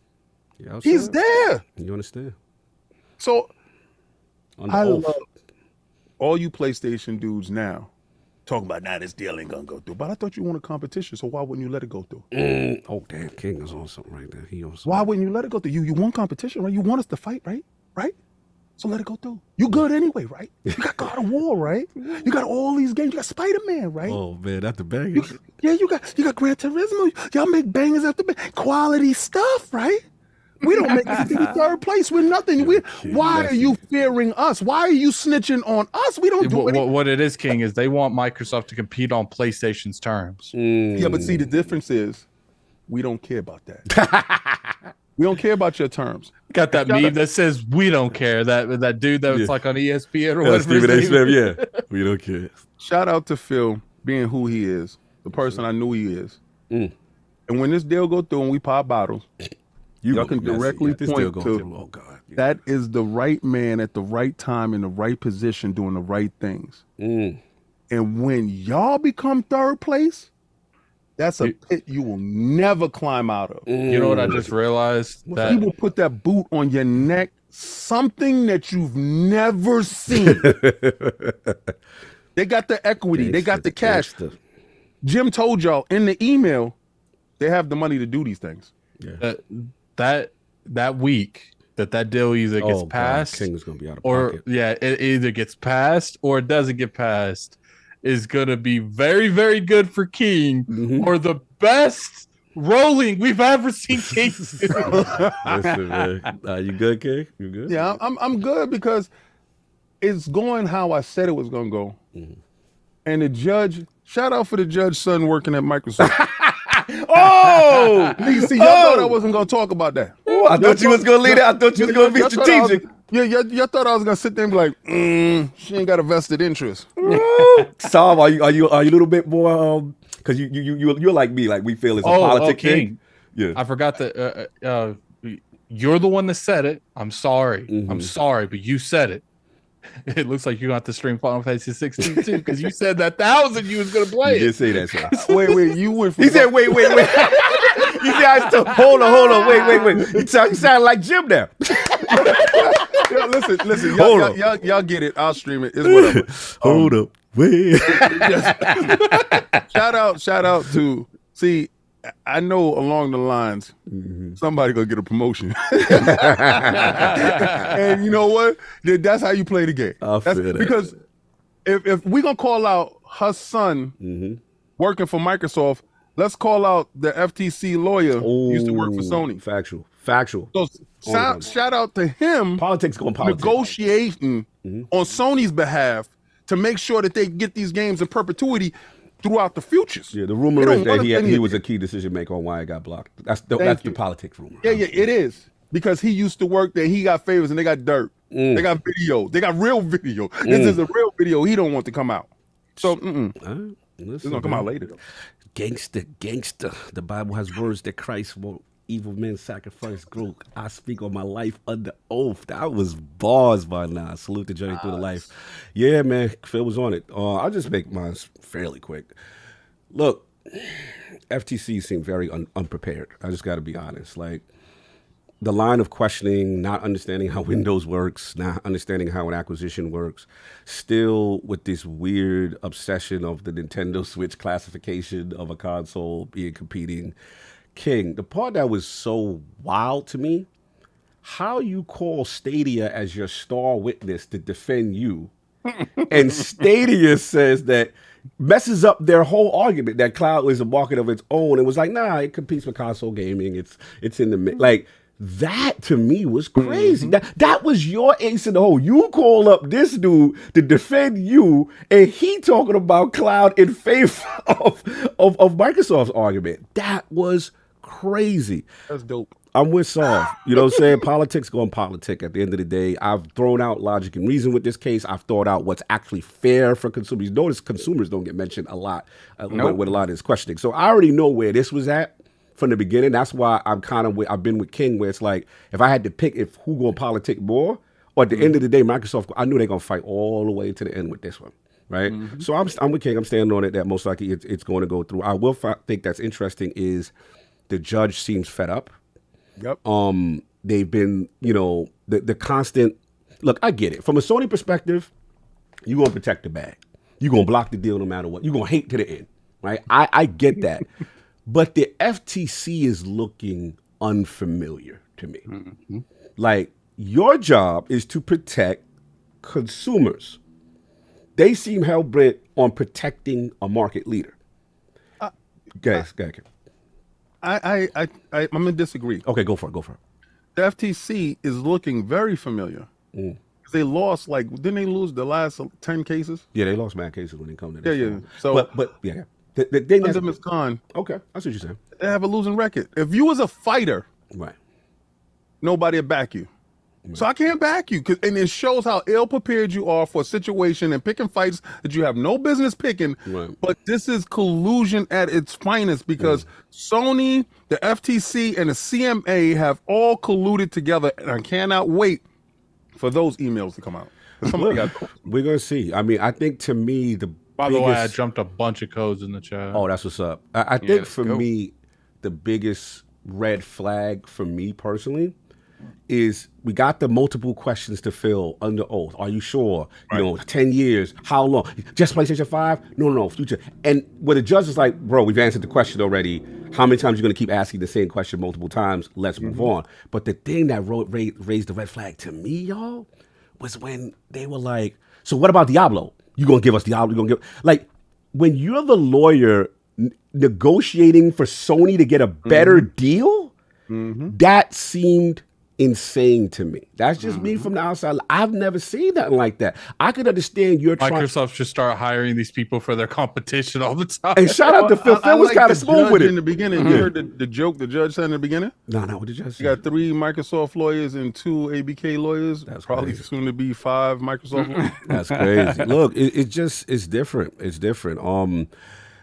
Yeah, he's there. You understand? So I love all you PlayStation dudes now talking about, this deal ain't gonna go through. But I thought you wanted competition, so why wouldn't you let it go through? Oh, damn, King is on something right there. He on something. Why wouldn't you let it go through? You want competition, right? You want us to fight, right? Right? So let it go through. You good anyway, right? You got God of War, right? You got all these games. You got Spider-Man, right? Oh man, that's the bangers. You got Gran Turismo. Y'all make bangers after bangers. Quality stuff, right? We don't make it to third place with nothing. Why are you fearing us? Why are you snitching on us? We don't do anything. What it is, King, is they want Microsoft to compete on PlayStation's terms. Yeah, but see, the difference is we don't care about that. We don't care about your terms. Got that meme that says we don't care. That dude that was like on ESPN or whatever. Stephen A. Smith, yeah. We don't care. Shout out to Phil being who he is, the person I knew he is. And when this deal go through and we pop bottles, y'all can directly point to that is the right man at the right time in the right position doing the right things. And when y'all become third place, that's a pit you will never climb out of. You know what I just realized? He will put that boot on your neck, something that you've never seen. They got the equity. They got the cash. Jim told y'all in the email, they have the money to do these things. Yeah. That week that deal either gets passed, King is gonna be out of or pocket. it either gets passed or it doesn't get passed, is gonna be very, very good for King, or the best rolling we've ever seen King do. Listen, man. You good, King? You good? Yeah, I'm good because it's going how I said it was gonna go. And the judge, shout out for the judge's son working at Microsoft. See, y'all thought I wasn't gonna talk about that. I thought you was gonna lead it. I thought you was gonna be strategic. Y'all thought I was gonna sit there and be like, she ain't got a vested interest. Saab, are you a little bit more because you're like me, like we feel it's a politic thing. Yeah, I forgot that you're the one that said it. I'm sorry. I'm sorry, but you said it. It looks like you're going to have to stream Final Fantasy 16 too, because you said that 1,000 you was going to play. You did say that, sir. Wait, you went from... He said, wait. You said, hold on, wait. You sound like Jim now. Listen, y'all get it. I'll stream it. It's whatever. Hold up, wait. Shout out to, see, I know along the lines, somebody gonna get a promotion. And you know what? That's how you play the game. Because if we're gonna call out her son working for Microsoft, let's call out the FTC lawyer who used to work for Sony. Factual. So shout out to him. Politics. Negotiating on Sony's behalf to make sure that they get these games in perpetuity throughout the futures. Yeah, the rumor is that he was a key decision maker on why it got blocked. That's the politics rumor. Yeah, it is. Because he used to work there, he got favors and they got dirt. They got video. They got real video. This is a real video he don't want to come out. So it's gonna come out later though. Gangster. The Bible has words that Christ won't evil men sacrifice group. I speak on my life under oath. That was bars by now. Salute the journey through the life. Yeah, man. Phil was on it. I'll just make mine fairly quick. Look, FTC seemed very unprepared. I just got to be honest. Like, the line of questioning, not understanding how Windows works, not understanding how an acquisition works, still with this weird obsession of the Nintendo Switch classification of a console being competing king. The part that was so wild to me, how you call Stadia as your star witness to defend you, and Stadia says that messes up their whole argument that cloud is a market of its own. It was like, nah, it competes with console gaming. It's in the like. That to me was crazy. That was your ace in the hole. You call up this dude to defend you, and he talking about cloud in favor of Microsoft's argument. That was crazy. That's dope. I'm with Saul. You know what I'm saying? Politics going politic at the end of the day. I've thrown out logic and reason with this case. I've thought out what's actually fair for consumers. You notice consumers don't get mentioned a lot with a lot of this questioning. So I already know where this was at from the beginning. That's why I've been with King, where it's like, if I had to pick who going to politic more, or at the end of the day, Microsoft, I knew they're going to fight all the way to the end with this one, right? So I'm with King. I'm standing on it that most likely it's going to go through. I will think that's interesting is the judge seems fed up. Yep. They've been, the constant, look, I get it. From a Sony perspective, you're going to protect the bag. You're going to block the deal no matter what. You're going to hate to the end, right? I get that. But the FTC is looking unfamiliar to me. Like, your job is to protect consumers. They seem hell-bent on protecting a market leader. Guys, go ahead. I'm gonna disagree. Okay, go for it. The FTC is looking very familiar. They lost, didn't they lose the last 10 cases? Yeah, they lost mad cases when they come to this. Yeah. So, but yeah. The thing under Ms. Khan, okay, that's what you're saying. They have a losing record. If you was a fighter, right, nobody would back you. Right. So I can't back you, and it shows how ill prepared you are for a situation and picking fights that you have no business picking. Right. But this is collusion at its finest, because Sony, the FTC, and the CMA have all colluded together, and I cannot wait for those emails to come out. We're gonna see. I mean, I think to me By the way, I jumped a bunch of codes in the chat. Oh, that's what's up. I think for me, the biggest red flag for me personally is we got the multiple questions to fill under oath. Are you sure? Right. 10 years. How long? Just PlayStation 5? No, future. And where the judge is like, bro, we've answered the question already. How many times are you going to keep asking the same question multiple times? Let's move on. But the thing that raised the red flag to me, y'all, was when they were like, so what about Diablo? You gonna give us Diablo? You gonna give when you're the lawyer negotiating for Sony to get a better deal? That seemed insane to me. That's just me from the outside. I've never seen nothing like that. I could understand Microsoft should start hiring these people for their competition all the time. And shout out to Phil. Phil was kind of smooth with it in the beginning. You heard the joke the judge said in the beginning? No, what did the judge say? You got 3 Microsoft lawyers and 2 ABK lawyers. That's probably crazy. Soon to be 5 Microsoft lawyers. That's crazy. Look, it's different. It's different.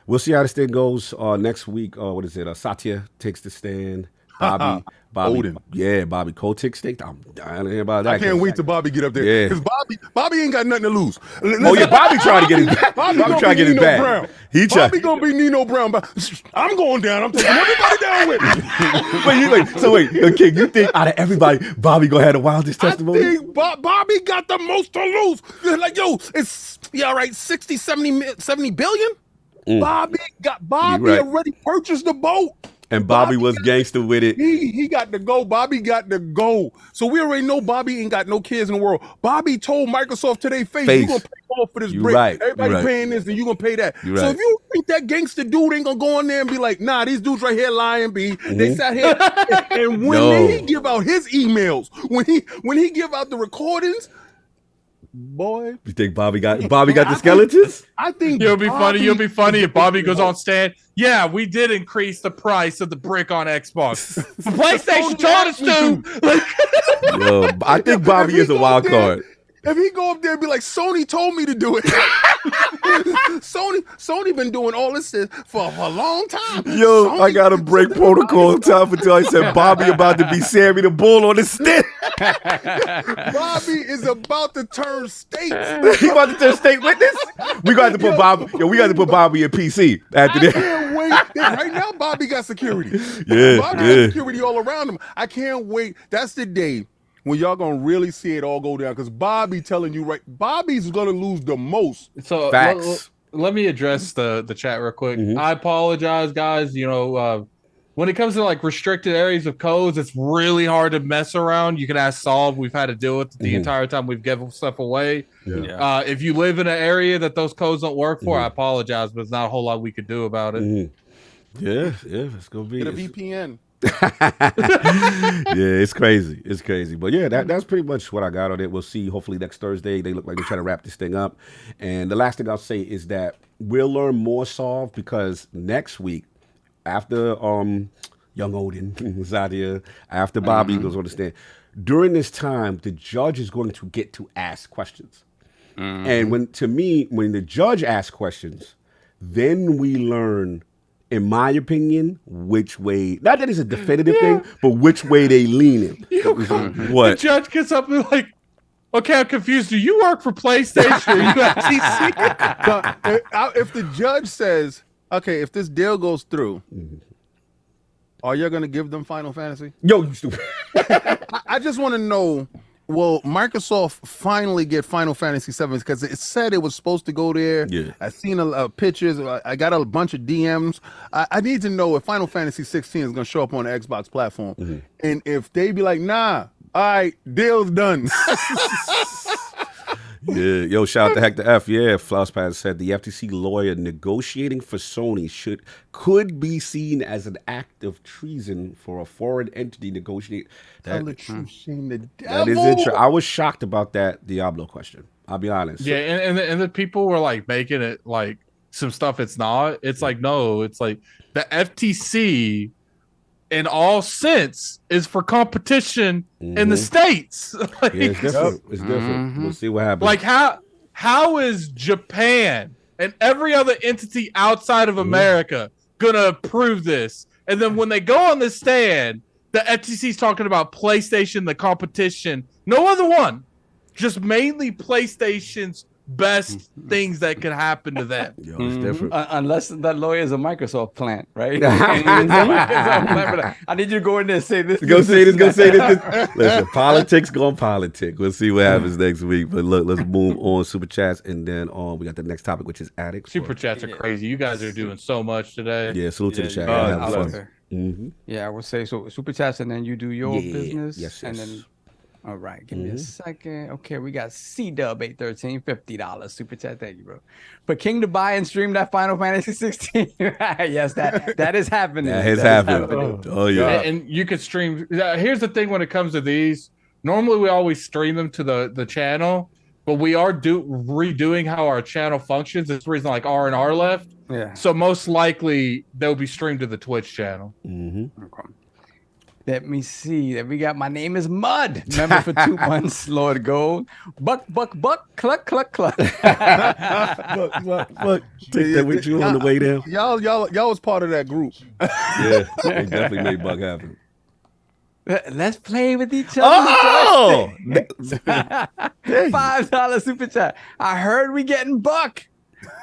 We'll see how this thing goes next week. What is it? Satya takes the stand. Bobby, Odin. Yeah, Bobby Kotick stick. I'm dying to hear about that. I can't wait till Bobby get up there. Because Bobby ain't got nothing to lose. Bobby trying to get his back. Bobby trying to get his back. Bobby gonna be Nino Brown. I'm going down. I'm taking everybody down with me. Wait, King, you think out of everybody, Bobby gonna have the wildest testimony? I think Bobby got the most to lose. Like, it's 60, 70 billion? Bobby already purchased the boat. And Bobby was gangster with it. He got to go. Bobby got to go. So we already know Bobby ain't got no kids in the world. Bobby told Microsoft to their face, you going to pay more for this break. Right. Everybody paying this, and you going to pay that. So if you think that gangster dude ain't going to go in there and be like, nah, these dudes right here lying, B. They sat here. And when he give out his emails, when he give out the recordings, boy. You think Bobby got the skeletons? I think You'll be funny if Bobby goes on stand. Yeah, we did increase the price of the brick on Xbox. PlayStation told us to. Yo, I think Bobby is a wild card. If he go up there and be like, Sony told me to do it. Sony, Sony been doing all this for a long time. Yo, Sony- I gotta break protocol time until I said Bobby about to be Sammy the Bull on the stick. Bobby is about to turn states. He about to turn state witness. We got to put Bobby. Yo, we got to put Bobby in PC after I this. can't wait. Right now, Bobby got security. Yeah, Bobby yeah. got security all around him. I can't wait. That's the day when y'all gonna really see it all go down. Because Bobby telling you right, Bobby's gonna lose the most. So Facts. let me address the chat real quick. I apologize, guys. You know, when it comes to like restricted areas of codes, it's really hard to mess around. You can ask Solve. We've had to deal with it the entire time we've given stuff away. Yeah. If you live in an area that those codes don't work for, I apologize, but there's not a whole lot we could do about it. Yeah, it's gonna be Get a VPN. yeah, it's crazy. It's crazy. But yeah, that's pretty much what I got on it. We'll see. Hopefully next Thursday. They look like they're trying to wrap this thing up. And the last thing I'll say is that we'll learn more Solve because next week, after young Odin was out here, after Bobby goes on the stand, during this time, the judge is going to get to ask questions. And when the judge asks questions, then we learn, in my opinion, which way, not that it's a definitive thing, but which way they lean in. The What? judge gets up and like, okay, I'm confused. Do you work for PlayStation or you FTC? So, if the judge says, okay, if this deal goes through, are you gonna give them Final Fantasy? Yo, you stupid. I just want to know. Will Microsoft finally get Final Fantasy VII? Because it said it was supposed to go there. Yeah. I seen pictures. I got a bunch of DMs. I need to know if Final Fantasy 16 is going to show up on the Xbox platform. And if they be like, nah, all right, deal's done. Yeah, yo, shout out to Hector F. Yeah, Flosspad said the FTC lawyer negotiating for Sony could be seen as an act of treason for a foreign entity negotiate. Tell the truth, shame the devil. That is interesting. I was shocked about that Diablo question. I'll be honest. Yeah, and the people were like making it like some stuff it's not. It's like, no, it's like the FTC in all sense is for competition in the States. Like, Yeah, it's different. It's different. We'll see what happens. like how is Japan and every other entity outside of America gonna approve this? And then when they go on the stand, the FTC's talking about PlayStation, the competition, no other one, just mainly PlayStation's best things that could happen to them. Yo, it's different. Unless that lawyer is a Microsoft plant, right? I need you to go in there and say this. Go say this. Listen, politics going politic. We'll see what happens next week. But look, let's move on Super Chats, and then we got the next topic, which is addicts. Super chats are crazy. You guys are doing so much today. Yeah, salute to the chat. yeah, Have yeah. fun. Yeah, I would say so. Super chats, and then you do your Yeah. business. Yes, And yes. then, all right, give me a second. Okay, we got C-Dub 813, $50 super chat. Thank you, bro. For King to buy and stream that Final Fantasy 16. Yes, that is happening. That has That is happened. Oh yeah. And you could stream. Here's the thing when it comes to these. Normally, we always stream them to the channel, but we are redoing how our channel functions. That's the reason like R&R left. Yeah. So most likely they'll be streamed to the Twitch channel. Okay. Let me see. That we got My Name is Mud. Member for 2 months, Lord Gold. Buck, cluck, cluck, cluck. Look, take that with you on the way down. Y'all was part of that group. Yeah, they definitely made Buck happen. Let's play with each other. Oh! $5 super chat. I heard we getting Buck.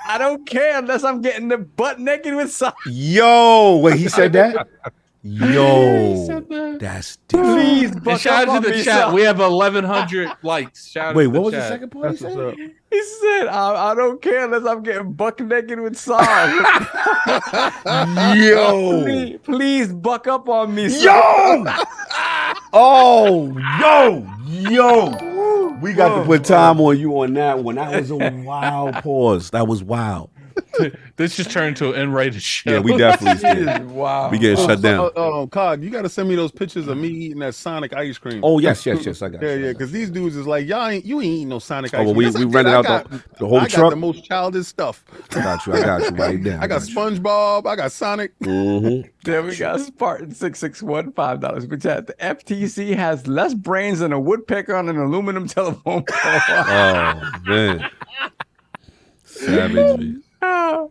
I don't care unless I'm getting the butt naked with socks. Yo, wait, he said that? Yo, that's different. Please, And Buck shout up out on to the me, chat. son. We have 1,100 likes. Shout out Wait, to what was chat. the second part he said? He said, I don't care unless I'm getting buck naked with socks. Yo. Please buck up on me, son. Yo! Oh, yo. We got to put time on you on that one. That was a wild pause. That was wild. This just turned into an N-rated show. Yeah, we definitely did. Wow. We getting shut down. Cog, you got to send me those pictures of me eating that Sonic ice cream. Oh, yes, I got Yeah, you. yeah, because these dudes is like, you ain't eating no Sonic ice Oh, well, cream. we Yes, I did. rented I out got- the whole I truck. got the most childish stuff. I got you right now. I got SpongeBob. I got Sonic. There we got Spartan 661, $5 per chat. The FTC has less brains than a woodpecker on an aluminum telephone pole. Oh, man. Savage, man.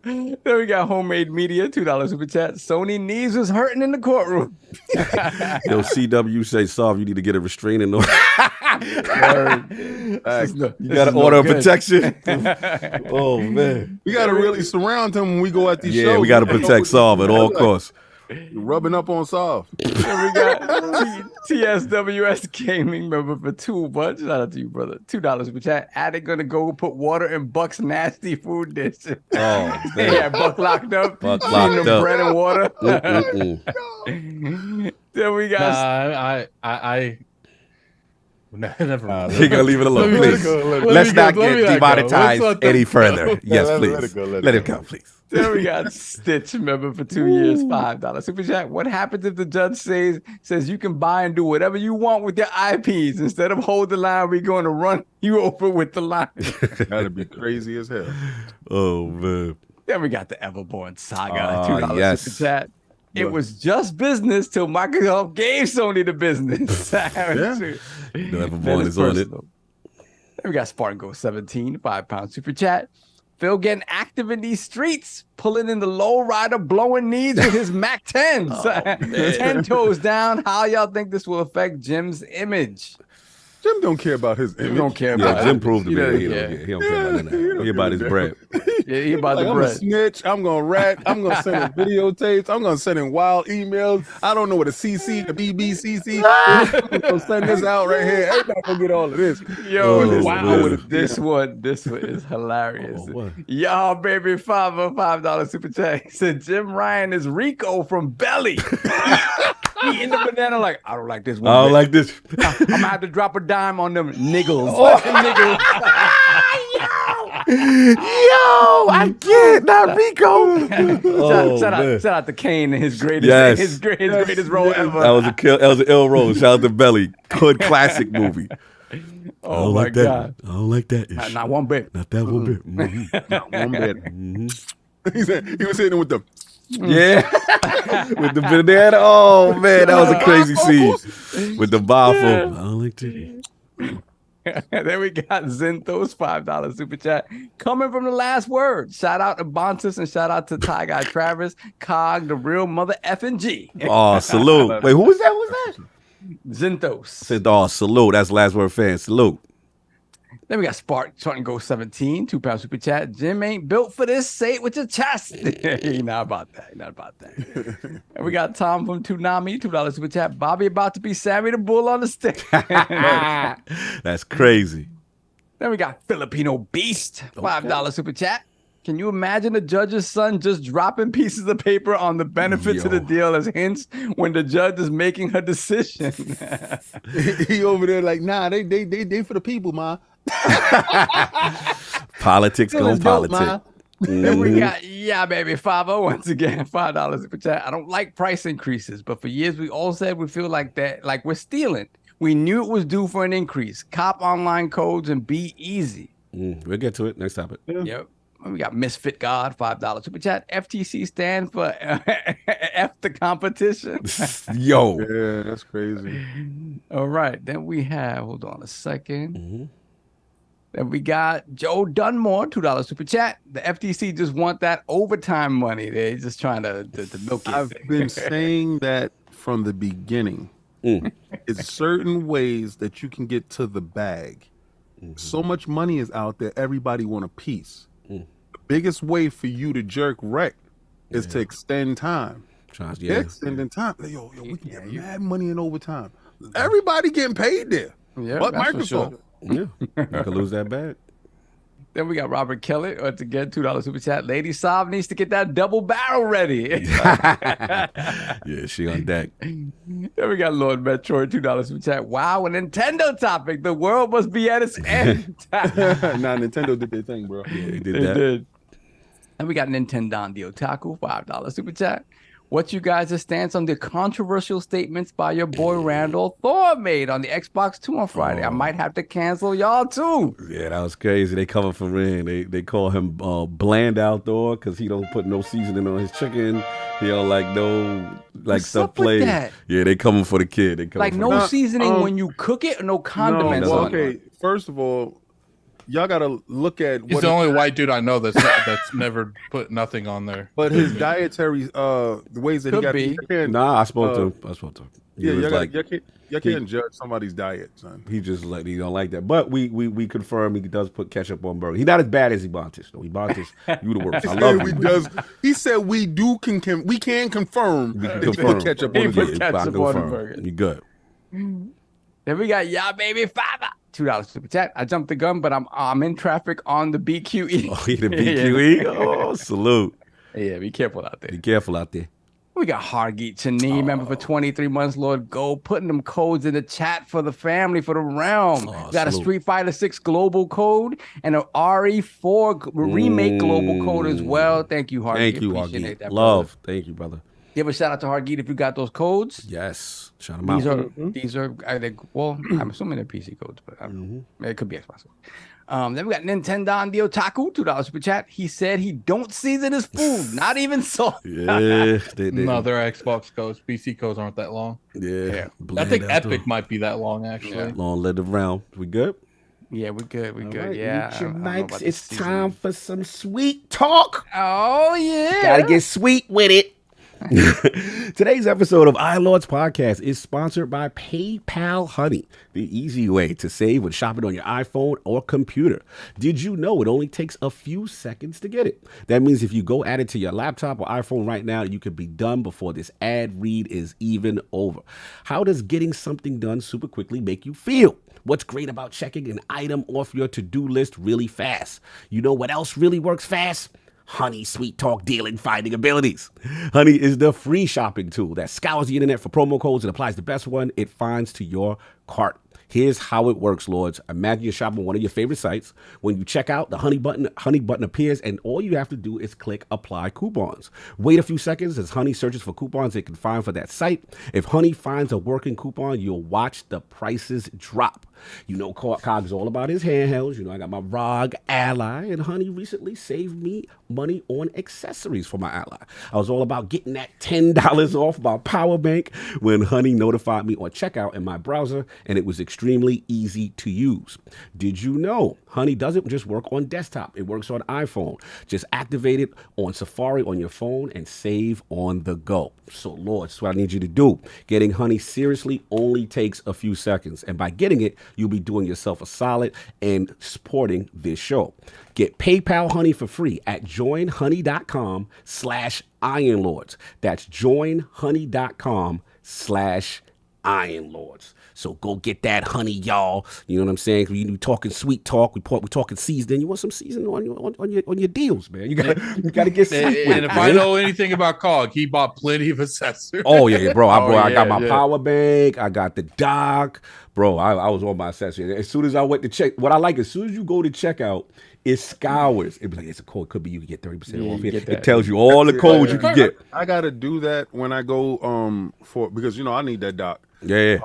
Then we got Homemade Media, $2 super chat. Sony knees was hurting in the courtroom. Yo, CW say, Soft, you need to get a restraining order. You got an order of protection. Oh, man. We got to really surround him when we go at these shows. Yeah, we got to protect Soft at all costs. Rubbing up on Soft. Then we got TSWS Gaming member for $2. Shout out to you, brother. $2 super chat. Addict gonna go put water in Buck's nasty food dish. Oh, Yeah, Buck locked up. Buck Feeding locked him up. bread and water. Then we got I never mind. You're gonna leave it alone, please. Let's not get demonetized any further. Yes, please. Let it go, please. Then we got Stitch member for 2 years, $5 super chat. What happens if the judge says you can buy and do whatever you want with your IPs? Instead of hold the line, we're going to run you over with the line. That'd be crazy as hell. Oh, man. Then we got the Everborn Saga, $2 yes. super chat. It was just business till Microsoft gave Sony the business. Everborn is on it. Then we got Spartan Go 17, £5 super chat. Phil getting active in these streets, pulling in the low rider, blowing knees with his Mac 10s. 10 toes down. How y'all think this will affect Jim's image? Jim don't care about his image. He don't care about Yeah, Jim proved to He me doesn't he care. don't care about that. He about his bread. Yeah, he about Like, the I'm a bread. snitch. I'm gonna rat. I'm gonna send him videotapes. I'm gonna send him wild emails. I don't know what a CC, the BBCC. I'm gonna send this out right here. Everybody gonna get all of this. Yo, wow. wow. This one is hilarious. Y'all, baby, $5 super chat. He said Jim Ryan is Rico from Belly. He in the banana like, I don't like this one. I don't like this. I'm gonna have to drop a dime on them niggles. Niggles. Yo, I can't. Not Rico. Shout out to Kane and his greatest, his greatest role ever. That was an ill role. Shout out to Belly. Good classic movie. Oh my God. I don't like that. Ish. Not one bit. Not that one bit. Mhm. Not one bit. He was hitting with the. Yeah, with the banana. Oh man, that was a crazy scene with the baffle. I don't like that. Then we got Zenthos, $5 super chat. Coming from the last word. Shout out to Bontus and shout out to Ty Guy Travis, Cog, the real mother F and G. Oh, salute. Wait, who was that? Who was that? Zenthos. Said, oh, salute. That's last word fan. Salute. Then we got Spartan Go 17, £2 super chat. Jim ain't built for this. Say it with your chest. He not about that. Not about that. And we got Tom from Toonami, $2 super chat. Bobby about to be Sammy the Bull on the stick. That's crazy. Then we got Filipino Beast, $5 super chat. Can you imagine the judge's son just dropping pieces of paper on the benefits of the deal as hints when the judge is making her decision? He over there like, nah, they for the people, ma. Politics going politics. Then we got, yeah, baby, 50 once again, $5 super chat. I don't like price increases, but for years we all said we feel like that, like we're stealing. We knew it was due for an increase. Cop online codes and be easy. We'll get to it. Next topic. Yep. We got Misfit God, $5 super chat. FTC stand for F the competition. Yo. Yeah, that's crazy. All right. Then we have, hold on a second. Then we got Joe Dunmore, $2 super chat. The FTC just want that overtime money. They're just trying to milk it. I've been saying that from the beginning. It's certain ways that you can get to the bag. So much money is out there. Everybody want a piece. The biggest way for you to jerk wreck is to extend time. Extending time. Yo, we can get mad money in overtime. Everybody getting paid there. Yeah, but that's for Microsoft. sure. Yeah, you could lose that bag. Then we got Robert Kelly, to get $2 super chat. Lady Saab needs to get that double barrel ready. Yeah, she on deck. Then we got Lord Metroid, $2 super chat. Wow, a Nintendo topic. The world must be at its end. Nah, Nintendo did their thing, bro. Yeah, they did They that. did. And we got Nintendo the Otaku, $5 super chat. What's you guys' stance on the controversial statements by your boy Randall Thor made on the Xbox 2 on Friday? I might have to cancel y'all too. Yeah, that was crazy. They cover for Ring. They call him bland outdoor because he don't put no seasoning on his chicken. He don't like no What's stuff up with played. that? Yeah, they coming for the kid. They coming Like for no the seasoning when you cook it or no condiments well, on it. okay, first of all, y'all gotta look at He's the only white dude I know that's never put nothing on there. But his dietary the ways that Could he be. got. Nah, I spoke to him. He Yeah, was you can't judge somebody's diet, son. he just like he don't like that. But we confirm he does put ketchup on burgers. He's not as bad as Ebontis though. Ebontis, you the worst. I love you. He said we can confirm that he put ketchup on the put burger. ketchup on the burger. You good? Then we got y'all baby Father. $2 super chat. I jumped the gun, but I'm in traffic on the BQE. Oh, he the BQE. Oh, salute. Yeah, be careful out there. Be careful out there. We got Hargeet Chani, member for 23 months, Lord Go, putting them codes in the chat for the family, for the realm. We got a Street Fighter 6 global code and an RE4 remake global code as well. Thank you, Hargeet. Thank you, Appreciate Hargeet. that, Love. brother. Thank you, brother. Give a shout out to Hargeet if you got those codes. Yes. Shout them out. These are well, I'm assuming they're PC codes, but it could be Xbox. Then we got NintendoDirect Otaku, $2 super chat. He said he don't season his food, not even salt. Yeah. No, their Xbox codes, PC codes aren't that long. Yeah. I think Epic might be that long, actually. Yeah. Long live the round. We good? Yeah, we're good. We're good. Right, Yeah. mute your I don't know mics. about It's this time season. for some sweet talk. Oh, yeah. Gotta get sweet with it. Today's episode of iLords Podcast is sponsored by PayPal Honey, the easy way to save when shopping on your iPhone or computer. Did you know it only takes a few seconds to get it? That means if you go add it to your laptop or iPhone right now, you could be done before this ad read is even over. How does getting something done super quickly make you feel? What's great about checking an item off your to-do list really fast? You know what else really works fast? Honey Sweet Talk dealing finding abilities. Honey is the free shopping tool that scours the internet for promo codes and applies the best one it finds to your cart. Here's how it works, Lords. Imagine you're shopping on one of your favorite sites. When you check out, the Honey button appears, and all you have to do is click Apply Coupons. Wait a few seconds as Honey searches for coupons it can find for that site. If Honey finds a working coupon, you'll watch the prices drop. You know Cog's all about his handhelds. You know I got my ROG Ally, and Honey recently saved me money on accessories for my Ally. I was all about getting that $10 off my power bank when Honey notified me on checkout in my browser, and it was extremely easy to use. Did you know Honey doesn't just work on desktop? It works on iPhone. Just activate it on Safari on your phone and save on the go. So, Lord, that's what I need you to do. Getting Honey seriously only takes a few seconds, and by getting it, you'll be doing yourself a solid and supporting this show. Get PayPal Honey for free at joinhoney.com/ironlords. That's joinhoney.com/ironlords. So go get that honey, y'all. You know what I'm saying? We talking sweet talk. We talking seasoning. You want some seasoning on your deals, man. You gotta get sweet with And it, if man. I know anything about Cog, he bought plenty of accessories. Oh yeah, bro. I got my yeah. power bank. I got the dock, bro. I was on my accessories. As soon as I went to check, what I like, as soon as you go to checkout, it scours. It be like, it's a code. Could be you can get 30% off here. It tells you all the codes you can get. I gotta do that when I go because I need that dock. Yeah.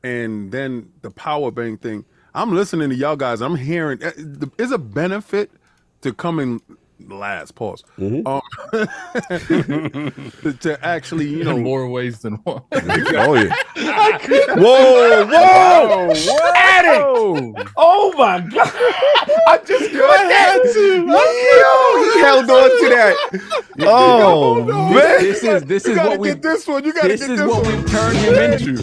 And then the power bank thing. I'm listening to y'all guys. I'm hearing there's a benefit to coming last. Pause. To actually, In more ways than one. Oh yeah. Whoa! Addict! Oh my god! I just caught that. He held on to that. Oh man! This is what we get this one. You gotta this get is this what one. we've turned him into.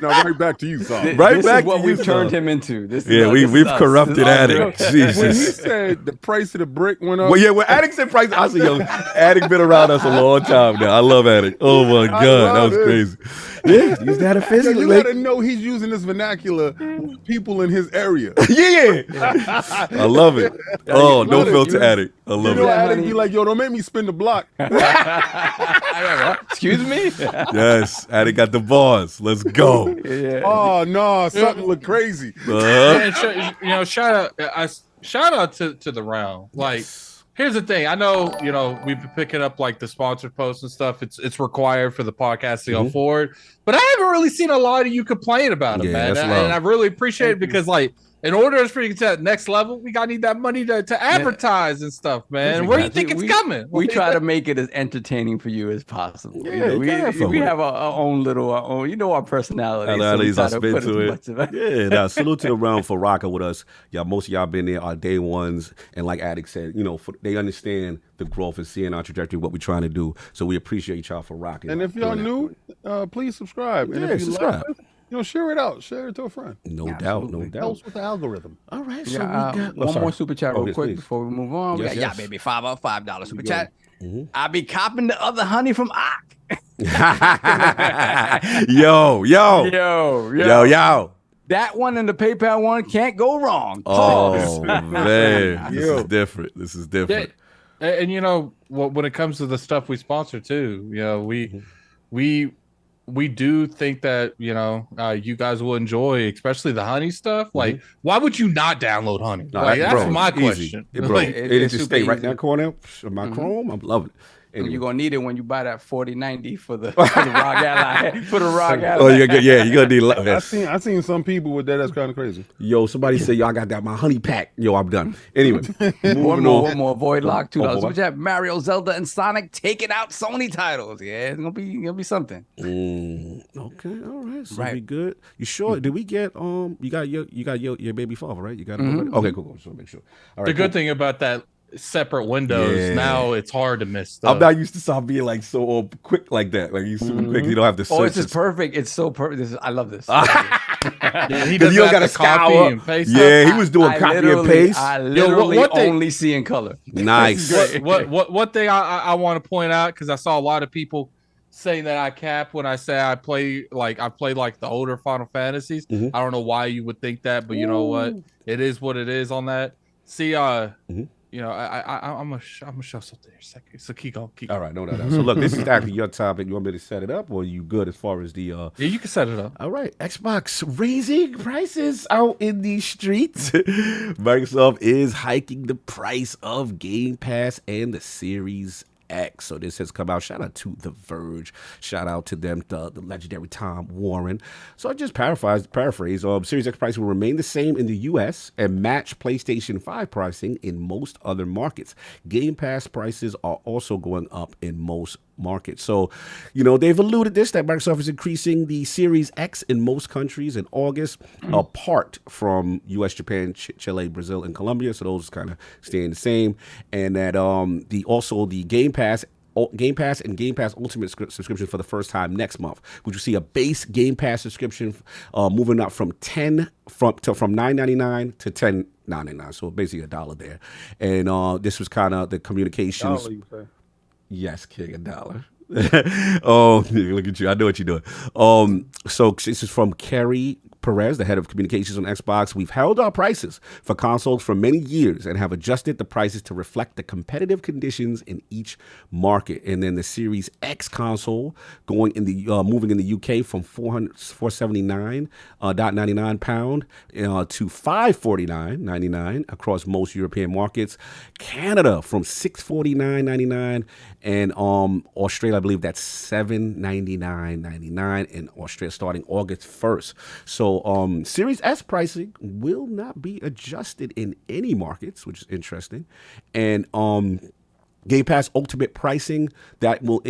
Now right back to you, son. Right This back is what to we've you, turned son. him into. This is Yeah, this we've is us. corrupted This is us. Addict. When you Jesus. said the price of the brick went up, Well, yeah, when Addict said price, I said, yo, Addict been around us a long time now. I love Addict. Oh my God, that love was it. crazy. Yeah, use that yo, physically. you Like, gotta know he's using this vernacular with people in his area. yeah. I love it. Oh, no love it. filter Addict. I love You know, it. Addict be like, yo, don't make me spin the block. Excuse me? Yes, Addict got the bars. Let's go. Yeah. Oh no, something look crazy. And shout out to the round. Like, here's the thing. I know, we've been picking up like the sponsored posts and stuff. It's required for the podcast to go forward. But I haven't really seen a lot of you complain about it, Yeah, man. that's And love. I really appreciate it because, like, in order for you to get to that next level, we gotta need that money to advertise and stuff, man. Where do you think it's coming? We try to make it as entertaining for you as possible. Yeah, we have our own our personality. Yeah, now salute to the realm for rocking with us. Y'all, most of y'all been there, our day ones, and like Addict said, they understand the growth and seeing our trajectory, what we're trying to do. So we appreciate y'all for rocking. And if y'all new, please subscribe. And if you subscribe. Share it out. Share it to a friend. No doubt. Helps with the algorithm. All right. So we got one more super chat real quick before we move on. Yes, we got baby, $5 super chat. I be copping the other honey from Ock. Yo. That one and the PayPal one can't go wrong. Oh man, this is different. And when it comes to the stuff we sponsor too, we do think that you guys will enjoy, especially the honey stuff. Like, why would you not download honey? That's my question. It just stay right in that corner of my Chrome. I'm loving it. Anyway. You're gonna need it when you buy that $40.90 for the ROG Ally. For the ROG Ally. Oh, you're gonna need it. I seen some people with that. That's kind of crazy. Yo, somebody said, y'all got that my honey pack. Yo, I'm done. Anyway, one more. Void Lock $2. Which have Mario, Zelda, and Sonic taking out Sony titles. Yeah, it's gonna be something. Okay, all right. So we good. You sure? Did we get You got your baby father, right? You got it already? Okay, cool. Just want to make sure. All right. The good thing about that separate windows, now it's hard to miss stuff. I'm not used to stop being like so quick like that. Like you super quick, you don't have to search. Oh, it's just perfect. It's so perfect. I love this. He doesn't have to copy and paste. Yeah, he was doing copy and paste. I literally only see in color. Nice. What thing I want to point out, because I saw a lot of people saying that I cap when I say I play like the older Final Fantasies. I don't know why you would think that, but you know what? It is what it is on that. See, I'm gonna show something in a second. So keep going. All right, no. So look, this is actually your topic. You want me to set it up, or are you good as far as the? Yeah, you can set it up. All right, Xbox raising prices out in the streets. Microsoft is hiking the price of Game Pass and the Series X. So this has come out. Shout out to The Verge. Shout out to them, the legendary Tom Warren. So I just paraphrase. Series X price will remain the same in the U.S. and match PlayStation 5 pricing in most other markets. Game Pass prices are also going up in most markets. So, they've alluded that Microsoft is increasing the Series X in most countries in August, apart from U.S., Japan, Chile, Brazil, and Colombia. So those kind of staying the same. And that the Game Pass and Game Pass Ultimate subscription for the first time next month, which will see a base Game Pass subscription moving up from $9.99 to $10.99. So basically $1 there. And this was kind of the communications. $1, you say? Yes, King, $1. Oh, look at you. I know what you're doing. So this is from Carrie Perez, the head of communications on Xbox. We've held our prices for consoles for many years and have adjusted the prices to reflect the competitive conditions in each market. And then the Series X console moving in the UK from £479.99 to £549.99 across most European markets. Canada from $649.99, and Australia, I believe that's $799.99 in Australia starting August 1st. So Series S pricing will not be adjusted in any markets, which is interesting. And Game Pass Ultimate pricing that will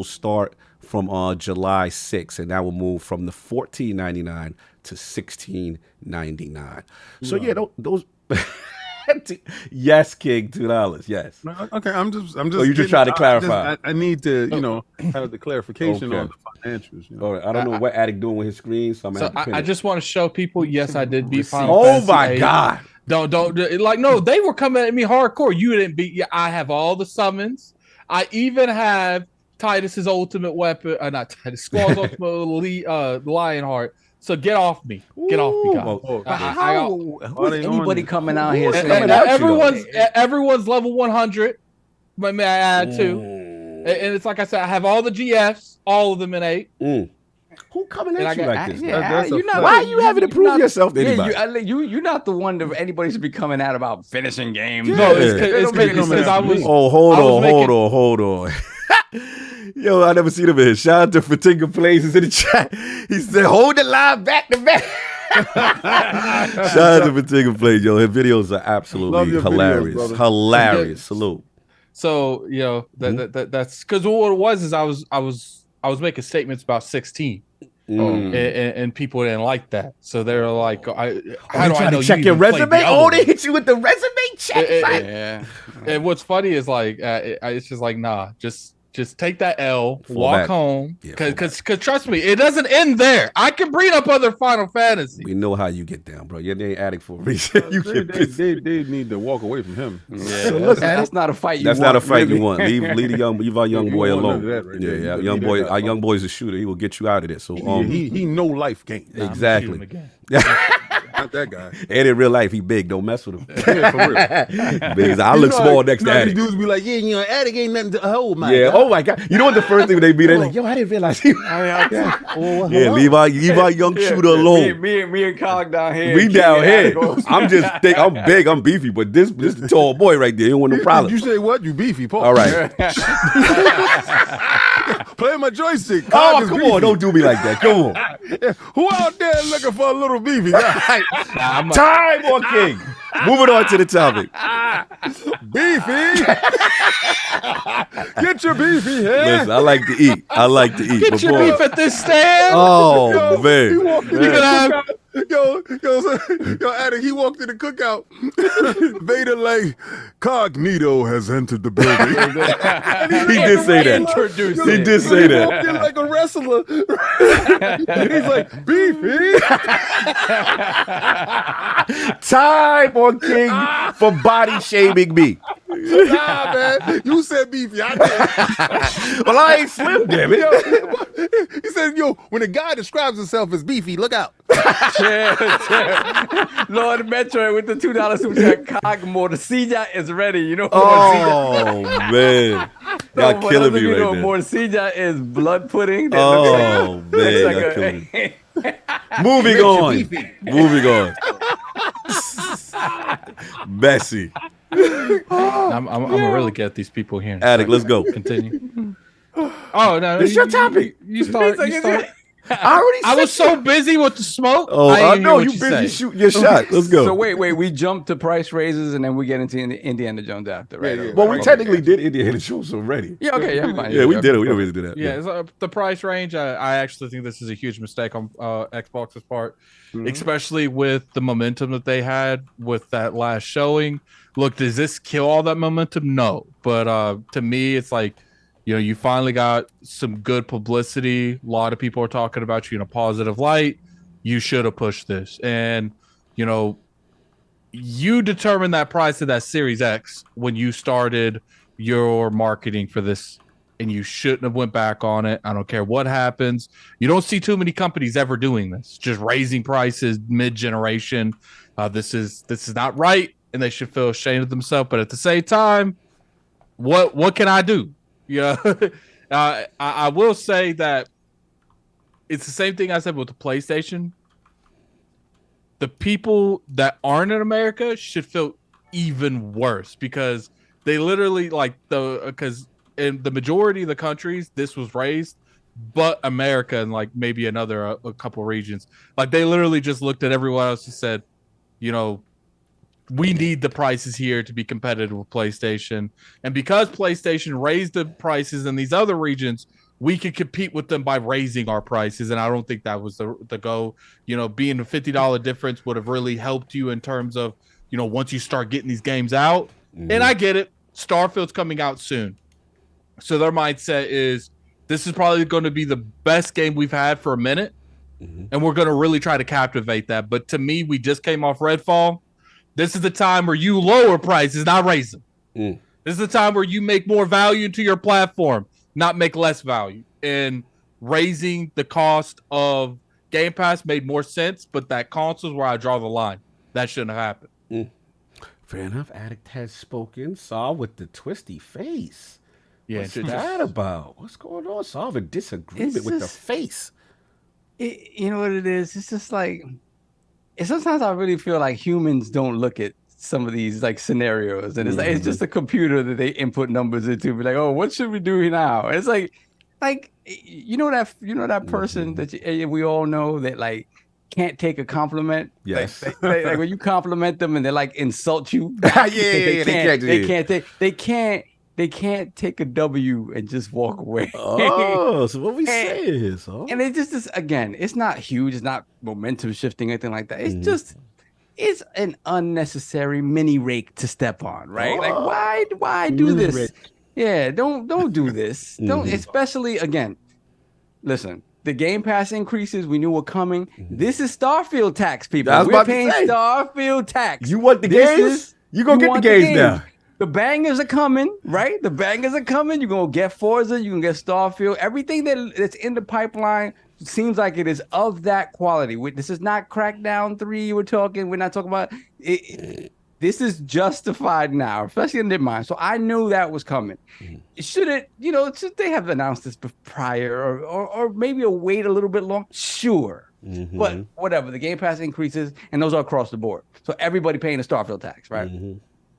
start from July 6th, and that will move from the $14.99 to $16.99. So those. Yes, King, $2. Yes. Okay, I'm just. Oh, you just trying to clarify. I need to, have the clarification on the financials. All right, I don't know what Addict doing with his screen, so I just want to show people. Yes, I did beat Final Fantasy. Oh my God! Don't no. They were coming at me hardcore. You didn't beat. Yeah, I have all the summons. I even have Titus's ultimate weapon. Not Titus. Squall's ultimate Lionheart. So get off me. Get off me, guys. Who's anybody coming out here saying everyone's level 100. But may I add too? And it's like I said, I have all the GFs, all of them in 8. Who coming at you like this? Why are you having to prove yourself to anybody? You're not the one that anybody should be coming at about finishing games. No, it's because I was. Oh, hold on. Yo, I never seen him in here. Shout out to Fatinga Plays in the chat. He said, hold the line back to back. Shout out to Particular Plate, yo. His videos are absolutely hilarious. Videos, hilarious. Salute. So that's because what it was is I was making statements about 16. And people didn't like that, so they were like, "How do I know check your resume? Oh, they hit you with the resume check." Yeah. And what's funny is like, it's just like, nah, just take that L, walk home, because trust me, it doesn't end there. I can bring up other Final Fantasy. We know how you get down, bro. You're the addict for a reason. They need to walk away from him. Yeah, so look, that's not a fight. That's not a fight you want. Leave our young boy alone. Right young boy. Our young boy's a shooter. He will get you out of there. So he no life game. Exactly. Not that guy. And in real life, he big. Don't mess with him. Yeah, for real. Because I look small next to Addict. Dudes be like, Addict ain't nothing to hold, man. Yeah. Oh my God. You know what the first thing they be? They're like, yo, I didn't realize he. Leave our young shooter alone. Me and Cog down here. We down here. I'm just thick. I'm big. I'm beefy. But this the tall boy right there. He don't want no problem. You say what? You beefy, Paul. All right. Play my joystick. Oh, come on. Don't do me like that. Come on. Who out there looking for a little beefy guy? Time or king. Moving on to the topic. Beefy. Get your beefy here. Listen, I like to eat. Get your beef at this stand. Oh, man. Yo, Addict, he walked in the cookout. Vader like, Cognito has entered the building. He did say that. He did say that. He walked in like a wrestler. He's like, beefy. Time on king for body shaming me. Nah, man. You said beefy. I did. Well, I ain't slim, damn it. He said, when a guy describes himself as beefy, look out. Lord Metro with the $2 super chat. Cog Morcilla is ready. You know what Oh, man. Y'all killing me right now. Morcilla is blood pudding. Oh, man. Y'all killing me. Moving on. Bessie. I'm gonna really get these people here. Addict, let's go. Continue. Oh no, it's your topic. You start. I was so busy with the smoke. Oh, I know you busy shooting your shot. Let's go. So wait, we jumped to price raises and then we get into Indiana Jones after, right? Yeah. Well, we technically did Indiana Jones already. Yeah, okay, fine. Yeah, we did it. We don't really do that. Yeah, so the price range. I actually think this is a huge mistake on Xbox's part, especially with the momentum that they had with that last showing. Look, does this kill all that momentum? No, but to me, it's like, you finally got some good publicity. A lot of people are talking about you in a positive light. You should have pushed this. And, you determined that price of that Series X when you started your marketing for this, and you shouldn't have went back on it. I don't care what happens. You don't see too many companies ever doing this, just raising prices mid-generation. This is not right, and they should feel ashamed of themselves. But at the same time, what can I do? I will say that it's the same thing I said with the PlayStation. The people that aren't in America should feel even worse because they literally because in the majority of the countries this was raised, but America and like maybe a couple regions, like they literally just looked at everyone else and said, we need the prices here to be competitive with PlayStation. And because PlayStation raised the prices in these other regions, we could compete with them by raising our prices. And I don't think that was the goal. Being a $50 difference would have really helped you in terms of, once you start getting these games out. Mm-hmm. And I get it. Starfield's coming out soon. So their mindset is this is probably going to be the best game we've had for a minute. Mm-hmm. And we're going to really try to captivate that. But to me, we just came off Redfall. This is the time where you lower prices, not raise them. This is the time where you make more value to your platform, not make less value. And raising the cost of Game Pass made more sense, but that console is where I draw the line. That shouldn't have happened. Fair enough. Addict has spoken. Saw with the twisty face. Yeah, what's that about? What's going on? Saw a disagreement with the face. You know what it is? It's just like... sometimes I really feel like humans don't look at some of these like scenarios, and it's like it's just a computer that they input numbers into. Be like, oh, what should we do now? And it's like that person that we all know that like can't take a compliment. Yes. Like when you compliment them and they like insult you. They can't take a W and just walk away. Oh, so what we saying is, and it just is, again, it's not huge, it's not momentum shifting, anything like that. It's just it's an unnecessary mini rake to step on, right? Like why do this? Rake. Yeah, don't do this. Don't, especially again. Listen, the Game Pass increases we knew were coming. This is Starfield tax, people. We're paying Starfield tax. You want the games? You gonna get the games now. The bangers are coming, right? The bangers are coming. You're gonna get Forza, you can get Starfield. Everything that's in the pipeline seems like it is of that quality. This is not Crackdown 3 we're not talking about it. This is justified now, especially in their mind. So I knew that was coming. Should they have announced this prior or maybe wait a little bit long? Sure. But whatever, the Game Pass increases, and those are across the board. So everybody paying the Starfield tax, right?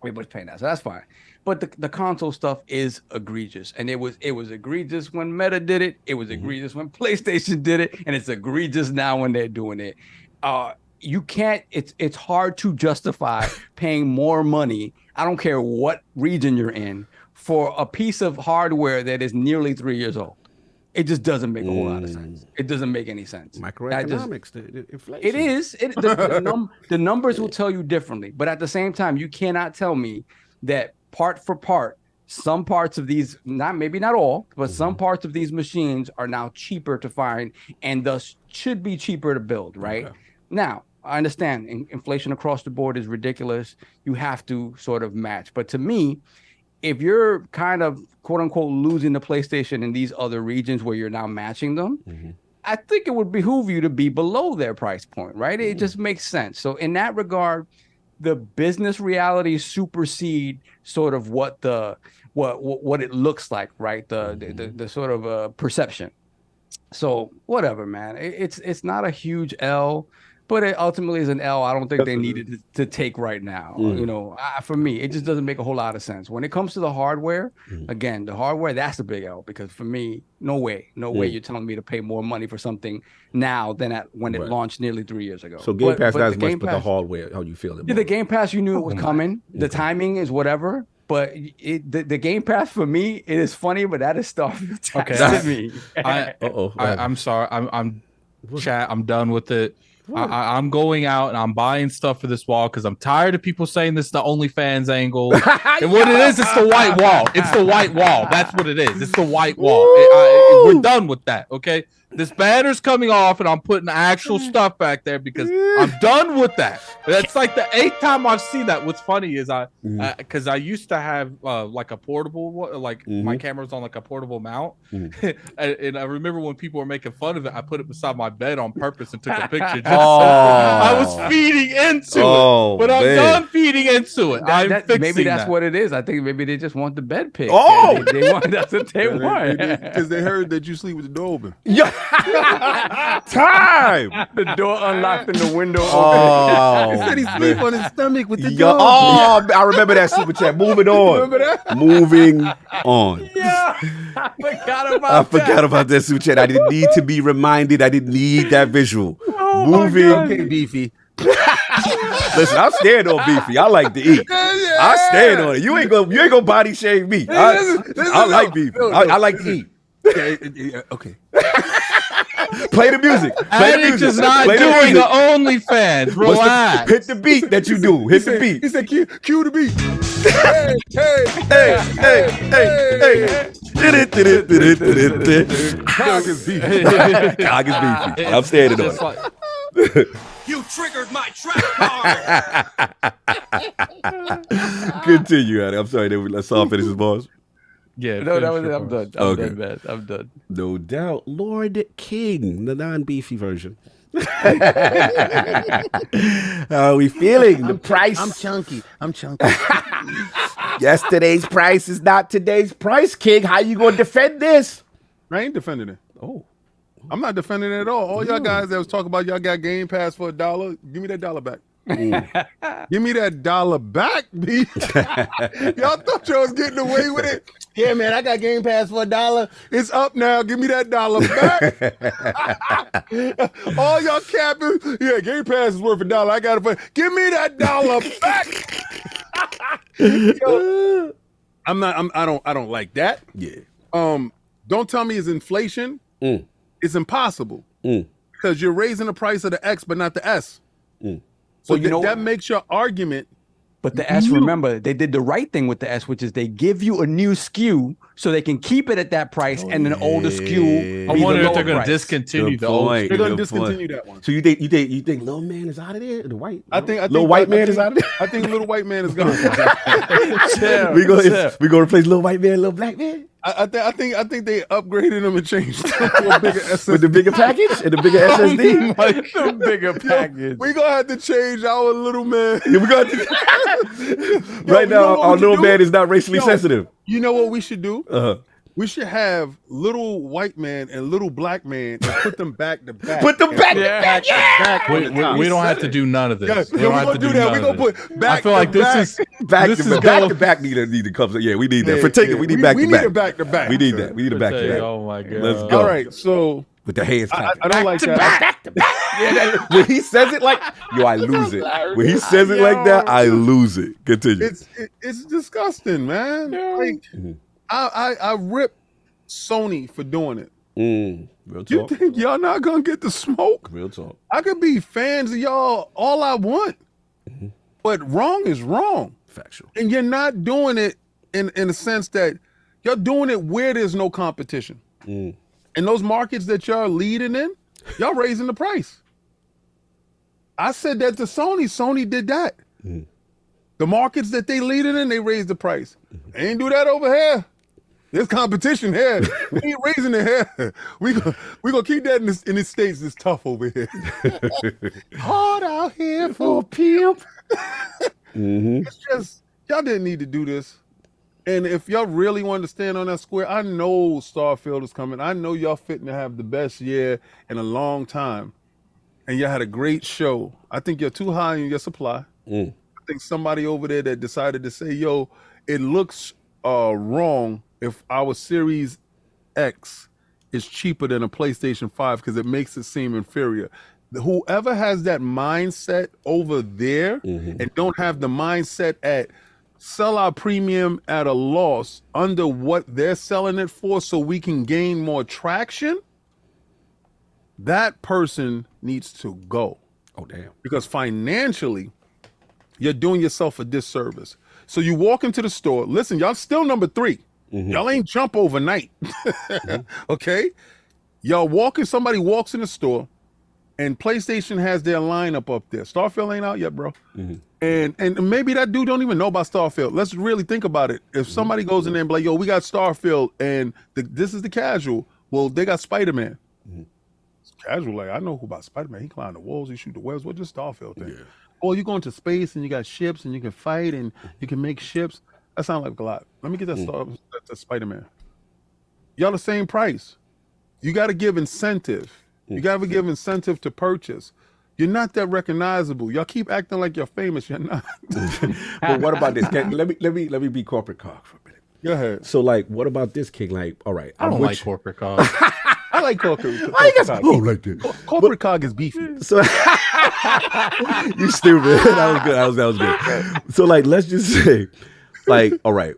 Everybody's paying that, so that's fine. But the console stuff is egregious, and it was egregious when Meta did it. It was egregious when PlayStation did it, and it's egregious now when they're doing it. You can't. It's hard to justify paying more money. I don't care what region you're in for a piece of hardware that is nearly 3 years old. It just doesn't make a whole lot of sense. It doesn't make any sense. Microeconomics, the inflation. It is. The numbers will tell you differently. But at the same time, you cannot tell me that part for part, some parts of these, maybe not all, but some parts of these machines are now cheaper to find and thus should be cheaper to build, right? Okay. Now, I understand inflation across the board is ridiculous. You have to sort of match. But to me, if you're kind of quote unquote losing the PlayStation in these other regions where you're now matching them, I think it would behoove you to be below their price point, right? It just makes sense. So in that regard, the business realities supersede sort of what it looks like, right? The sort of perception. So whatever, man. It's not a huge L. But it ultimately is an L I don't think they needed to take right now. For me, it just doesn't make a whole lot of sense. When it comes to the hardware, again, the hardware, that's a big L. Because for me, no way you're telling me to pay more money for something now than when it launched nearly 3 years ago. So Game Pass not as much, but the hardware, how you feel about it? The Game Pass, you knew it was coming. The timing is whatever. But the Game Pass for me, it is funny, but that is Starfield tax to me. I'm sorry. I'm done with it. I'm going out and I'm buying stuff for this wall because I'm tired of people saying this is the OnlyFans angle. And what it is, it's the white wall. It's the white wall. That's what it is. It's the white wall. We're done with that, okay? This banner's coming off and I'm putting actual stuff back there because I'm done with that. That's like the 8th time I've seen that. What's funny is because I used to have like a portable, my camera was on like a portable mount. And I remember when people were making fun of it, I put it beside my bed on purpose and took a picture. Just I was feeding into it, but I'm done feeding into it. Maybe that's what it is. I think maybe they just want the bed pick. They want, that's what they want. Because they heard that you sleep with the door open. Yeah. Time. The door unlocked and the window open. He said he sleep on his stomach with the door. I remember that super chat. Moving on. Remember that? Moving on. Yeah, I forgot about that super chat. I didn't need to be reminded. I didn't need that visual. Moving. Okay, Beefy. Listen, I'm staying on Beefy. I like to eat. I stand on it. You ain't gonna body shame me. I like Beefy. I like to eat. Okay. Play the music. Addict is not doing the OnlyFans. Relax. Hit the beat that you do. Hit the beat. He said, cue the beat. Cog is beefy. Cog is beefy. I'm standing on it. You triggered my trap card. Continue, Addy. I'm sorry. I saw finish his balls. Yeah, no, that was it. I'm done. I'm done, man. I'm done. No doubt. Lord King, the non-beefy version. How are we feeling? The price. I'm chunky. Yesterday's price is not today's price, King. How you gonna defend this? I ain't defending it. Oh. I'm not defending it at all. All y'all guys that was talking about y'all got Game Pass for $1, give me that $1 back. Give me that dollar back, B. Y'all thought y'all was getting away with it. Yeah, man, I got Game Pass for $1. It's up now. Give me that dollar back. All y'all capping. Yeah, Game Pass is worth $1. I got it for. Give me that dollar back. Yo, I don't like that. Yeah. Don't tell me it's inflation. It's impossible because you're raising the price of the X, but not the S. So that makes your argument. But the S, remember, they did the right thing with the S, which is they give you a new SKU so they can keep it at that price, and an older SKU. I wonder if they're going to discontinue the old. They're going to discontinue that one. So you think Little Man is out of there? The white? I think Little White Man is out of there. I think Little White Man is gone. we gonna replace Little White Man, Little Black Man. I think they upgraded them and changed them to a bigger SSD. With the bigger package and the bigger SSD. The bigger package. We gonna have to change our little man. Yeah, we got right now. Our little man is not racially sensitive. You know what we should do? We should have little white man and little black man and put them back to back. Put them back to back. back we don't have to do none of this. Yeah, we don't have to do that. We're going to put back I feel like this is back to back need to come. Yeah, we need that. For taking, we need back to back. We need a back to back. We need that. We need a back to back. Oh my god. Let's go. All right, so with the hands clapping. I don't like that. Back to back. Yeah, when he says it like, yo, I lose it. When he says it like that, I lose it. Continue. It's disgusting, man. Like I rip Sony for doing it. Real talk. You think y'all not gonna get the smoke? Real talk. I could be fans of y'all all I want, but wrong is wrong. Factual. And you're not doing it in a sense that you're doing it where there's no competition. In those markets that y'all leading in, y'all raising the price. I said that to Sony. Sony did that. The markets that they leading in, they raised the price. They ain't do that over here. There's competition here. We ain't raising it here. We gonna keep that in the States. It's tough over here. Hard out here for a pimp. It's just, y'all didn't need to do this. And if y'all really wanted to stand on that square, I know Starfield is coming. I know y'all fitting to have the best year in a long time. And y'all had a great show. I think you're too high in your supply. I think somebody over there that decided to say, yo, it looks wrong if our Series X is cheaper than a PlayStation 5 because it makes it seem inferior. Whoever has that mindset over there and don't have the mindset at sell our premium at a loss under what they're selling it for so we can gain more traction, that person needs to go. Oh, damn. Because financially, you're doing yourself a disservice. So you walk into the store. Listen, y'all still number 3. Y'all ain't jump overnight. Okay? Y'all walking, somebody walks in the store and PlayStation has their lineup up there. Starfield ain't out yet, bro. And maybe that dude don't even know about Starfield. Let's really think about it. If somebody goes in there and be like, yo, we got Starfield and this is the casual. Well, they got Spider-Man. It's casual, like, I know who about Spider-Man. He climbed the walls, he shoot the webs. What's just Starfield thing? Yeah. Oh, you go into space and you got ships and you can fight and you can make ships. That sounds like a lot. Let me get that Spider-Man. Y'all the same price. You got to give incentive. You got to give incentive to purchase. You're not that recognizable. Y'all keep acting like you're famous. You're not. But what about this? Let me be corporate cog for a minute. Go ahead. So, like, what about this, King? Like, all right, I don't like corporate cog. I like corporate cog. Like that. Corporate cog is beefy. So you stupid. That was good. So, like, let's just say, like, all right,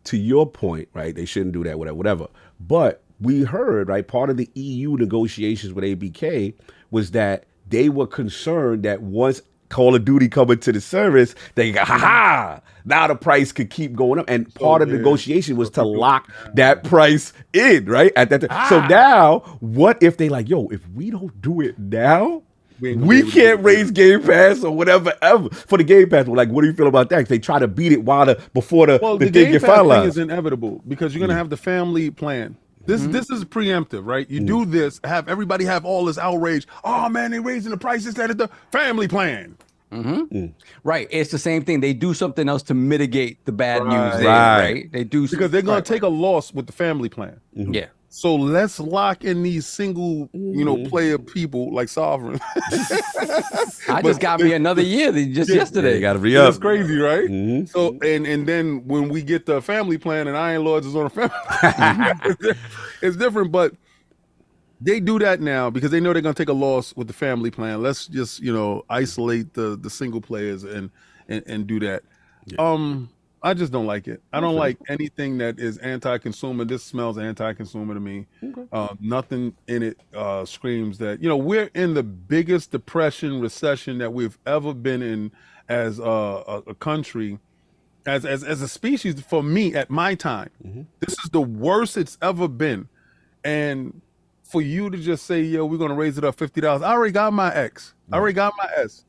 to your point, right? They shouldn't do that, whatever. But we heard, right, part of the EU negotiations with ABK was that they were concerned that once Call of Duty come into the service, they go, now the price could keep going up. And part of the negotiation was to lock that price in, right? At that time. So now, what if they like, yo, if we don't do it now, we can't raise Game Pass or whatever ever for the Game Pass. Like, what do you feel about that? They try to beat it before the thing get finalized. Thing is inevitable because you're gonna have the family plan. This is preemptive, right? You do this, have everybody have all this outrage. Oh man, they raising the prices. That is the family plan. Right. It's the same thing. They do something else to mitigate the bad news. Right. They do because they're gonna take a loss with the family plan. Yeah. So let's lock in these single, player people like Sovereign. I just got me another year just yesterday. You got to re-up. That's crazy, right? Mm-hmm. So and then when we get the family plan and Iron Lords is on a family, it's different. But they do that now because they know they're gonna take a loss with the family plan. Let's just isolate the single players and do that. Yeah. I just don't like it. I don't like anything that is anti-consumer. This smells anti-consumer to me. Okay. Nothing in it screams that we're in the biggest recession that we've ever been in as a country, as a species. For me, at my time, this is the worst it's ever been. And for you to just say, "Yo, we're gonna raise it up $50," I already got my X. I already got my S.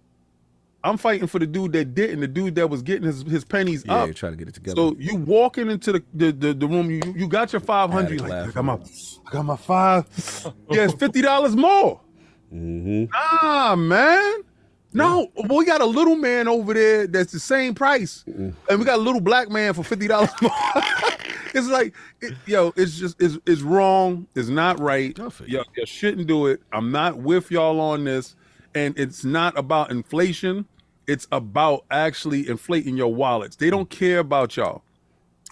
I'm fighting for the dude that didn't, the dude that was getting his pennies up. Yeah, trying to get it together. So you walking into the room, you got your 500. Like, I got my $5. Yeah, it's $50 more. Nah, man. No, we got a little man over there that's the same price, and we got a little black man for $50 more. It's like, it's wrong. It's not right. You shouldn't do it. I'm not with y'all on this. And it's not about inflation. It's about actually inflating your wallets. They don't care about y'all.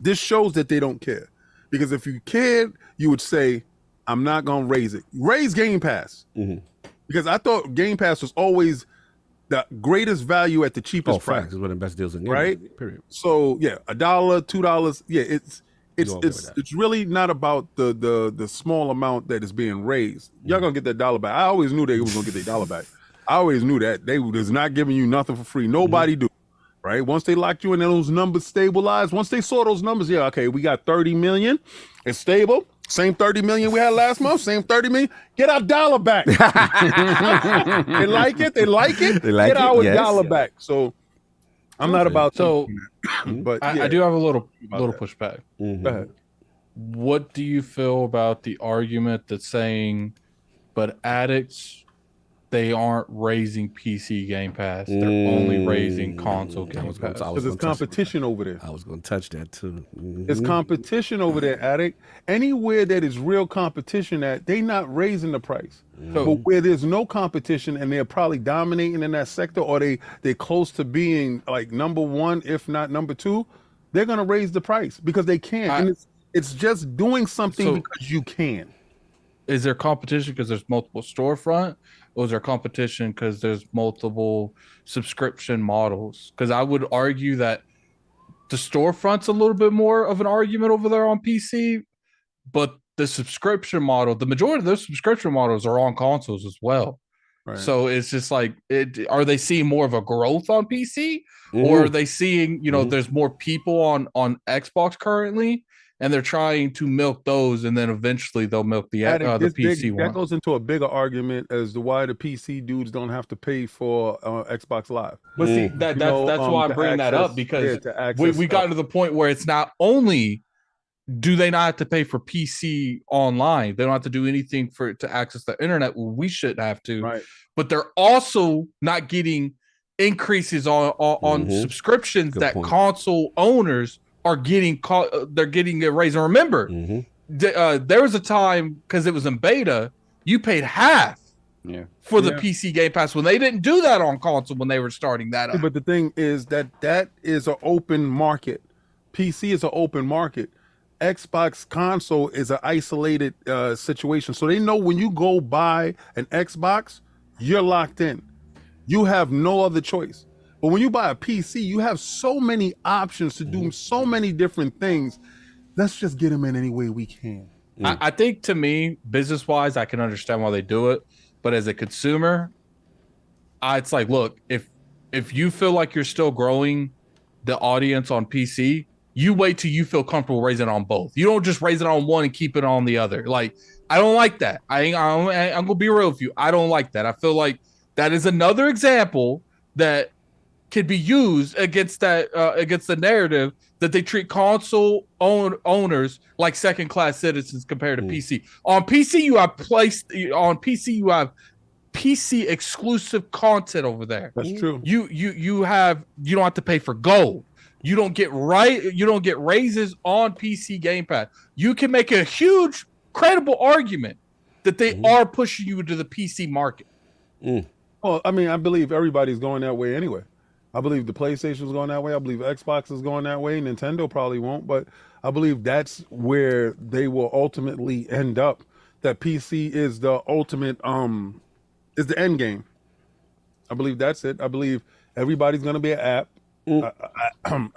This shows that they don't care. Because if you cared, you would say, I'm not going to raise it. Raise Game Pass. Because I thought Game Pass was always the greatest value at the cheapest price. It's one of the best deals in the right? Period. So, yeah, $1, $2. Yeah, it's really not about the small amount that is being raised. Y'all going to get that dollar back. I always knew they was going to get their dollar back. I always knew that. They was not giving you nothing for free. Nobody do, right? Once they locked you in and those numbers stabilized, once they saw those numbers, okay, we got 30 million. It's stable. Same 30 million we had last month, same 30 million. Get our dollar back. They like it. Get our dollar back. So I'm not about but I do have a little pushback. Go ahead. What do you feel about the argument that's saying, but addicts, they aren't raising PC Game Pass. They're only raising console Game Pass. Because there's competition over there. I was going to touch that too. There's competition over there, Addict. Anywhere that is real competition they not raising the price. But where there's no competition and they're probably dominating in that sector, or they're close to being like number one, if not number two, they're going to raise the price because they can. And it's just doing something because you can. Is there competition because there's multiple storefront? Or is there competition because there's multiple subscription models? Because I would argue that the storefront's a little bit more of an argument over there on PC, but the subscription model, the majority of those subscription models are on consoles as well. Right. So it's just like, are they seeing more of a growth on PC? Or are they seeing, there's more people on Xbox currently? And they're trying to milk those, and then eventually they'll milk the PC one. That goes into a bigger argument as to why the PC dudes don't have to pay for Xbox Live. But see, that's why I bring that up, because we got to the point where it's not only do they not have to pay for PC online, they don't have to do anything to access the internet. Well, we shouldn't have to, right. But they're also not getting increases on subscriptions that console owners are getting they're getting a raise. And remember, there was a time, because it was in beta, you paid half for the PC Game Pass when they didn't do that on console when they were starting that up. But the thing is that is an open market. PC is an open market. Xbox console is an isolated situation. So they know when you go buy an Xbox, you're locked in. You have no other choice. But when you buy a PC, you have so many options to do so many different things. Let's just get them in any way we can. I think, to me, business-wise, I can understand why they do it. But as a consumer, it's like, look, if you feel like you're still growing the audience on PC, you wait till you feel comfortable raising it on both. You don't just raise it on one and keep it on the other. Like, I don't like that. I'm going to be real with you. I don't like that. I feel like that is another example that could be used against the narrative that they treat console owners like second-class citizens compared to PC. On PC, you have PC exclusive content over there. That's true. You don't have to pay for gold. You don't get raises on PC Game Pass. You can make a huge credible argument that they are pushing you into the PC market. Well, I mean, I believe everybody's going that way anyway. I believe the PlayStation's going that way. I believe Xbox is going that way. Nintendo probably won't, but I believe that's where they will ultimately end up. That PC is the ultimate, is the end game. I believe that's it. I believe everybody's going to be an app.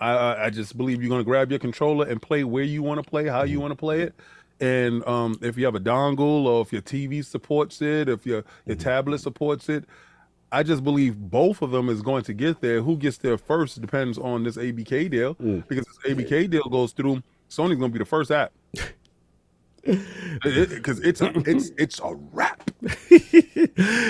I just believe you're going to grab your controller and play where you want to play, how you want to play it. And if you have a dongle or if your TV supports it, if your tablet supports it, I just believe both of them is going to get there. Who gets there first depends on this ABK deal. Because this ABK deal goes through, Sony's going to be the first app. Because it's a wrap.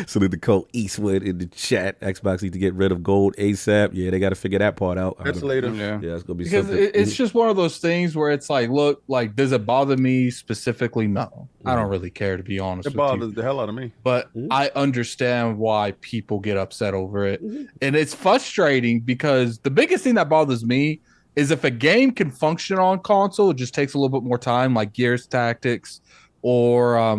So the Cole Eastwood in the chat, Xbox need to get rid of gold ASAP. Yeah, they got to figure that part out. That's later. Yeah, it's gonna be because something. it's just one of those things where it's like, look, like, does it bother me specifically? No, I don't really care, to be honest. It bothers the hell out of me. But I understand why people get upset over it, and it's frustrating because the biggest thing that bothers me is if a game can function on console, it just takes a little bit more time, like Gears Tactics or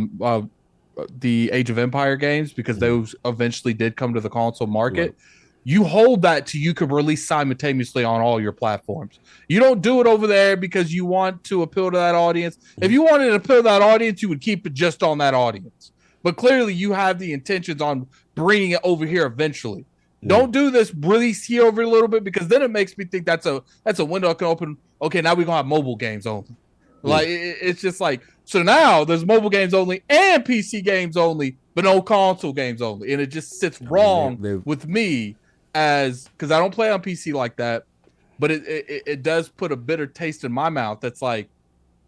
the Age of Empire games, because those eventually did come to the console market. You hold that till you could release simultaneously on all your platforms. You don't do it over there because you want to appeal to that audience. If you wanted to appeal to that audience, you would keep it just on that audience. But clearly you have the intentions on bringing it over here eventually. Don't do this release here over a little bit, because then it makes me think that's a window I can open. Okay, now we're gonna have mobile games only. Like it's just like, so now there's mobile games only and PC games only, but no console games only, and it just sits wrong with me because I don't play on PC like that. But it does put a bitter taste in my mouth. That's like,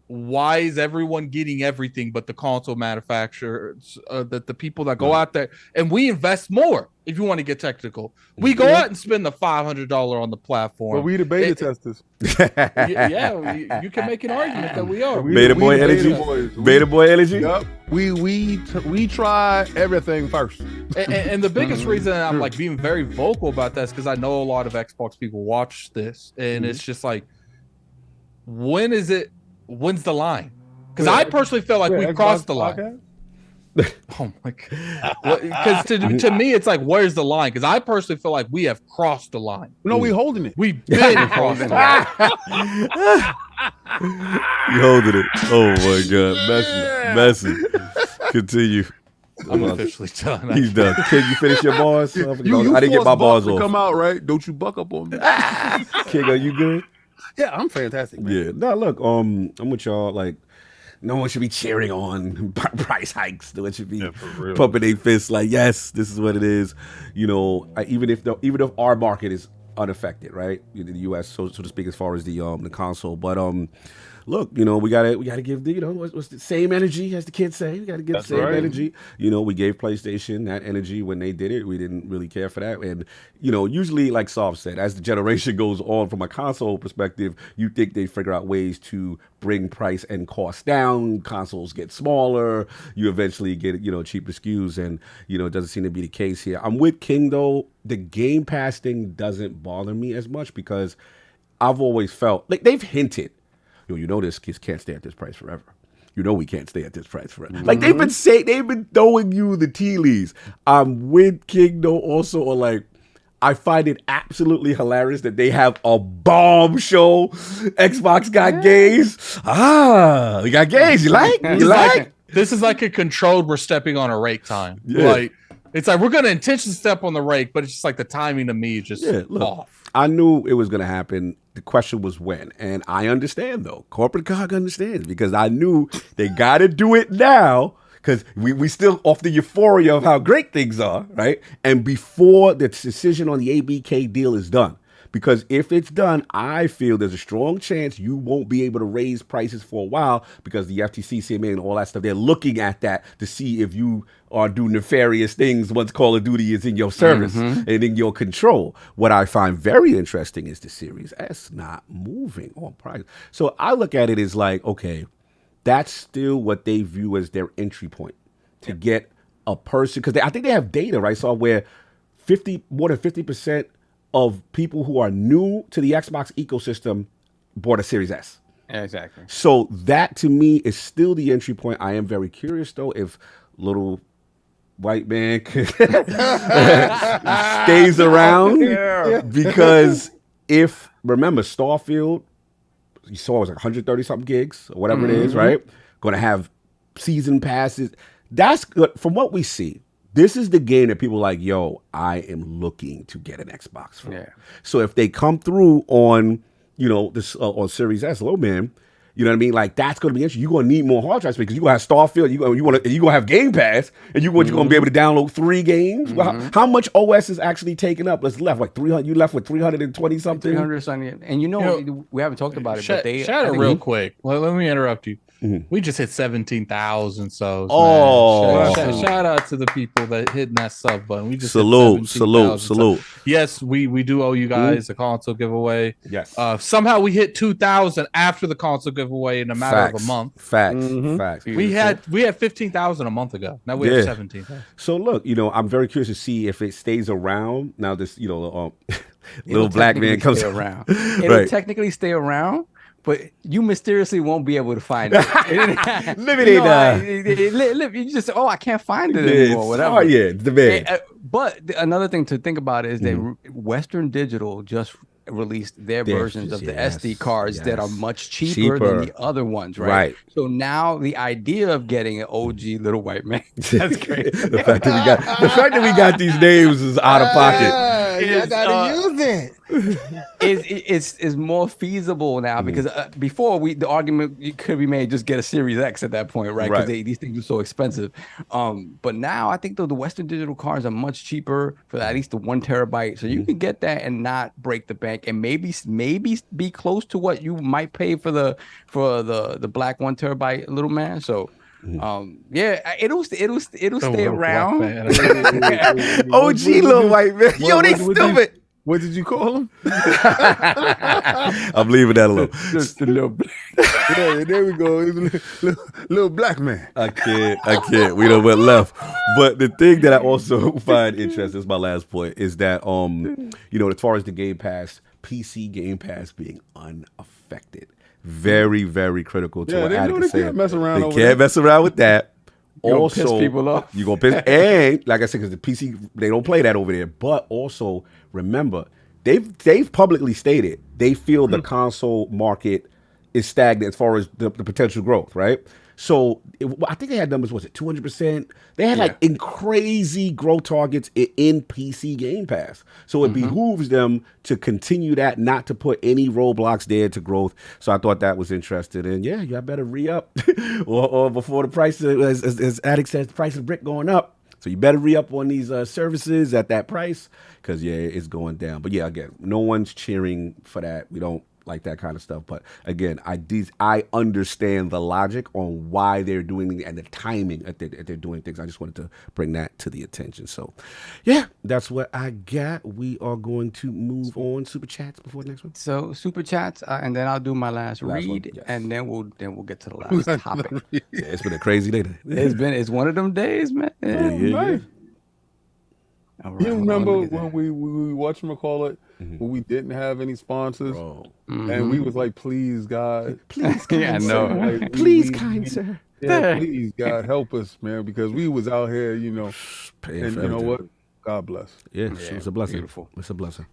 why is everyone getting everything but the console manufacturers, that the people that go out there, and we invest more. If you want to get technical, we go out and spend the $500 on the platform. But we the beta testers. You can make an argument that we are. Beta boy energy. Beta boy energy. Yep. We try everything first. And the biggest reason I'm like being very vocal about that is because I know a lot of Xbox people watch this, and it's just like, when's the line? Because I personally feel like we've crossed the line. Oh my god! Because to me, it's like, where's the line? Because I personally feel like we have crossed the line. No, we holding it. We've been crossing the line. You holding it? Oh my god, messy. Continue. I'm officially done. He's done. Can you finish your bars? I didn't get my bars off. Come out right. Don't you buck up on me. King, are you good? Yeah, I'm fantastic, man. Yeah. No, look, I'm with y'all. Like, no one should be cheering on price hikes. No one should be pumping their fists like, yes, this is what it is. You know, even if our market is unaffected, right? In the U.S., so to speak, as far as the console. But look, you know, we gotta give the, you know, what's the same energy, as the kids say. We gotta give the same energy. You know, we gave PlayStation that energy when they did it. We didn't really care for that. And, you know, usually, like Soft said, as the generation goes on, from a console perspective, you think they figure out ways to bring price and cost down. Consoles get smaller. You eventually get, you know, cheaper SKUs, and, you know, it doesn't seem to be the case here. I'm with King though. The Game Pass thing doesn't bother me as much, because I've always felt like they've hinted, you know, this kids can't stay at this price forever. You know, we can't stay at this price forever. Like they've been throwing you the tea leaves. I'm with King though also, or like, I find it absolutely hilarious that they have a bomb show. Xbox got games. We got games. You like? You like? This is like a controlled, we're stepping on a rake time. Yeah. Like, it's like we're going to intentionally step on the rake, but it's just like the timing to me is just off. I knew it was going to happen. The question was when. And I understand, though. Corporate Cog understands, because I knew they got to do it now, because we still off the euphoria of how great things are, right? And before the decision on the ABK deal is done. Because if it's done, I feel there's a strong chance you won't be able to raise prices for a while, because the FTC, CMA, and all that stuff, they're looking at that to see if you are doing nefarious things once Call of Duty is in your service and in your control. What I find very interesting is the Series S not moving on price. So I look at it as like, okay, that's still what they view as their entry point to get a person, because I think they have data, right? So where more than 50% of people who are new to the Xbox ecosystem bought a Series S. Exactly. So that to me is still the entry point. I am very curious though if little white man stays around because if remember Starfield, you saw it was like 130 something gigs or whatever it is, right? Going to have season passes. That's good from what we see. This is the game that people are like, yo, I am looking to get an Xbox for. Yeah. So if they come through on, this on Series S, low man, you know what I mean? Like that's going to be interesting. You're going to need more hard drive space because you're going to have Starfield. You're going to have Game Pass, and you're going to be able to download 3 games. How much OS is actually taken up? It's left like 300. You left with 320 something. 300 something. And we haven't talked about it, but they shout out real quick. Let me interrupt you. We just hit 17,000 subs. Oh, shout out to the people that hitting that sub button. We just salute. Yes, we do owe you guys a console giveaway. Yes. Somehow we hit 2,000 after the console giveaway in a matter of a month. Facts. We had 15,000 a month ago. Now we have 17,000. So look, I'm very curious to see if it stays around. Now this, little black man comes around. It'll technically stay around. But you mysteriously won't be able to find it. You just I can't find it anymore. Whatever. Oh yeah, the man. But another thing to think about is that Western Digital just released their versions of the SD cards that are much cheaper than the other ones, right? So now the idea of getting an OG little white man, that's crazy. the fact that we got these names is out of pocket. I gotta use it. It's more feasible now because before the argument could be made just get a Series X at that point, right? Because these things are so expensive. But now I think the Western Digital cards are much cheaper for at least the 1 terabyte, so you can get that and not break the bank, and maybe be close to what you might pay for the black 1 terabyte little man. So. It'll stay around. OG little white man. Yo, they stupid. What did you call him? I'm leaving that alone. Just a little. There we go. Little black man. I can't. We don't went left. But the thing that I also find interesting, is my last point, is that as far as the Game Pass, PC Game Pass being unaffected. Very, very critical to what Attic is saying. Can't mess around they can't mess around with that. You're also, piss people off. You're going to piss. And like I said, because the PC, they don't play that over there. But also, remember, they've publicly stated they feel the console market is stagnant as far as the potential growth, right? So I think they had numbers, was it 200%? They had in crazy growth targets in PC Game Pass. So it behooves them to continue that, not to put any roadblocks there to growth. So I thought that was interesting. And y'all better re-up or before the price, as Addict says, the price of brick going up. So you better re-up on these services at that price because, it's going down. But again, no one's cheering for that. We don't like that kind of stuff. But again, I understand the logic on why they're doing it and the timing that they're doing things. I just wanted to bring that to the attention. So, that's what I got. We are going to move on. Super chats before the next one. So super chats, and then I'll do my last read, and then we'll get to the last topic. It's been a crazy day. It's one of them days, man. Right. Right, you remember when we whatchamacallit, when we didn't have any sponsors, and we was like, please God, please kind sir, like, please kind sir, please God help us, man, because we was out here, and you know what, God bless. It's a blessing. Beautiful. It's a blessing.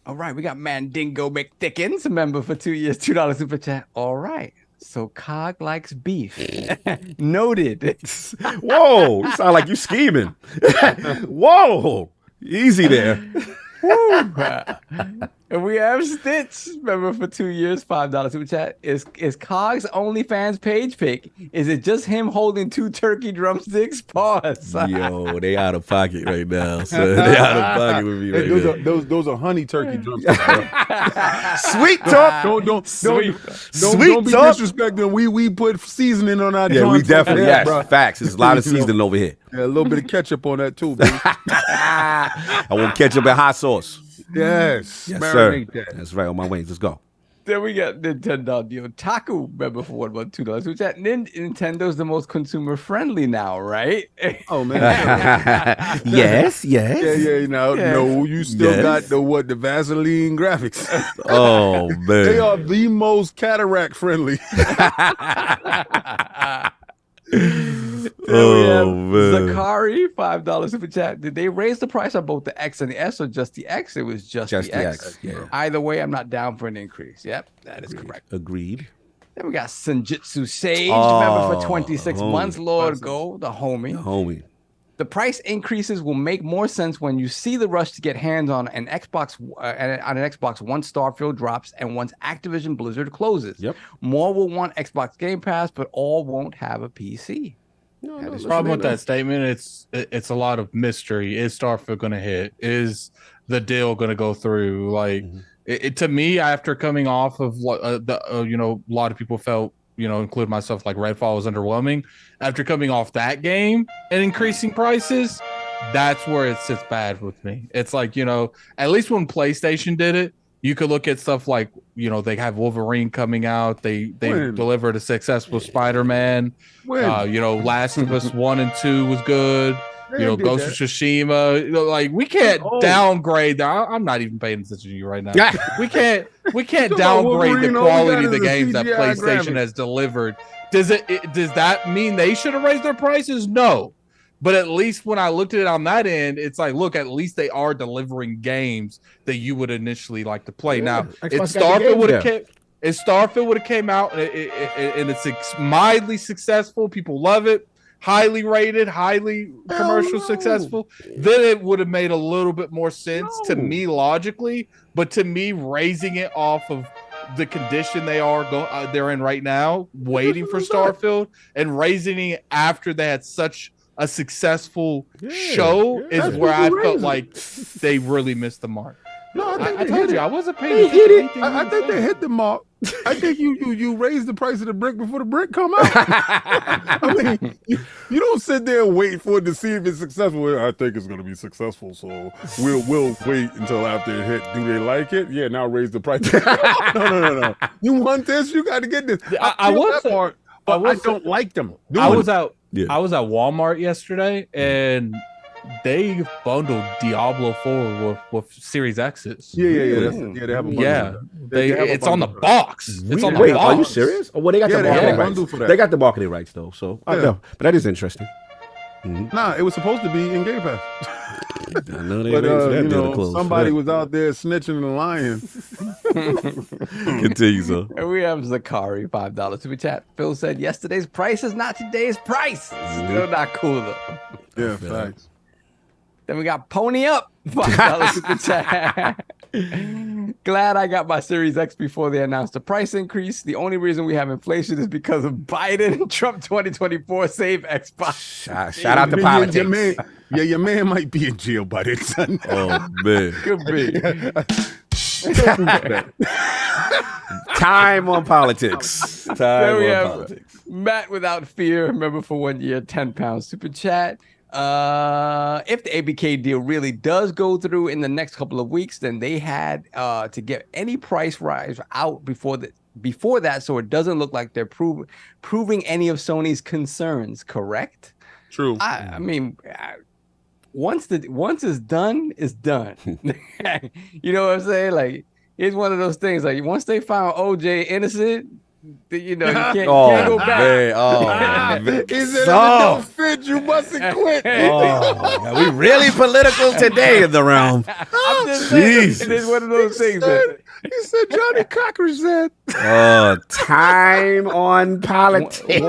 All right, we got Mandingo McThickens, a member for 2 years, $2 super chat. All right. So Cog likes beef. Noted. Whoa, you sound like you scheming. Whoa, easy there. And we have Stitch, member for 2 years, $5 super chat. Is Cog's OnlyFans page pic? Is it just him holding 2 turkey drumsticks? Pause. Yo, they out of pocket right now. So they out of pocket with me right now. Those are honey turkey drumsticks. Sweet talk. Don't be talk. disrespecting. We put seasoning on our we definitely bro. Facts. There's a lot of seasoning over here. Yeah, a little bit of ketchup on that too, baby. I want ketchup and hot sauce. Yes, sir. That's right, on my wings. Let's go. Then we got NintendoDirect. Taku, remember for what, about $2? Which that Nintendo's the most consumer friendly now, right? Oh man. Yes. Yeah. No, you still got the Vaseline graphics. Oh man, they are the most cataract friendly. Zakari, $5 super chat. Did they raise the price on both the X and the S or just the X? It was just the X. Yeah. Either way, I'm not down for an increase. Yep, that is correct. Agreed. Then we got Senjutsu Sage. Remember for 26 homie. months, Lord Go, the homie. The price increases will make more sense when you see the rush to get hands on an Xbox once Starfield drops and once Activision Blizzard closes. Yep. More will want Xbox Game Pass, but all won't have a PC. The problem with that statement, it's a lot of mystery. Is Starfield going to hit? Is the deal going to go through? Like, to me, after coming off of what a lot of people felt, include myself, like Redfall was underwhelming. After coming off that game and increasing prices, that's where it sits bad with me. It's like, at least when PlayStation did it, you could look at stuff like, they have Wolverine coming out. They delivered a successful Spider-Man. Last of Us 1 and 2 was good. Ghost of Tsushima. Like, we can't downgrade that. I'm not even paying attention to you right now. We can't downgrade the quality of the games that PlayStation has delivered. Does that mean they should have raised their prices? No. But at least when I looked at it on that end, it's like, look, at least they are delivering games that you would initially like to play. Now, if Starfield would have came out and it's mildly successful, people love it, highly rated, highly commercial successful, then it would have made a little bit more sense to me logically. But to me, raising it off of the condition they're in right now, waiting for Starfield, and raising it after they had such a successful show is where I felt like they really missed the mark. No, I told you I wasn't paying attention. I think they hit the mark. I think you raised the price of the brick before the brick come out. I mean, you don't sit there and wait for it to see if it's successful. I think it's going to be successful, so we'll wait until after it hit. Do they like it? Yeah, now raise the price. No. You want this? You got to get this. I don't like them. I was out at Walmart yesterday, and they bundled Diablo 4 with Series X's. Yeah. They have a bundle. It's on the box. It's on the Wait, box. are you serious? Oh, well, they got the marketing rights. for that. They got the marketing rights though. So, but that is interesting. Nah, it was supposed to be in Game Pass. I know they somebody was out there snitching and lying. Continue, sir. And we have Zakari, $5 super chat. Phil said yesterday's price is not today's price. Still not cool though. Yeah, facts. Then we got Pony Up, $5 super chat. Glad I got my Series X before they announced the price increase. The only reason we have inflation is because of Biden. Trump 2024 save Xbox. Shout out to politics. Your man might be in jail by then, son. Oh man, Could be. Time on politics. Matt Without Fear, remember for 1 year, £10 super chat. If the ABK deal really does go through in the next couple of weeks, then they had to get any price rise out before that, so it doesn't look like they're proving any of Sony's concerns. Correct? True. I mean, once it's done, it's done. You know what I'm saying? Like, it's one of those things. Like, once they found OJ innocent, you can't go back. Man. He said, if it don't fit, you mustn't quit. We really political today in the realm. I'm just saying, it is one of those things. He said Johnny Cocker said. Time on politics.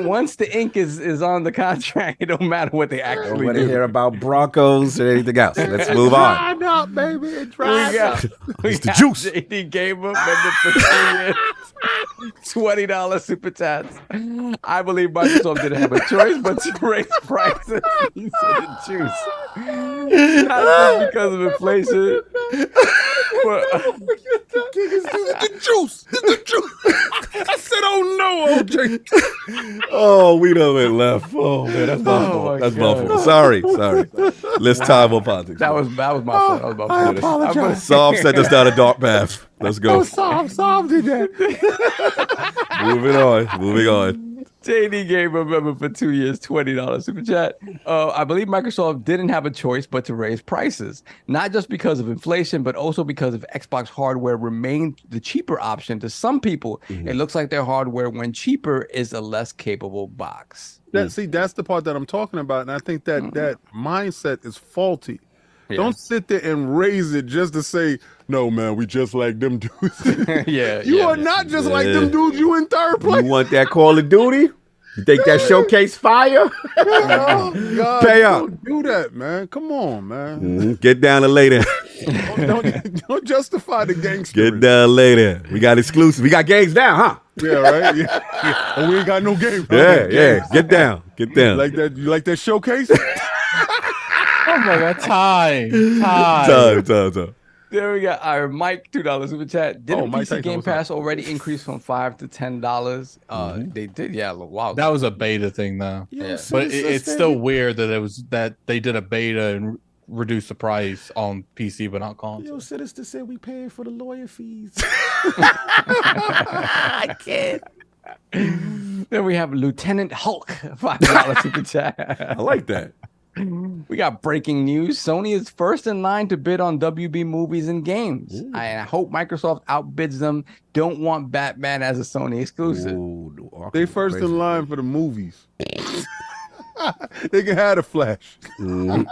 Once the ink is on the contract, it don't matter what they actually I want to do. hear about Broncos or anything else. Let's move on. Dried up, baby. It's the juice. JD gave up for 3 years. $20 super chats. I believe Microsoft didn't have a choice but to raise prices. He said the juice. Not just because of inflation. It's the juice. I said, oh no, OJ. Oh, we done went left. Oh man, that's my fault. That's my fault. Sorry. Let's time on politics. That was my fault. That was my fault. I apologize. Saab sent us down a dark path. Let's go. Saab did that. Moving on. JD Gamer member for 2 years, $20 super chat. I believe Microsoft didn't have a choice but to raise prices, not just because of inflation, but also because of Xbox hardware remained the cheaper option to some people. It looks like their hardware, when cheaper, is a less capable box. That's the part that I'm talking about, and I think that that mindset is faulty. Yeah. Don't sit there and raise it just to say, no, man, we just like them dudes. You are not just like them dudes. You in third place. You want that Call of Duty? You think that showcase fire? Oh, God, pay up. Don't do that, man. Come on, man. Get down and lay there. Don't justify the gangster. Get down, lay there. We got exclusive. We got games down, huh? Yeah, right. Yeah. Oh, we ain't got no game. Yeah. Get down. You like that? You like that showcase? Oh my God, time. There we got our Mike, $2 super chat. Didn't PC Game Pass already increase from $5 to $10? They did, yeah. Wow, that was a beta thing, though. Yeah, but it's still weird that they did a beta and reduced the price on PC, but not console. Yo, Sinister said we paying for the lawyer fees. I can't. Then we have Lieutenant Hulk, $5 super chat. I like that. We got breaking news. Sony is first in line to bid on WB movies and games. I hope Microsoft outbids them. Don't want Batman as a Sony exclusive. Ooh, they first in line for the movies. They can have a Flash. I'm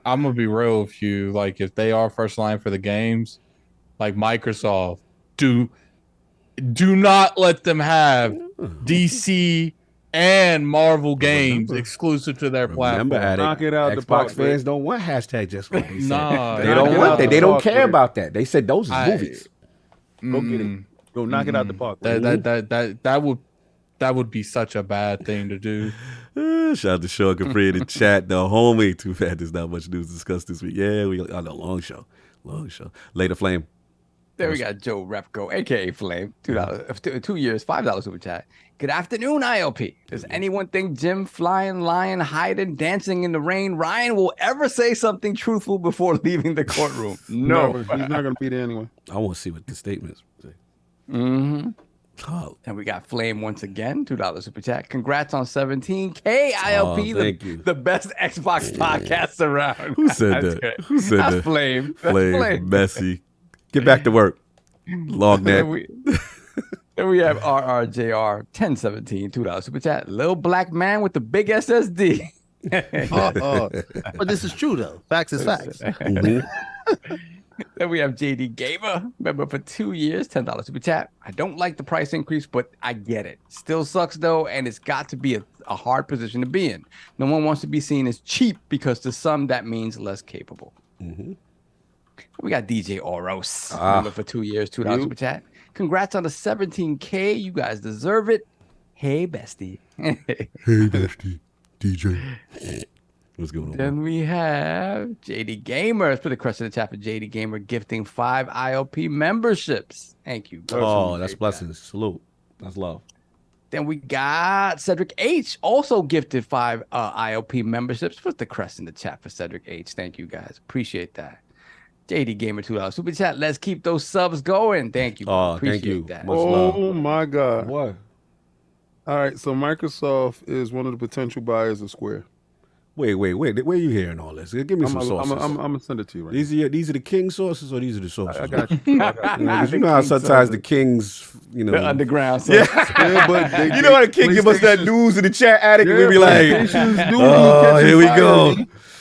gonna be real with you. Like, if they are first line for the games, like Microsoft, do not let them have DC and Marvel games exclusive to their platform. Knock it out. Xbox fans don't want hashtag just what they said. No, they don't want that. They don't care about that. They said those are movies. Go get it. Go knock it out the park. That would be such a bad thing to do. Shout out to Shaun Capri in the chat. The homie. Too bad there's not much news discussed this week. Yeah, we on a long show. Later, Flame. There we got Joe Repko, aka Flame, $2, 2 years, $5 super chat. Good afternoon, ILP. Does anyone think Jim flying, lying, hiding, dancing in the rain, Ryan will ever say something truthful before leaving the courtroom? No, he's not going to be there anyway. I want to see what the statements say. Oh. And we got Flame once again, $2 super chat. Congrats on 17K, ILP, the best Xbox podcast around. Who said that? Who said that? Flame. Flame. Messy. Get back to work. LogNet. Then we have RRJR 1017, $2 super chat. Little black man with the big SSD. But this is true though. Facts is facts. Then we have JD Gamer, member for 2 years, $10 super chat. I don't like the price increase, but I get it. Still sucks though, and it's got to be a hard position to be in. No one wants to be seen as cheap because to some that means less capable. We got DJ Oros, member for 2 years, $2 super chat. Congrats on the 17K. You guys deserve it. Hey, bestie. Hey, bestie. DJ. What's going on? Then we have JD Gamer. Let's put a crush in the chat for JD Gamer gifting 5 ILP memberships. Thank you. Oh, that's blessings. Salute. That's love. Then we got Cedric H. Also gifted 5 ILP memberships. Put the crest in the chat for Cedric H. Thank you, guys. Appreciate that. JD Gamer $2 super chat. Let's keep those subs going. Thank you. Appreciate that. Much love. Oh my God. What? All right. So Microsoft is one of the potential buyers of Square. Wait. Where are you hearing all this? Give me some sources. I'm gonna send it to you right These are the king sources, or these are the sources? I got you. Because you know how sometimes the kings, the underground. But you know how the king give us that news in the chat attic, and we be like, oh, here we go.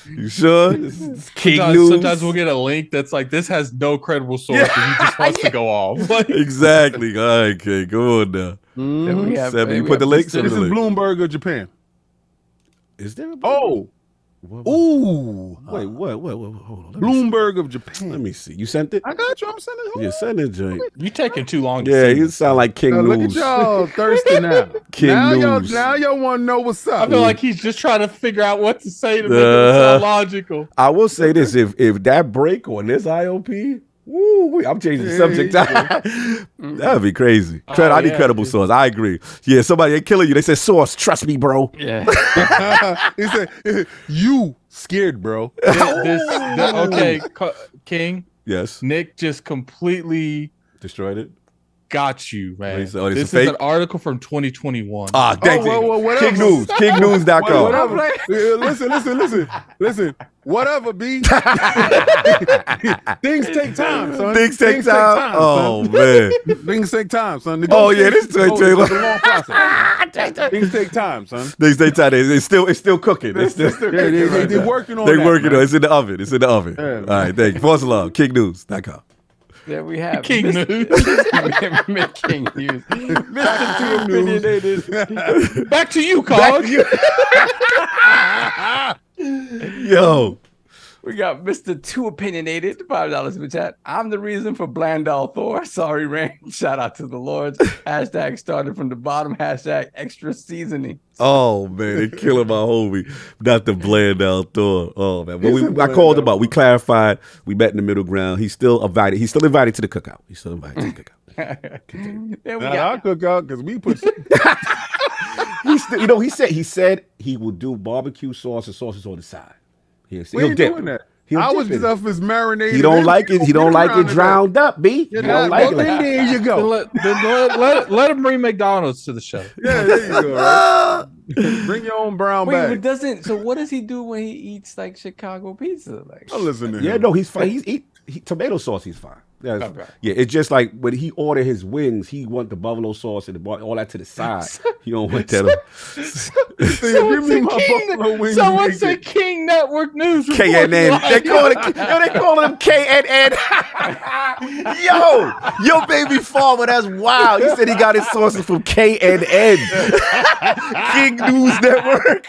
You sure? This king news. Sometimes we'll get a link that's like, this has no credible source, and he just wants to go off. Like, exactly. All right, okay, go on now. You put the links. This is Bloomberg of Japan. Is there? Ooh. Wait, what? Hold on. Bloomberg of Japan. Let me see. You sent it? I got you. I'm sending it. Yeah, send it, Jake. You taking too long to see. You sound like King Look News. at y'all thirsty now. News. Now y'all want to know what's up. I feel like he's just trying to figure out what to say to make it sound logical. I will say this. If that break on this IOP, Woo, I'm changing the subject. That'd be crazy. I need credible source. I agree. Yeah, somebody ain't killing you. They said source. Trust me, bro. Yeah. He said, you scared, bro. Okay, King. Yes. Nick just completely destroyed it. Got you, man. This is an article from 2021. Thank you. Whatever. King News. KingNews.com. Listen. Whatever, B. Things take time, son. Things take time. Oh, man. Things take time, son. Oh, yeah. This is a long process. Things take time, son. Things take time. It's still cooking. They're working on They're that, working man. on it. It's in the oven. Yeah, All right. Thank you. False alarm. KingNews.com. There we have King News. King News. Mr. Too Opinionated. Back to you, Cog. Yo. We got Mr. Too Opinionated, $5 super chat. I'm the reason for Blandal Thor. Sorry, Rain. Shout out to the Lords. Hashtag started from the bottom. Hashtag extra seasoning. Oh, man. They're killing my homie. Not the Blandal Thor. Oh, man. But I called him out. We clarified. We met in the middle ground. He's still invited. He's still invited to the cookout. There we Not go. our cookout, because we put He said he will do barbecue sauce and sauces on the side. we ain't doing that. Our stuff is marinated. He don't like it. He don't like it drowned up, B. He don't like it. Then there you go. Let him bring McDonald's to the show. Yeah, there you go. Right? Bring your own brown Wait, bag. so what does he do when he eats like Chicago pizza? Like, I'll listen to him. Yeah, no, he's fine. He tomato sauce. He's fine. Yeah, it's just like when he ordered his wings, he want the buffalo sauce and all that to the side. He don't want that. Someone said King Network News. KNN. They calling him KNN. Yo, baby farmer, that's wild. He said he got his sources from KNN, King News Network.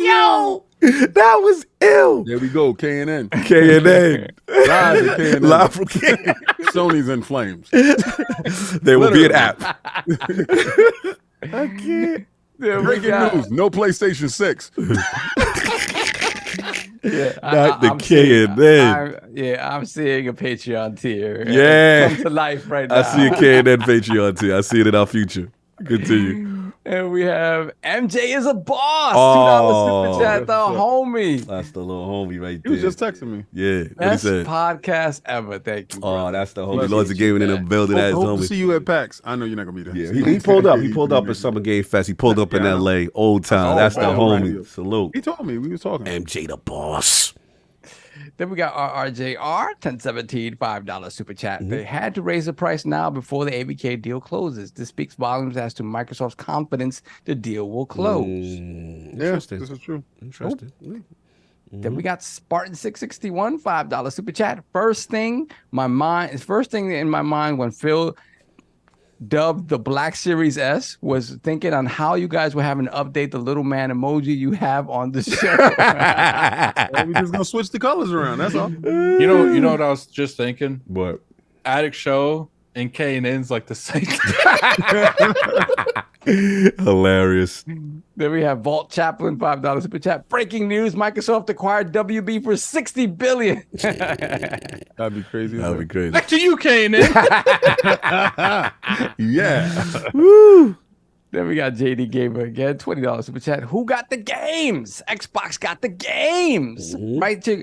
Yo. That was ill. There we go, KNN. KNN. Live from KNN. Sony's in flames. There will be an app. I can't. Breaking news, no PlayStation 6. Not the KNN. I'm seeing a Patreon tier. Yeah. Come to life right now. I see a KNN Patreon tier. I see it in our future. Continue. And we have MJ is a boss. $2 Oh, super chat, the homie. That's the little homie right He there. was just texting me. Yeah. What he Best said. podcast ever. Thank you. Oh, that's the homie. Bless Lords of Gaming in the building. That's Hope to homie. see you at PAX. I know you're not gonna be there. Yeah, he pulled up. He pulled up at Summer Game Fest. He pulled up in LA, Old Town. That's the homie. Salute. He told me we was talking. MJ the boss. Then we got RRJR, 1017, $5 super chat. They had to raise the price now before the ABK deal closes. This speaks volumes as to Microsoft's confidence the deal will close. Interesting. This is true. Interesting. Then we got Spartan661, $5 super chat. First thing in my mind when Phil dubbed the Black Series S was thinking on how you guys were having to update the little man emoji you have on the show. We're just gonna switch the colors around. That's all. You know what I was just thinking? What? Addict Show and K&N's like the same. Hilarious. Then we have Vault Chaplain, $5 super chat. Breaking news: Microsoft acquired WB for $60 billion. That'd be crazy. That'd be crazy. Back to you, K&N. Yeah. Woo. Then we got JD Gamer again, $20 super chat. Who got the games? Xbox got the games. Right to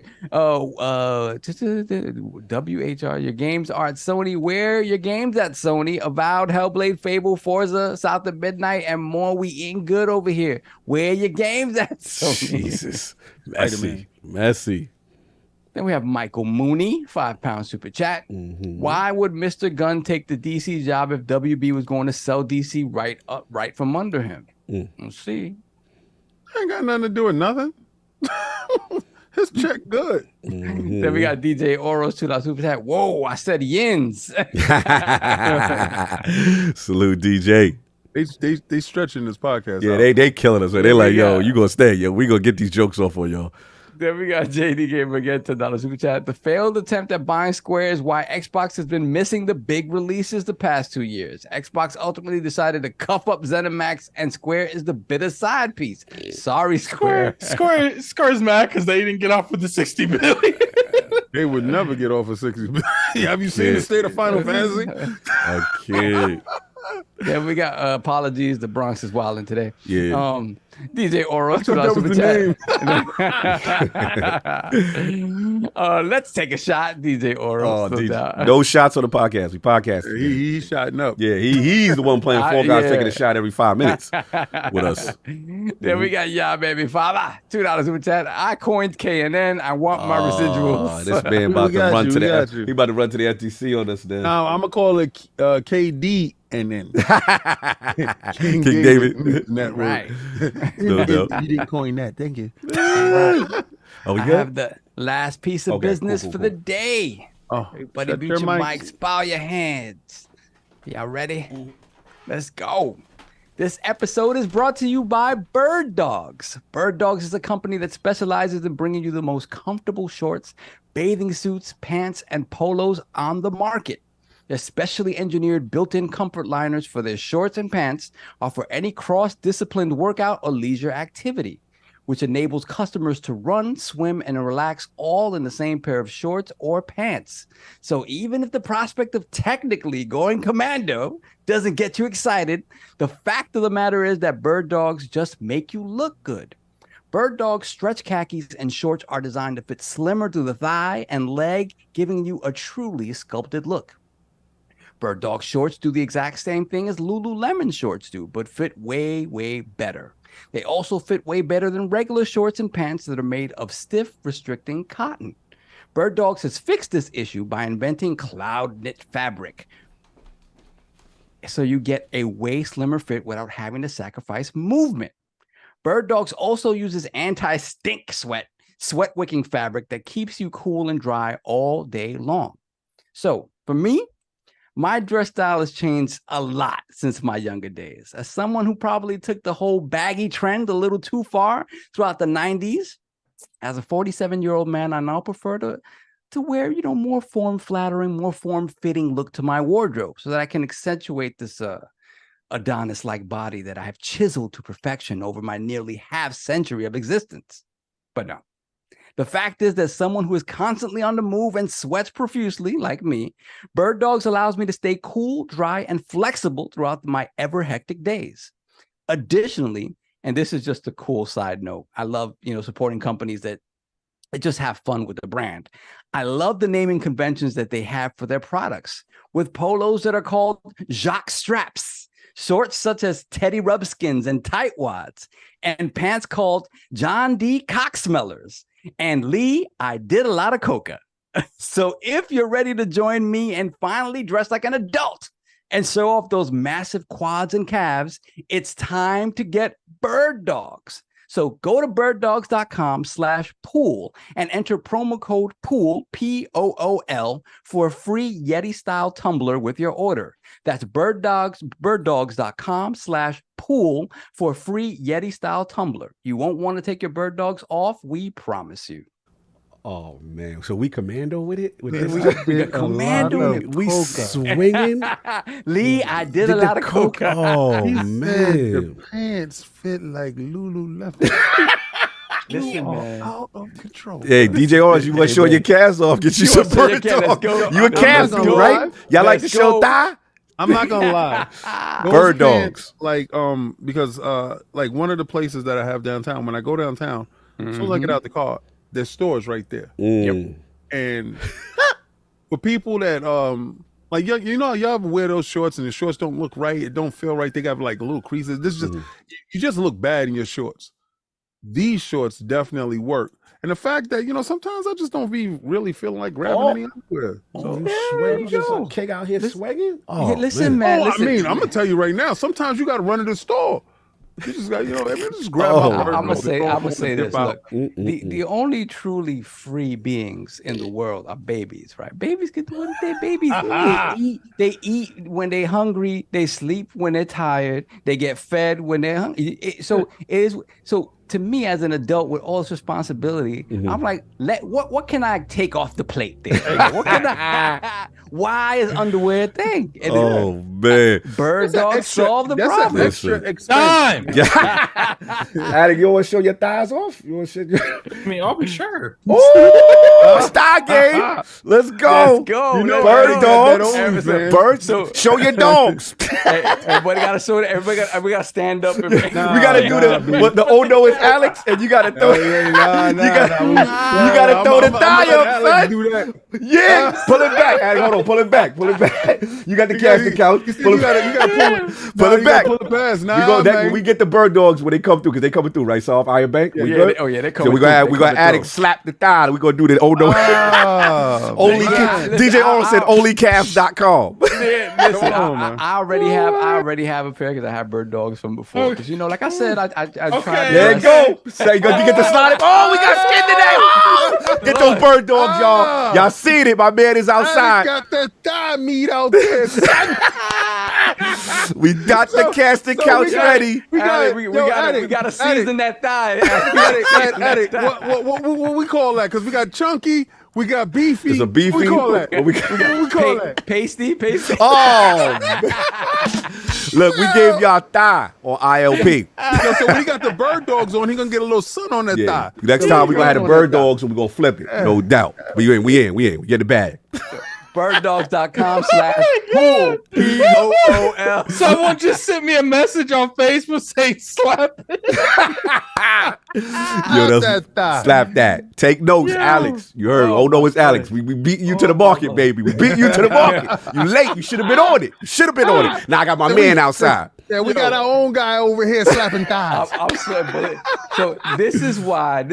WHR. Your games are at Sony. Where your games at Sony? Avowed, Hellblade, Fable, Forza, South of Midnight, and more. We eating good over here. Where your games at Sony? Jesus. Messy. Then we have Michael Mooney, £5 super chat. Why would Mr. Gunn take the DC job if WB was going to sell DC right from under him? We'll see. Ain't got nothing to do with nothing. His check good. Then we got DJ Oros, $2 super chat. Whoa, I said yins. Salute, DJ. They stretching this podcast. Yeah, out. they killing us. Man. They like, yo, you gonna stay. Yo, we gonna get these jokes off on y'all. Then we got JD Gamer again, $10 super chat. The failed attempt at buying Square is why Xbox has been missing the big releases the past 2 years. Xbox ultimately decided to cuff up ZeniMax, and Square is the bitter side piece. Sorry, Square. Square's mad because they didn't get off with the $60 billion. They would never get off of 60. Have you seen the state of Final Fantasy? A kid. Yeah, we got apologies. The Bronx is wilding today. Yeah. DJ Oro, that was the name. Let's take a shot, DJ Oro. No shots on the podcast. We podcast. He's shotting up. Yeah, he's the one playing Fall Guys, taking a shot every 5 minutes with us. Then we got baby father, $2 super chat. I coined KNN. I want my residuals. This man about to run to the. He about to run to the FTC on us. Then now I'm gonna call it KD and then King David. Network. Right. No. You didn't coin that. Thank you. Oh, we I good? have the last piece of business for the day. Oh, everybody, shut beat your your mics. mics, bow your hands. Y'all ready? Let's go. This episode is brought to you by BirdDogs. BirdDogs is a company that specializes in bringing you the most comfortable shorts, bathing suits, pants, and polos on the market. Their specially engineered built-in comfort liners for their shorts and pants are for any cross-disciplined workout or leisure activity, which enables customers to run, swim, and relax all in the same pair of shorts or pants. So even if the prospect of technically going commando doesn't get you excited, the fact of the matter is that BirdDogs just make you look good. BirdDogs stretch khakis and shorts are designed to fit slimmer to the thigh and leg, giving you a truly sculpted look. BirdDog shorts do the exact same thing as Lululemon shorts do, but fit way, way better. They also fit way better than regular shorts and pants that are made of stiff, restricting cotton. BirdDogs has fixed this issue by inventing cloud knit fabric, so you get a way slimmer fit without having to sacrifice movement. BirdDogs also uses anti-stink sweat-wicking fabric that keeps you cool and dry all day long. So for me, my dress style has changed a lot since my younger days. As someone who probably took the whole baggy trend a little too far throughout the 90s, as a 47-year-old man, I now prefer to wear, more form-flattering, more form-fitting look to my wardrobe so that I can accentuate this Adonis-like body that I have chiseled to perfection over my nearly half-century of existence. But no. The fact is that someone who is constantly on the move and sweats profusely, like me, BirdDogs allows me to stay cool, dry, and flexible throughout my ever-hectic days. Additionally, and this is just a cool side note, I love, supporting companies that just have fun with the brand. I love the naming conventions that they have for their products, with polos that are called Jacques Straps, shorts such as Teddy Rubskins and Tightwads, and pants called John D. Cocksmellers. And Lee, I did a lot of coca. So if you're ready to join me and finally dress like an adult and show off those massive quads and calves, it's time to get BirdDogs. So go to birddogs.com/pool and enter promo code POOL, POOL, for a free Yeti-style tumbler with your order. That's birddogs.com/pool for a free Yeti-style tumbler. You won't want to take your BirdDogs off, we promise you. Oh man, so we commando with it? We got commando. We swinging. Lee, I did a lot of coca. Oh man, the pants fit like Lululemon. Listen, man. Out of control. Hey, DJ Orange, you want to show your calves off? Get you some BirdDogs. You a calf dude, right? Y'all like to show thigh? I'm not gonna lie. BirdDogs, because like one of the places that I have downtown. When I go downtown, as soon as I get out the car, there's stores right there. Yep. And for people that y'all ever wear those shorts and the shorts don't look right, it don't feel right. They got like little creases. This is just you just look bad in your shorts. These shorts definitely work. And the fact that, sometimes I just don't be really feeling like grabbing any underwear. So you just a keg out here swagging? Oh, hey, listen, man. I'm gonna tell you right now, sometimes you gotta run to the store. You just got, just grab I'm gonna say this. Look, the only truly free beings in the world are babies, right? Babies get to what they're babies. They eat when they're hungry, they sleep when they're tired, they get fed when they're hungry. So to me as an adult with all this responsibility, I'm like, what can I take off the plate there? What can I? Why is underwear a thing? And man, BirdDogs solve the problem. Extra Time. Addict, you want to show your thighs off? You want to show? I mean, I'll be sure. Oh, star game. Let's go. Let's go. BirdDogs. Birds. Show your dogs. Everybody got to show it. We got to stand up. And we got to do the oh no it's Alex, and you got to throw. You got to throw the thigh up, son. Do that. Yeah, pull it back. Addict, hold on, pull it back. You got the casting couch. Pull it back. Pull it past. We go when we get the BirdDogs when they come through, because they coming through, right? South Iron Bank. They come. So we gonna Addict slap the thigh. We gonna do the oh no. Only DJ Oral said onlycast.com. Listen, I already have a pair because I have BirdDogs from before. Because like I said, I tried. There you go. Say you get the slide. Oh, we got skin today. Oh, get those BirdDogs, y'all. Y'all seen it? My man is outside. Got that thigh meat out there. We got the casting couch ready. We got to season that thigh. Addict, what we call that? Because we got chunky, we got beefy. It's a beefy. What we call that? What we call that? Pasty. Oh, look, we gave y'all thigh on ILP. So when he got the BirdDogs on, he gonna get a little sun on that thigh. Next time we gonna have the BirdDogs and we gonna flip it, no doubt. We in. We get the bag. BirdDogs.com/poll. POOL. Someone just sent me a message on Facebook saying slap it. Slap that. Take notes, Alex. You heard. Oh no, it's Alex. We beat you to the market, baby. We beat you to the market. You late. You should have been on it. Now I got my man outside. Yeah, we got our own guy over here slapping thighs. I'm sweating. So this is why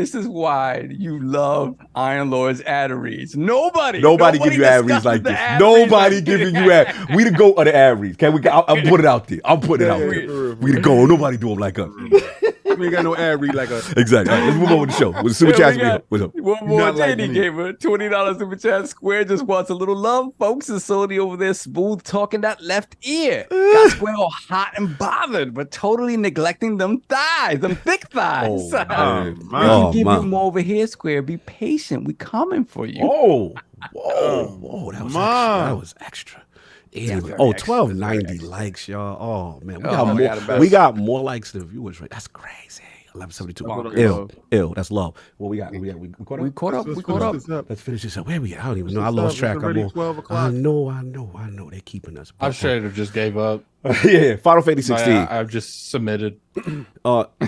you love Iron Lord's ad reads. Nobody give you ad reads like this. Nobody giving you ad. We the goat of the ad reads. Can we? I'll put it out there. We the goat. Nobody do them like us. We ain't got no ad read like us. Exactly. All right, let's move on with the show. With the super chats, what's up? One more. JD gave her $20 super chat. Square just wants a little love. Folks is solely over there smooth talking that left ear. Got Square all hot and bothered, but totally neglecting them thighs, them thick thighs. We can give you more over here, Square. Be patient. We coming for you. Whoa, that was extra. Yeah, 1290 likes, y'all. Oh man, we got more likes than viewers. Right, that's crazy. 1172. Ill. That's love. What we got? We caught up. We caught up. Let's finish this up. Where we at? I don't even know. I lost track. I know. They're keeping us. I should have just gave up. Yeah, Final Fantasy 16. I've just submitted.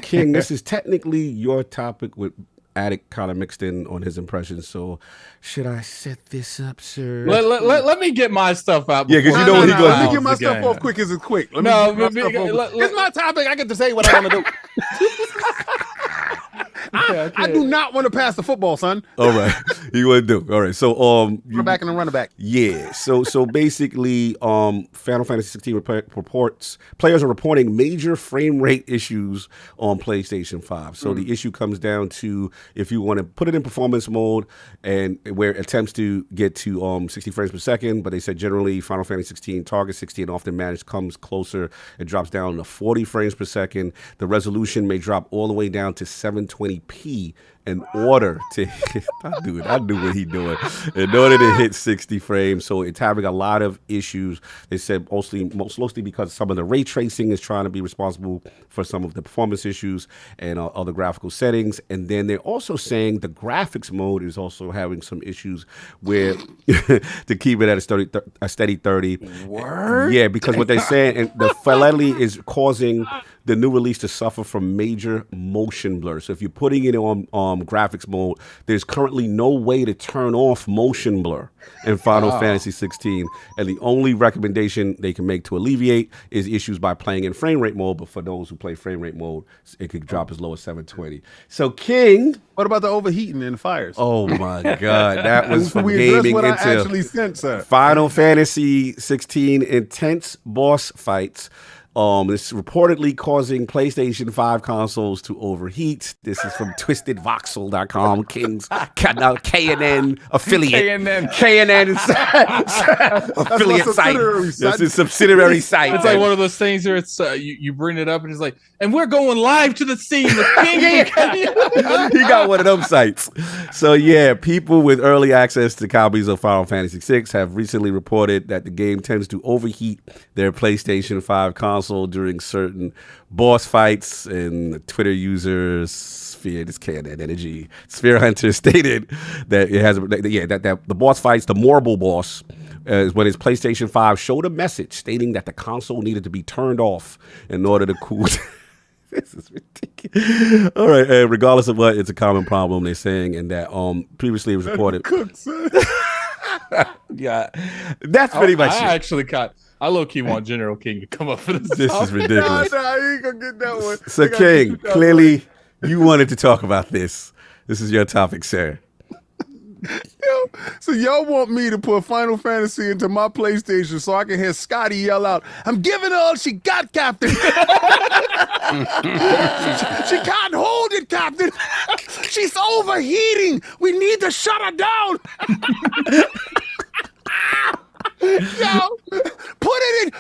King, this is technically your topic with Addict kind of mixed in on his impressions. So should I set this up, sir? Let me get my stuff out. Yeah, because you know what he goes. Let me get my stuff off quick as it's quick. It's my topic. I get to say what I want to do. I do not want to pass the football, son. All right, you want to do. All right, so running back and a running back. Yeah, so basically, Final Fantasy 16 reports players are reporting major frame rate issues on PlayStation 5. So the issue comes down to if you want to put it in performance mode, and where it attempts to get to 60 frames per second, but they said generally Final Fantasy 16 target 60 and often managed comes closer. It drops down to 40 frames per second. The resolution may drop all the way down to 720p in order to hit, I do what he doing, in order to hit 60 frames. So it's having a lot of issues. They said mostly because some of the ray tracing is trying to be responsible for some of the performance issues and other graphical settings. And then they're also saying the graphics mode is also having some issues where to keep it at a steady 30. Word? Yeah, because what they're saying, and the fidelity is causing the new release to suffer from major motion blur. So if you're putting it on graphics mode, there's currently no way to turn off motion blur in Final Fantasy 16. And the only recommendation they can make to alleviate is issues by playing in frame rate mode. But for those who play frame rate mode, it could drop as low as 720. So King, what about the overheating and fires? Oh my God, that was from gaming what into I actually sent, sir. Final Fantasy 16 intense boss fights. It's reportedly causing PlayStation 5 consoles to overheat. This is from TwistedVoxel.com, King's K&N affiliate. K&N affiliate site. It's a subsidiary site. It's like one of those things where it's you bring it up and it's like, and we're going live to the scene with King. He got one of them sites. So yeah, people with early access to copies of Final Fantasy VI have recently reported that the game tends to overheat their PlayStation 5 console during certain boss fights, and the Twitter user Sphere Hunter stated that it has that the boss fights, the Morble boss, is when his PlayStation 5 showed a message stating that the console needed to be turned off in order to cool. This is ridiculous. All right, regardless of what, it's a common problem, they're saying, and that previously it was reported. Yeah, that's pretty much it. I low-key want General King to come up for this. This is ridiculous. Nah, I ain't gonna get that one. So King, clearly you wanted to talk about this. This is your topic, sir. Yo, so y'all want me to put Final Fantasy into my PlayStation so I can hear Scotty yell out, "I'm giving her all she got, Captain." She can't hold it, Captain. She's overheating. We need to shut her down. Yo, put it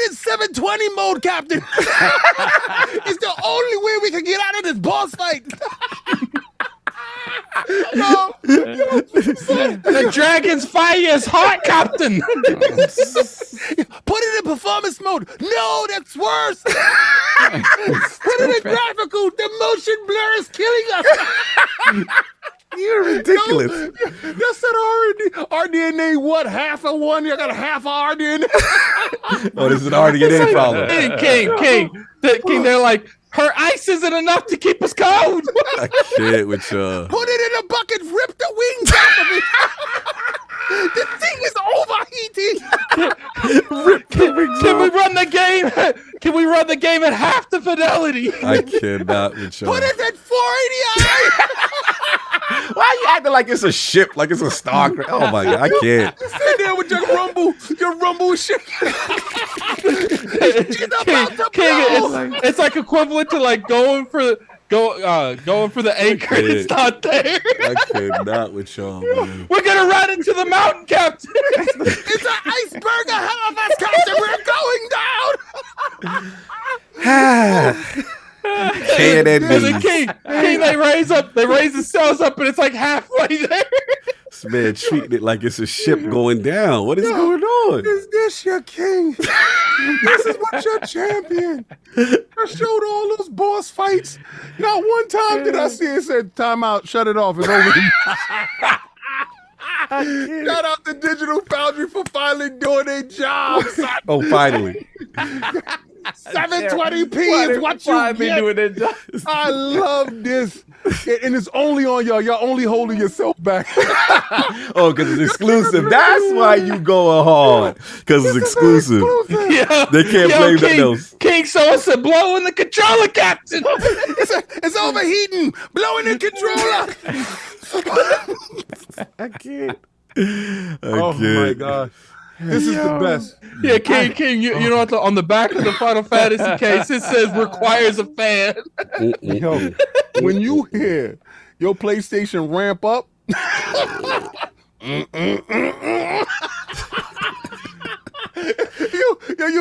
in 720 mode, Captain. It's the only way we can get out of this boss fight. Yo, the dragon's fire is hot, Captain. Put it in performance mode. No, that's worse. Put it in graphical. The motion blur is killing us. You're ridiculous. That's an RDNA. What, half of one? You got a half of RDNA. Oh, this is an RDNA problem. King. They're like, her ice isn't enough to keep us cold. I can't with you. Put it in a bucket. Rip the wings off of it. The thing is overheating. Can we run the game? Can we run the game at half the fidelity? I cannot with you. Put it at 480i. Why are you acting like it's a ship, like it's a Star Trek? Oh my God, I can't. You sit there with your rumble ship. It's like equivalent to like going for the anchor. It's not there. I cannot with y'all, man. We're gonna run into the mountain, Captain. It's an iceberg ahead of us, Captain. We're going down. King, they raise the cells up, and it's like halfway there. This man treating it like it's a ship going down. What is going on? Is this your king? This is what your champion. I showed all those boss fights. Not one time did I see it said, "Time out, shut it off, it's over." Shout out to Digital Foundry for finally doing their job. Oh, finally. 720p is what you get. I love this. And it's only on y'all. Y'all only holding yourself back. Oh, because it's exclusive. That's why you going hard. Because it's exclusive. Yeah. They can't blame nothing else. King Soul said, blowing the controller, Captain. It's overheating. Blowing the controller. I can't. Oh, my God. This is the best. Yeah, King, you know what? On the back of the Final Fantasy case, it says requires a fan. Yo, when you hear your PlayStation ramp up, you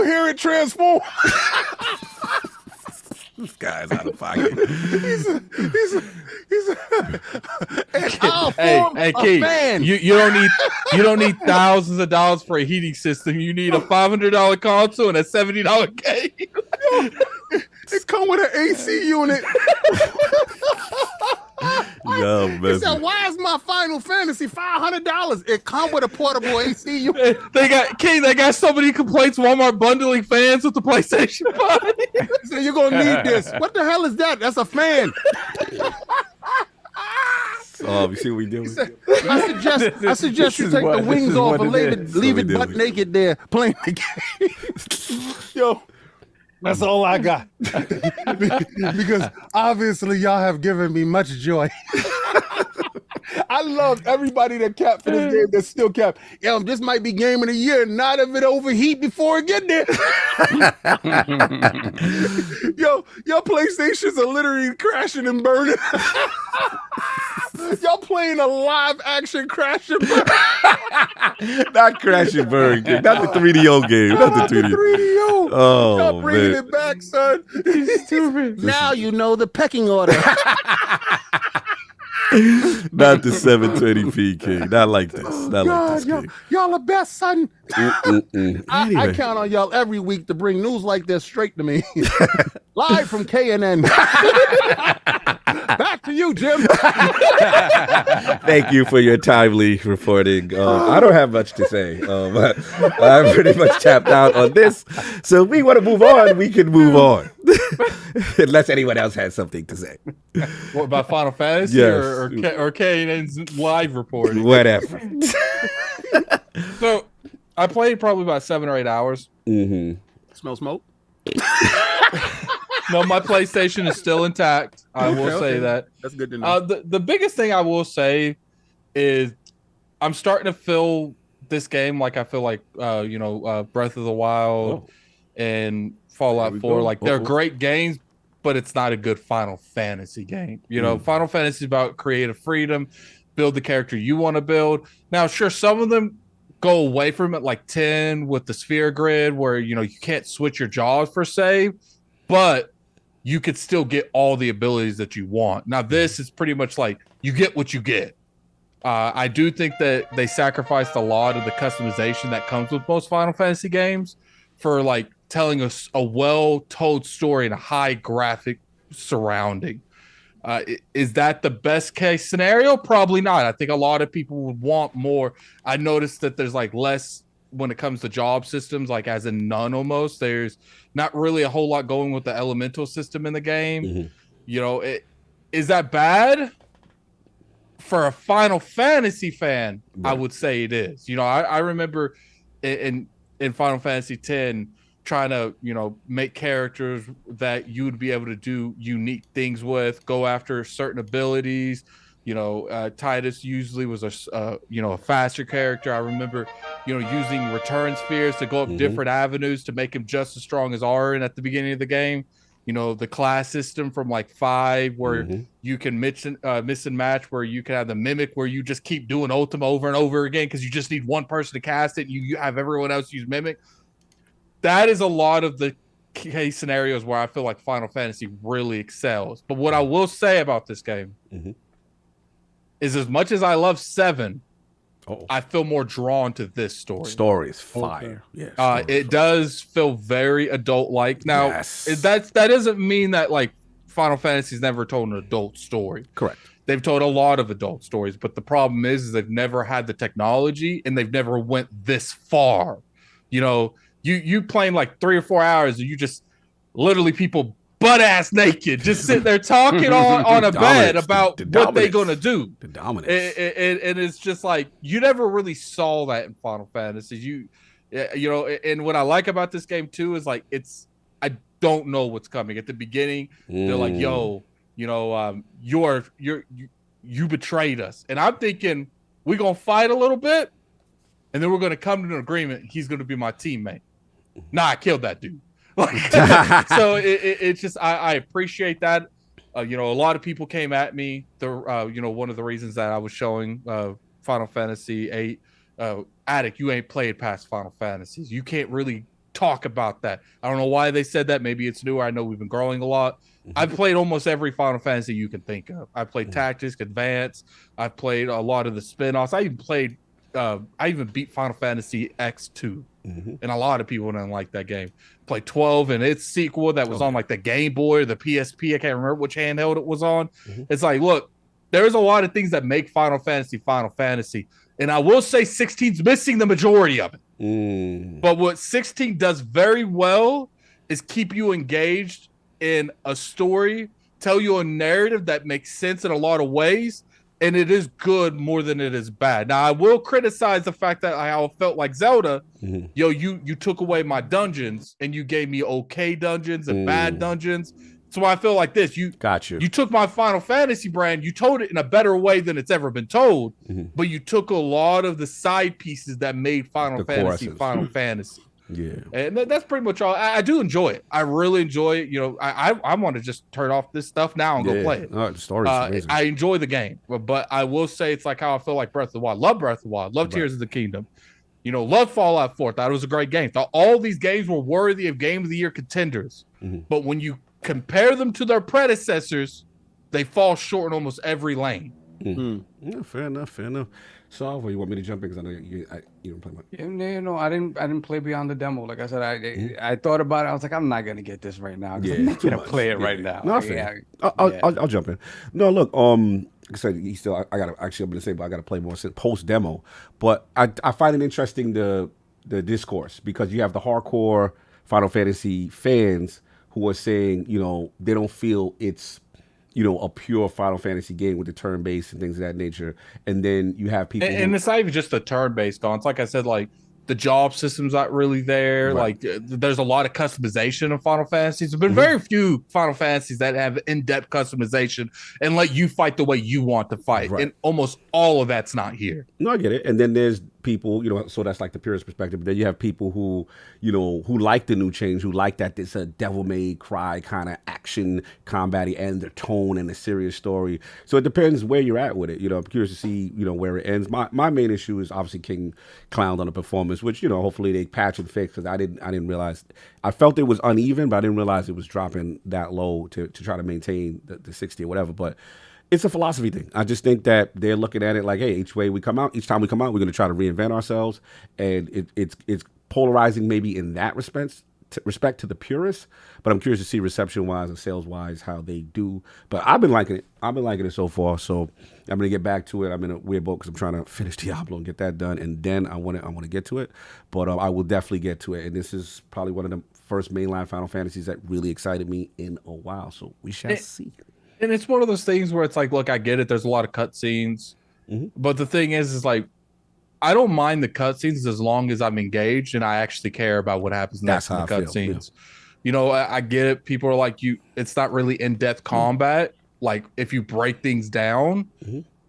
hear it transform. This guy's out of pocket. Hey, King, you don't need thousands of dollars for a heating system. You need a $500 console and a $70 game. It come with an AC unit. Yo, he said, "Why is my Final Fantasy $500? It come with a portable AC unit." They got so many complaints. Walmart bundling fans with the PlayStation 5. So you're gonna need this. What the hell is that? That's a fan. Oh, you see what we doing? I suggest you take the wings off and leave it butt naked there playing the game. Yo, That's all I got. Because obviously y'all have given me much joy. I love everybody that capped for this game that's still capped. Yo, this might be game of the year. Not if it overheat before it get there. Your PlayStations are literally crashing and burning. Y'all playing a live action crash and burn. Not crash and burn game. Not the 3DO game. Not the 3DO. Oh, y'all bringing it back, son. Stupid. Now you know the pecking order. Not the 720p king. Not like this. Not like this king. Y'all the best, son. Anyway. I count on y'all every week to bring news like this straight to me. Live from KNN. Back to you, Jim. Thank you for your timely reporting. I don't have much to say. I'm pretty much tapped out on this. So if we want to move on, we can move on. Unless anyone else has something to say. What about Final Fantasy or K&N's live reporting? Whatever. So I played probably about 7 or 8 hours. Mm-hmm. Smell smoke? No, my PlayStation is still intact. I will say that. That's good to know. The biggest thing I will say is I'm starting to feel this game like I feel like Breath of the Wild and Fallout 4. Like they're great games, but it's not a good Final Fantasy game. Final Fantasy is about creative freedom, build the character you want to build. Now, sure, some of them go away from it, like 10 with the sphere grid, where you can't switch your jobs per se, but you could still get all the abilities that you want. Now, this is pretty much like you get what you get. I do think that they sacrificed a lot of the customization that comes with most Final Fantasy games for like telling us a well-told story in a high graphic surrounding. Is that the best case scenario? Probably not. I think a lot of people would want more. I noticed that there's like less when it comes to job systems, like as in none almost. There's not really a whole lot going with the elemental system in the game. Mm-hmm. Is that bad? For a Final Fantasy fan, I would say it is. I remember in Final Fantasy X trying to, make characters that you would be able to do unique things with, go after certain abilities. Titus usually was a faster character. I remember, using return spheres to go up different avenues to make him just as strong as Auron at the beginning of the game. The class system from like 5 where you can miss and match, where you can have the mimic where you just keep doing Ultima over and over again because you just need one person to cast it. You have everyone else use mimic. That is a lot of the case scenarios where I feel like Final Fantasy really excels. But what I will say about this game is, as much as I love 7, I feel more drawn to this story. Story is fire. Yeah, it does feel very adult-like. Now, that doesn't mean that like Final Fantasy's never told an adult story. Correct. They've told a lot of adult stories, but the problem is they've never had the technology and they've never went this far. You playing like 3 or 4 hours and you just literally people butt ass naked, just sitting there talking on a bed about what they're gonna do. The dominance. And it's just like you never really saw that in Final Fantasy. And what I like about this game too is like I don't know what's coming. At the beginning, they're like, "Yo, you betrayed us," and I'm thinking we're gonna fight a little bit, and then we're gonna come to an agreement. He's gonna be my teammate. Nah, I killed that dude. So it's just I appreciate that. A lot of people came at me. One of the reasons that I was showing Final Fantasy VIII, Attic, you ain't played past Final Fantasies. You can't really talk about that. I don't know why they said that. Maybe it's newer. I know we've been growing a lot. I've played almost every Final Fantasy you can think of. I played Tactics, Advance. I've played a lot of the spin-offs. I even beat Final Fantasy X2. And a lot of people didn't like that game. Played 12 and its sequel that was on like the Game Boy or the PSP. I can't remember which handheld it was on. It's like, look, there's a lot of things that make Final Fantasy. And I will say 16's missing the majority of it. But what 16 does very well is keep you engaged in a story, tell you a narrative that makes sense in a lot of ways, and it is good more than it is bad. Now I will criticize the fact that I felt like Zelda. Yo, you took away my dungeons and you gave me okay dungeons and bad dungeons. So I feel like this. You took my Final Fantasy brand, you told it in a better way than it's ever been told, but you took a lot of the side pieces that made Final Fantasy Final Fantasy. Yeah, and that's pretty much all. I do enjoy it. I really enjoy it. You know, I want to just turn off this stuff now and go play it. The story's amazing. I enjoy the game, but I will say it's like how I feel like Breath of the Wild. Love Breath of the Wild. Love Tears of the Kingdom. You know, love Fallout 4. Thought it was a great game. Thought all these games were worthy of Game of the Year contenders. But when you compare them to their predecessors, they fall short in almost every lane. Yeah, fair enough. So, you want me to jump in because I know you don't play much. You know, I didn't play beyond the demo. Like I said, I thought about it. I was like, I'm not gonna get this right now. I'm not gonna play it right now. No, I'll jump in. No, look, like I said, I gotta actually I'm gonna say, but I gotta play more post demo. But I find it interesting the discourse because you have the hardcore Final Fantasy fans who are saying, you know, they don't feel it's, you know, a pure Final Fantasy game with the turn-based and things of that nature. And then you have people... And it's not even just the turn-based, It's like I said, like, the job system's not really there. Right. Like, there's a lot of customization in Final Fantasies. There's been very few Final Fantasies that have in-depth customization and let you fight the way you want to fight. Right. And almost all of that's not here. No, I get it. And then there's people, you know, so that's like the purist perspective. But then you have people who, you know, who like the new change, who like that it's a Devil May Cry kind of action combat and the tone and the serious story. So it depends where you're at with it. You know, I'm curious to see, you know, where it ends. My main issue is obviously King clowned on the performance, which, you know, hopefully they patch and fix, because I didn't realize. I felt it was uneven, but I didn't realize it was dropping that low to try to maintain the 60 or whatever. But it's a philosophy thing. I just think that they're looking at it like, hey, each time we come out, we're going to try to reinvent ourselves, and it's polarizing maybe in that respect to the purists. But I'm curious to see reception-wise and sales-wise how they do. But I've been liking it. So far. So I'm gonna get back to it. I'm in a weird boat because I'm trying to finish Diablo and get that done, and then I want to get to it. But I will definitely get to it. And this is probably one of the first mainline Final Fantasies that really excited me in a while. So we shall see. And it's one of those things where it's like, look, I get it. There's a lot of cutscenes, but the thing is like, I don't mind the cutscenes as long as I'm engaged and I actually care about what happens next in the cutscenes. Yeah. You know, I get it. People are like, it's not really in-depth combat. Like, if you break things down,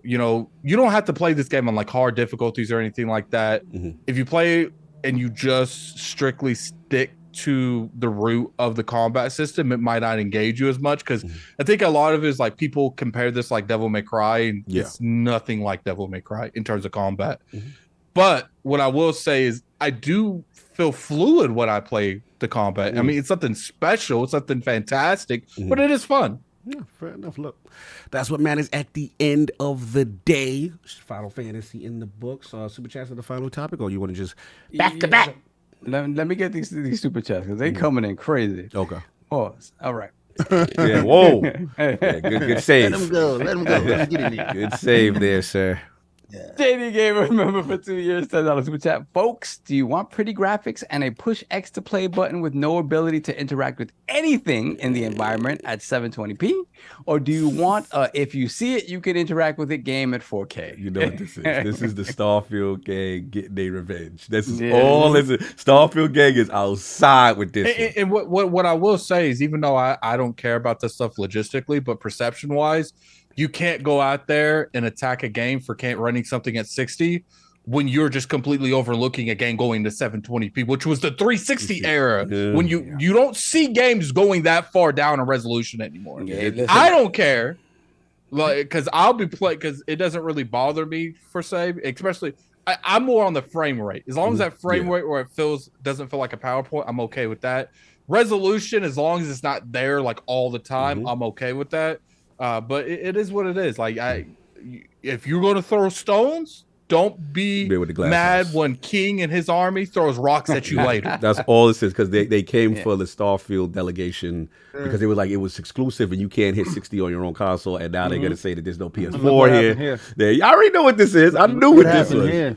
you know, you don't have to play this game on like hard difficulties or anything like that. If you play and you just strictly stick to the root of the combat system, it might not engage you as much, because I think a lot of it is like people compare this like Devil May Cry, and it's nothing like Devil May Cry in terms of combat. But what I will say is I do feel fluid when I play the combat. I mean, it's something special, it's something fantastic, but it is fun. Yeah, fair enough. Look, that's what matters at the end of the day. Final Fantasy in the books. Super chats are the final topic, or you want to just back to back? Let me get these super chats because they coming in crazy. Okay. Pause. All right. Yeah. Whoa. Yeah, good save. Let him go. Let him get in there. Good save there, sir. Yeah. JD Gamer, remember for 2 years, $10 super chat. Folks, do you want pretty graphics and a push X to play button with no ability to interact with anything in the environment at 720p? Or do you want if you see it, you can interact with it game at 4K? You know what this is. This is the Starfield gang getting their revenge. This is all this is. Starfield gang is outside with this. And what I will say is, even though I don't care about this stuff logistically, but perception-wise, you can't go out there and attack a game for running something at 60 when you're just completely overlooking a game going to 720p, which was the 360 era. When you don't see games going that far down in resolution anymore. I don't care, like, because I'll be playing, because it doesn't really bother me per se. Especially, I'm more on the frame rate. As long as that frame rate where it doesn't feel like a PowerPoint, I'm okay with that. Resolution, as long as it's not there like all the time, I'm okay with that. But it is what it is. Like, if you're going to throw stones, don't be mad when King and his army throws rocks at you later. That's all this is, because they came for the Starfield delegation because they were like, it was exclusive and you can't hit 60 on your own console, and now they're going to say that there's no PS4 here. I already know what this is. I knew what this was.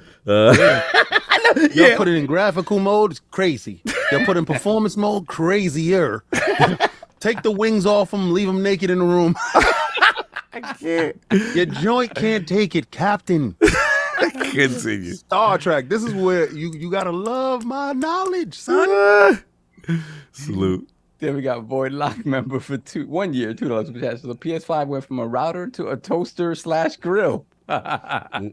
Y'all put it in graphical mode, it's crazy. Y'all put it in performance mode, crazier. Take the wings off them, leave them naked in the room. Your joint can't take it, Captain. Continue. Star Trek. This is where you gotta love my knowledge, son. Salute. Then we got Void Lock member for 1 year, $2 super chat. So the PS5 went from a router to a toaster / grill. Yeah.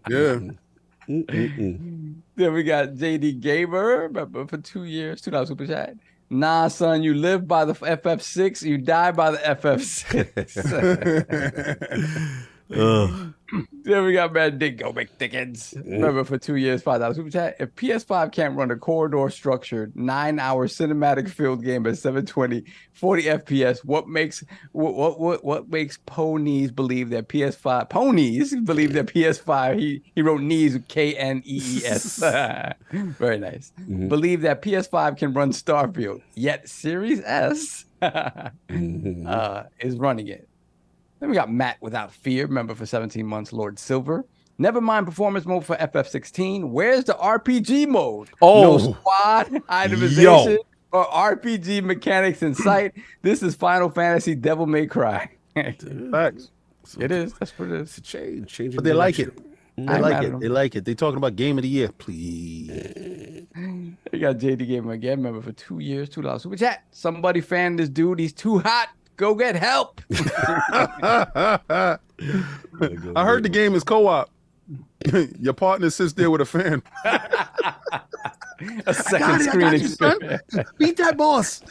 Then we got JD Gamer member for 2 years, $2 super chat. Nah, son, you live by the FF6, you die by the FF6. Then we got Mad Dingo McDickens. Remember for 2 years, $5 super chat. If PS5 can't run a corridor structured 9-hour cinematic filled game at 720, 40 FPS, what makes ponies believe that PS5 he wrote knees with KNEES. Very nice. Believe that PS5 can run Starfield, yet Series S is running it. Then we got Matt Without Fear, member for 17 months, Lord Silver. Never mind performance mode for FF16. Where's the RPG mode? No squad, itemization, or RPG mechanics in sight. This is Final Fantasy Devil May Cry. Facts. It is. That's what it is. It's a change. But they like it. I They like it. They talking about game of the year, please. You got JD Gamer again, member for 2 years, $2 super chat. Somebody fan this dude. He's too hot. Go get help. I heard the game is co-op. Your partner sits there with a fan. A second screen experience. Beat that boss.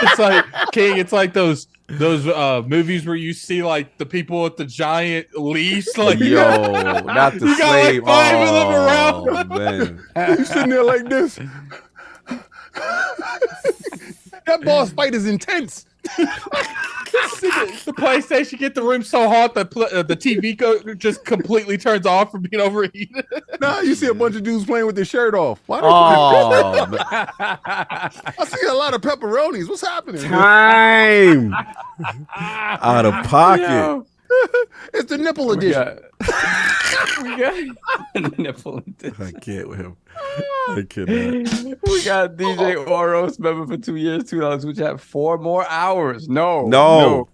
It's like King. It's like those movies where you see like the people with the giant leash. Like not the you slave. got like 5 of them around. Man. You sitting there like this. That boss fight is intense. The PlayStation get the room so hot that the TV just completely turns off from being overheated. Nah, you see a bunch of dudes playing with their shirt off. Why I see a lot of pepperonis. What's happening? Time. Out of pocket. Yo. It's the nipple edition. We got nipple edition. I can't with him. I cannot. We got DJ Oros, member for 2 years, $2, which have 4 more hours. No.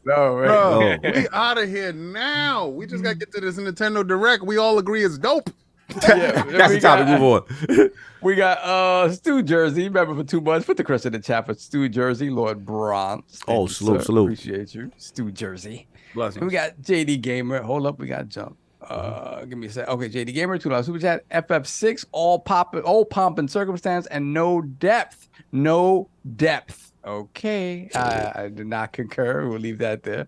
Bro, Right? we out of here now. We just got to get to this Nintendo Direct. We all agree it's dope. That's the topic. Move on. We got Stu Jersey, member for 2 months. Put the crest in the chat for Stu Jersey, Lord Bronze. Oh, salute. Appreciate you, Stu Jersey. Blessings. We got JD Gamer. Hold up, we got jump. Give me a sec. Okay, JD Gamer, $2 super chat. FF6, all pomp and circumstance, and no depth. No depth. Okay, I did not concur. We'll leave that there.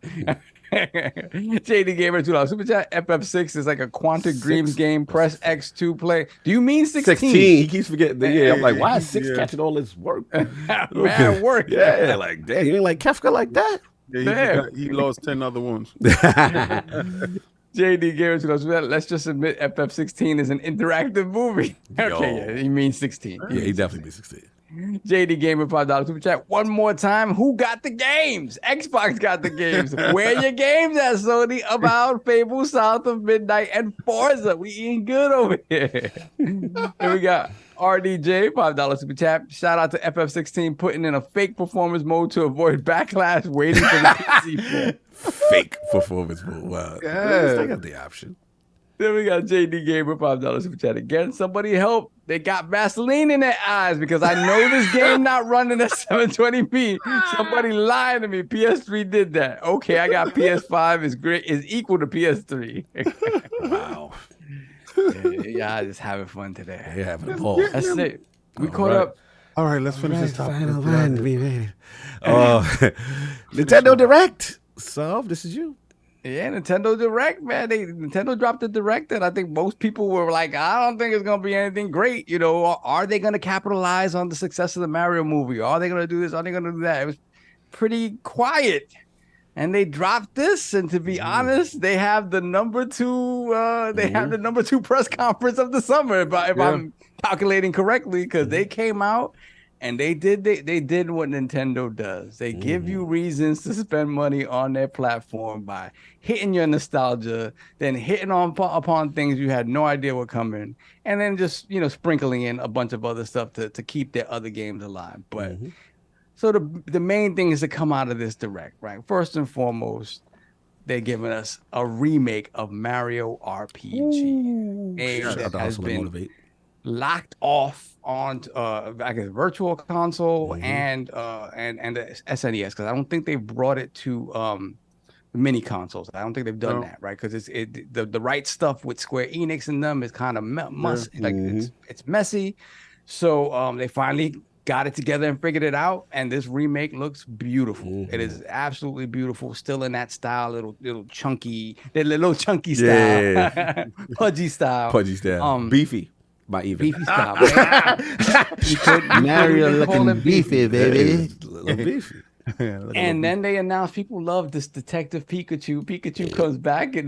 JD Gamer, $2 super chat. FF6 is like a Quantic Dreams game. Press X to play. Do you mean 16? 16. He keeps forgetting. Yeah, I'm like, why is 6 catching all this work? Man, work. Yeah, like, damn, you ain't like Kefka like that? Yeah, he lost 10 other ones. JD Gamer, $2 super chat. Let's just admit FF16 is an interactive movie. Okay, yeah, he means 16. Yeah, he definitely means 16. JD Gamer, $5 super chat. One more time. Who got the games? Xbox got the games. Where your games at, Sony? About Fable, South of Midnight, and Forza. We eating good over here. Then we got RDJ, $5 super chat. Shout out to FF16 putting in a fake performance mode to avoid backlash, waiting for the PC. Fake performance mode. Wow. Yeah. They got the option. Then we got JD Gamer, $5 super chat again. Somebody help. They got Vaseline in their eyes because I know this game not running at 720p. Somebody lied to me. PS3 did that. Okay, I got PS5 is equal to PS3. Wow. Yeah, just having fun today. Yeah, having a ball. That's it. We caught up. All right, let's finish this topic. Nintendo Direct. So, this is you. Yeah, Nintendo Direct, man. Nintendo dropped the Direct that I think most people were like, I don't think it's going to be anything great. You know, are they going to capitalize on the success of the Mario movie? Are they going to do this? Are they going to do that? It was pretty quiet. And they dropped this, and to be honest, they have the number 2. They have the number 2 press conference of the summer, if I'm calculating correctly, because they came out and they did what Nintendo does. They give you reasons to spend money on their platform by hitting your nostalgia, then hitting upon things you had no idea were coming, and then just sprinkling in a bunch of other stuff to keep their other games alive. But so the main thing is to come out of this Direct, right? First and foremost, they're giving us a remake of Mario RPG. That has been locked off on I guess virtual console and the SNES, because I don't think they've brought it to mini consoles. I don't think they've done that, right? Because the right stuff with Square Enix in them is kind of it's messy. So they finally got it together and figured it out, and this remake looks beautiful. It is absolutely beautiful, still in that style, little chunky style, pudgy style, beefy. By even beefy style. Mario looking beefy, baby. Beefy. And then they announced, people love this Detective Pikachu. Pikachu comes back, and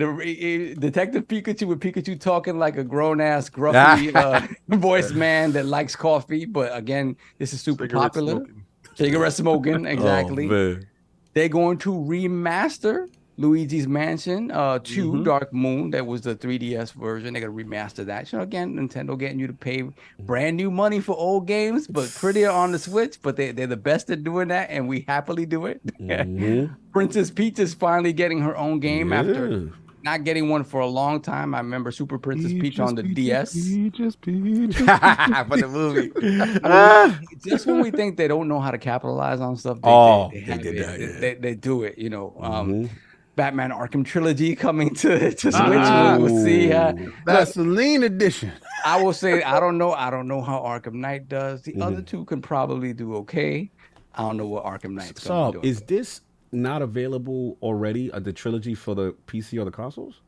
Detective Pikachu with Pikachu talking like a grown-ass, gruffy voiced man that likes coffee. But again, this is super popular. Cigarette smoking, exactly. Oh, they're going to remaster Luigi's Mansion 2 Dark Moon. That was the 3DS version. They're going to remaster that. So again, Nintendo getting you to pay brand new money for old games, but prettier on the Switch. But they're the best at doing that, and we happily do it. Princess Peach is finally getting her own game after not getting one for a long time. I remember Super Princess Peach on the DS. Peach. For the movie. Just when we think they don't know how to capitalize on stuff, they do it, you know. Batman Arkham Trilogy coming to Switch. We'll see. Vaseline edition. I will say I don't know how Arkham Knight does. The other two can probably do okay. I don't know what Arkham Knight's going to do. Is this not available already? The trilogy for the PC or the consoles?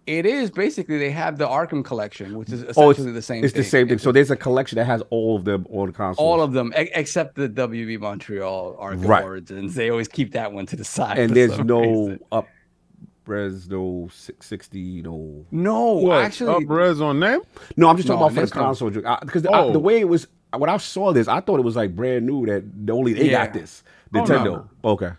It is. Basically, they have the Arkham collection, which is essentially the same thing. It's the same thing. So there's a collection that has all of them on the consoles. All of them, except the WB Montreal Arkham Origins. They always keep that one to the side. And there's no up-res, no 660, no... No, actually... Up-res on them? No, I'm just talking about for the console. Because the way it was... When I saw this, I thought it was like brand new that only they got this. Nintendo. Okay.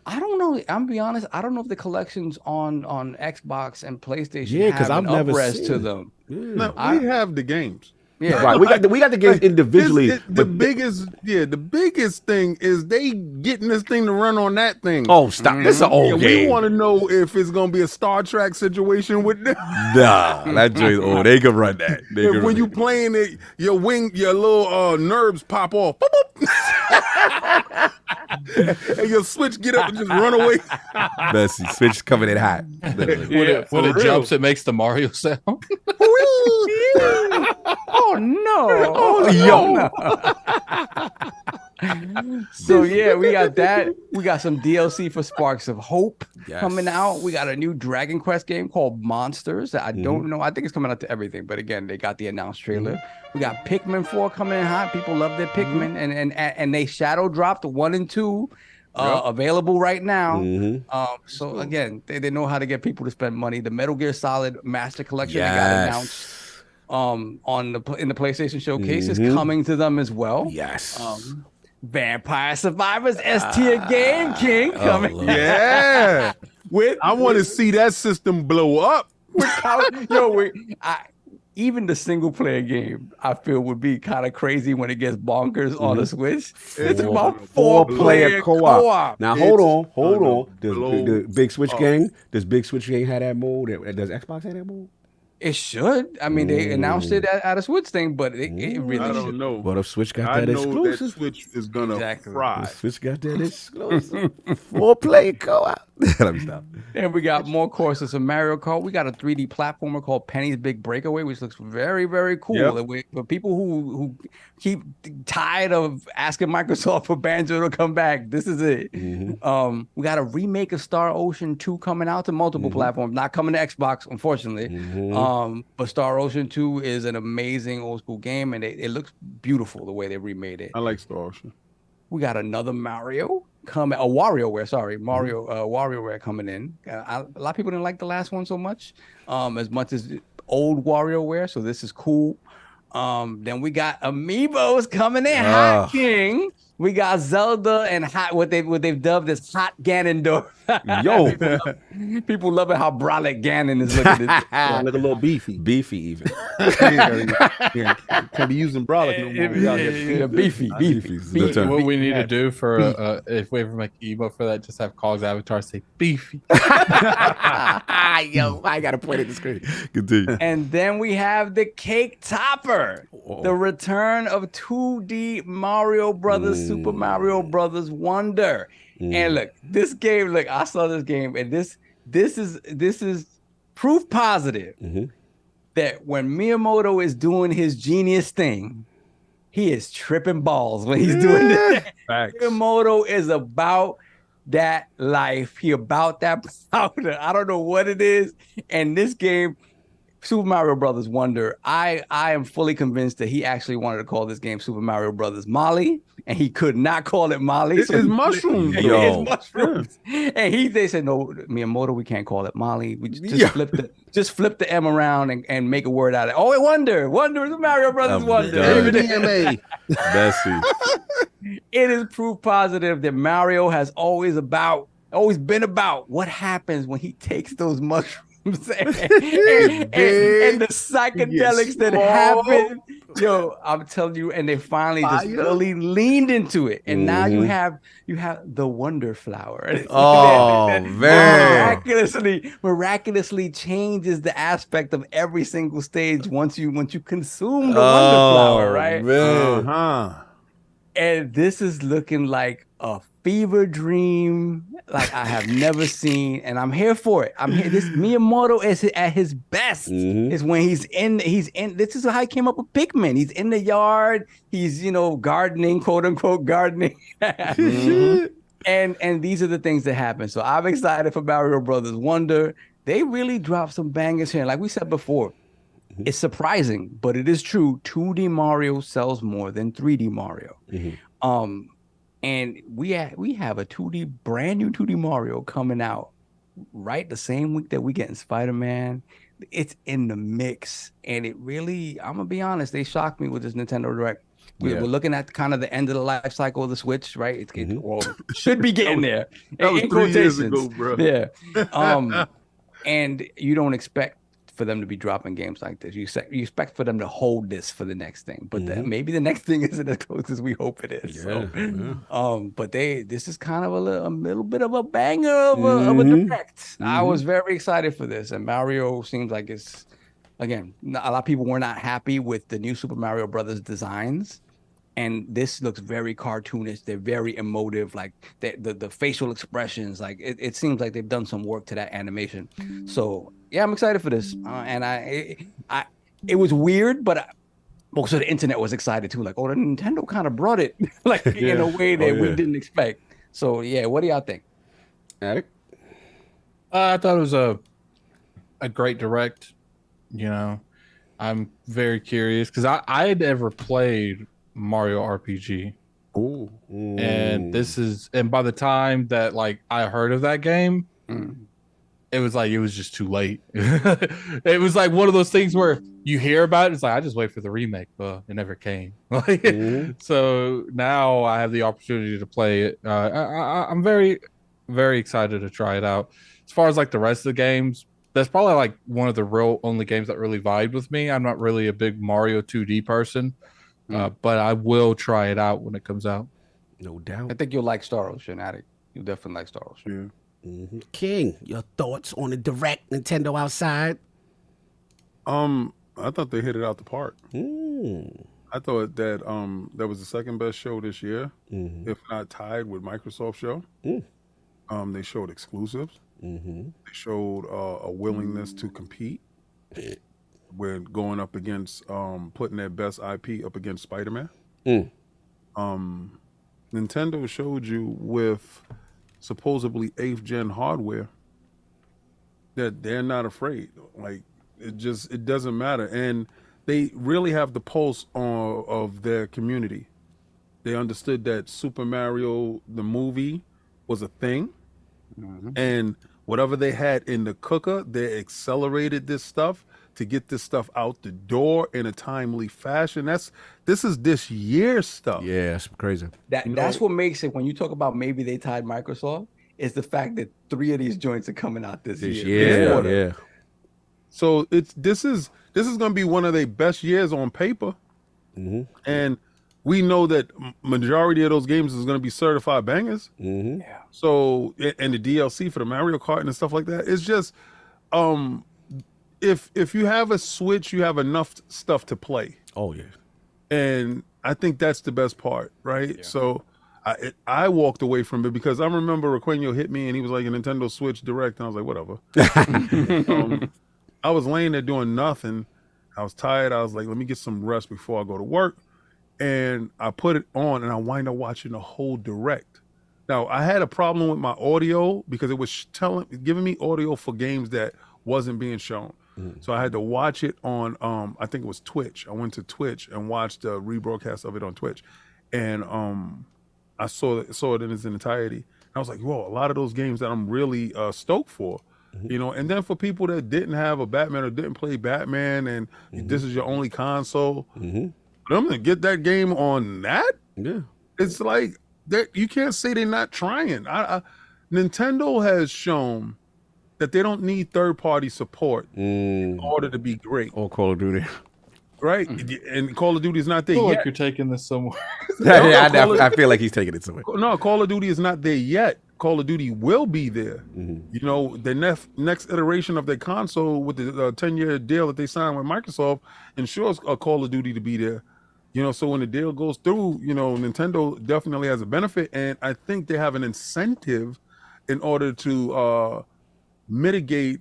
I don't know. I'm gonna be honest. I don't know if the collections on Xbox and PlayStation have an up-res to them. No, we have the games. Yeah, right. We got the games individually. The biggest thing is they getting this thing to run on that thing. Oh, stop! This is an old game. We want to know if it's gonna be a Star Trek situation with them. Nah, that joint's old. They can run that. When you playing it, your little nerves pop off. And your Switch get up and just run away. Messy. Switch coming in hot. When it jumps, it makes the Mario sound. Oh no! Oh yo! So yeah, we got that. We got some DLC for Sparks of Hope coming out. We got a new Dragon Quest game called Monsters that I don't know. I think it's coming out to everything, but again, they got the announced trailer. We got Pikmin 4 coming in hot. People love their Pikmin, and they shadow dropped 1 and 2 available right now. So again, they know how to get people to spend money. The Metal Gear Solid Master Collection they got announced in the PlayStation Showcase is coming to them as well. Yes. Vampire Survivors S-tier game king coming. Yeah. I want to see that system blow up. Even the single player game, I feel, would be kind of crazy when it gets bonkers on the Switch. It's about 4-player co-op. Now hold on. The Big Switch gang. Does Big Switch gang have that mode? Does Xbox have that mode? It should. I mean, they announced it at a Switch thing, but it really I don't should. know. But if Switch got that exclusive, I know that Switch is gonna fry. Switch got that exclusive 4-player co-op. Let me stop. And we got more courses of Mario Kart. We got a 3D platformer called Penny's Big Breakaway, which looks very, very cool. Yep. For people who keep tired of asking Microsoft for Banjo to come back, this is it. We got a remake of Star Ocean 2 coming out to multiple platforms, not coming to Xbox, unfortunately. But Star Ocean 2 is an amazing old school game, and it looks beautiful the way they remade it. I like Star Ocean. We got another Mario coming, WarioWare coming in. A lot of people didn't like the last one so much as old WarioWare, so this is cool. Then we got Amiibos coming in, Hot King. We got Zelda and what they've dubbed as Hot Ganondorf. Yo, People loving how brolic Ganon is looking. Sound like a little beefy. beefy even. Yeah, can't be using brolic no more. We out here. Yeah, beefy. Beefy's the term. What we need to do for if we ever make emote for that, just have Cog's avatar say beefy. Yo, I gotta point at the screen. Continue. And then we have the cake topper, the return of 2D Mario Brothers, Super Mario Brothers Wonder. And look, this game. Look, I saw this game, and this is proof positive that when Miyamoto is doing his genius thing, he is tripping balls when he's doing this. Miyamoto is about that life. He about that powder. I don't know what it is. And this game, Super Mario Brothers Wonder, I am fully convinced that he actually wanted to call this game Super Mario Brothers Molly, and he could not call it Molly. It's mushrooms, It's mushrooms. And they said, no, Miyamoto, we can't call it Molly. We just flip the M around and make a word out of it. Oh, Wonder is Mario Brothers Wonder. Bessie. It is proof positive that Mario has always been about what happens when he takes those mushrooms and the psychedelics that happen. Yo, I'm telling you, and they finally just really leaned into it. And now you have the Wonder Flower. Oh, man. Miraculously changes the aspect of every single stage once you consume the Wonder Flower, right? Man. And this is looking like a fever dream like I have never seen, and I'm here for it. I'm here. This Miyamoto is at his best. Is when he's in. This is how he came up with Pikmin. He's in the yard. He's gardening, quote unquote gardening. And these are the things that happen. So I'm excited for Mario Brothers Wonder. They really dropped some bangers here. Like we said before, it's surprising, but it is true. 2D Mario sells more than 3D Mario. And we have a brand new 2D Mario coming out right the same week that we get in Spider-Man. It's in the mix, and it really, I'm gonna be honest, they shocked me with this Nintendo Direct. We're looking at kind of the end of the life cycle of the Switch, right? It's getting should be getting there. That was 3 years ago, bro. Yeah. And you don't expect for them to be dropping games like this. You expect for them to hold this for the next thing, but maybe the next thing isn't as close as we hope it is. But this is kind of a little bit of a banger of a direct. I was very excited for this, and Mario seems like it's, again, a lot of people were not happy with the new Super Mario Brothers designs. And this looks very cartoonish. They're very emotive, like the facial expressions. Like it seems like they've done some work to that animation. So yeah, I'm excited for this. And it was weird, but most of the internet was excited too. Like, oh, the Nintendo kind of brought it, like in a way that we didn't expect. So yeah, what do y'all think? Attic? I thought it was a great direct. I'm very curious because I had never played Mario RPG. And by the time that I heard of that game, it was just too late. It was like one of those things where you hear about it, it's like I just wait for the remake, but it never came. So now I have the opportunity to play it. I'm very, very excited to try it out. As far as the rest of the games, that's probably one of the real only games that really vibed with me. I'm not really a big Mario 2D person. But I will try it out when it comes out. No doubt. I think you'll like Star Ocean, Attic. You'll definitely like Star Ocean. Yeah. King, your thoughts on the direct Nintendo outside? I thought they hit it out the park. I thought that that was the second best show this year, if not tied with Microsoft show. They showed exclusives. They showed a willingness to compete. We're going up against putting their best IP up against Spider-Man. Nintendo showed you with supposedly 8th gen hardware that they're not afraid. It doesn't matter, and they really have the pulse of their community. They understood that Super Mario the movie was a thing, and whatever they had in the cooker, they accelerated this stuff to get this stuff out the door in a timely fashion. This is this year's stuff. Yeah, that's crazy. That's what makes it, when you talk about maybe they tied Microsoft, is the fact that 3 of these joints are coming out this year. Yeah. So this is going to be one of their best years on paper, and we know that majority of those games is going to be certified bangers. Yeah. So and the DLC for the Mario Kart and stuff like that. It's just if you have a Switch, you have enough stuff to play. Oh yeah. And I think that's the best part, right? Yeah. So I walked away from it because I remember Raquenio hit me and he was like a Nintendo Switch Direct, and I was like, whatever. I was laying there doing nothing. I was tired. I was like, let me get some rest before I go to work. And I put it on and I wind up watching the whole Direct. Now, I had a problem with my audio because it was giving me audio for games that wasn't being shown. So I had to watch it on, I think it was Twitch. I went to Twitch and watched the rebroadcast of it on Twitch. And I saw it in its entirety. I was like, whoa, a lot of those games that I'm really stoked for. You know, and then for people that didn't have a Batman or didn't play Batman and this is your only console, I'm gonna get that game on that. Yeah, it's like that. You can't say they're not trying. Nintendo has shown that they don't need third-party support in order to be great. Or Call of Duty, right? And Call of Duty is not there I feel yet. like you're taking this somewhere. I feel like he's taking it somewhere. No, Call of Duty is not there yet. Call of Duty will be there. You know, the next iteration of their console with the 10-year deal that they signed with Microsoft ensures a Call of Duty to be there. You know, so when the deal goes through, you know, Nintendo definitely has a benefit, and I think they have an incentive in order to mitigate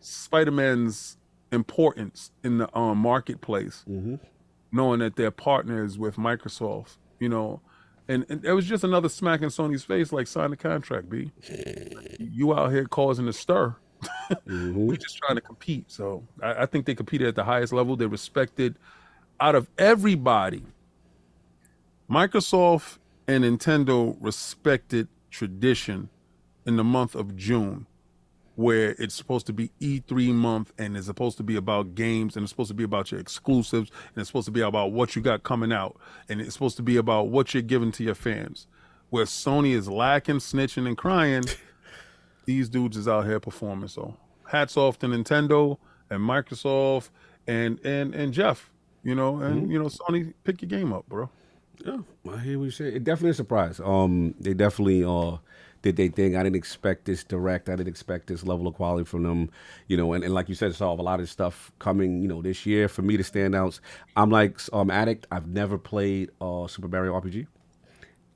Spider-Man's importance in the marketplace, knowing that they're partners with Microsoft, you know. And it was just another smack in Sony's face, like, sign the contract, B. You out here causing a stir. We're just trying to compete. So I think they competed at the highest level. They respected, out of everybody, Microsoft and Nintendo respected tradition in the month of June, where it's supposed to be E3 month and it's supposed to be about games and it's supposed to be about your exclusives and it's supposed to be about what you got coming out and it's supposed to be about what you're giving to your fans. Where Sony is lacking, snitching, and crying, these dudes is out here performing. So hats off to Nintendo and Microsoft and Jeff, you know, and you know, Sony, pick your game up, bro. Yeah, I hear what you say. It definitely is a surprise. They definitely did they thing. I didn't expect this Direct. I didn't expect this level of quality from them. You know, and like you said, saw a lot of stuff coming, you know, this year. For me, the standouts, I'm like Addict. I've never played Super Mario RPG.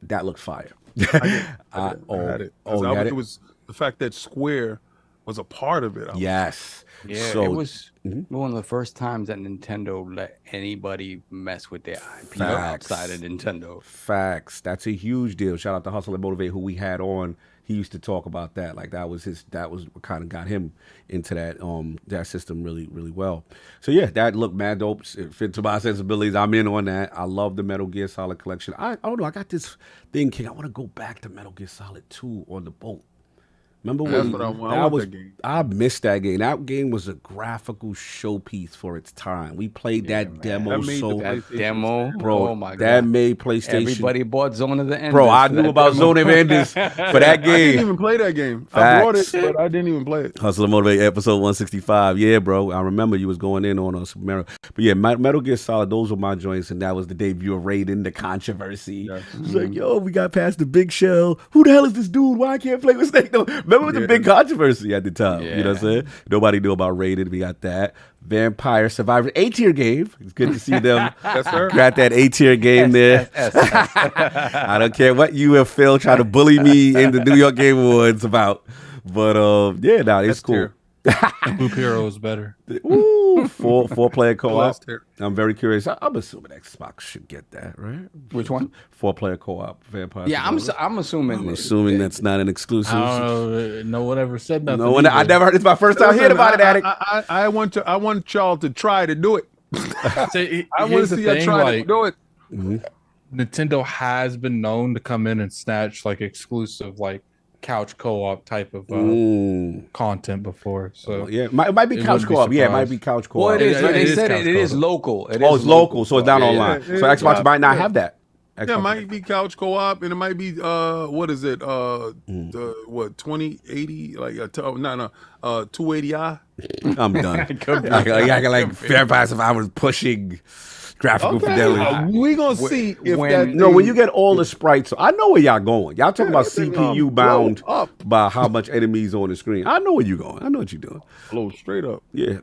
That looked fire. I had it. It was the fact that Square was a part of it. Yes. Yeah, so, it was one of the first times that Nintendo let anybody mess with their IP outside of Nintendo. Facts. That's a huge deal. Shout out to Hustle and Motivate, who we had on. He used to talk about that. Like that was what kind of got him into that system really, really well. So yeah, that looked mad dope. It fit to my sensibilities. I'm in on that. I love the Metal Gear Solid collection. I don't know. I got this thing, King. I want to go back to Metal Gear Solid 2 on the boat. Remember when I missed that game. That game was a graphical showpiece for its time. We played that demo bro. Oh my God. That made PlayStation. Everybody bought Zone of the Enders. Bro, I knew about Zone of the Enders for that game. I didn't even play that game. Facts. I bought it, but I didn't even play it. Hustle and Motivate episode 165. Yeah, bro. I remember you was going in on Super Mario. But yeah, Metal Gear Solid, those were my joints, and that was the debut of Raiden, the controversy. Yeah. It's like, yo, we got past the big shell. Who the hell is this dude? Why I can't play with Snake? No. Remember with the big controversy at the time? You know what I'm saying? Nobody knew about Raiden. We got that. Vampire Survivor A-tier game. It's good to see them. Got that A-tier game there. I don't care what you and Phil try to bully me in the New York Game Awards about. But yeah, no, it's cool. Loop Hero is better. Ooh, four-player co-op. I'm very curious. I'm assuming Xbox should get that, right? Which one? 4-player co-op. Vampire. Yeah, I'm assuming. I'm assuming that's not an exclusive. I don't know. No one ever said nothing. No one. I never heard. It's my first time hearing about it, Addict. I want y'all to try to do it. I want to see y'all try to do it. Nintendo has been known to come in and snatch like exclusive, like couch co-op type of content before. So yeah, it might be couch co-op. Yeah, it might be couch co-op. Well, it is. They said it is local. It's local, so it's not online. So Xbox might not have that. Yeah, it might be couch co-op, and it might be what is it? The what 2080? Like 280i. I'm done. I got like Vampires if I was pushing graphical fidelity. We gonna see if when you get all the sprites. I know where y'all going. Y'all talking about CPU bound by how much enemies on the screen. I know where you going. I know what you're doing. Blow straight up. Yeah,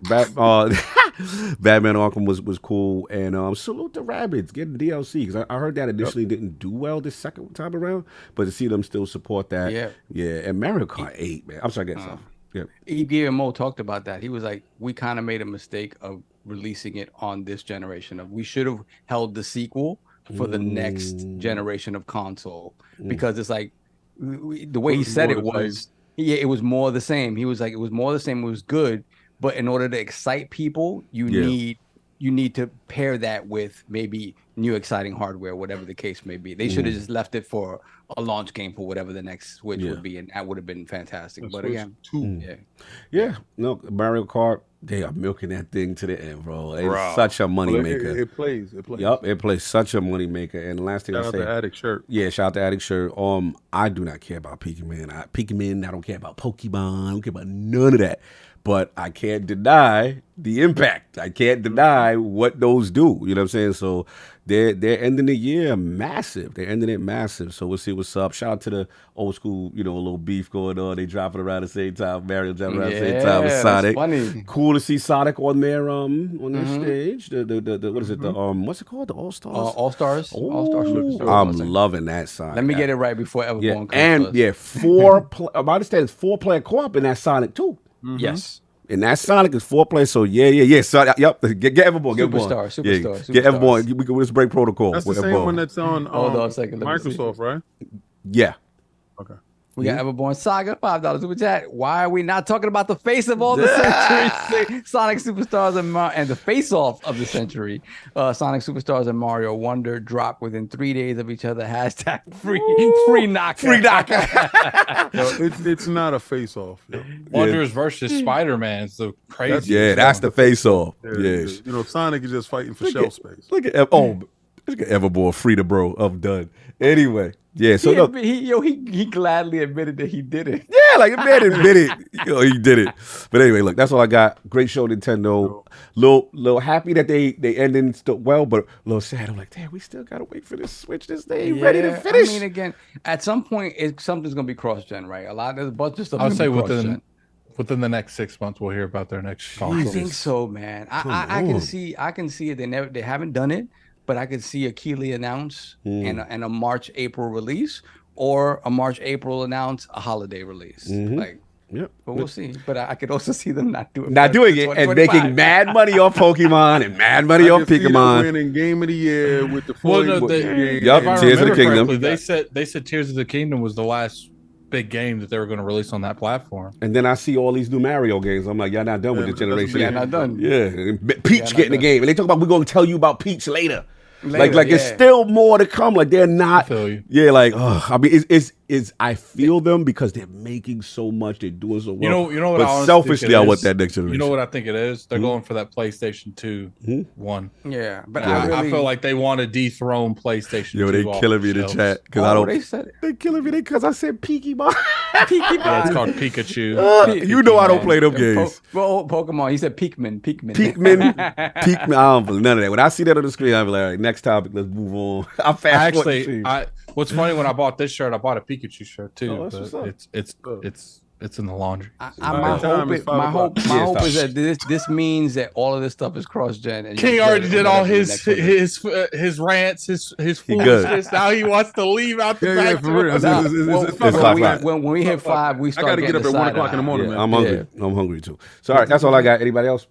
Batman Arkham was cool, and salute the Rabbids getting DLC because I heard that initially didn't do well this second time around, but to see them still support that, and Mario Kart 8, man. I'm sorry, get stuff. Yeah, EBMO talked about that. He was like, we kind of made a mistake of releasing it on this generation. We should have held the sequel for the next generation of console because it's like the way he said it was. Yeah, it was more the same. He was like, it was more the same. It was good, but in order to excite people, you need to pair that with maybe new exciting hardware, whatever the case may be. They should have just left it for a launch game for whatever the next Switch would be, and that would have been fantastic. But again, no, Mario Kart, they are milking that thing to the end, bro. It's such a money maker. It plays. Yup, it plays such a money maker. And the last thing I say, shout out to Addict Shirt. Yeah, shout out to Addict Shirt. I do not care about Pikmin. I don't care about Pokemon. I don't care about none of that. But I can't deny the impact. I can't deny what those do. You know what I'm saying? So they're ending the year massive. They're ending it massive. So we'll see what's up. Shout out to the old school, a little beef going on. They dropping around the same time. Mario dropping around the same time with Sonic. Funny. Cool to see Sonic on their stage. The what is it? The what's it called? The All Stars. All Stars. I'm loving that Sonic. Let me get it right before Everborn comes. And I understand it's 4-player co-op in that Sonic too. Yes. And that Sonic is 4-player, so So, get Everborn. Superstar. Get Everborn. We can just break protocol. That's the same one that's on Hold on a second, Microsoft, right? Yeah. Okay. We got Everborn Saga, $5 super chat. Why are we not talking about the face of all the century, Sonic Superstars and the face-off of the century? Sonic Superstars and Mario Wonder drop within 3 days of each other. Hashtag free knocker. Free knocker. It's not a face-off. Wonders versus Spider-Man. It's the crazy. That's the face-off. Yes. Sonic is just fighting for shelf space. Look at Everborn, free to bro. I'm done. Anyway. Yeah, so he gladly admitted that he did it. Yeah, like man admit it. He did it. But anyway, look, that's all I got. Great show, Nintendo. Little happy that they ended still well, but a little sad. I'm like, damn, we still gotta wait for this Switch. They ain't ready to finish. I mean, again, at some point, something's gonna be cross-gen, right? There's a bunch of stuff. I'll say within the next 6 months, we'll hear about their next console. I think so, man. I can see it. They haven't done it. But I could see a Keighley announce and a March-April release, or a March-April announce a holiday release. But we'll see. But I could also see them not doing it and making mad money off Pokemon and mad money off Pokemon. Winning Game of the Year with the Tears of the Kingdom. They said Tears of the Kingdom was the last big game that they were going to release on that platform. And then I see all these new Mario games. I'm like, y'all not done with this generation. Y'all not done. Yeah, Peach getting the game, and they talk about we're going to tell you about Peach later. It's still more to come. Like they're not. I feel you. Yeah, like I mean, I feel them because they're making so much. They're doing so well. You know what? But selfishly, I want that next generation. You know what I think it is? They're going for that PlayStation 2 one. Yeah, but I feel like they want to dethrone PlayStation. Yo, 2 they killing me in the chat because I don't. They said it. They killing me because I said Pokemon. Yeah, it's called Pikachu. You know I don't play them games. Pokemon. He said Pikmin. I don't believe none of that. When I see that on the screen, I'm like, all right, next topic, let's move on. I fast forward. What's funny, when I bought this shirt, I bought a Pikachu shirt too. But it's in the laundry. My hope is that this means that all of this stuff is cross-gen. And King already did all his rants, his foolishness. Now he wants to leave out the back. For real. When we hit 5, we start. I got to get up at 1 o'clock in the morning. I'm hungry. I'm hungry too. So all right, that's all I got. Anybody else?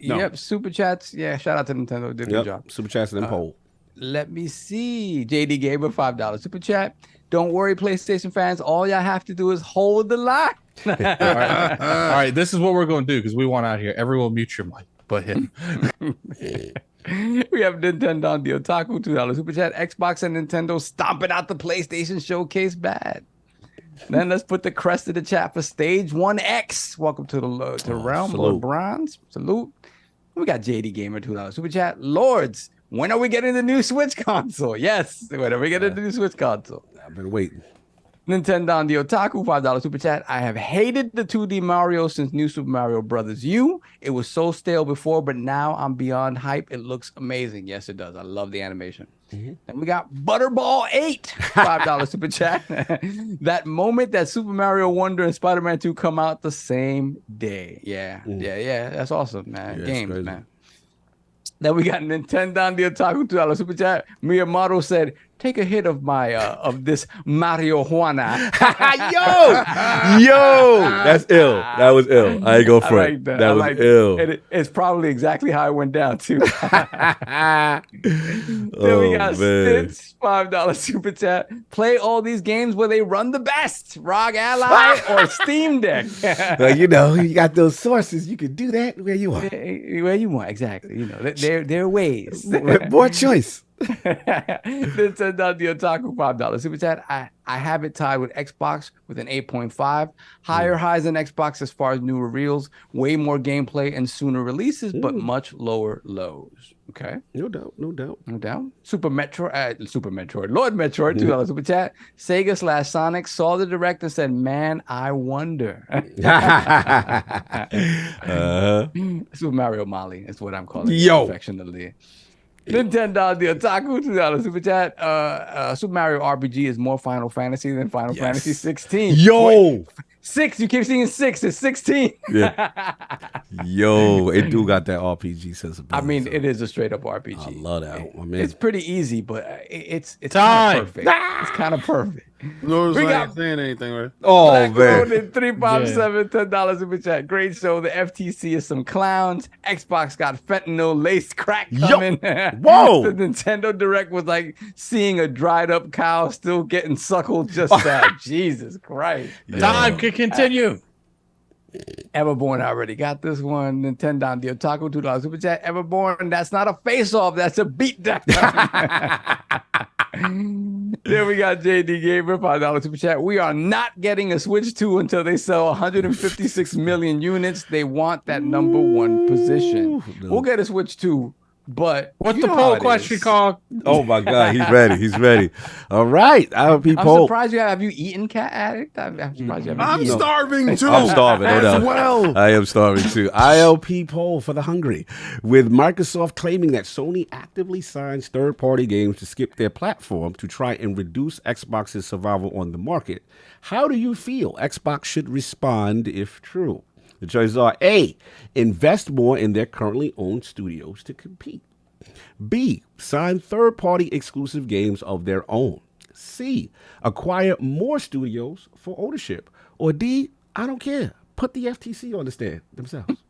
No. Yep, super chats. Yeah, shout out to Nintendo. Did a good job. Super chats and then poll. Let me see. JD Gamer, $5 super chat. Don't worry, PlayStation fans. All y'all have to do is hold the line. All right. This is what we're going to do because we want out here. Everyone mute your mic, but him. We have Nintendo the Otaku, $2 super chat. Xbox and Nintendo stomping out the PlayStation showcase bad. Then let's put the crest of the chat for Stage 1X. Welcome to the realm, Lord Bronze. Salute. We got JD Gamer, $2 super chat. Lords, when are we getting the new Switch console? Yes, when are we getting the new Switch console? I've been waiting. Nintendo the Otaku, $5 super chat. I have hated the 2D Mario since New Super Mario Brothers U. It was so stale before, but now I'm beyond hype. It looks amazing. Yes, it does. I love the animation. And we got Butterball 8, $5 super chat. That moment that Super Mario Wonder and Spider-Man 2 come out the same day. Yeah. That's awesome, man. Yeah, Games, man. Then we got Nintendo the Otaku, $2 super chat. Miyamoto said, take a hit of my of this marijuana. Yo, that's ill. That was ill. I ain't go for it. That was ill. It's probably exactly how it went down too. Then we got Stitch, $5 super chat. Play all these games where they run the best. ROG Ally or Steam Deck. Well, you know, you got those sources. You can do that where you want. Where you want, exactly. You know, there are ways. More choice. Nintendo the Otaku, $5 super chat. I have it tied with Xbox with an 8.5. Higher highs than Xbox as far as new reveals, way more gameplay and sooner releases, but much lower lows. Okay. No doubt. Super Metroid, Lord Metroid, $2 super chat. Sega / Sonic saw the direct and said, man, I wonder. Super Mario Molly is what I'm calling it affectionately. Nintendo the Otaku, $2 super chat. Super Mario RPG is more Final Fantasy than Final Fantasy 16. Yo! 6, you keep seeing 6, it's 16. Yeah. Yo, it do got that RPG sensibility. I mean, it is a straight up RPG. I love that. I mean, it's pretty easy, but it's kind of perfect. It's kind of perfect. No, we ain't saying anything, right? Oh, Black man. Ronin 357, $10 super chat. Great show. The FTC is some clowns. Xbox got fentanyl laced crack coming. Whoa. The Nintendo Direct was like seeing a dried up cow still getting suckled. Just that. Jesus Christ. Time can continue. Everborn already got this one. Nintendo the Otaku, $2 super chat. Everborn, that's not a face off, that's a beatdown. Then we got JD Gamer, $5 super chat. We are not getting a Switch 2 until they sell 156 million units. They want that number one position. We'll get a Switch 2. But what's the poll question called? Oh my God, he's ready. All right, ILP I'm Poll. surprised you have you eaten, Cat Addict? I'm surprised you haven't I'm eaten. starving too. I'm starving as well. I am starving too. ILP Poll for the hungry. With Microsoft claiming that Sony actively signs third-party games to skip their platform to try and reduce Xbox's survival on the market, how do you feel Xbox should respond if true? The choices are A, invest more in their currently owned studios to compete. B, sign third-party exclusive games of their own. C, acquire more studios for ownership. Or D, I don't care. Put the FTC on the stand themselves.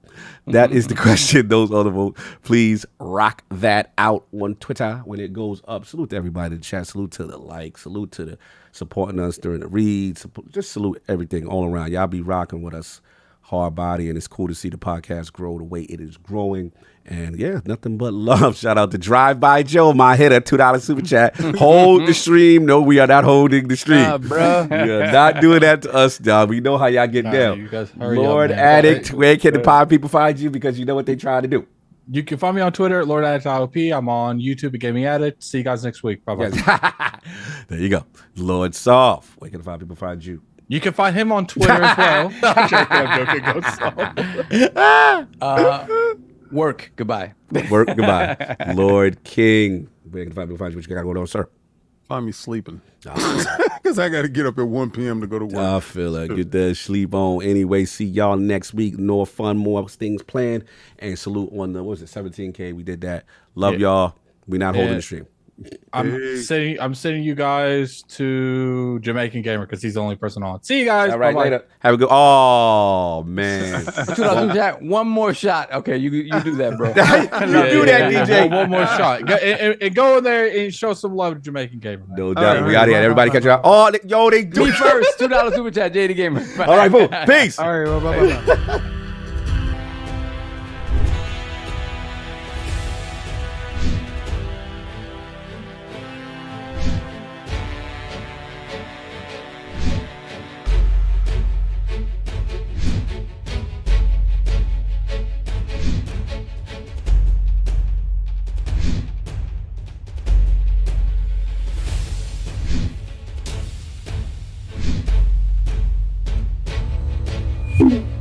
That is the question. Those are the votes. Please rock that out on Twitter when it goes up. Salute to everybody in the chat. Salute to the like. Salute to the supporting us during the reads. Just salute everything all around. Y'all be rocking with us hard body, and it's cool to see the podcast grow the way it is growing. And yeah, nothing but love. Shout out to Drive By Joe, my hitter, $2 super chat. Hold the stream. No, we are not holding the stream. Bro. We are not doing that to us, dog. We know how y'all get down. You guys hurry Lord up, man. Addict, where can the pod people find you? Because you know what they trying to do. You can find me on Twitter at Lord Addict ILP. I'm on YouTube at Gaming Addict. See you guys next week. Bye bye. There you go. Lord Soft, where can the pod people find you? You can find him on Twitter as well. I'm joking. Go Soft. Work. Goodbye. Work. Goodbye. Lord King, where can the pod people find you? What you got going on, sir? Find me sleeping. Because I got to get up at 1 p.m. to go to work. I feel like get that sleep on. Anyway, see y'all next week. More fun, more things planned. And salute on the, what was it, 17K? We did that. Love y'all. We not holding the stream. I'm sending you guys to Jamaican Gamer because he's the only person on. See you guys. All right, Bye-bye. later. Have a good. Oh man. One more shot. Okay, you do that, bro. Do that, DJ. One more shot. Go in there and show some love to Jamaican Gamer. Man. No doubt. We out here. Everybody catch you out. Oh, yo, they do Me first. $2 super chat. JD Gamer. All right, boom. Peace. All right. Bye. Bye.